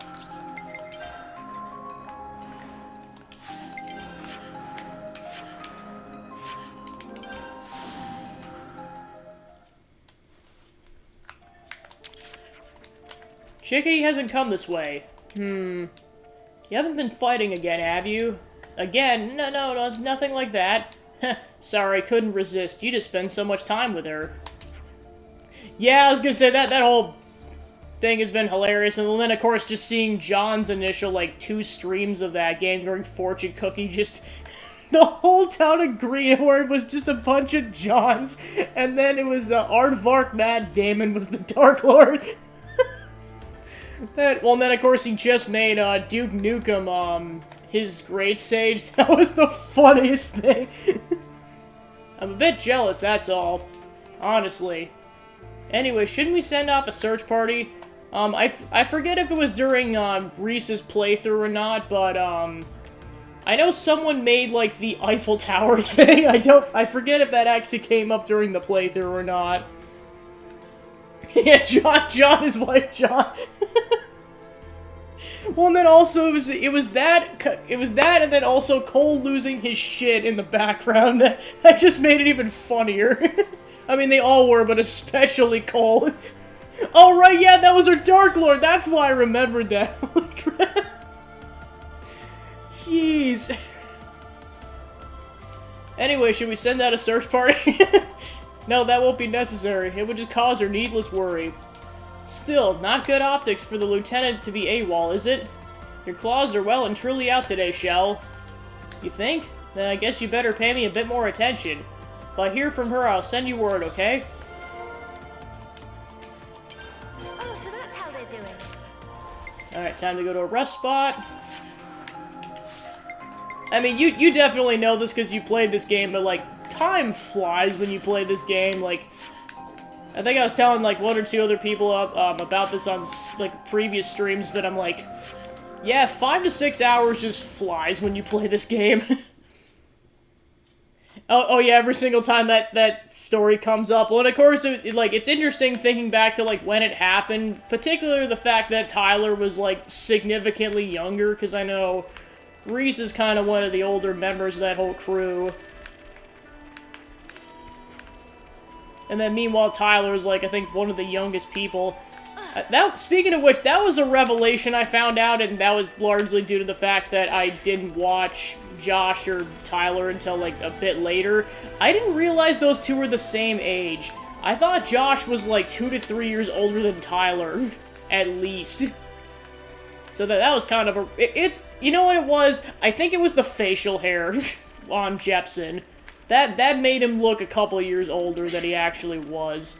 Chickadee hasn't come this way. You haven't been fighting again, have you? Again? No, nothing like that. Sorry, couldn't resist. You just spend so much time with her. Yeah, I was gonna say that whole thing has been hilarious, and then, of course, just seeing John's initial, like, 2 streams of that game during Fortune Cookie, just... the whole town of Greenhorn was just a bunch of Johns, and then it was, Aardvark Matt Damon was the Dark Lord. Well, and then, of course, he just made, Duke Nukem, his Great Sage. That was the funniest thing. I'm a bit jealous, that's all. Honestly. Anyway, shouldn't we send off a search party? I forget if it was during, Reese's playthrough or not, but, I know someone made, like, the Eiffel Tower thing. I forget if that actually came up during the playthrough or not. Yeah, John, his wife, John. Well, and then also, it was that, and then also Cole losing his shit in the background. That just made it even funnier. I mean, they all were, but especially Cole. Oh, right, yeah, that was her Dark Lord. That's why I remembered that. Holy crap. Jeez. Anyway, should we send out a search party? No, that won't be necessary. It would just cause her needless worry. Still, not good optics for the lieutenant to be AWOL, is it? Your claws are well and truly out today, Shell. You think? Then I guess you better pay me a bit more attention. If I hear from her, I'll send you word, okay? Oh, so that's how they're doing. Alright, time to go to a rest spot. I mean, you definitely know this because you played this game, but, like, time flies when you play this game. Like, I think I was telling, like, one or two other people about this on, like, previous streams, but I'm like, yeah, 5 to 6 hours just flies when you play this game. Oh yeah, every single time that story comes up. Well, and of course, it's interesting thinking back to, like, when it happened, particularly the fact that Tyler was, like, significantly younger, because I know Reese is kind of one of the older members of that whole crew. And then meanwhile, Tyler is, like, I think one of the youngest people. Speaking of which, that was a revelation I found out, and that was largely due to the fact that I didn't watch Josh or Tyler until, like, a bit later. I didn't realize those two were the same age. I thought Josh was, like, 2 to 3 years older than Tyler, at least. So that was kind of a... You know what it was? I think it was the facial hair on Jepsen. That made him look a couple years older than he actually was.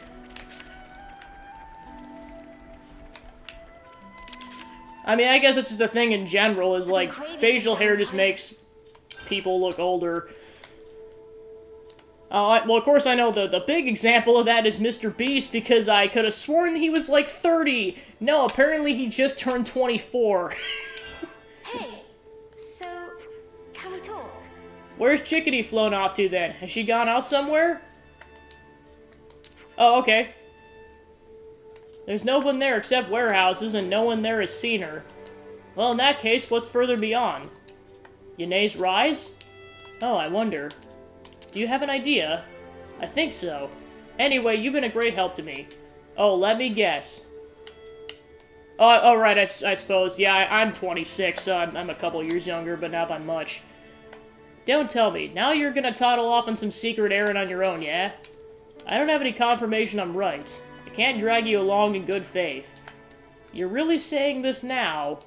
I mean, I guess it's just a thing in general, is like, facial hair just makes people look older. Well, of course I know the big example of that is Mr. Beast, because I could have sworn he was like 30. No, apparently he just turned 24. Hey, so, can we talk? Where's Chickadee flown off to then? Has she gone out somewhere? Oh, okay. There's no one there except warehouses, and no one there has seen her. Well, in that case, what's further beyond? Yanae's Rise? Oh, I wonder. Do you have an idea? I think so. Anyway, you've been a great help to me. Oh, let me guess. Oh, right, I suppose. Yeah, I'm 26, so I'm a couple years younger, but not by much. Don't tell me. Now you're gonna toddle off on some secret errand on your own, yeah? I don't have any confirmation I'm right. I can't drag you along in good faith. You're really saying this now?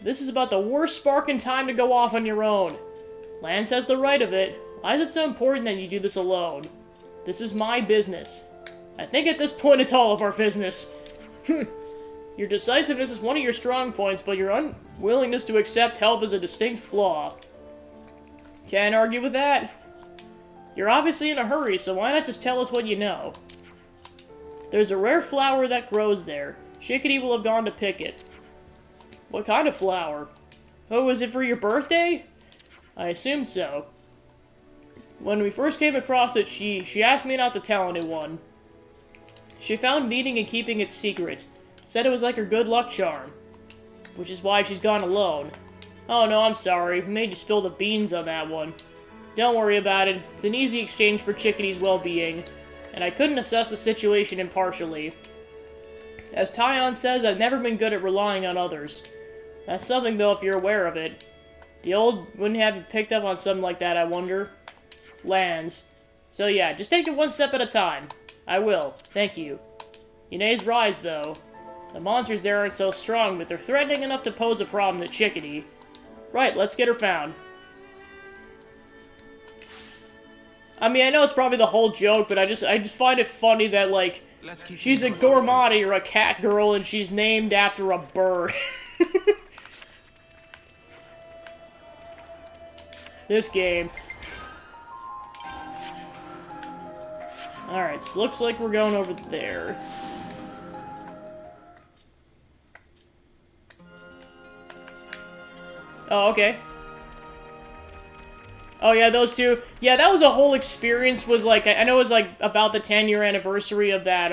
This is about the worst sparking time to go off on your own. Lance has the right of it. Why is it so important that you do this alone? This is my business. I think at this point it's all of our business. Your decisiveness is one of your strong points, but your unwillingness to accept help is a distinct flaw. Can't argue with that. You're obviously in a hurry, so why not just tell us what you know? There's a rare flower that grows there. Chickadee will have gone to pick it. What kind of flower? Oh, is it for your birthday? I assume so. When we first came across it, she asked me not to tell anyone. She found meaning in keeping it secret. Said it was like her good luck charm. Which is why she's gone alone. Oh no, I'm sorry. We made you spill the beans on that one. Don't worry about it. It's an easy exchange for Chickadee's well-being. And I couldn't assess the situation impartially. As Tyon says, I've never been good at relying on others. That's something, though, if you're aware of it. The old wouldn't have you picked up on something like that, I wonder. Lands. So yeah, just take it one step at a time. I will. Thank you. Yanae's Rise, though. The monsters there aren't so strong, but they're threatening enough to pose a problem to Chickadee. Right, let's get her found. I mean, I know it's probably the whole joke, but I just find it funny that, like, she's a Gormati or a cat girl, and she's named after a bird. This game. Alright, so looks like we're going over there. Oh, okay. Oh yeah, those two. Yeah, that was a whole experience, was like, I know it was like about the 10-year anniversary of that,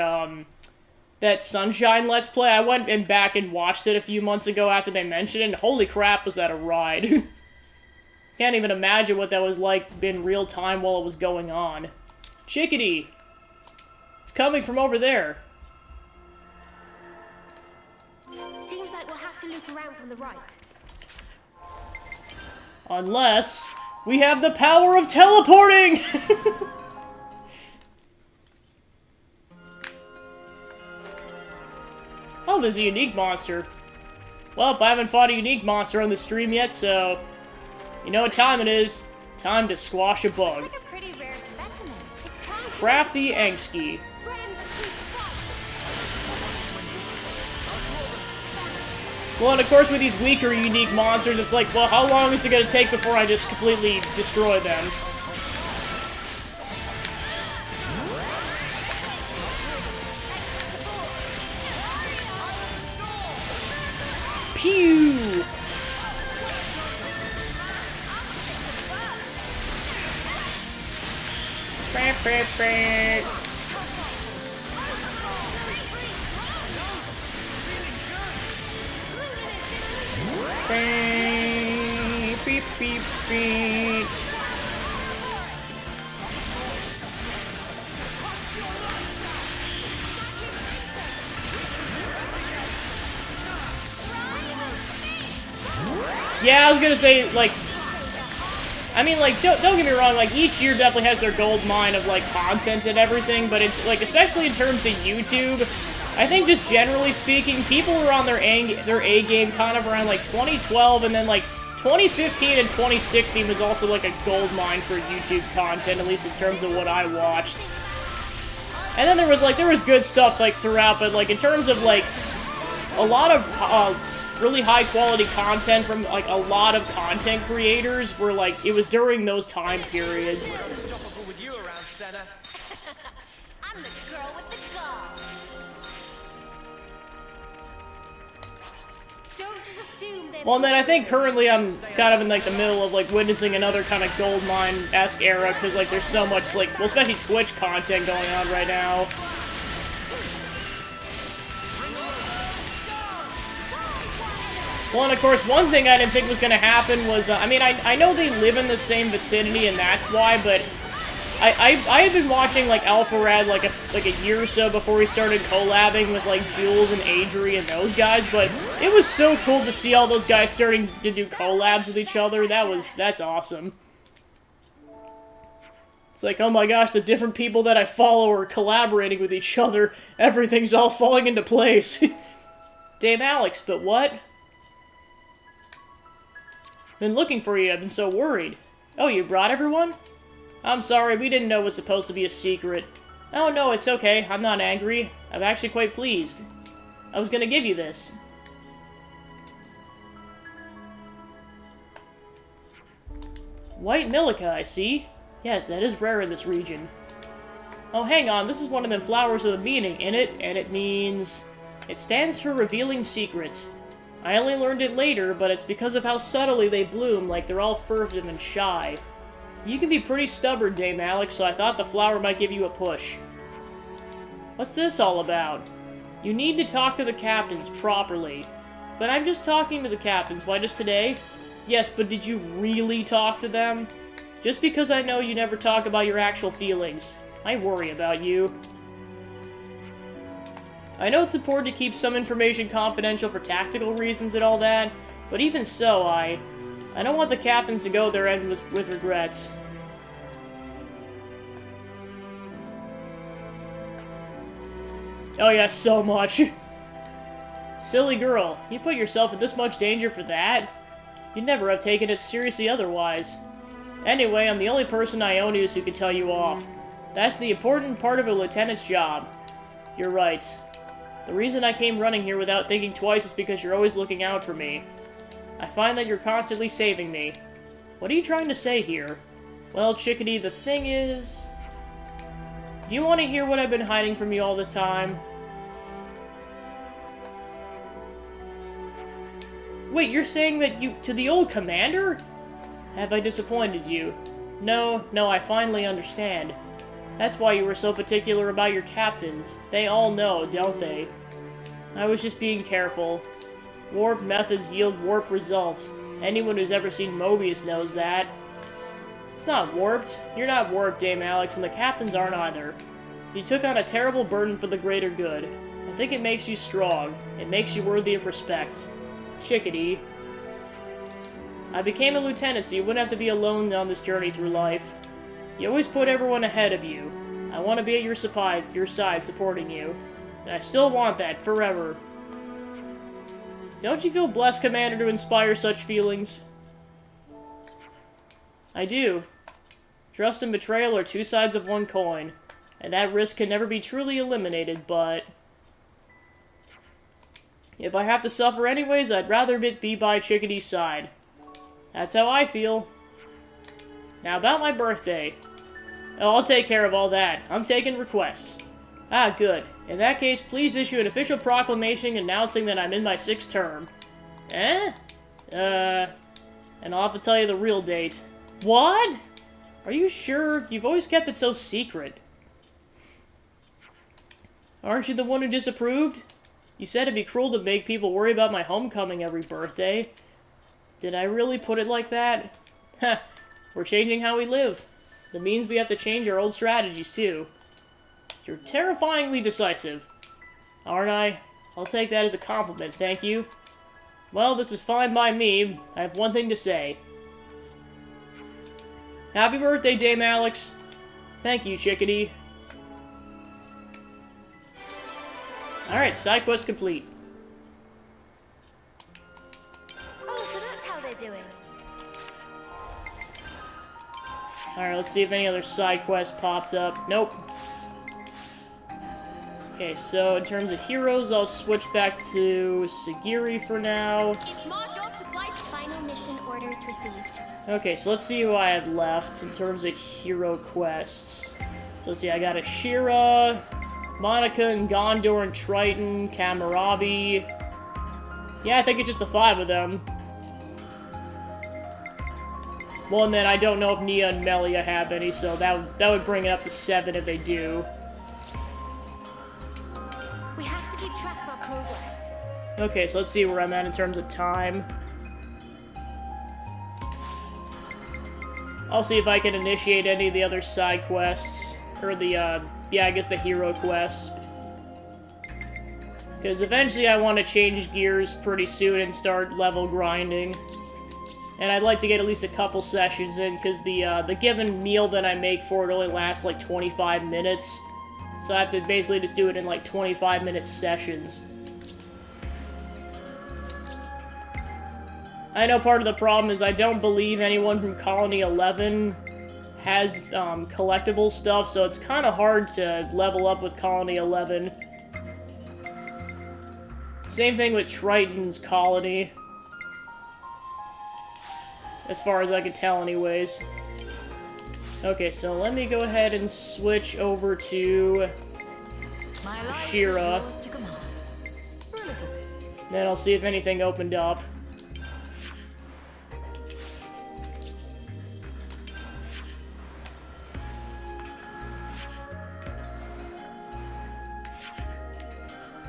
that Sunshine Let's Play. I went back and watched it a few months ago after they mentioned it, and holy crap, was that a ride. Can't even imagine what that was like in real time while it was going on. Chickadee! It's coming from over there. Seems like we'll have to loop around from the right. Unless we have the power of teleporting! Oh, there's a unique monster. Well, I haven't fought a unique monster on the stream yet, so... You know what time it is. Time to squash a bug. It's like a pretty rare specimen. It's time to Crafty Angsky. Well, and of course with these weaker unique monsters, it's like, well, how long is it going to take before I just completely destroy them? Pew! Beep, beep, beep. Yeah, I was gonna say, like, I mean, like, don't get me wrong, like, each year definitely has their gold mine of, like, content and everything, but it's, like, especially in terms of YouTube, I think just generally speaking, people were on their A game kind of around, like, 2012, and then, like, 2015 and 2016 was also, like, a gold mine for YouTube content, at least in terms of what I watched. And then there was good stuff, like, throughout, but, like, in terms of, like, a lot of, really high-quality content from, like, a lot of content creators were, like, it was during those time periods. I'm the girl with the gun. Don't just assume that. Well, and then I think currently I'm kind of in, like, the middle of, like, witnessing another kind of gold mine-esque era, because, like, there's so much, like, well, especially Twitch content going on right now. Well, and of course, one thing I didn't think was going to happen was, I mean, I know they live in the same vicinity, and that's why, but I had been watching, like, Alpharad, like a year or so before we started collabing with, like, Jules and Adri and those guys, but it was so cool to see all those guys starting to do collabs with each other. That's awesome. It's like, oh my gosh, the different people that I follow are collaborating with each other. Everything's all falling into place. Dame Alex, but what? Been looking for you, I've been so worried. Oh, you brought everyone? I'm sorry, we didn't know it was supposed to be a secret. Oh no, it's okay, I'm not angry. I'm actually quite pleased. I was gonna give you this. White Milica, I see. Yes, that is rare in this region. Oh, hang on, this is one of the flowers of the meaning in it, and it means... It stands for revealing secrets. I only learned it later, but it's because of how subtly they bloom, like they're all furtive and shy. You can be pretty stubborn, Dame Alex, so I thought the flower might give you a push. What's this all about? You need to talk to the captains properly. But I'm just talking to the captains. Why just today? Yes, but did you really talk to them? Just because I know you never talk about your actual feelings. I worry about you. I know it's important to keep some information confidential for tactical reasons and all that, but even so, I don't want the captains to go their end with regrets. Oh yeah, so much. Silly girl, you put yourself in this much danger for that? You'd never have taken it seriously otherwise. Anyway, I'm the only person Ionius who can tell you off. That's the important part of a lieutenant's job. You're right. The reason I came running here without thinking twice is because you're always looking out for me. I find that you're constantly saving me. What are you trying to say here? Well, Chickadee, the thing is... Do you want to hear what I've been hiding from you all this time? Wait, you're saying that you... to the old commander? Have I disappointed you? No, I finally understand. That's why you were so particular about your captains. They all know, don't they? I was just being careful. Warp methods yield warp results. Anyone who's ever seen Mobius knows that. It's not warped. You're not warped, Dame Alex, and the captains aren't either. You took on a terrible burden for the greater good. I think it makes you strong. It makes you worthy of respect. Chickadee. I became a lieutenant so you wouldn't have to be alone on this journey through life. You always put everyone ahead of you. I want to be at your side supporting you. And I still want that, forever. Don't you feel blessed, Commander, to inspire such feelings? I do. Trust and betrayal are two sides of one coin, and that risk can never be truly eliminated, but... if I have to suffer anyways, I'd rather it be by Chickadee's side. That's how I feel. Now about my birthday. Oh, I'll take care of all that. I'm taking requests. Ah, good. In that case, please issue an official proclamation announcing that I'm in my 6th term. Eh? And I'll have to tell you the real date. What? Are you sure? You've always kept it so secret. Aren't you the one who disapproved? You said it'd be cruel to make people worry about my homecoming every birthday. Did I really put it like that? Heh, we're changing how we live. That means we have to change our old strategies, too. You're terrifyingly decisive. Aren't I? I'll take that as a compliment, thank you. Well, this is fine by me. I have one thing to say. Happy birthday, Dame Alex. Thank you, Chickadee. Alright, side quest complete. Oh, so that's how they're doing. Alright, let's see if any other side quests popped up. Nope. Okay, so in terms of heroes, I'll switch back to Sagiri for now. It's my job to fly to final mission orders received. Okay, so let's see who I have left in terms of hero quests. So let's see, I got Ashira, Monica and Gondor and Triton, Kamarabi. Yeah, I think it's just the 5 of them. Well, and then I don't know if Nia and Melia have any, so that would bring it up to 7 if they do. We have to keep track of our progress. Okay, so let's see where I'm at in terms of time. I'll see if I can initiate any of the other side quests. Or the, yeah, I guess the hero quests. Because eventually I want to change gears pretty soon and start level grinding. And I'd like to get at least a couple sessions in, because the given meal that I make for it only lasts like 25 minutes. So I have to basically just do it in like 25-minute sessions. I know part of the problem is I don't believe anyone from Colony 11 has collectible stuff, so it's kind of hard to level up with Colony 11. Same thing with Triton's Colony. As far as I can tell, anyways. Okay, so let me go ahead and switch over to Ashira. Then I'll see if anything opened up.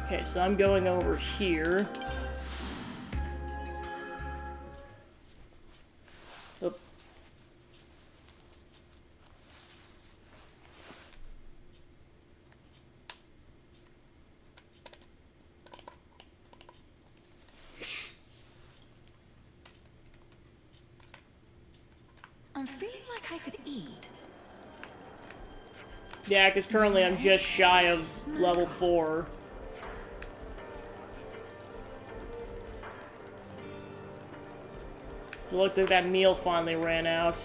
Okay, so I'm going over here. Oop. I'm feeling like I could eat. Yeah, because currently I'm just shy of level 4. So it looked like that meal finally ran out.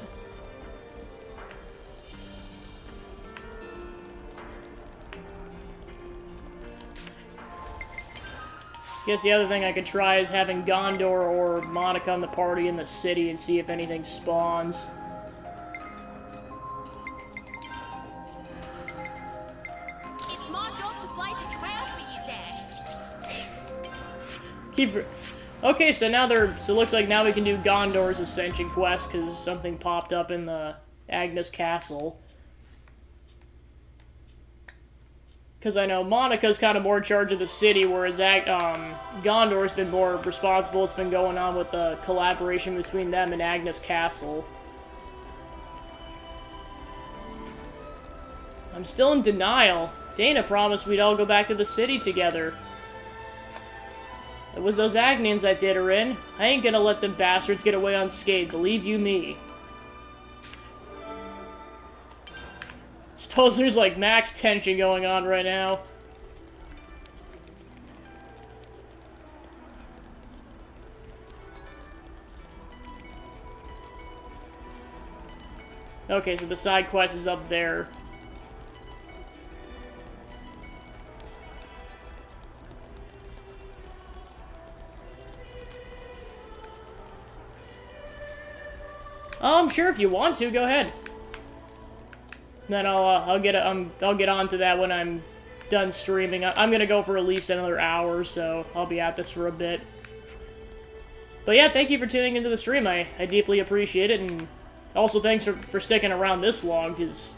Guess the other thing I could try is having Gondor or Monica on the party in the city and see if anything spawns. Okay, so now so it looks like now we can do Gondor's Ascension quest, because something popped up in the Agnes Castle. Because I know Monica's kind of more in charge of the city, whereas Gondor's been more responsible. It's been going on with the collaboration between them and Agnes Castle. I'm still in denial. Dana promised we'd all go back to the city together. It was those Agnians that did her in. I ain't gonna let them bastards get away unscathed, believe you me. Suppose there's like max tension going on right now. Okay, so the side quest is up there. Sure, if you want to, go ahead. Then I'll get on to that when I'm done streaming. I'm gonna go for at least another hour, so I'll be at this for a bit. But yeah, thank you for tuning into the stream. I deeply appreciate it, and also thanks for sticking around this long, because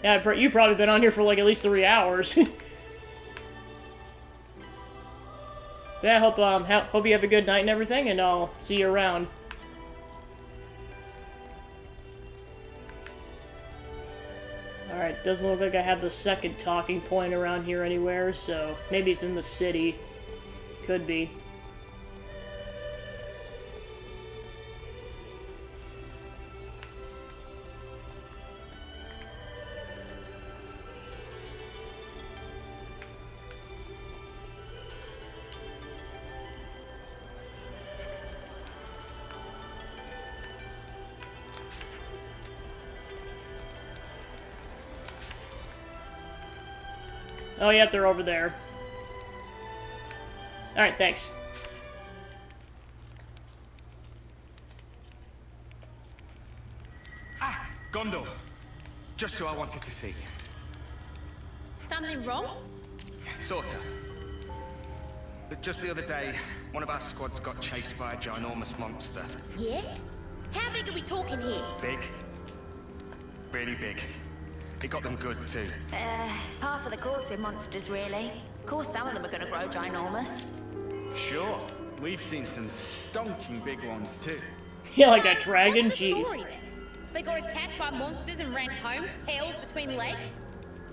yeah, you've probably been on here for like at least 3 hours. Yeah, hope you have a good night and everything, and I'll see you around. Alright, doesn't look like I have the second talking point around here anywhere, so maybe it's in the city. Could be. Oh, yeah, they're over there. Alright, thanks. Ah, Gondor. Just who I wanted to see. Something wrong? Sorta. But just the other day, one of our squads got chased by a ginormous monster. Yeah? How big are we talking here? Big. Really big. It got them good, too. Par for the course with monsters, really. Of course, some of them are gonna grow ginormous. Sure. We've seen some stonking big ones, too. Yeah, like that dragon, What's the jeez. story then? They got attacked by monsters and ran home, tails between legs?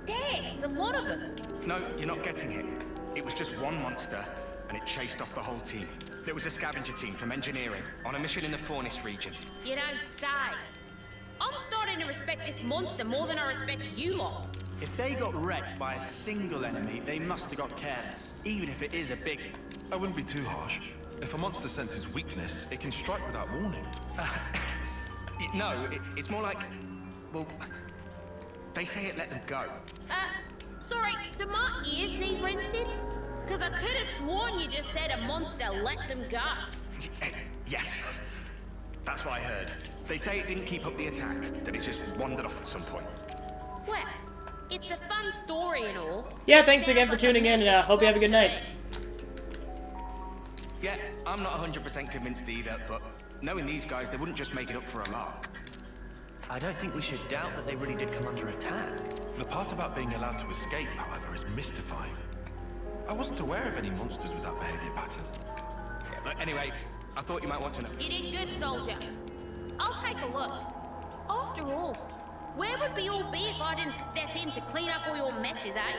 There's a lot of them. No, you're not getting it. It was just one monster, and it chased off the whole team. There was a scavenger team from engineering, on a mission in the Fornis region. You don't say. I'm starting to respect this monster more than I respect you lot. If they got wrecked by a single enemy, they must have got careless, even if it is a biggie. I wouldn't be too harsh. If a monster senses weakness, it can strike without warning. No, it's more like... well, they say it let them go. Sorry, do my ears need rinsing? Because I could have sworn you just said a monster let them go. Yes. That's what I heard. They say it didn't keep up the attack, that it just wandered off at some point. Well, it's a fun story and all. Yeah, thanks again for tuning in, and hope you have a good night. Yeah, I'm not 100% convinced either, but knowing these guys, they wouldn't just make it up for a lark. I don't think we should doubt that they really did come under attack. The part about being allowed to escape, however, is mystifying. I wasn't aware of any monsters with that behavior pattern. Yeah, but anyway, I thought you might want to know. You did good, soldier. I'll take a look. After all, where would we all be if I didn't step in to clean up all your messes, eh?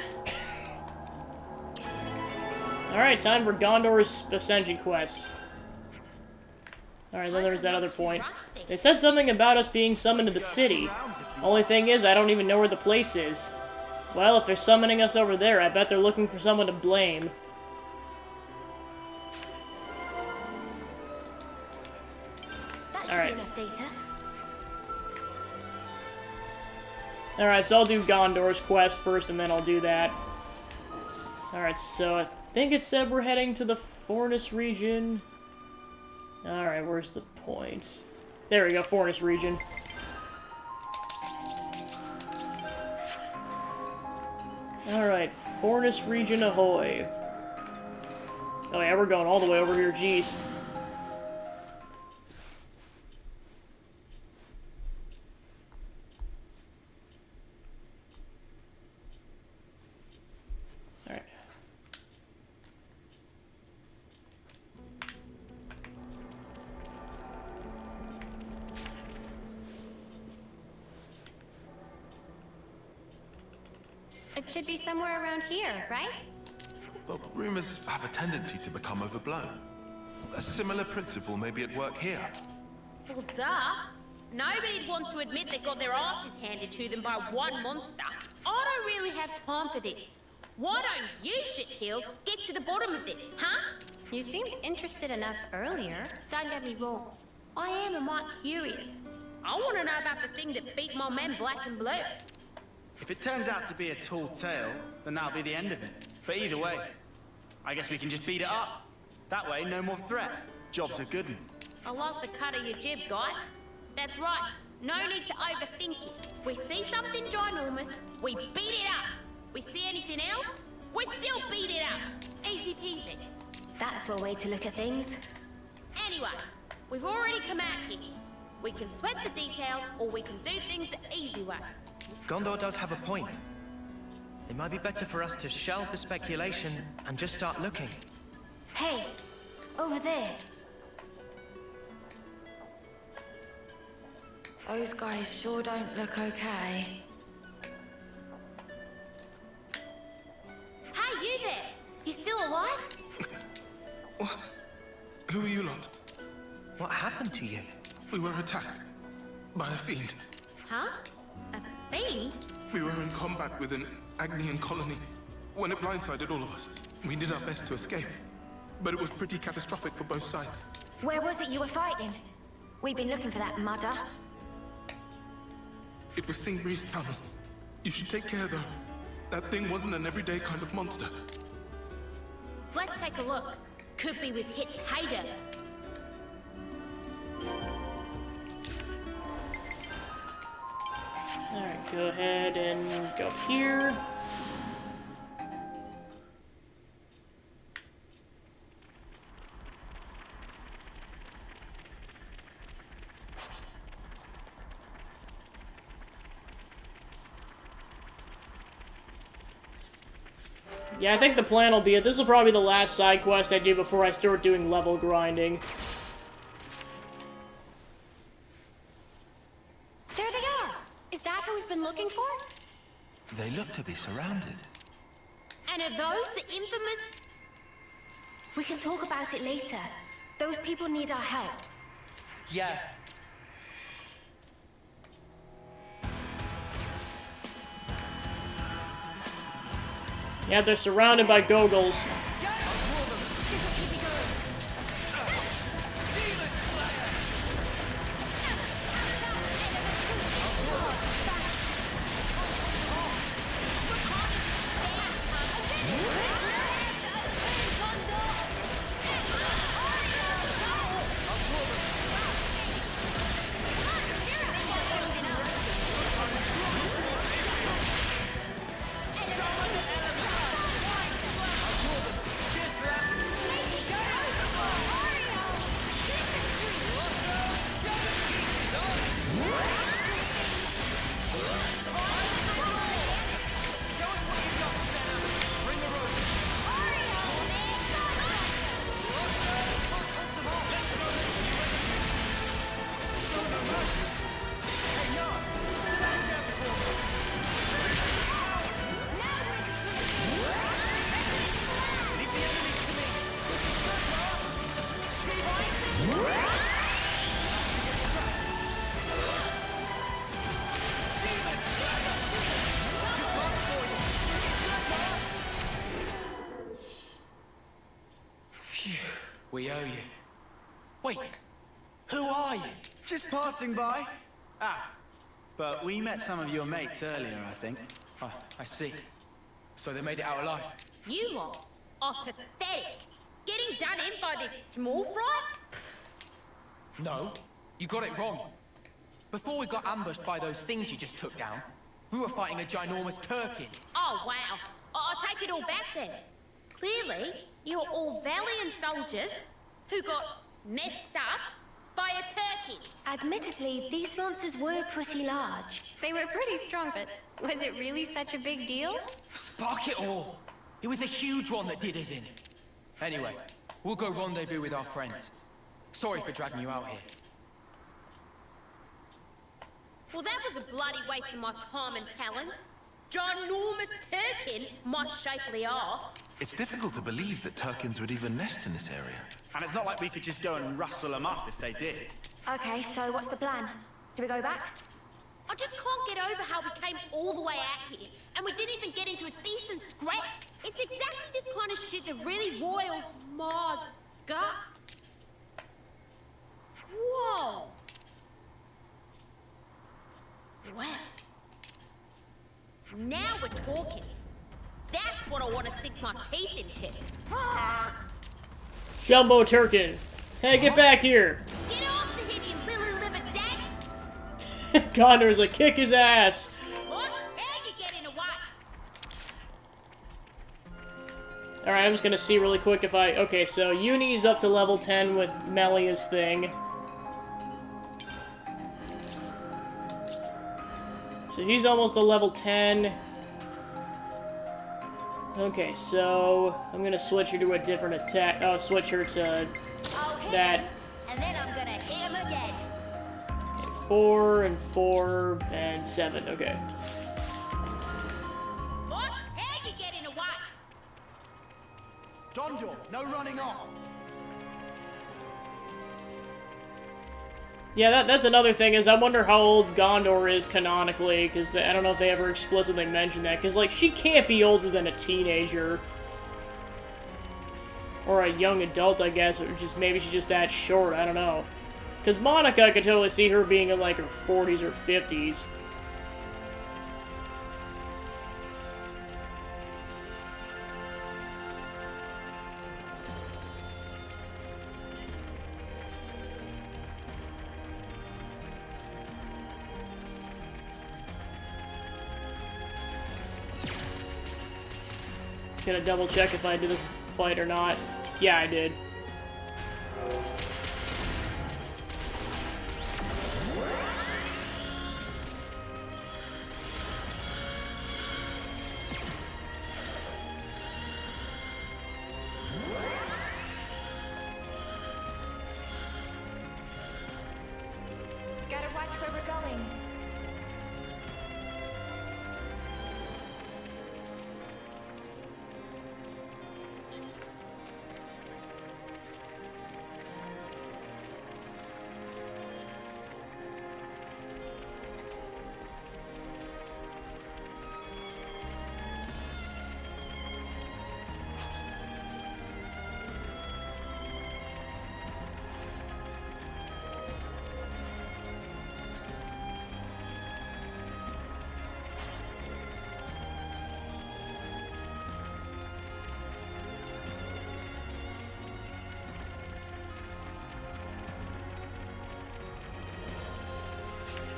Alright, time for Gondor's Ascension quest. Alright, then there's that other point. They said something about us being summoned to the city. Only thing is, I don't even know where the place is. Well, if they're summoning us over there, I bet they're looking for someone to blame. Alright. Enough data. Alright, so I'll do Gondor's quest first, and then I'll do that. Alright, so I think it said we're heading to the Fornis region. Alright, where's the point? There we go, Fornis region. Alright, Fornis region ahoy. Oh yeah, we're going all the way over here, jeez. Alright. It should be somewhere around here, right? But rumors have a tendency to become overblown. A similar principle may be at work here. Well, duh. Nobody'd want to admit they got their asses handed to them by one monster. I don't really have time for this. Why don't you, shitheels, get to the bottom of this, huh? You seemed interested enough earlier. Don't get me wrong. I am a mite curious. I want to know about the thing that beat my men black and blue. If it turns out to be a tall tale, then that'll be the end of it. But either way, I guess we can just beat it up. That way, no more threat. Job's a good one. I like the cut of your jib, guy. That's right. No need to overthink it. We see something ginormous, we beat it up. We see anything else, we still beat it up. Easy peasy. That's one way to look at things. Anyway, we've already come out here. We can sweat the details, or we can do things the easy way. Gondor does have a point. It might be better for us to shelve the speculation and just start looking. Hey, over there. Those guys sure don't look okay. Hey, you there! You still alive? What? Who are you lot? What happened to you? We were attacked by a fiend. Huh? A fiend? We were in combat with an Agnian colony. When it blindsided all of us, we did our best to escape. But it was pretty catastrophic for both sides. Where was it you were fighting? We've been looking for that mudder. It was Singbury's tunnel. You should take care, though. That thing wasn't an everyday kind of monster. Let's take a look. Could be we've hit Hader. Alright, go ahead and go up here. Yeah, I think the plan will be it. This will probably be the last side quest I do before I start doing level grinding. There they are! Is that who we've been looking for? They look to be surrounded. And are those the infamous... We can talk about it later. Those people need our help. Yeah. Yeah, they're surrounded by Goggles. We owe you. Wait, who are you? Just passing by. Ah, but we met some of your mates earlier, I think. Oh, I see. So they made it out alive? You lot are pathetic. Getting done in by this small fry? No, you got it wrong. Before we got ambushed by those things you just took down, we were fighting a ginormous turkey. Oh, wow. I'll take it all back then. Clearly, you're all valiant soldiers who got messed up by a turkey. Admittedly, these monsters were pretty large. They were pretty strong, but was it really such a big deal? Spark it all! It was a huge one that did us in. Anyway, we'll go rendezvous with our friends. Sorry for dragging you out here. Well, that was a bloody waste of my time and talents. Ginormous Turkin, my shapely arse. It's difficult to believe that Turkins would even nest in this area. And it's not like we could just go and rustle them up if they did. Okay, so what's the plan? Do we go back? I just can't get over how we came all the way out here, and we didn't even get into a decent scrap. It's exactly this kind of shit that really roils my gut. Whoa! Wow. Now we're talking. That's what I want to sink my teeth into. Jumbo Turkin. Hey, get back here. Get off the him, you lily liver dance. Gondor's like, kick his ass. What? How you getting away? Alright, I'm just gonna see really quick if I... Okay, so Uni's up to level 10 with Melia's thing. So he's almost a level 10. Okay, so I'm gonna switch her to a different attack. Oh, switch her to that. And then I'm gonna hit him again. 4 and 4 and 7. Okay. What? How you getting away? Gondor, no running off. Yeah, that's another thing, is I wonder how old Gondor is canonically, because I don't know if they ever explicitly mentioned that, because, like, she can't be older than a teenager. Or a young adult, I guess, or just maybe she's just that short, I don't know. Because Monica, I could totally see her being in, like, her 40s or 50s. Gonna double check if I did this fight or not. Yeah, I did. Gotta watch where we're going.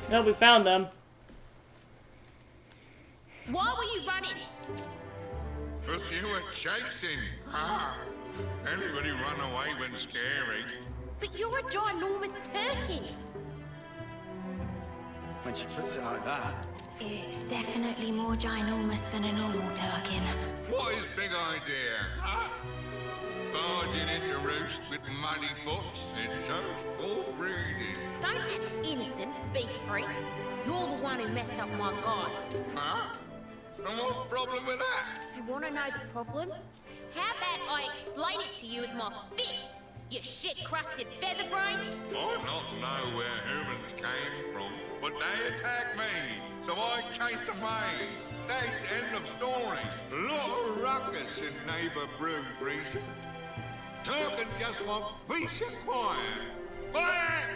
No, we found them. Why were you running? Because you were chasing. Ah, anybody run away when scary. But you're a ginormous turkey. When she puts it like that. It's definitely more ginormous than a normal Turkin. What is big idea, huh? Barging into roost with muddy foots and shows full breeding. Don't act innocent, beef freak. You're the one who messed up my guys. Huh? And what problem with that? You want to know the problem? How about I explain it to you with my fists, you shit-crusted featherbrain? I not know where humans came from, but they attacked me, so I chased away. That's the end of story. Lot of ruckus in neighbour Brew Greaser. Turkin just want peace and quiet. Fire!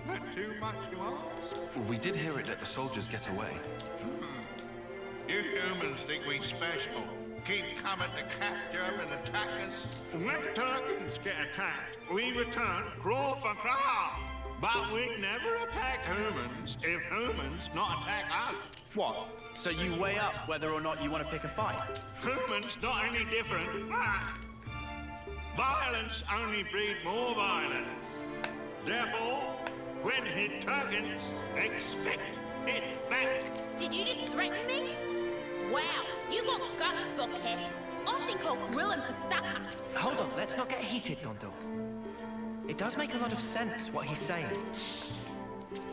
Not too much to ask. We did hear it let the soldiers get away. You humans think we special. Keep coming to capture and attack us. When Turkins get attacked, we return claw for claw. But we never attack humans if humans not attack us. What? So you weigh up whether or not you want to pick a fight. Human's not any different. Violence only breeds more violence. Therefore, when hit Turkins, expect it back. Did you just threaten me? Wow, you got guts, Blockhead. I think I'll grill him for supper. Hold on, let's not get heated, Gondo. It does make a lot of sense what he's saying.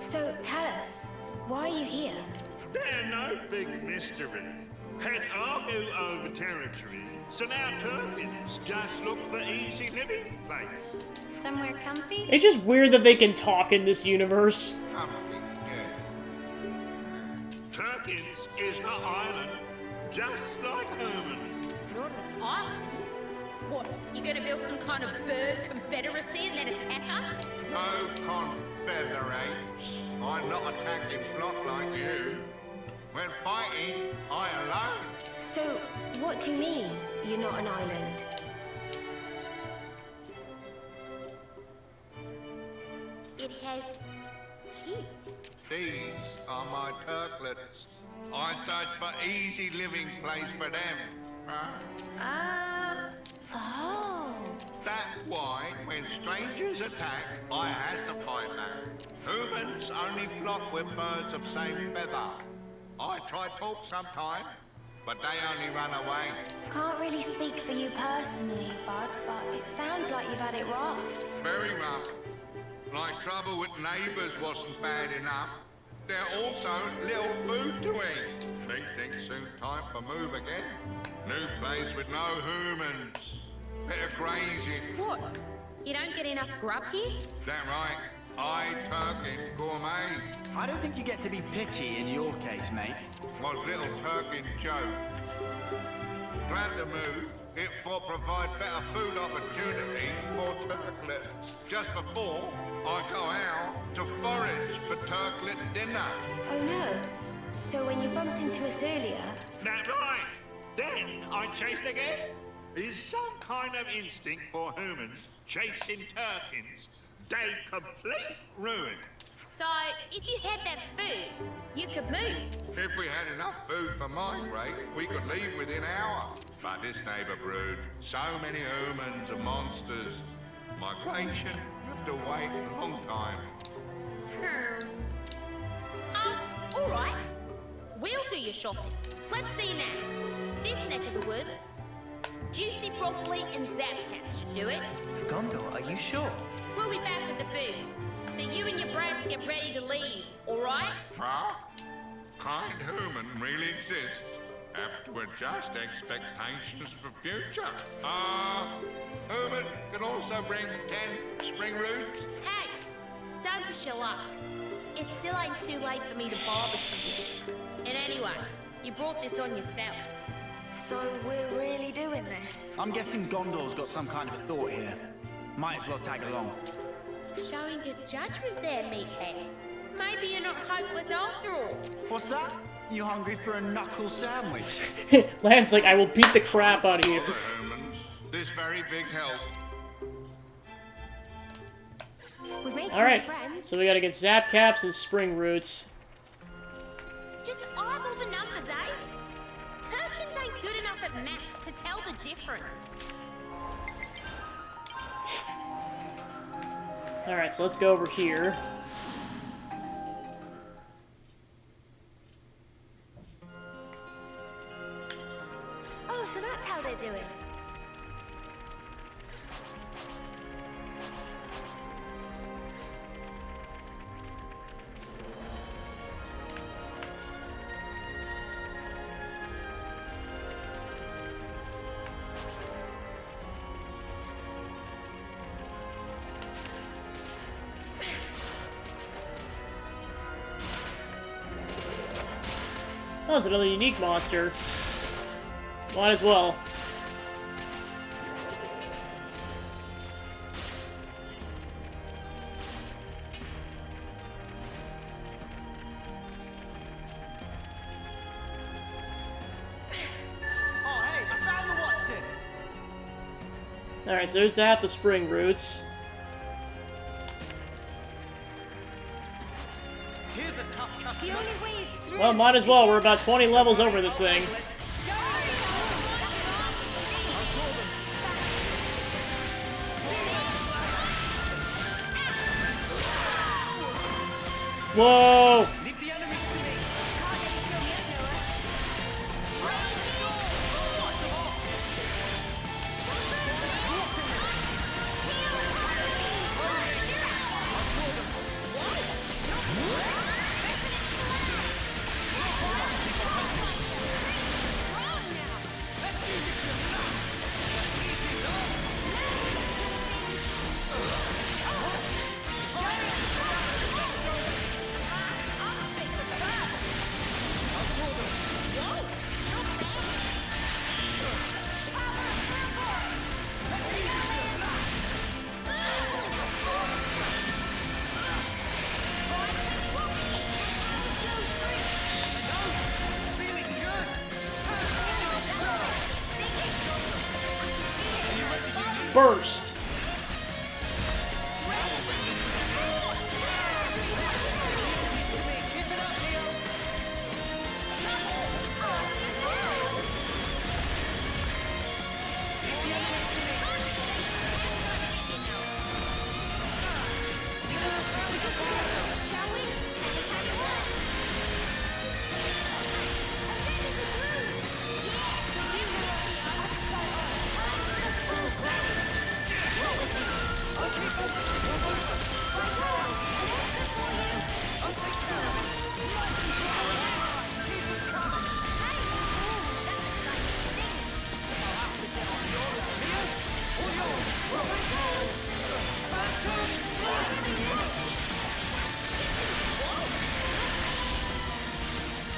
So, tell us, why are you here? They're no big mystery. Had argue over territory, so now Turkins just look for easy living place. Somewhere comfy? It's just weird that they can talk in this universe. Turkins is an island, just like Herman. Not an island? What, you gonna build some kind of bird confederacy and then attack us? No confederates. I'm not attacking block like you. When fighting, I alone. So, what do you mean, you're not an island? It has kids. These are my Turklets. I search for easy living place for them. Oh. That's why, when strangers attack, I has to fight back. Humans only flock with birds of same feather. I try talk sometime, but they only run away. Can't really speak for you personally, Bud, but it sounds like you've had it rough. Very rough. Like trouble with neighbours wasn't bad enough. They're also little food to eat. They think soon time for move again. New place with no humans. Better crazy. What? You don't get enough grub here? That right. I Turkin gourmet. I don't think you get to be picky in your case, mate. Was little Turkin joke. Glad to move. It for provide better food opportunity for Turklets. Just before I go out to forage for Turklet dinner. Oh no. So when you bumped into us earlier... That right. Then I chased again. Is some kind of instinct for humans chasing Turkins. They complete ruin. So, if you had that food, you could move. If we had enough food for migrate, we could leave within hour. But this neighbour brood, so many humans and monsters. Migration, you have to wait a long time. Alright. We'll do your shopping. Let's see now. This neck of the woods, juicy broccoli and zapcaps should do it. Gondo, are you sure? We'll be back with the food. So you and your brats get ready to leave, alright? Huh? Kind human really exists. Have to adjust expectations for future. Human can also bring 10 spring roots. Hey, don't push your luck. It still ain't too late for me to barbecue. And anyway, you brought this on yourself. So we're really doing this? I'm guessing Gondor's got some kind of a thought here. Might as well tag along. Showing good judgment there, meathead. Maybe you're not hopeless after all. What's that? You hungry for a knuckle sandwich? Lance's like, I will beat the crap out of you. This very big help. Alright, so we gotta get zap caps and spring roots. Just eyeball the numbers, eh? Turkins ain't good enough at maths to tell the difference. Alright, so let's go over here. Oh, so that's how they do it. Oh, it's another unique monster. Might as well. Oh, hey, I found the Watson! Alright, so there's that, the spring roots. Here's a tough customer. The only way is through. Well, might as well. We're about 20 levels over this thing. Whoa! Burst.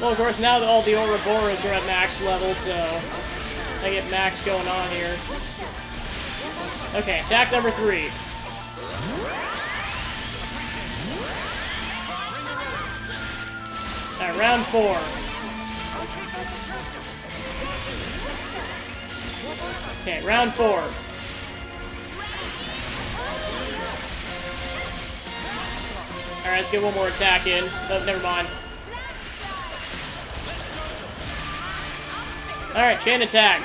Well, of course, now that all the Ouroboros are at max level, so I get max going on here. Okay, attack number 3. Alright, round 4. Okay, round 4. Alright, let's get one more attack in. Oh, never mind. Alright, chain attack.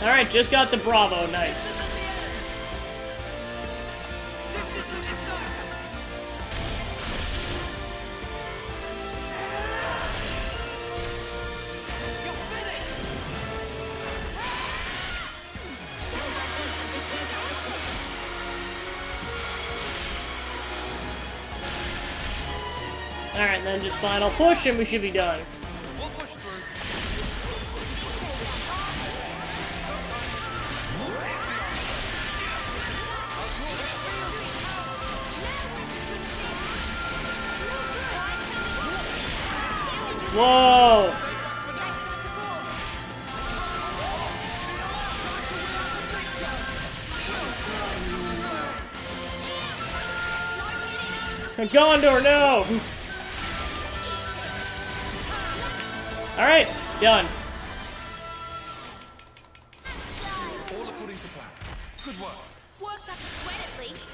Alright, just got the Bravo, nice. Alright, and then just final push and we should be done. Whoa! Gondor, no! Alright, done. All according to plan. Good work. Worked up a sweat at least.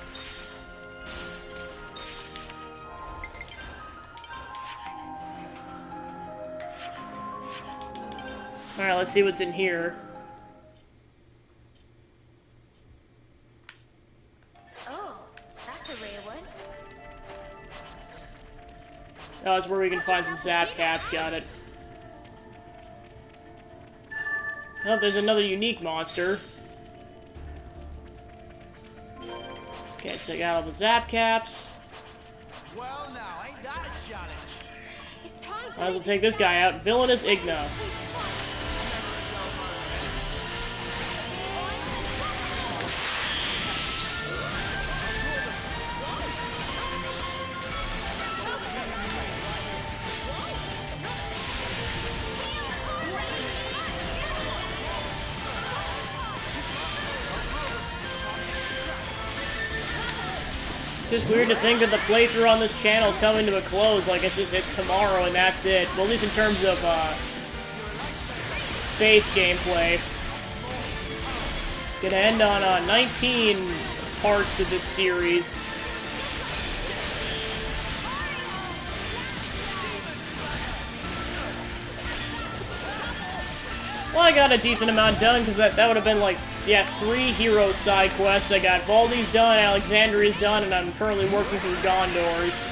Alright, let's see what's in here. Oh, that's a rare one. Oh, it's where we can find some zap caps, got it. Oh, there's another unique monster. Okay, so I got all the zap caps. Well, now, ain't that a challenge? Might as well take this guy out. Villainous Igna. It's just weird to think that the playthrough on this channel is coming to a close, like it's tomorrow and that's it. Well, at least in terms of base gameplay. Gonna end on 19 parts to this series. Well, I got a decent amount done, because that would have been like, yeah, 3 hero side quests. I got Valdi's done, Alexandria's done, and I'm currently working through Gondor's.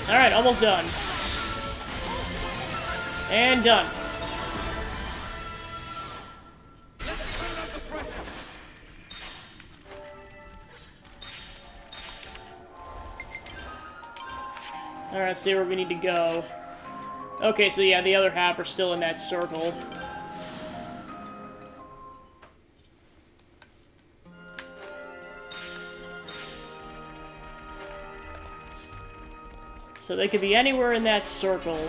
Alright, almost done. And done. Alright, let's see where we need to go. Okay, so yeah, the other half are still in that circle. So they could be anywhere in that circle.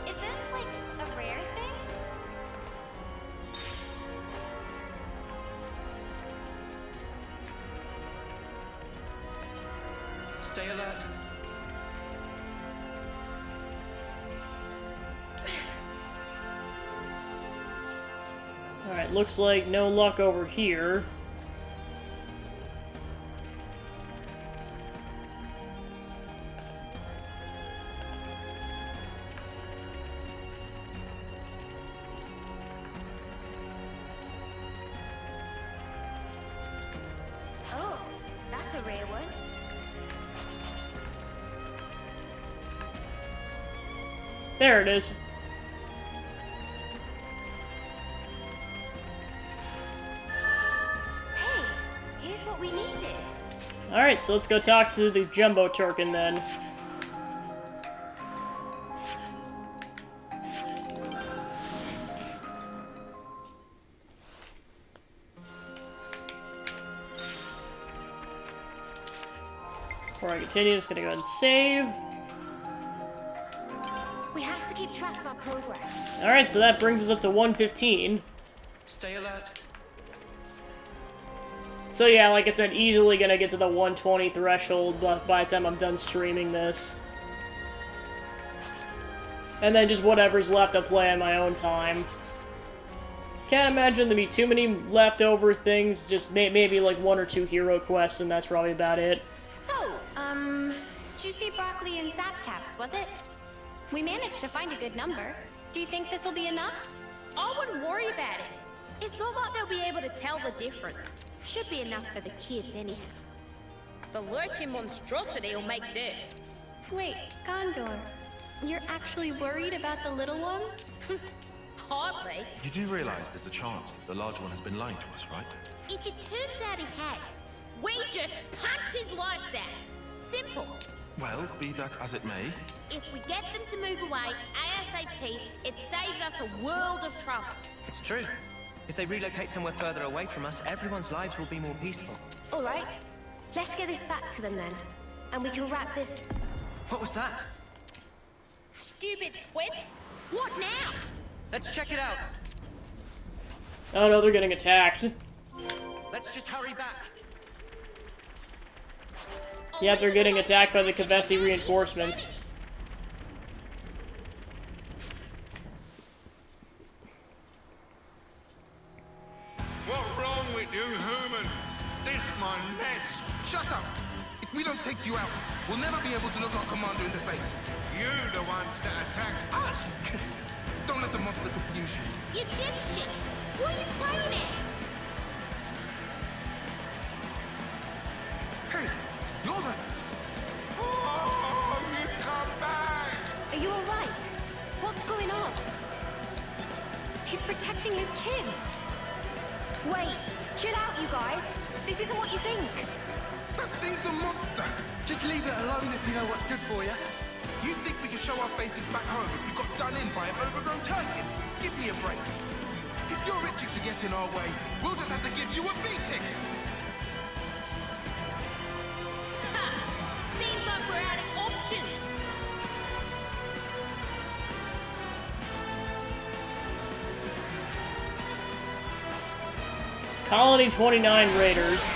Is this like a rare thing? Stay alert. Alright, looks like no luck over here. Oh, that's a rare one. There it is. Here's what we needed. Alright, so let's go talk to the Jumbo Turkin then. Before I continue, I'm just gonna go ahead and save. We have to keep track of our progress. Alright, so that brings us up to 115. Stay alert. So yeah, like I said, easily gonna get to the 120 threshold by the time I'm done streaming this. And then just whatever's left I'll play on my own time. Can't imagine there'd be too many leftover things, just maybe like 1 or 2 hero quests, and that's probably about it. So, juicy broccoli and zap caps, was it? We managed to find a good number. Do you think this will be enough? I wouldn't worry about it. It's not like they'll be able to tell the difference. Should be enough for the kids anyhow. The lurching monstrosity will make do. Wait, Gondor, you're actually worried about the little one? Hardly. You do realize there's a chance that the large one has been lying to us, right? If it turns out he has, we just punch his lights out. Simple. Well, be that as it may. If we get them to move away ASAP, it saves us a world of trouble. It's true. If they relocate somewhere further away from us, everyone's lives will be more peaceful. All right. Let's get this back to them then. And we can wrap this... What was that? Stupid twits. What now? Let's check it out. Oh no, they're getting attacked. Let's just hurry back. Yeah, they're getting attacked by the Kavesi reinforcements. What's wrong with you, human? This my nest. Shut up! If we don't take you out, we'll never be able to look our commander in the face. You the ones that attacked us. Don't let the monster confuse you. You dipshit. Who are you playing at? Hey, you're the... Oh, you come back! Are you all right? What's going on? He's protecting his kids. Wait, chill out, you guys. This isn't what you think. That thing's a monster! Just leave it alone if you know what's good for you. You think we can show our faces back home if we got done in by an overgrown turkey? Give me a break. If you're itching to get in our way, we'll just have to give you a beating! Ha! Seems like we're out of options. Colony 29 Raiders.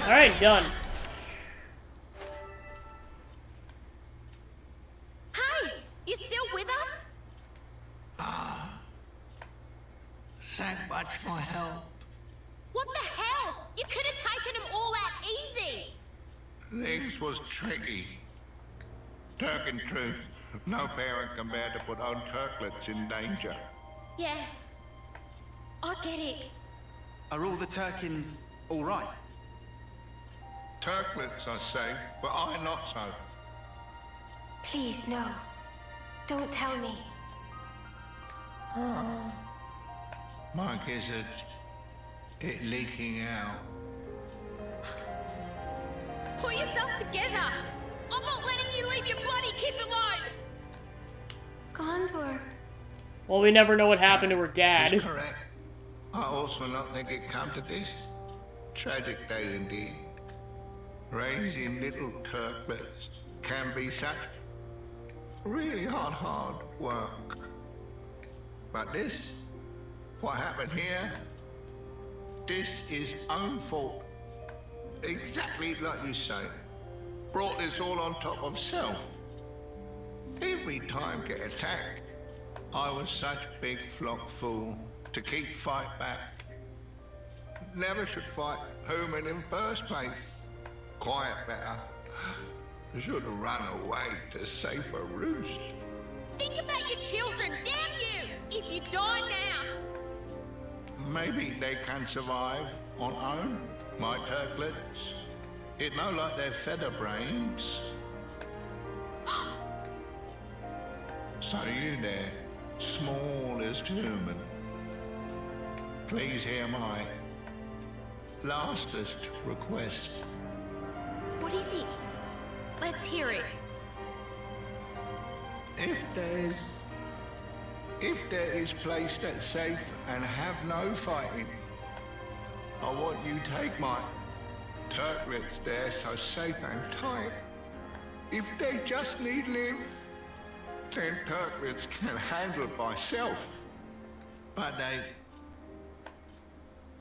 Alright, done. Hey! You still with us? Thank much for help. What the hell? You could have taken them all out easy. This was tricky. Turk in truth, no parent can bear to put own turklets in danger. Yeah. I get it. Are all the Turkins all right? Turklets are safe, but I not so. Please, no. Don't tell me. My gizzard, it leaking out. Pull yourself together. I'm not letting you leave your bloody kids alone. Gondor. Well, we never know what happened to her dad. That's correct. I also not think it come to this. Tragic day indeed. Raising little Turklets can be such really hard work. But this, what happened here, this is own fault. Exactly like you say. Brought this all on top of self. Every time get attacked, I was such big flock fool to keep fight back. Never should fight human in first place. Quiet better. Should have run away to safer roost. Think about your children, damn you! If you die now! Maybe they can survive on own, my turklets. It no like their feather brains. So you there, small as human. Please hear my lastest request. What is it? Let's hear it. If there is place that's safe and have no fighting, I want you take my turklets there so safe and tight. If they just need live, then turklets can handle by self. But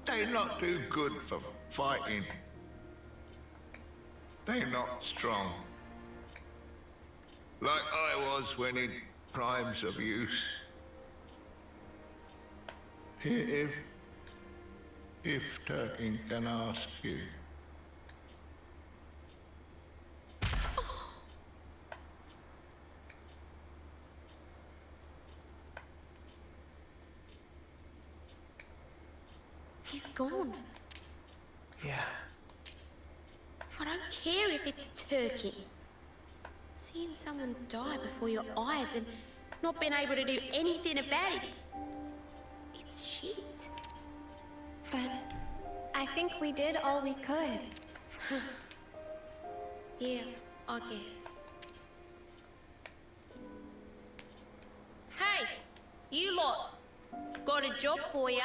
they not do good for fighting. They not strong. Like I was when in primes of use. If Turkin can ask you. He's gone. Yeah. I don't care if it's Turkey. Seeing someone die before your eyes and not being able to do anything about it. It's shit. But I think we did all we could. Yeah, I guess. Hey, you lot. Got a job for you.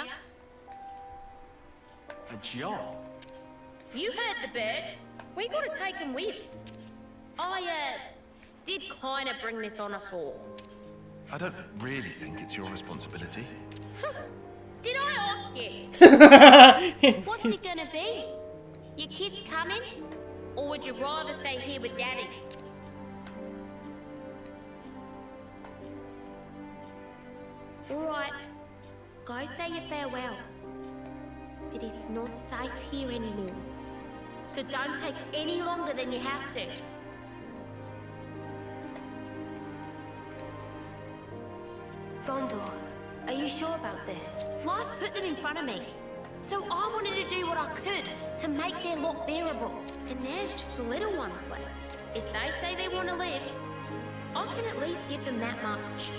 A job? You heard the bird. We gotta take him with. I, did kinda bring this on us all. I don't really think it's your responsibility. Did I ask you? What's it gonna be? Your kids coming? Or would you rather stay here with Daddy? Alright. Go say your farewells. But it's not safe here anymore. So don't take any longer than you have to. Gondor, are you sure about this? Life put them in front of me. So I wanted to do what I could to make their lot bearable. And there's just the little ones left. If they say they want to live, I can at least give them that much.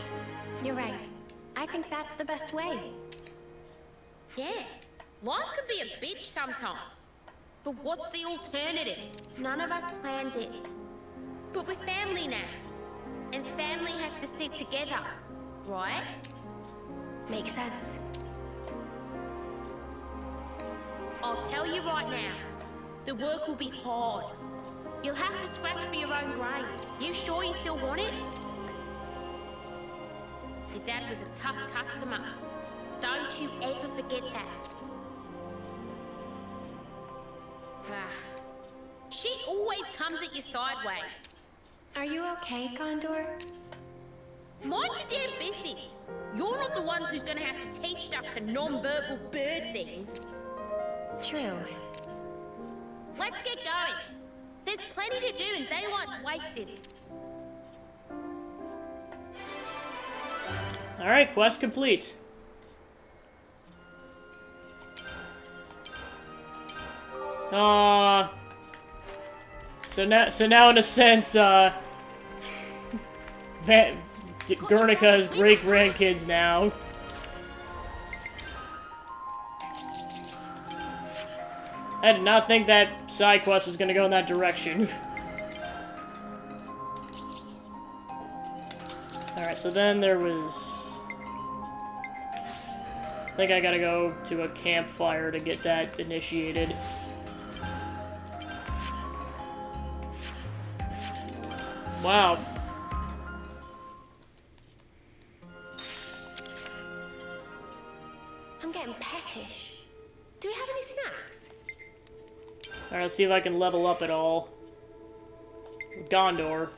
You're right. I think that's the best way. Yeah, life can be a bitch sometimes. But what's the alternative? None of us planned it. But we're family now. And family has to stick together, right? Makes sense. I'll tell you right now, the work will be hard. You'll have to scratch for your own grain. You sure you still want it? Your dad was a tough customer. Don't you ever forget that. She always comes at you sideways. Are you okay, Gondor? Mind your damn business. You're not the ones who's gonna have to teach stuff to non-verbal bird things. True. Let's get going. There's plenty to do and daylight's wasted. Alright, quest complete. So now in a sense, Guernica has great-grandkids now. I did not think that side quest was gonna go in that direction. Alright, so then there was... I think I gotta go to a campfire to get that initiated. Wow. I'm getting peckish. Do we have any snacks? Alright, let's see if I can level up at all. Gondor.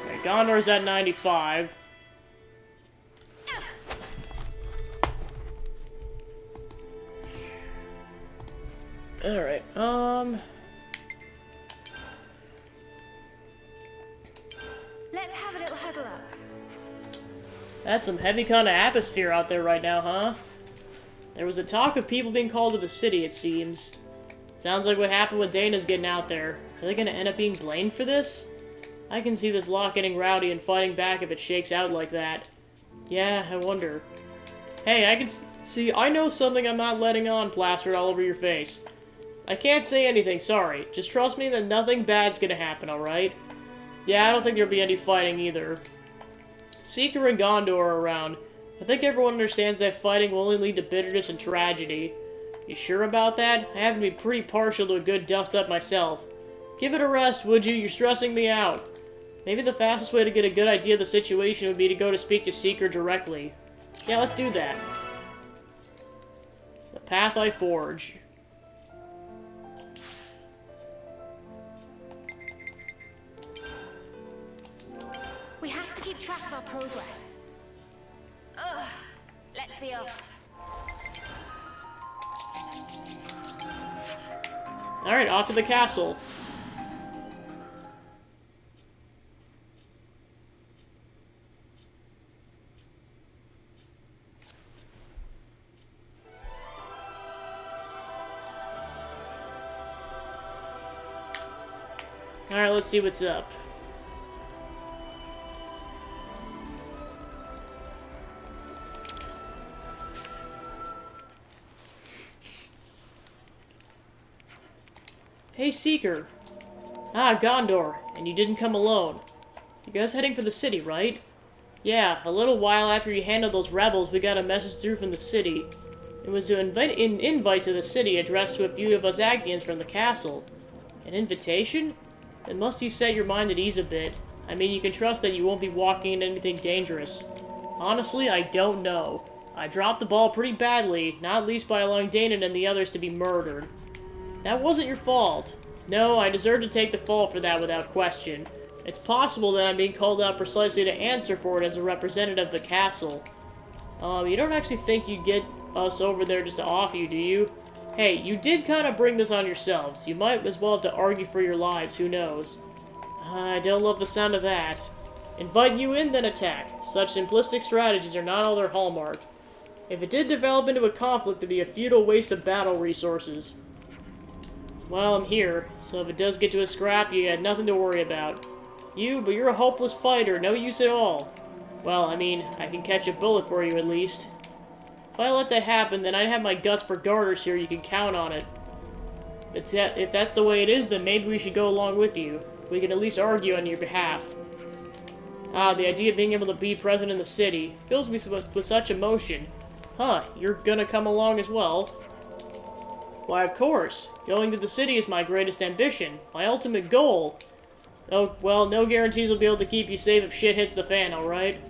Okay, Gondor's at 95. Alright, Let's have a little huddle up. That's some heavy kind of atmosphere out there right now, huh? There was a talk of people being called to the city, it seems. Sounds like what happened with Dana's getting out there. Are they gonna end up being blamed for this? I can see this lot getting rowdy and fighting back if it shakes out like that. Yeah, I wonder. Hey, I can see, I know something I'm not letting on plastered all over your face. I can't say anything, sorry. Just trust me that nothing bad's gonna happen, alright? Yeah, I don't think there'll be any fighting either. Seeker and Gondor are around. I think everyone understands that fighting will only lead to bitterness and tragedy. You sure about that? I happen to be pretty partial to a good dust-up myself. Give it a rest, would you? You're stressing me out. Maybe the fastest way to get a good idea of the situation would be to go to speak to Seeker directly. Yeah, let's do that. The Path I Forge. We have to keep track of our progress. Ugh, let's be off. Alright, off to the castle. Alright, let's see what's up. Hey, Seeker. Ah, Gondor. And you didn't come alone. You guys heading for the city, right? Yeah, a little while after you handled those rebels, we got a message through from the city. It was an invite to the city addressed to a few of us Agnians from the castle. An invitation? Then must you set your mind at ease a bit. I mean, you can trust that you won't be walking into anything dangerous. Honestly, I don't know. I dropped the ball pretty badly, not least by allowing Dana and the others to be murdered. That wasn't your fault. No, I deserve to take the fall for that without question. It's possible that I'm being called out precisely to answer for it as a representative of the castle. You don't actually think you'd get us over there just to off you, do you? Hey, you did kind of bring this on yourselves. You might as well have to argue for your lives, who knows? I don't love the sound of that. Invite you in, then attack. Such simplistic strategies are not all their hallmark. If it did develop into a conflict, it'd be a futile waste of battle resources. Well, I'm here, so if it does get to a scrap, you had nothing to worry about. But you're a hopeless fighter, no use at all. Well, I mean, I can catch a bullet for you at least. If I let that happen, then I'd have my guts for garters here, you can count on it. If that's the way it is, then maybe we should go along with you. We can at least argue on your behalf. Ah, the idea of being able to be present in the city fills me with such emotion. Huh, you're gonna come along as well? Why, of course. Going to the city is my greatest ambition, my ultimate goal. Oh, well, no guarantees will be able to keep you safe if shit hits the fan, alright?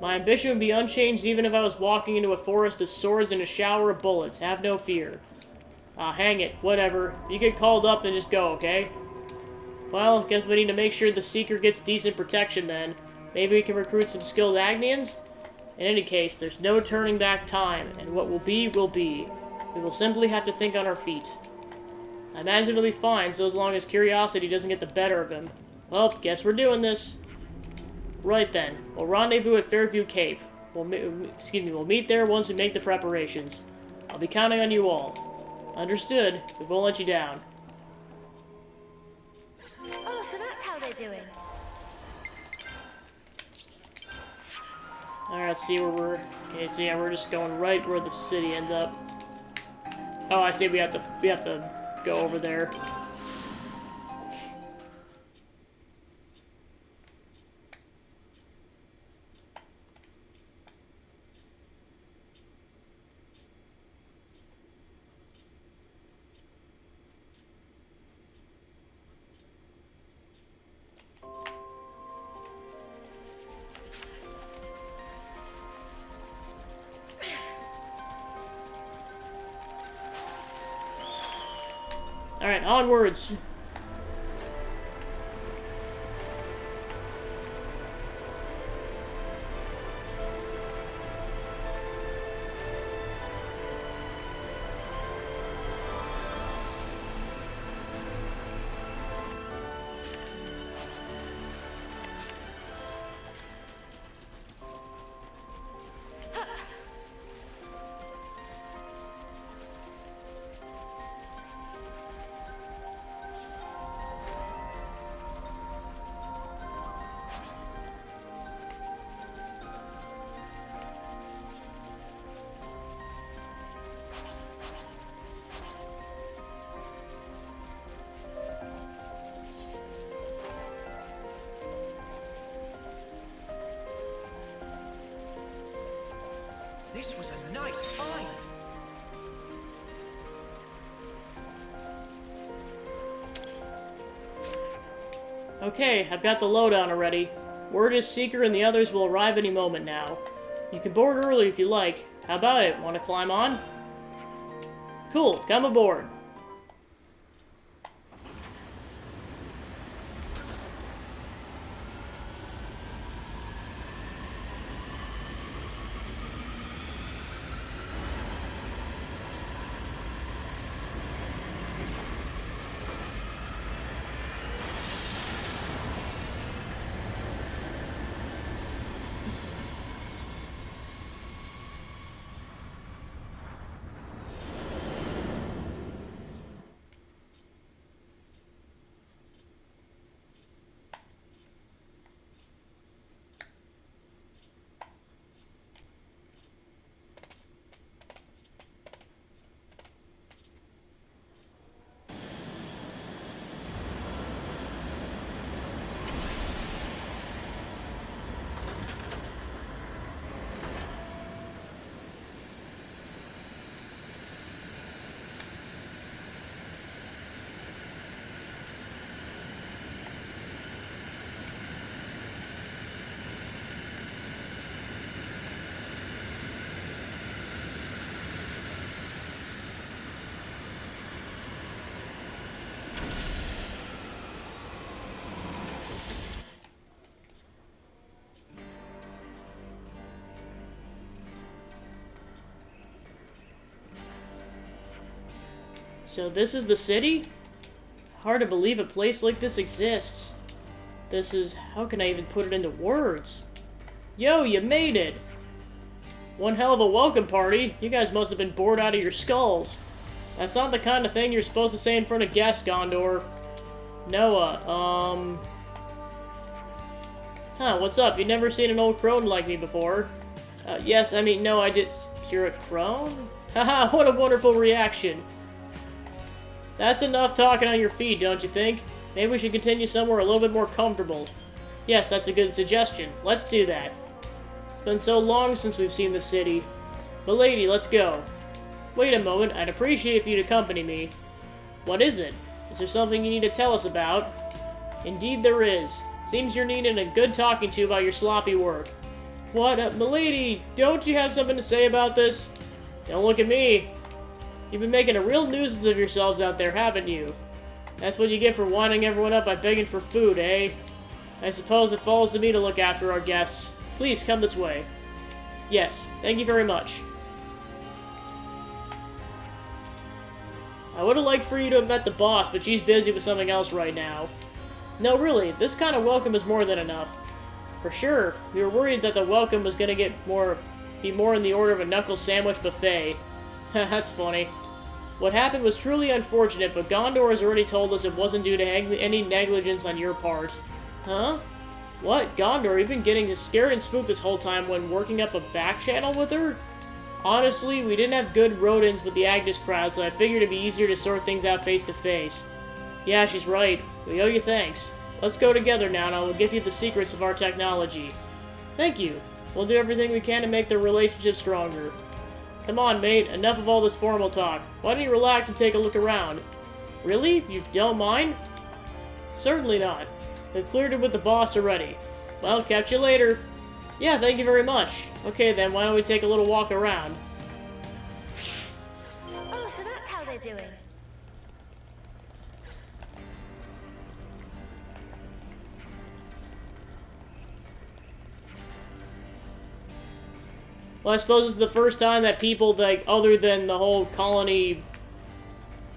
My ambition would be unchanged even if I was walking into a forest of swords and a shower of bullets. Have no fear. Ah, hang it. Whatever. You get called up, then just go, okay? Well, guess we need to make sure the Seeker gets decent protection then. Maybe we can recruit some skilled Agnians? In any case, there's no turning back time, and what will be, will be. We will simply have to think on our feet. I imagine it'll be fine, so as long as curiosity doesn't get the better of him. Well, guess we're doing this. Right then, we'll rendezvous at Fairview Cape. We'll meet there once we make the preparations. I'll be counting on you all. Understood. We won't let you down. Oh, so that's how they're doing. Alright, let's see where we're... Okay, so yeah, we're just going right where the city ends up. Oh, I see, we have to go over there. Alright, onwards! Okay, I've got the lowdown already. Word is Seeker and the others will arrive any moment now. You can board early if you like. How about it? Want to climb on? Cool, come aboard. So this is the city? Hard to believe a place like this exists. This is... how can I even put it into words? Yo, you made it! One hell of a welcome party. You guys must have been bored out of your skulls. That's not the kind of thing you're supposed to say in front of guests, Gondor. Noah, Huh, what's up? You've never seen an old crone like me before. Yes, I mean, no, I did... You're a crone? Haha, what a wonderful reaction. That's enough talking on your feet, don't you think? Maybe we should continue somewhere a little bit more comfortable. Yes, that's a good suggestion. Let's do that. It's been so long since we've seen the city. But lady, let's go. Wait a moment, I'd appreciate if you'd accompany me. What is it? Is there something you need to tell us about? Indeed there is. Seems you're needing a good talking to about your sloppy work. What? Milady, don't you have something to say about this? Don't look at me. You've been making a real nuisance of yourselves out there, haven't you? That's what you get for winding everyone up by begging for food, eh? I suppose it falls to me to look after our guests. Please, come this way. Yes, thank you very much. I would have liked for you to have met the boss, but she's busy with something else right now. No, really, this kind of welcome is more than enough. For sure, we were worried that the welcome was gonna be more in the order of a knuckle sandwich buffet. That's funny. What happened was truly unfortunate, but Gondor has already told us it wasn't due to any negligence on your part. Huh? What? Gondor, you've been getting scared and spooked this whole time when working up a back channel with her? Honestly, we didn't have good rodents with the Agnes crowd, so I figured it'd be easier to sort things out face to face. Yeah, she's right. We owe you thanks. Let's go together now, and I will give you the secrets of our technology. Thank you. We'll do everything we can to make the relationship stronger. Come on, mate. Enough of all this formal talk. Why don't you relax and take a look around? Really? You don't mind? Certainly not. They've cleared it with the boss already. Well, catch you later. Yeah, thank you very much. Okay then, why don't we take a little walk around? Oh, so that's how they're doing. Well, I suppose it's the first time that people, like, other than the whole colony,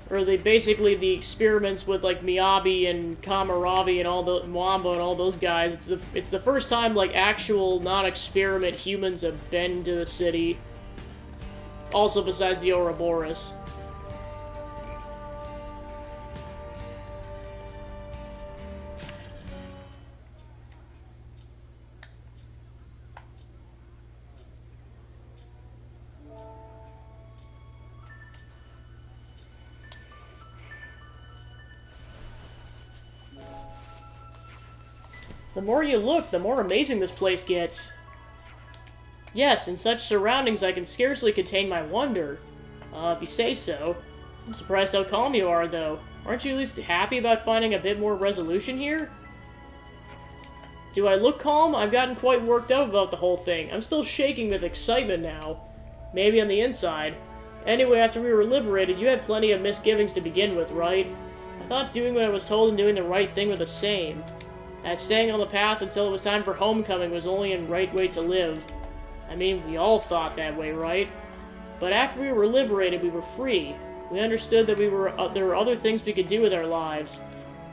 or basically the experiments with, like, Miyabi and Kamaravi and all the Mwamba and all those guys, it's the first time, like, actual non-experiment humans have been to the city. Also besides the Ouroboros. The more you look, the more amazing this place gets. Yes, in such surroundings I can scarcely contain my wonder. If you say so. I'm surprised how calm you are, though. Aren't you at least happy about finding a bit more resolution here? Do I look calm? I've gotten quite worked up about the whole thing. I'm still shaking with excitement now. Maybe on the inside. Anyway, after we were liberated, you had plenty of misgivings to begin with, right? I thought doing what I was told and doing the right thing were the same. That staying on the path until it was time for homecoming was only a right way to live. I mean, we all thought that way, right? But after we were liberated, we were free. We understood that there were other things we could do with our lives.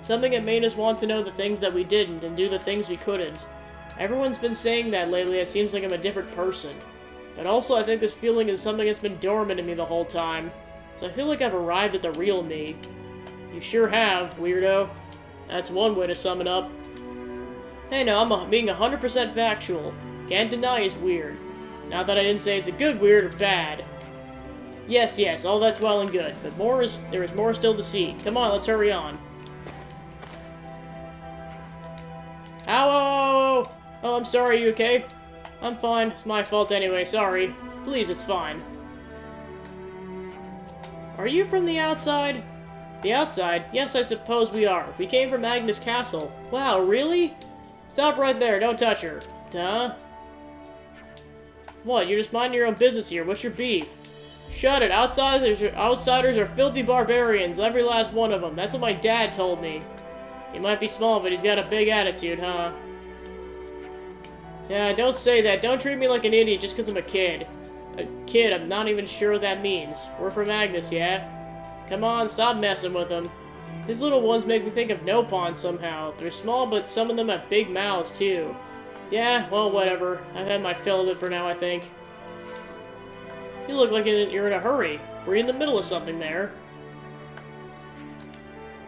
Something that made us want to know the things that we didn't and do the things we couldn't. Everyone's been saying that lately. It seems like I'm a different person. But also, I think this feeling is something that's been dormant in me the whole time. So I feel like I've arrived at the real me. You sure have, weirdo. That's one way to sum it up. Hey, no, I'm being 100% factual. Can't deny it's weird. Not that I didn't say it's a good weird or bad. Yes, all that's well and good, but there is more still to see. Come on, let's hurry on. Ow! Oh, I'm sorry, you okay? I'm fine. It's my fault anyway, sorry. Please, it's fine. Are you from the outside? The outside? Yes, I suppose we are. We came from Agnes Castle. Wow, really? Stop right there, don't touch her. Duh. What, you're just minding your own business here. What's your beef? Shut it. Outsiders are filthy barbarians, every last one of them. That's what my dad told me. He might be small, but he's got a big attitude, huh? Yeah, don't say that. Don't treat me like an idiot just because I'm a kid. A kid, I'm not even sure what that means. We're from Agnes, yeah? Come on, stop messing with them. These little ones make me think of Nopon somehow. They're small, but some of them have big mouths, too. Yeah, well, whatever. I've had my fill of it for now, I think. You look like you're in a hurry. Were you in the middle of something there?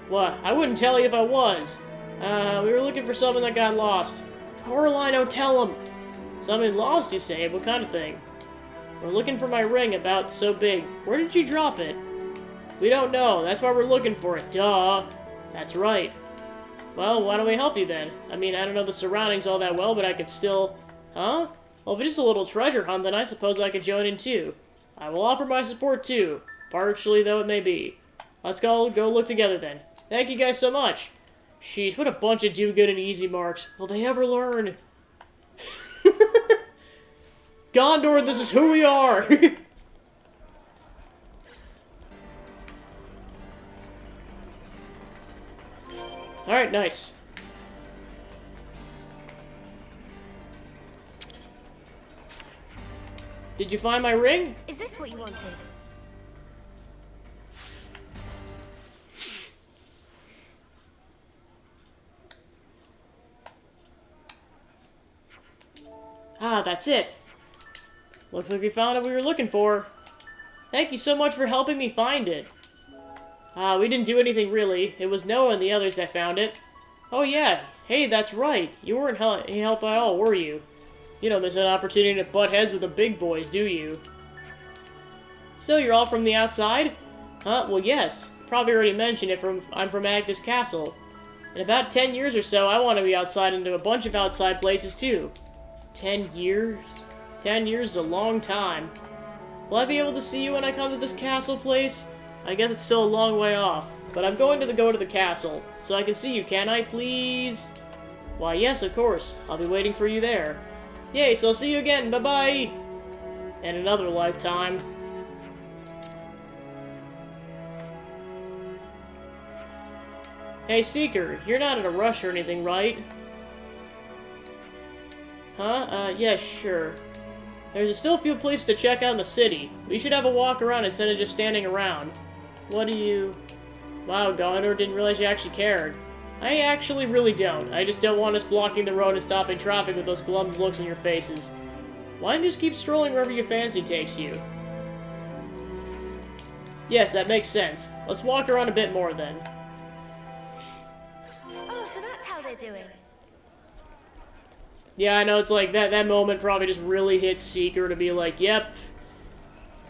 What? I wouldn't tell you if I was. We were looking for something that got lost. Coraline, don't tell him! Something lost, you say? What kind of thing? We're looking for my ring about so big. Where did you drop it? We don't know. That's why we're looking for it. Duh. That's right. Well, why don't we help you then? I mean, I don't know the surroundings all that well, but I could still... Huh? Well, if it's just a little treasure hunt, then I suppose I could join in too. I will offer my support too. Partially, though it may be. Let's go look together then. Thank you guys so much. Sheesh, what a bunch of do-good and easy marks. Will they ever learn? Gondor, this is who we are! Alright, nice. Did you find my ring? Is this what you wanted? Ah, that's it. Looks like we found what we were looking for. Thank you so much for helping me find it. We didn't do anything really. It was Noah and the others that found it. Oh yeah, hey, that's right. You weren't any help at all, were you? You don't miss an opportunity to butt heads with the big boys, do you? So you're all from the outside? Huh? Well, yes. Probably already mentioned it. I'm from Agnes Castle. In about 10 years or so, I want to be outside into a bunch of outside places too. 10 years? 10 years is a long time. Will I be able to see you when I come to this castle place? I guess it's still a long way off, but I'm going to go to the castle, so I can see you, can I, please? Why, yes, of course. I'll be waiting for you there. Yay, so I'll see you again, bye-bye! In another lifetime. Hey, Seeker, you're not in a rush or anything, right? Huh? Yeah, sure. There's still a few places to check out in the city. We should have a walk around instead of just standing around. What do you... Wow, Gondor, didn't realize you actually cared. I actually really don't. I just don't want us blocking the road and stopping traffic with those glum looks on your faces. Why don't you just keep strolling wherever your fancy takes you? Yes, that makes sense. Let's walk around a bit more then. Oh, so that's how they're doing. Yeah, I know, it's like, that moment probably just really hits Seeker to be like, yep.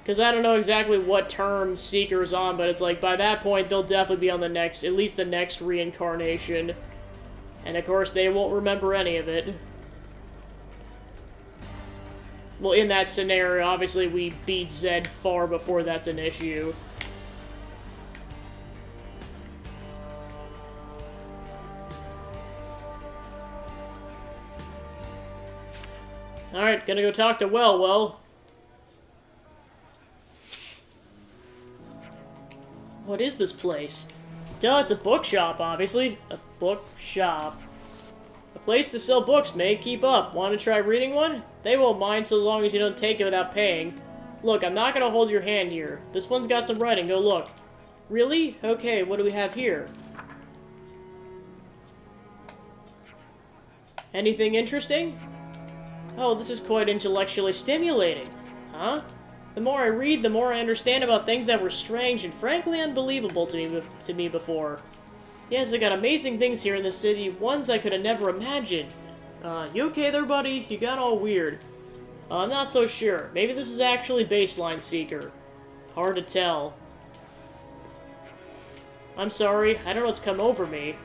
Because I don't know exactly what term Seeker's on, but it's like, by that point, they'll definitely be on the next, at least the next reincarnation. And of course, they won't remember any of it. Well, in that scenario, obviously, we beat Zed far before that's an issue. Alright, gonna go talk to Well. What is this place? Duh, it's a bookshop, obviously. A bookshop. A place to sell books, mate. Keep up. Want to try reading one? They won't mind so long as you don't take it without paying. Look, I'm not gonna hold your hand here. This one's got some writing. Go look. Really? Okay, what do we have here? Anything interesting? Oh, this is quite intellectually stimulating. Huh? The more I read, the more I understand about things that were strange and frankly unbelievable to me before. Yes, I got amazing things here in the city, ones I could have never imagined. You okay there, buddy? You got all weird. I'm not so sure. Maybe this is actually Baseline Seeker. Hard to tell. I'm sorry, I don't know what's come over me.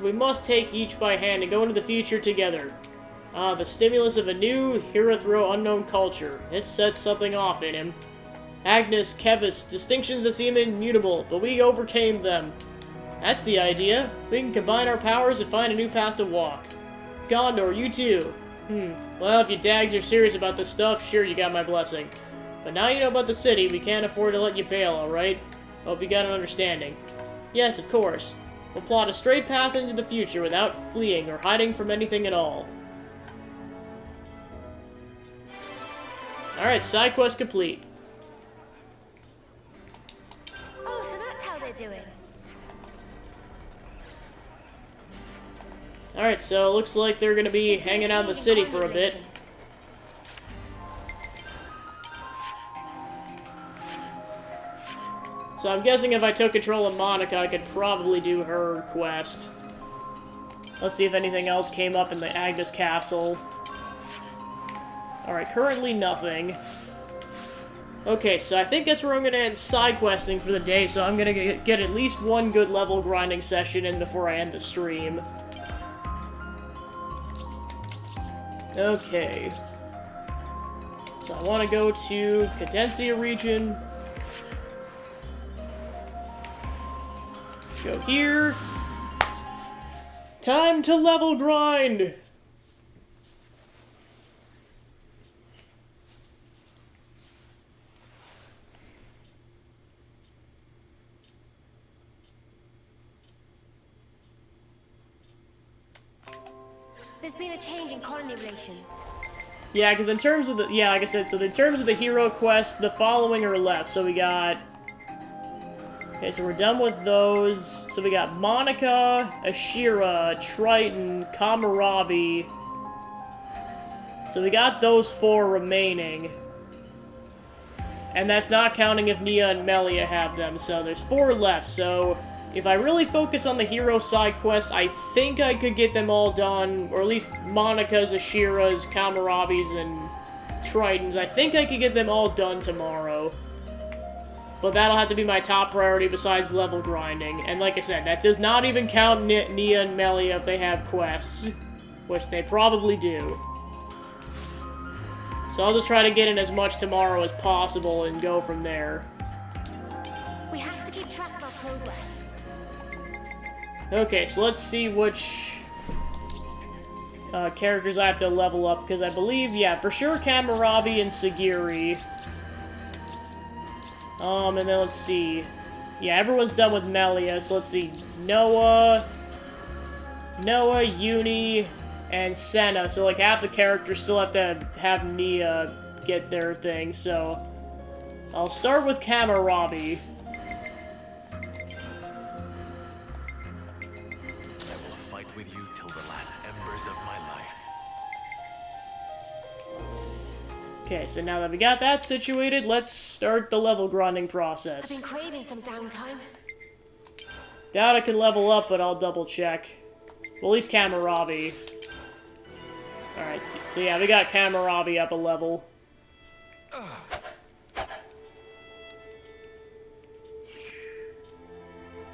We must take each by hand and go into the future together. The stimulus of a new, hitherto unknown culture. It set something off in him. Agnes, Kevis, distinctions that seem immutable, but we overcame them. That's the idea. We can combine our powers and find a new path to walk. Gondor, you too. Well, if you dags are serious about this stuff, sure, you got my blessing. But now you know about the city, we can't afford to let you bail, alright? Hope you got an understanding. Yes, of course. We'll plot a straight path into the future without fleeing or hiding from anything at all. Alright, side quest complete. Oh, so that's how they're doing. Alright, so it looks like they're gonna be hanging out in the city for a bit. So I'm guessing if I took control of Monica, I could probably do her quest. Let's see if anything else came up in the Agnes Castle. Alright, currently nothing. Okay, so I think that's where I'm gonna end side questing for the day, so I'm gonna get at least one good level grinding session in before I end the stream. Okay. So I want to go to Cadencia region. Go here. Time to level grind! There's been a change in colony relations. Yeah, because in terms of the... Yeah, like I said, so in terms of the hero quests, the following are left. So we got... Okay, so we're done with those. So we got Monica, Ashira, Triton, Kamarabi. So we got those 4 remaining. And that's not counting if Nia and Melia have them, so there's 4 left. So if I really focus on the hero side quests, I think I could get them all done. Or at least Monica's, Ashira's, Kamarabi's, and Triton's. I think I could get them all done tomorrow. But that'll have to be my top priority besides level grinding. And like I said, that does not even count Nia and Melia if they have quests. Which they probably do. So I'll just try to get in as much tomorrow as possible and go from there. We have to keep track of our progress. Okay, so let's see which characters I have to level up, because I believe, yeah, for sure Kamarabi and Sagiri. And then let's see. Yeah, everyone's done with Melia, so let's see. Noah, Uni, and Senna. So, like, half the characters still have to have Nia get their thing, so... I'll start with Kamarabi. I will fight with you till the last embers of my life. Okay, so now that we got that situated, let's start the level grinding process. I've been craving some downtime. Doubt I can level up, but I'll double check. Well, at least Kamarabi. Alright, so yeah, we got Kamarabi up a level.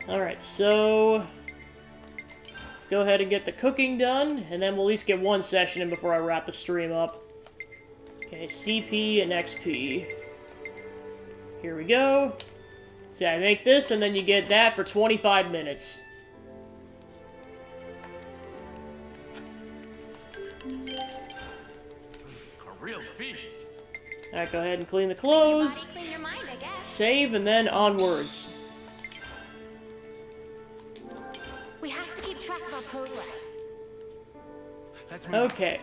Alright, so... let's go ahead and get the cooking done, and then we'll at least get one session in before I wrap the stream up. Okay, CP and XP. Here we go. So I make this, and then you get that for 25 minutes. Alright, go ahead and clean the clothes. Clean your mind, I guess. Save, and then onwards. We have to keep track of our progress. Okay.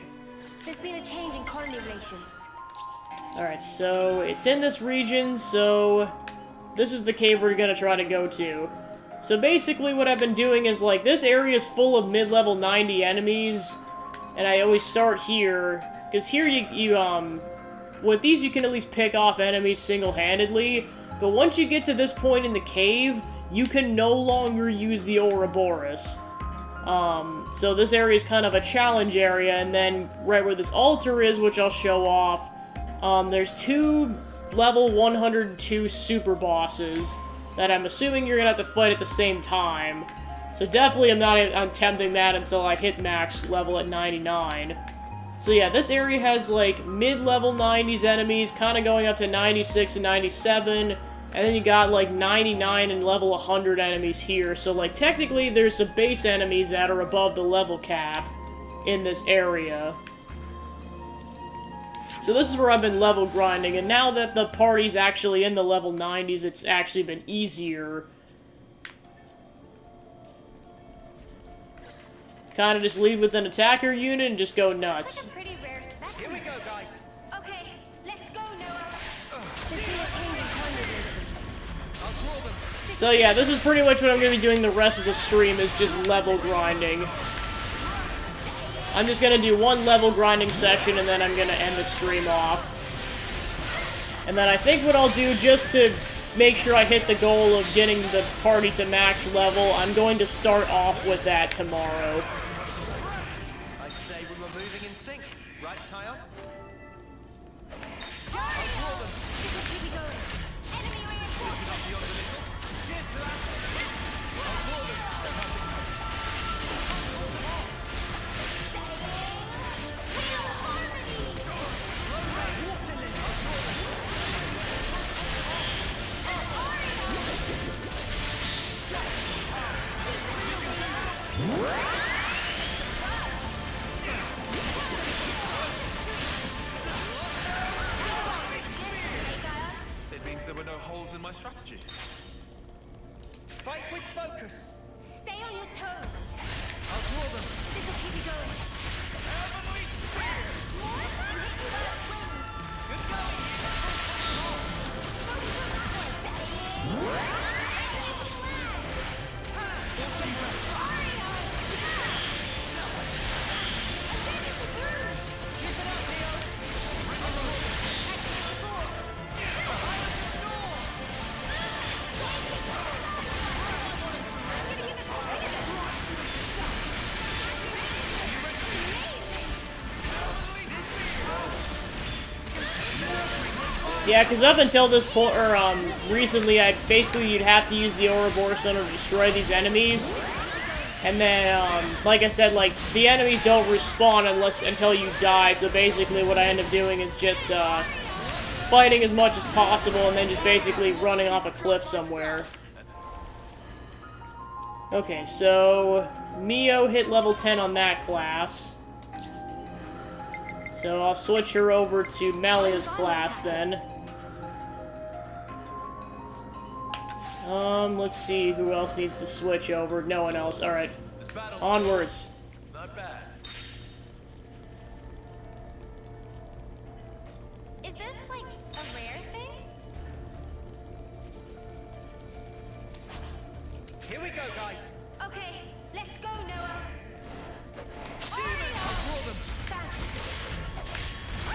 There's been a change in colony relations. Alright, so it's in this region, so this is the cave we're gonna try to go to. So basically what I've been doing is, like, this area is full of mid-level 90 enemies, and I always start here, because here with these you can at least pick off enemies single-handedly, but once you get to this point in the cave, you can no longer use the Ouroboros. So this area is kind of a challenge area, and then right where this altar is, which I'll show off, there's 2 level 102 super bosses that I'm assuming you're gonna have to fight at the same time. So definitely I'm not attempting that until I hit max level at 99. So yeah, this area has like mid-level 90s enemies, kind of going up to 96 and 97, and then you got like 99 and level 100 enemies here. So like technically there's some base enemies that are above the level cap in this area. So this is where I've been level grinding, and now that the party's actually in the level 90s, it's actually been easier. Kind of just lead with an attacker unit and just go nuts. Pretty rare specimen. Here we go, guys. Okay, let's go, Noah. So yeah, this is pretty much what I'm going to be doing the rest of the stream, is just level grinding. I'm just going to do 1 level grinding session, and then I'm going to end the stream off. And then I think what I'll do, just to make sure I hit the goal of getting the party to max level, I'm going to start off with that tomorrow. I'd say we were moving in sync, right, Tyre? It means there were no holes in my strategy. Fight with focus. Stay on your toes. I'll draw them. This will keep you going. Heavenly spear. Good going. Yeah, because up until this point, or recently, you'd have to use the Ouroboros to destroy these enemies. And then, like I said, like, the enemies don't respawn until you die, so basically what I end up doing is just, fighting as much as possible, and then just basically running off a cliff somewhere. Okay, so Mio hit level 10 on that class. So I'll switch her over to Melia's class then. Let's see who else needs to switch over. No one else. Alright. Onwards. Not bad. Is this, like, a rare thing? Here we go, guys. Okay, let's go, Noah.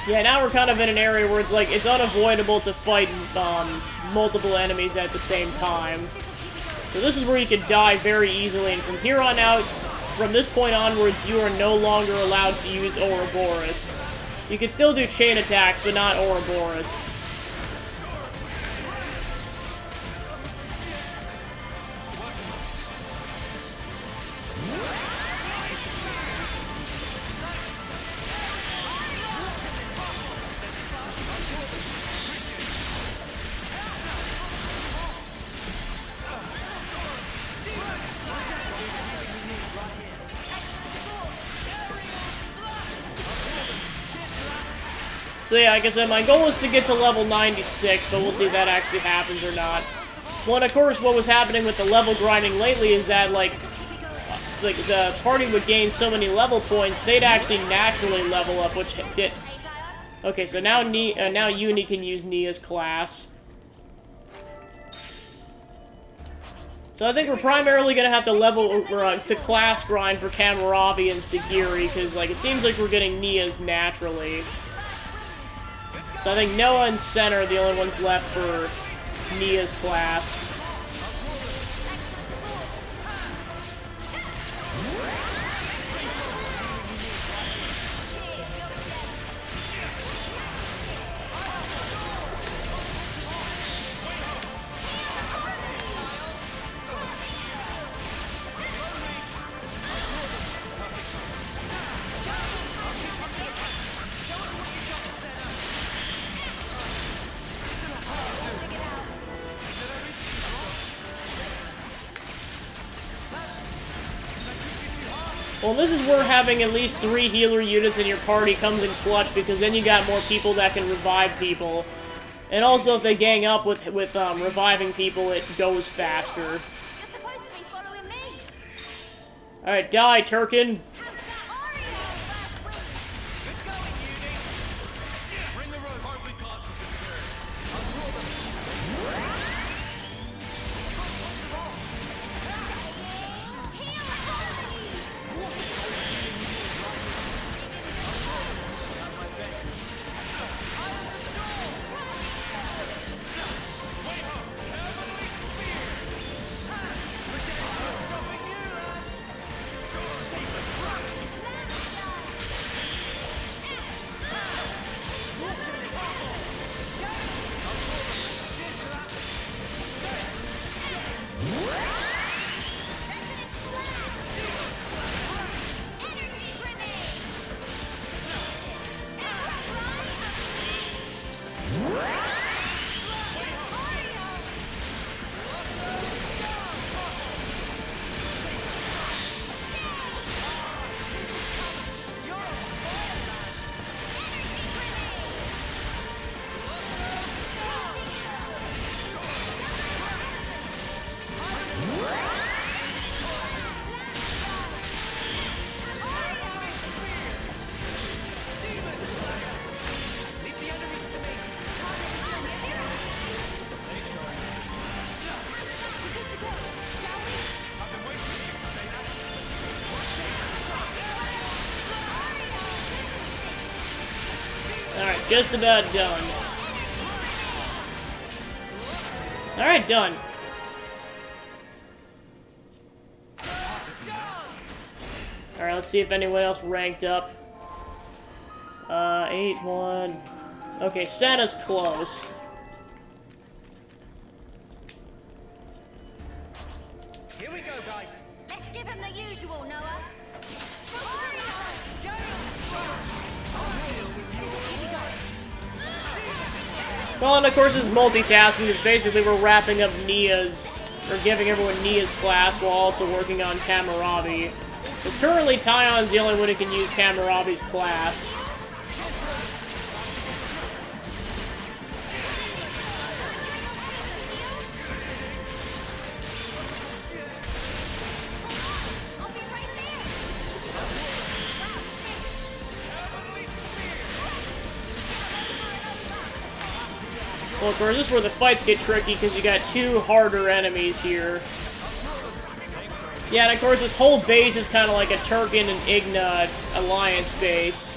Yeah, now we're kind of in an area where it's like, it's unavoidable to fight multiple enemies at the same time. So this is where you could die very easily, and from here on out, from this point onwards, you are no longer allowed to use Ouroboros. You can still do chain attacks, but not Ouroboros. So yeah, like I said, my goal is to get to level 96, but we'll see if that actually happens or not. Well, and of course, what was happening with the level grinding lately is that, like the party would gain so many level points, they'd actually naturally level up, which did... Okay, so now now Uni can use Nia's class. So I think we're primarily gonna have to level to class grind for Kamaravi and Sagiri, because like it seems like we're getting Nia's naturally. So I think Noah and Sen are the only ones left for Nia's class. Well, this is where having at least 3 healer units in your party comes in clutch, because then you got more people that can revive people. And also, if they gang up with reviving people, it goes faster. Alright, die, Turkin! Alright, just about done. Alright, done. Alright, let's see if anyone else ranked up. 8-1. Okay, Santa's close. Here we go, guys. Let's give him the usual, Noah. Well, and of course it's multitasking, is basically we're wrapping up Nia's, or giving everyone Nia's class while also working on Kamaravi. Because currently Tyon's the only one who can use Kamaravi's class. Well, of course, this is where the fights get tricky, because you got 2 harder enemies here. Yeah, and of course, this whole base is kind of like a Turkin and Igna alliance base.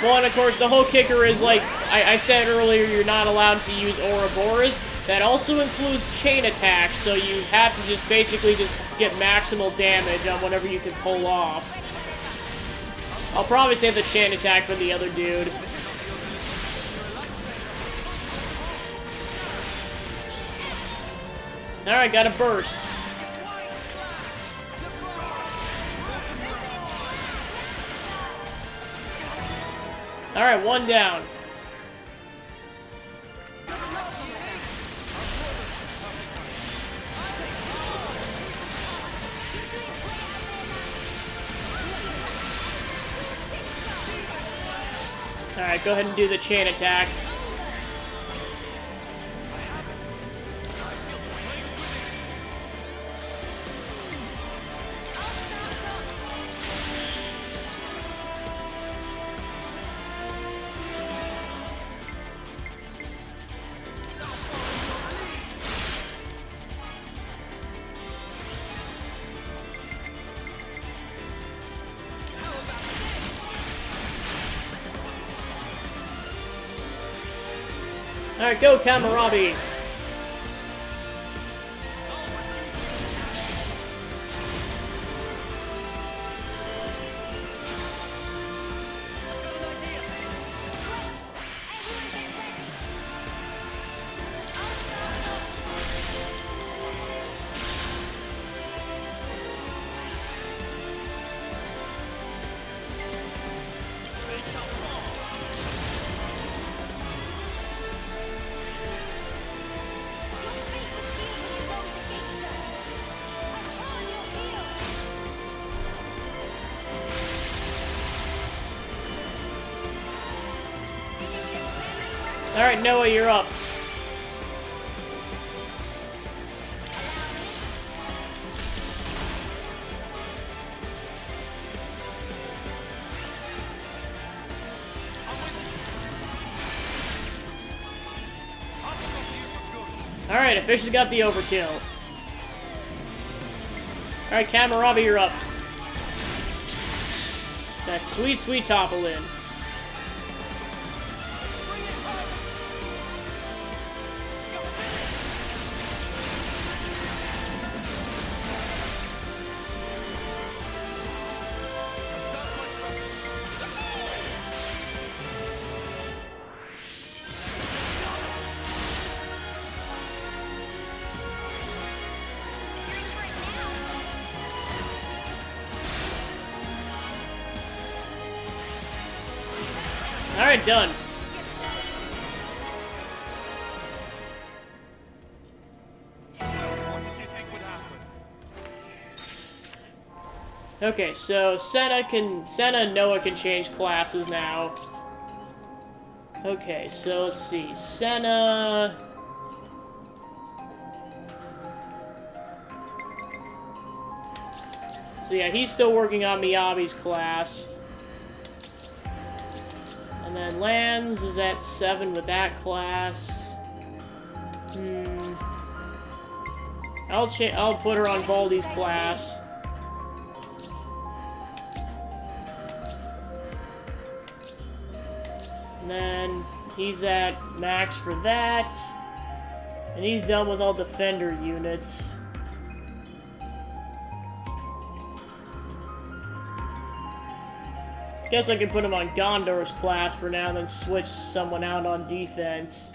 Well, and of course, the whole kicker is, like I said earlier, you're not allowed to use Ouroboros. That also includes chain attacks, so you have to just basically just get maximal damage on whatever you can pull off. I'll probably save the chain attack for the other dude. Alright, got a burst. Alright, 1 down. Alright, go ahead and do the chain attack. Alright, go, Kamarabi! Alright, Noah, you're up. Alright, officially got the overkill. Alright, Kamarabi, you're up. That sweet, sweet topple in. Alright, done. Okay, so Senna and Noah can change classes now. Okay, so let's see. Senna... So yeah, he's still working on Miyabi's class. And then Lands is at 7 with that class. I'll put her on Baldi's class. And then he's at max for that. And he's done with all defender units. Guess I can put him on Gondor's class for now, and then switch someone out on defense.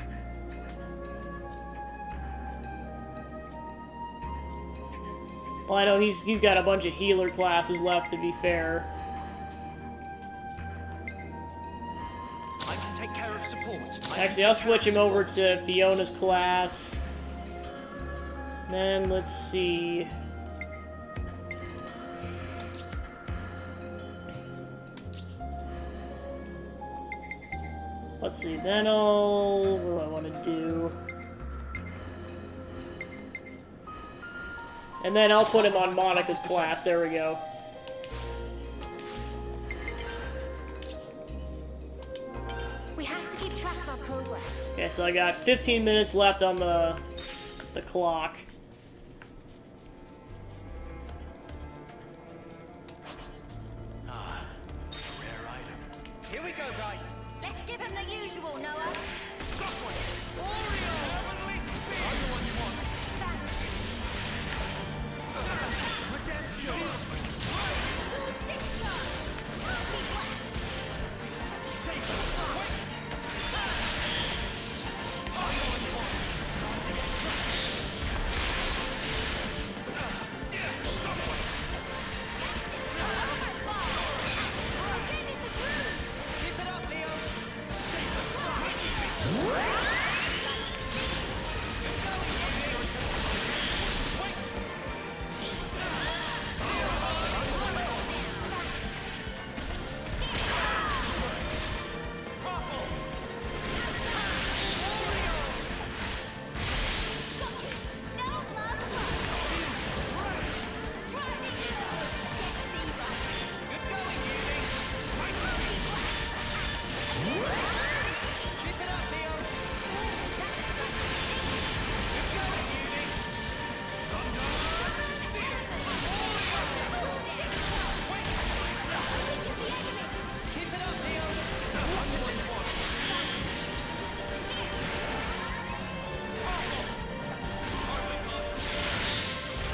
Well, I know he's got a bunch of healer classes left, to be fair. I can take care of support. Actually, I'll switch him over to Fiona's class. Then, let's see... Let's see, then I'll... What do I want to do? And then I'll put him on Monica's class. There we go. We have to keep track of our progress. Okay, so I got 15 minutes left on the clock. Here we go, guys. Let's give him the usual, Noah.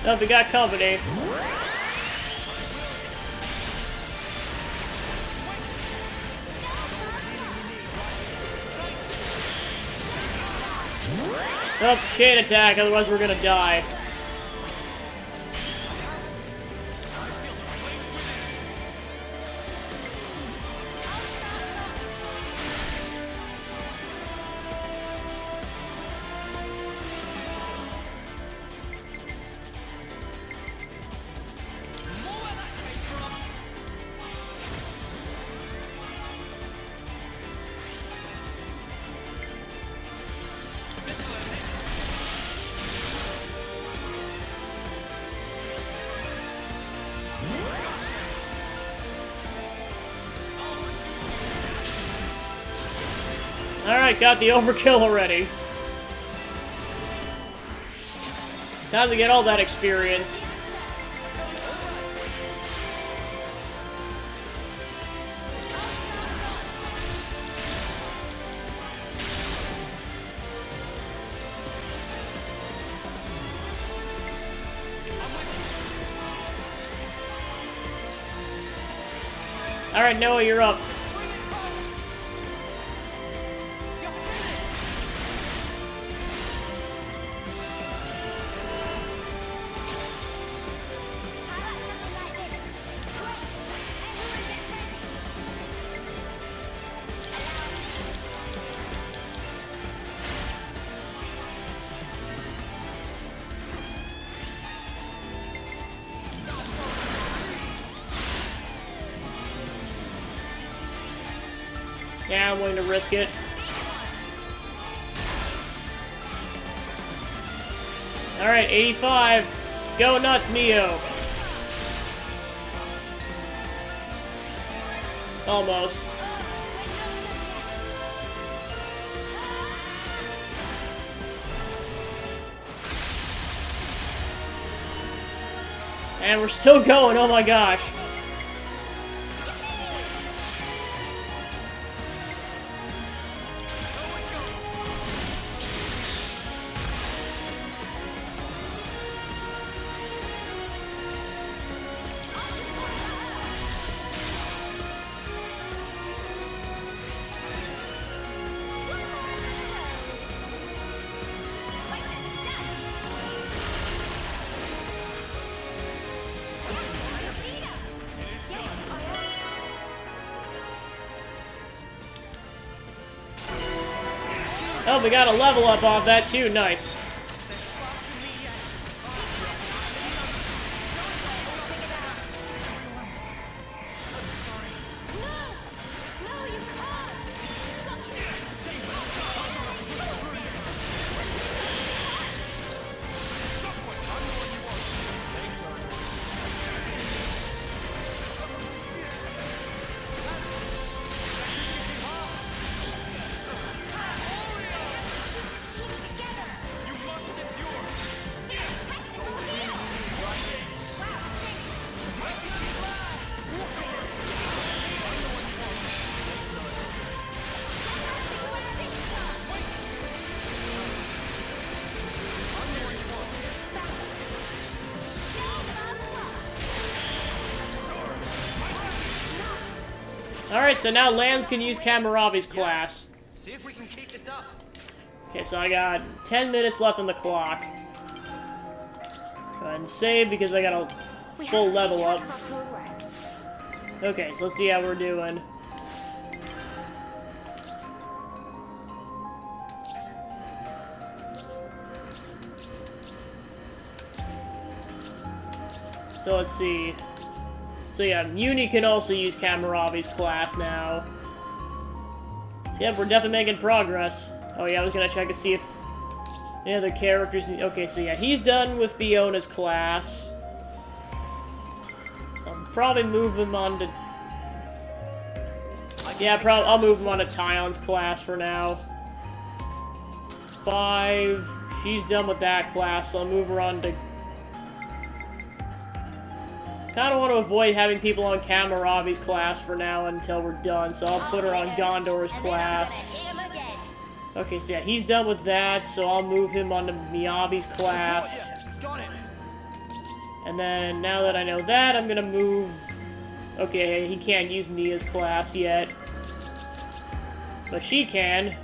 Oh, we got company. Oh, chain attack, otherwise we're gonna die. Alright, got the overkill already. Time to get all that experience. Alright, Noah, you're up. Yeah, I'm willing to risk it. Alright, 85. Go nuts, Mio. Almost. And we're still going, oh my gosh. Oh, we got a level up off that too, nice. Alright, so now Lance can use Kamaravi's class. See if we can keep this up. Okay, so I got 10 minutes left on the clock. Go ahead and save because I got a full level up. Okay, so let's see how we're doing. So let's see. So yeah, Uni can also use Kamaravi's class now. So yeah, we're definitely making progress. Oh yeah, I was gonna check to see if any other characters... Okay, so yeah, he's done with Fiona's class. So I'll probably move him on to... Yeah, I'll move him on to Tyon's class for now. 5... She's done with that class, so I'll move her on to... Kind of want to avoid having people on Kamaravi's class for now until we're done, so I'll put her on Gondor's class. Okay, so yeah, he's done with that, so I'll move him on to Miyabi's class. And then, now that I know that, I'm gonna move... Okay, he can't use Nia's class yet. But she can.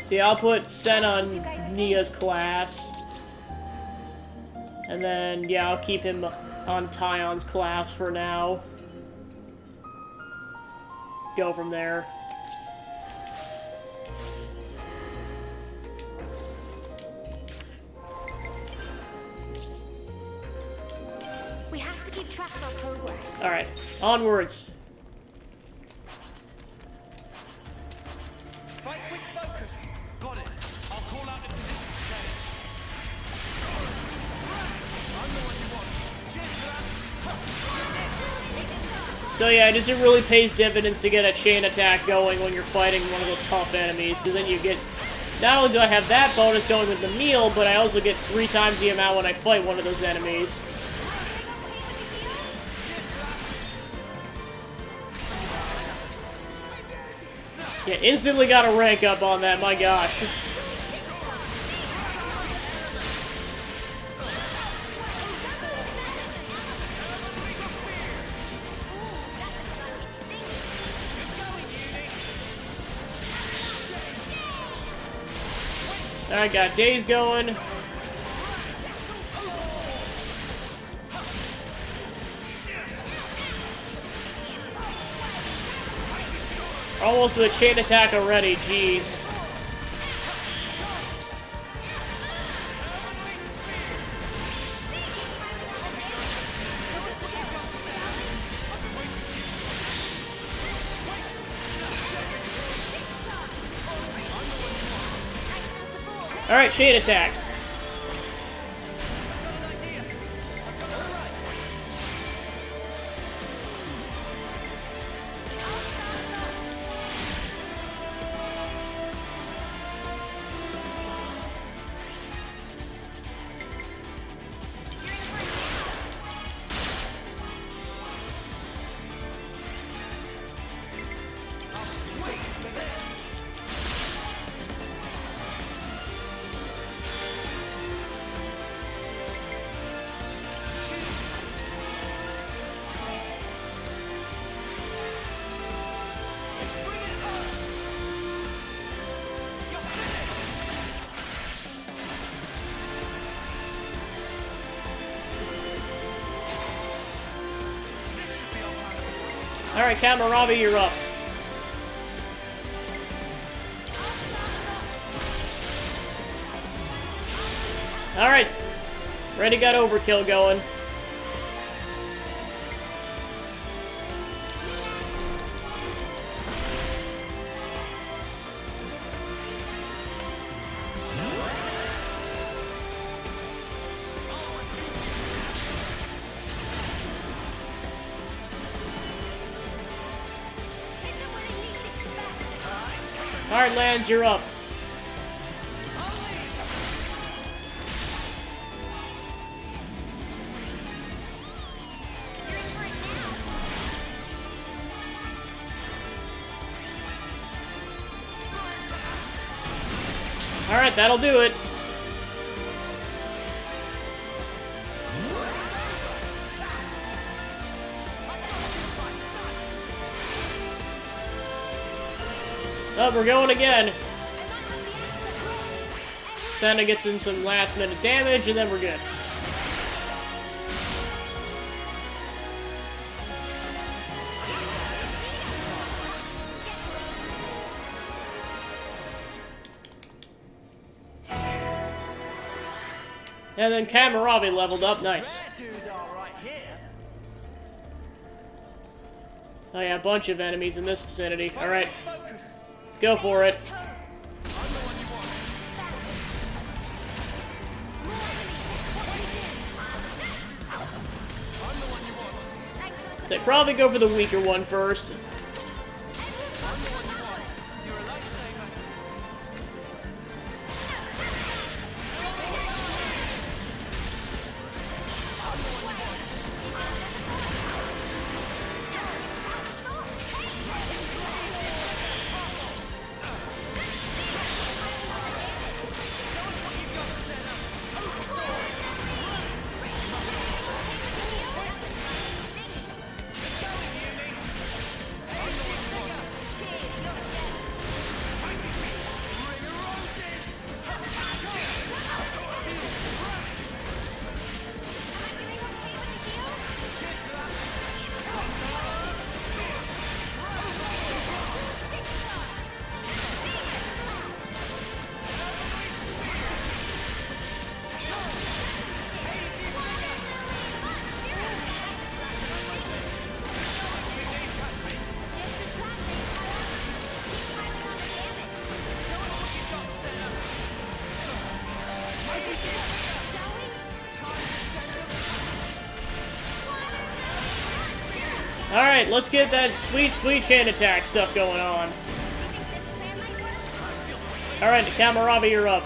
See, I'll put Sen on Nia's class. And then, yeah, I'll keep him on Tyon's class for now. Go from there. We have to keep track of our progress. Alright, onwards. Fight with focus. Got it. I'll call out the position today. I'm the one you want. Cheers for that. So yeah, it just really pays dividends to get a chain attack going when you're fighting one of those tough enemies, because then you get... Not only do I have that bonus going with the meal, but I also get 3 times the amount when I fight one of those enemies. Yeah, instantly got a rank up on that, my gosh. I got days going. Almost to a chain attack already, jeez. Alright, chain attack. Alright, Kamaravi, you're up. Alright. Ready, got overkill going. Alright, Lance, you're up. Alright, that'll do it. Oh, we're going again. Santa gets in some last minute damage, and then we're good. And then Kamaravi leveled up, nice. Oh yeah, a bunch of enemies in this vicinity. Alright. Let's go for it. So probably go for the weaker one first. Alright, let's get that sweet, sweet chain attack stuff going on. Alright, Kamaravi, you're up.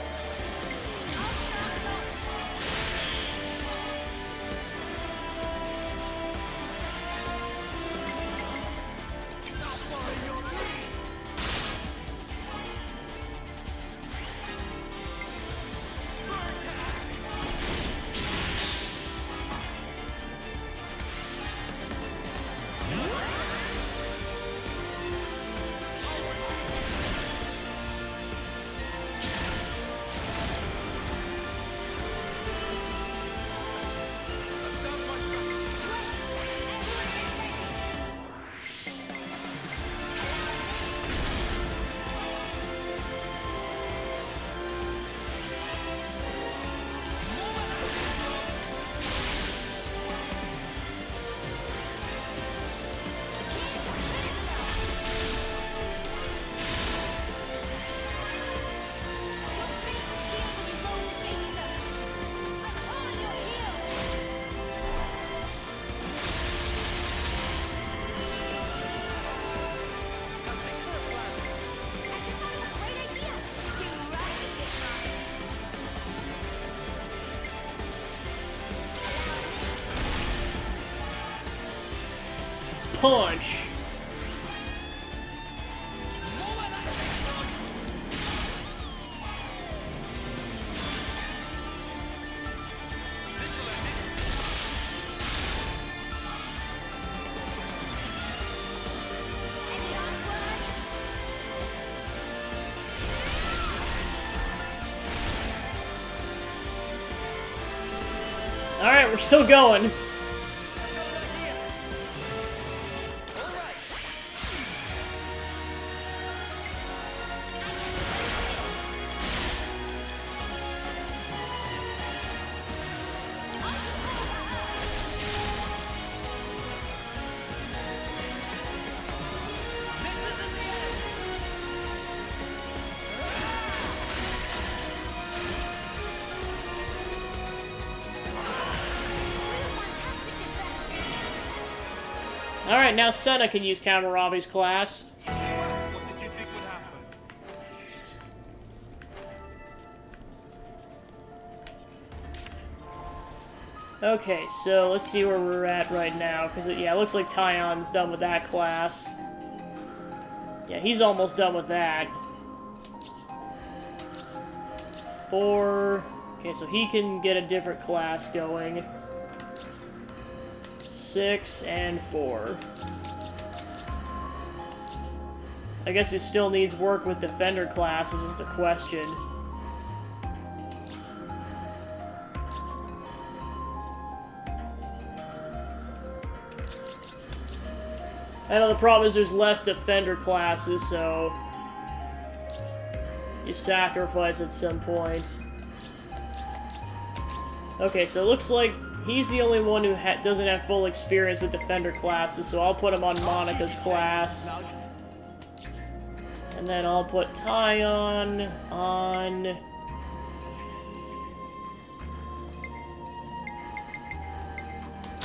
Punch. Alright, we're still going. Alright, now Senna can use Kamaravi's class. Okay, so let's see where we're at right now, because yeah, it looks like Tyon's done with that class. Yeah, he's almost done with that. 4... Okay, so he can get a different class going. 6 and 4. I guess he still needs work with defender classes is the question. I know the problem is there's less defender classes, so you sacrifice at some point. Okay, so it looks like he's the only one who doesn't have full experience with defender classes, so I'll put him on Monica's class. And then I'll put Tyon on...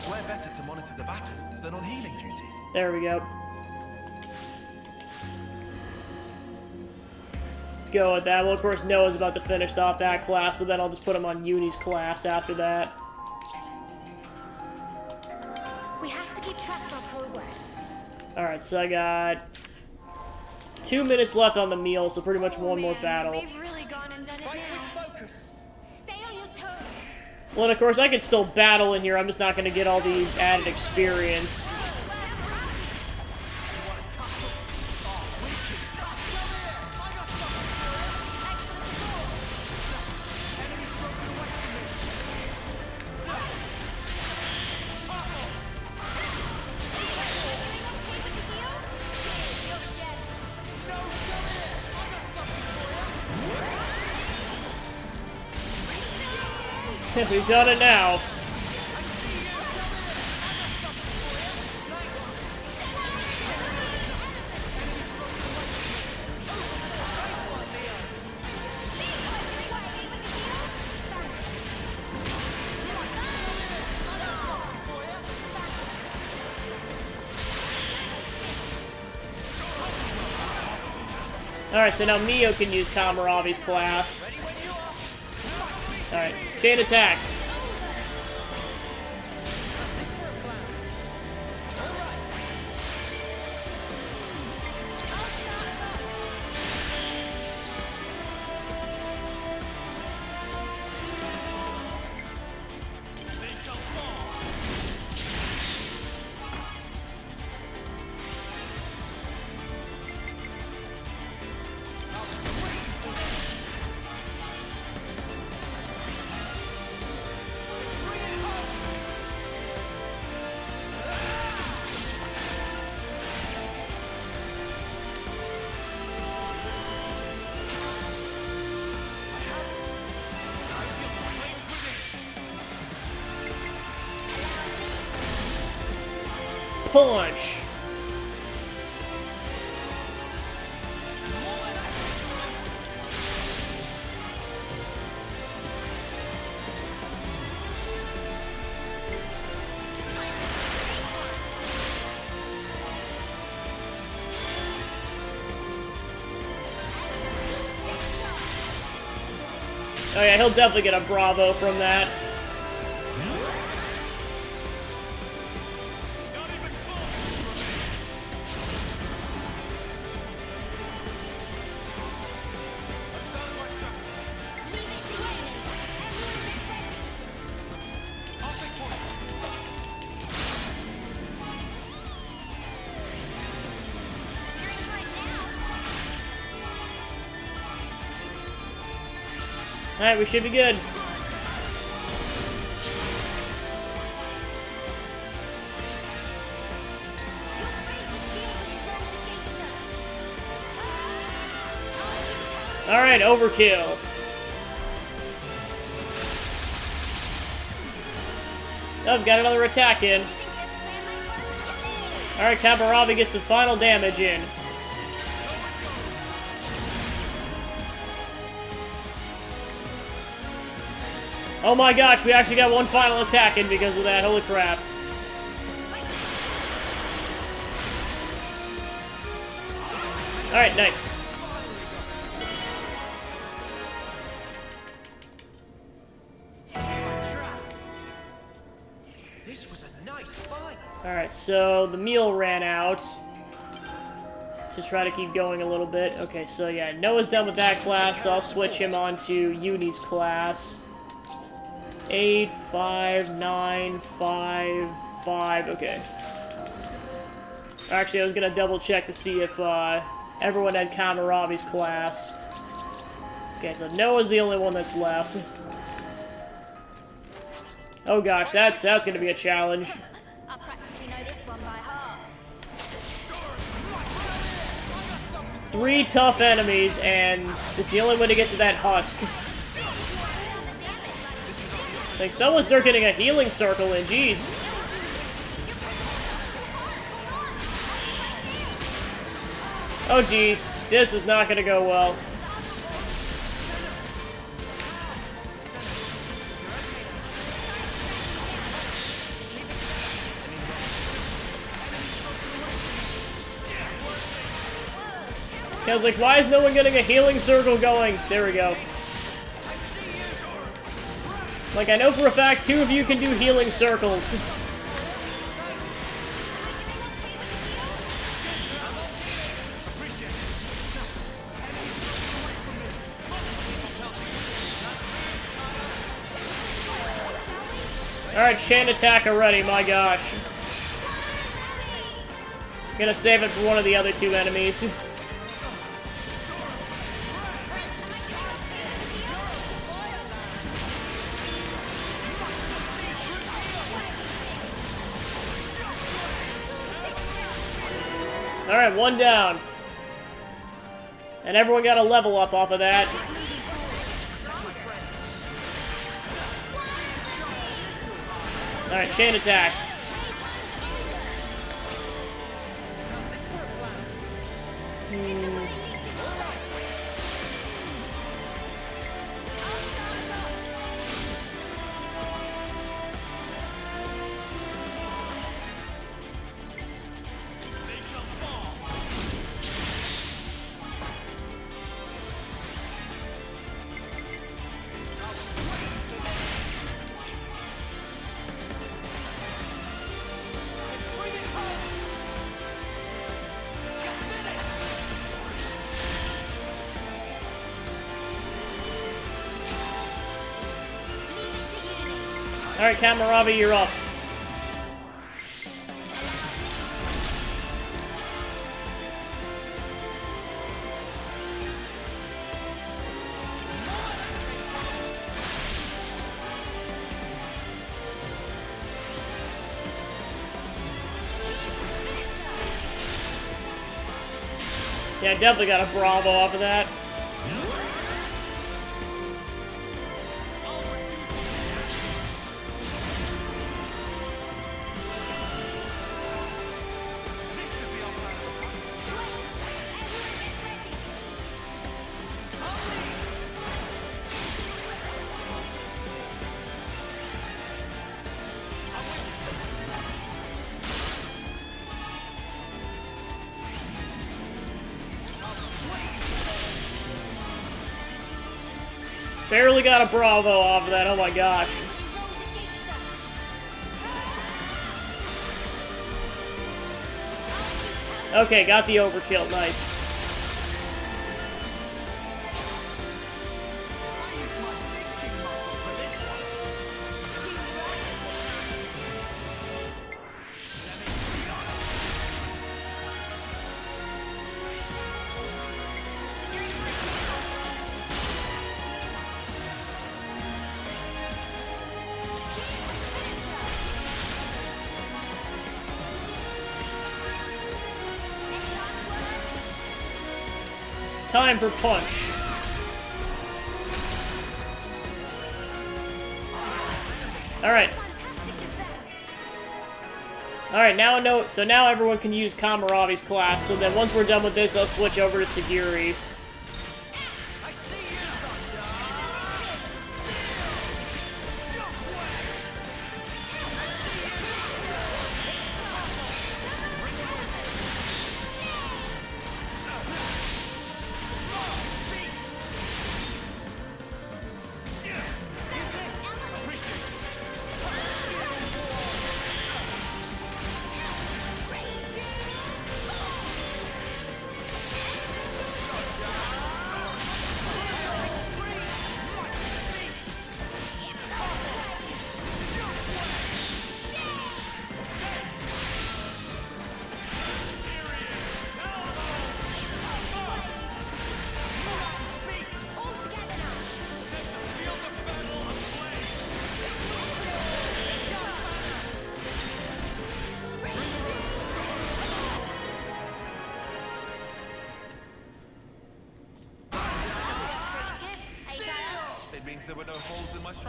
Where better to monitor the battle than on healing duty? There we go. Go with that. Well, of course, Noah's about to finish off that class, but then I'll just put him on Uni's class after that. We have to keep track of our progress. Alright, so I got 2 minutes left on the meal, so pretty much one more battle. We've really gone and done it now. Stay on your toes. Well, and of course, I could still battle in here, I'm just not going to get all the added experience. We've done it now. Alright, so now Mio can use Kamaravi's class. Alright, chain attack. Punch! Oh yeah, he'll definitely get a Bravo from that. Alright, we should be good. Alright, overkill. Oh, got another attack in. Alright, Kamaravi gets some final damage in. Oh my gosh, we actually got one final attack in because of that. Holy crap. Alright, nice. Alright, so the meal ran out. Just try to keep going a little bit. Okay, so yeah, Noah's done with that class, so I'll switch him on to Uni's class. 8, 5, 9, 5, 5, okay. Actually, I was gonna double check to see if everyone had Kamaravi's class. Okay, so Noah's the only one that's left. Oh gosh, that's gonna be a challenge. I practically know this one by heart. 3 tough enemies, and it's the only way to get to that husk. Like, someone start getting a healing circle in, jeez. Oh jeez, this is not gonna go well. I was like, why is no one getting a healing circle going? There we go. Like, I know for a fact 2 of you can do healing circles. Alright, chain attack already, my gosh. Gonna save it for one of the other 2 enemies. Alright, 1 down. And everyone got a level up off of that. Alright, chain attack. Alright, Kamaravi, you're up. Yeah, definitely got a Bravo off of that. Barely got a Bravo off of that, oh my gosh. Okay, got the overkill, nice. Time for punch. Alright. Alright, now I know, so now everyone can use Kamaravi's class, so then once we're done with this, I'll switch over to Sagiri.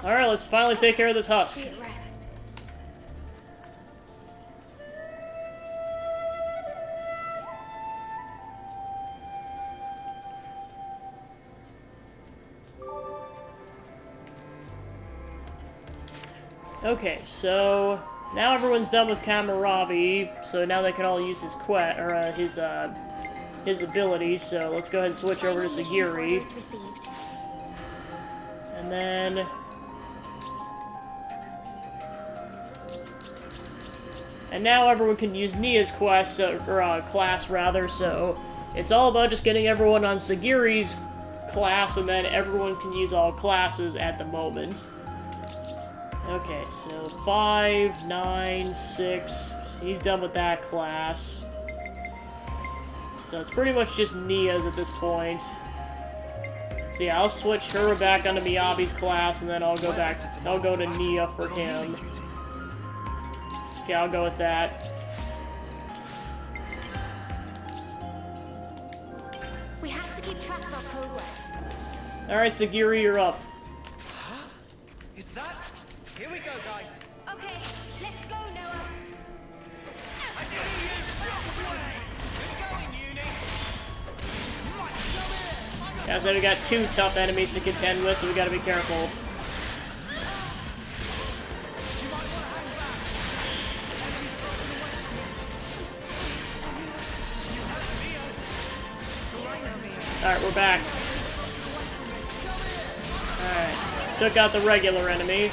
Alright, let's finally take care of this husk. Okay, so now everyone's done with Kamaravi, so now they can all use his his abilities. So let's go ahead and switch over to Sagiri. And then now everyone can use Nia's quest, class rather, so it's all about just getting everyone on Sagiri's class, and then everyone can use all classes at the moment. Okay, so 5, 9, 6, he's done with that class. So it's pretty much just Nia's at this point. So yeah, I'll switch her back onto Miyabi's class, and then I'll go to Nia for him. Okay, I'll go with that. We have to keep track of our progress. Alright, Sagiri, you're up. Huh? Is that? Here we go, guys. Okay, let's go, Noah. I see you. Good going, Uni. Yeah, so we got 2 tough enemies to contend with, so we gotta be careful. Alright, we're back. Alright, took out the regular enemy.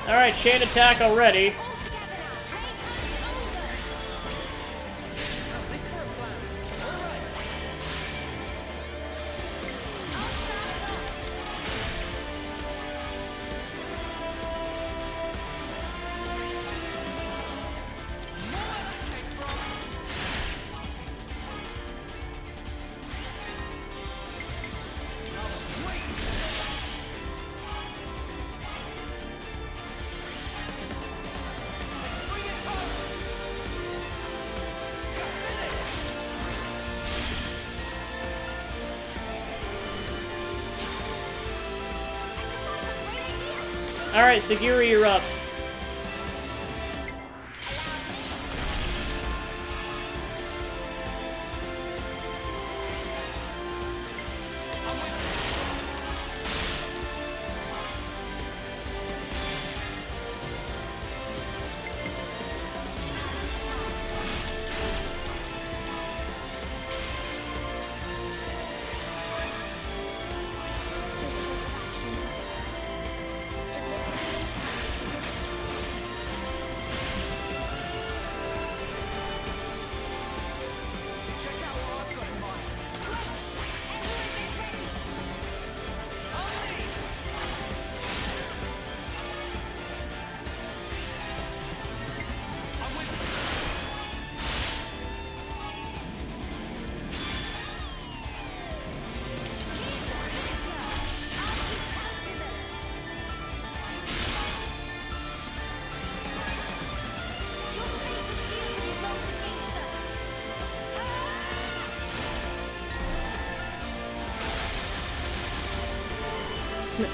Alright, chain attack already. Alright, Sagiri, you're up.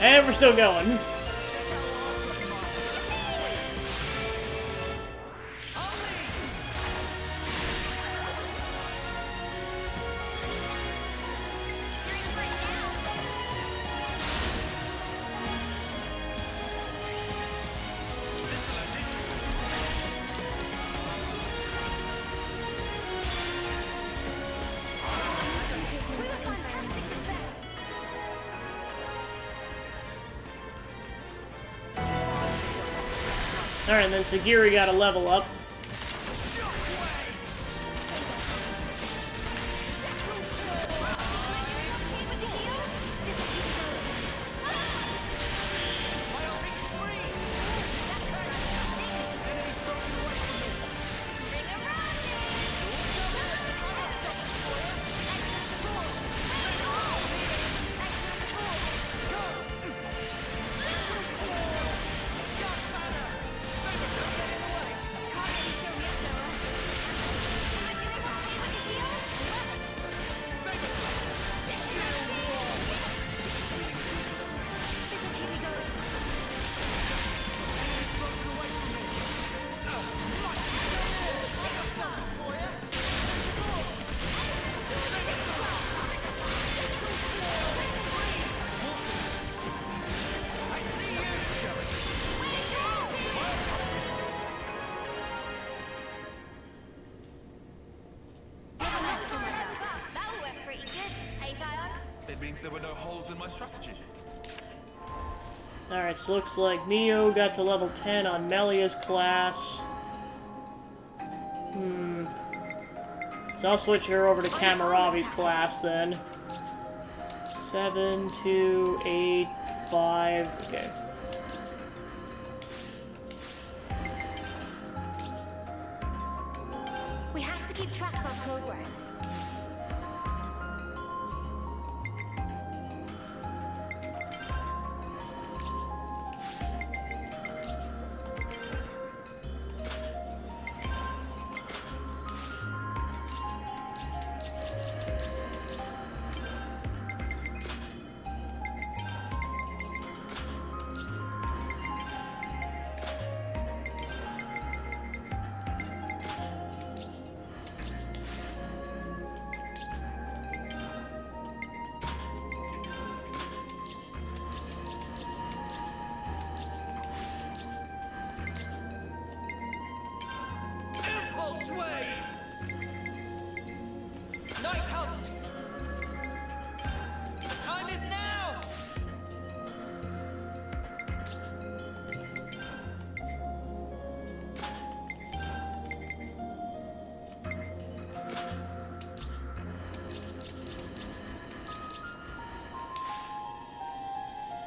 And we're still going. Alright, and then Sagiri got a level up. There were no holes in my strategy. Alright, so looks like Neo got to level 10 on Melia's class. So I'll switch her over to Kamaravi's class then. 7, 2, 8, 5. Okay. We have to keep track of our progress.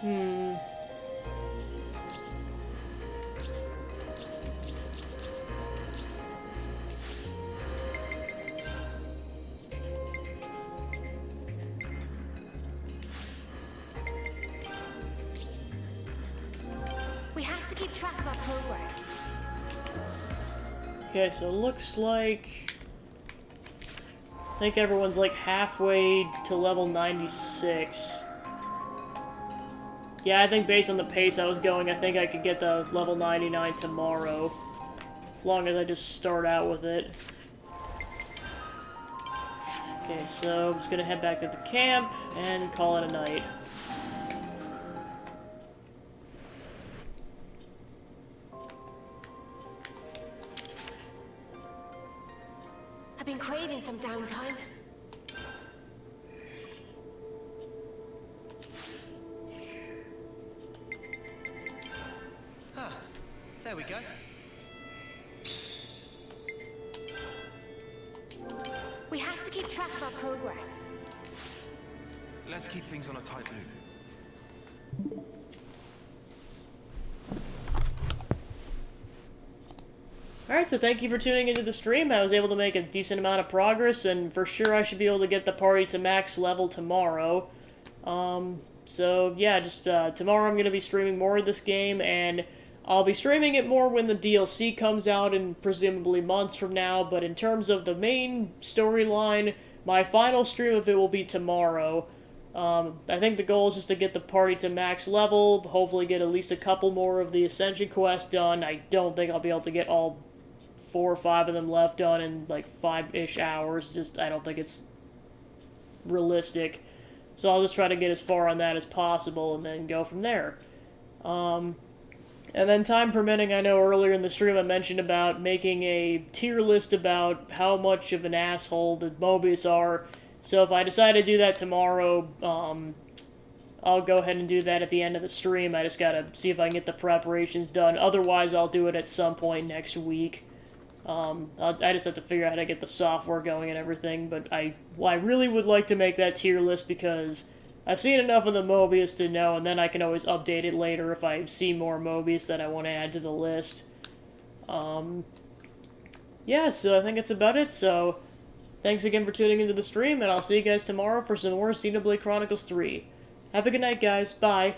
We have to keep track of our progress. Okay, so it looks like... I think everyone's like halfway to level 96. Yeah, I think based on the pace I was going, I think I could get the level 99 tomorrow. As long as I just start out with it. Okay, so I'm just gonna head back to the camp and call it a night. I've been craving some downtime. Ah, there we go. We have to keep track of our progress. Let's keep things on a tight loop. Alright, so thank you for tuning into the stream. I was able to make a decent amount of progress, and for sure I should be able to get the party to max level tomorrow. So yeah, just tomorrow I'm going to be streaming more of this game, and I'll be streaming it more when the DLC comes out in presumably months from now, but in terms of the main storyline, my final stream of it will be tomorrow. I think the goal is just to get the party to max level, hopefully get at least a couple more of the Ascension quests done. I don't think I'll be able to get all 4 or 5 of them left done in like 5-ish hours. Just, I don't think it's realistic. So I'll just try to get as far on that as possible and then go from there. And then time permitting, I know earlier in the stream I mentioned about making a tier list about how much of an asshole the Mobius are. So if I decide to do that tomorrow, I'll go ahead and do that at the end of the stream. I just gotta see if I can get the preparations done. Otherwise, I'll do it at some point next week. I just have to figure out how to get the software going and everything, but I really would like to make that tier list because I've seen enough of the Mobius to know, and then I can always update it later if I see more Mobius that I want to add to the list. Yeah, so I think that's about it, so thanks again for tuning into the stream, and I'll see you guys tomorrow for some more Xenoblade Chronicles 3. Have a good night, guys. Bye.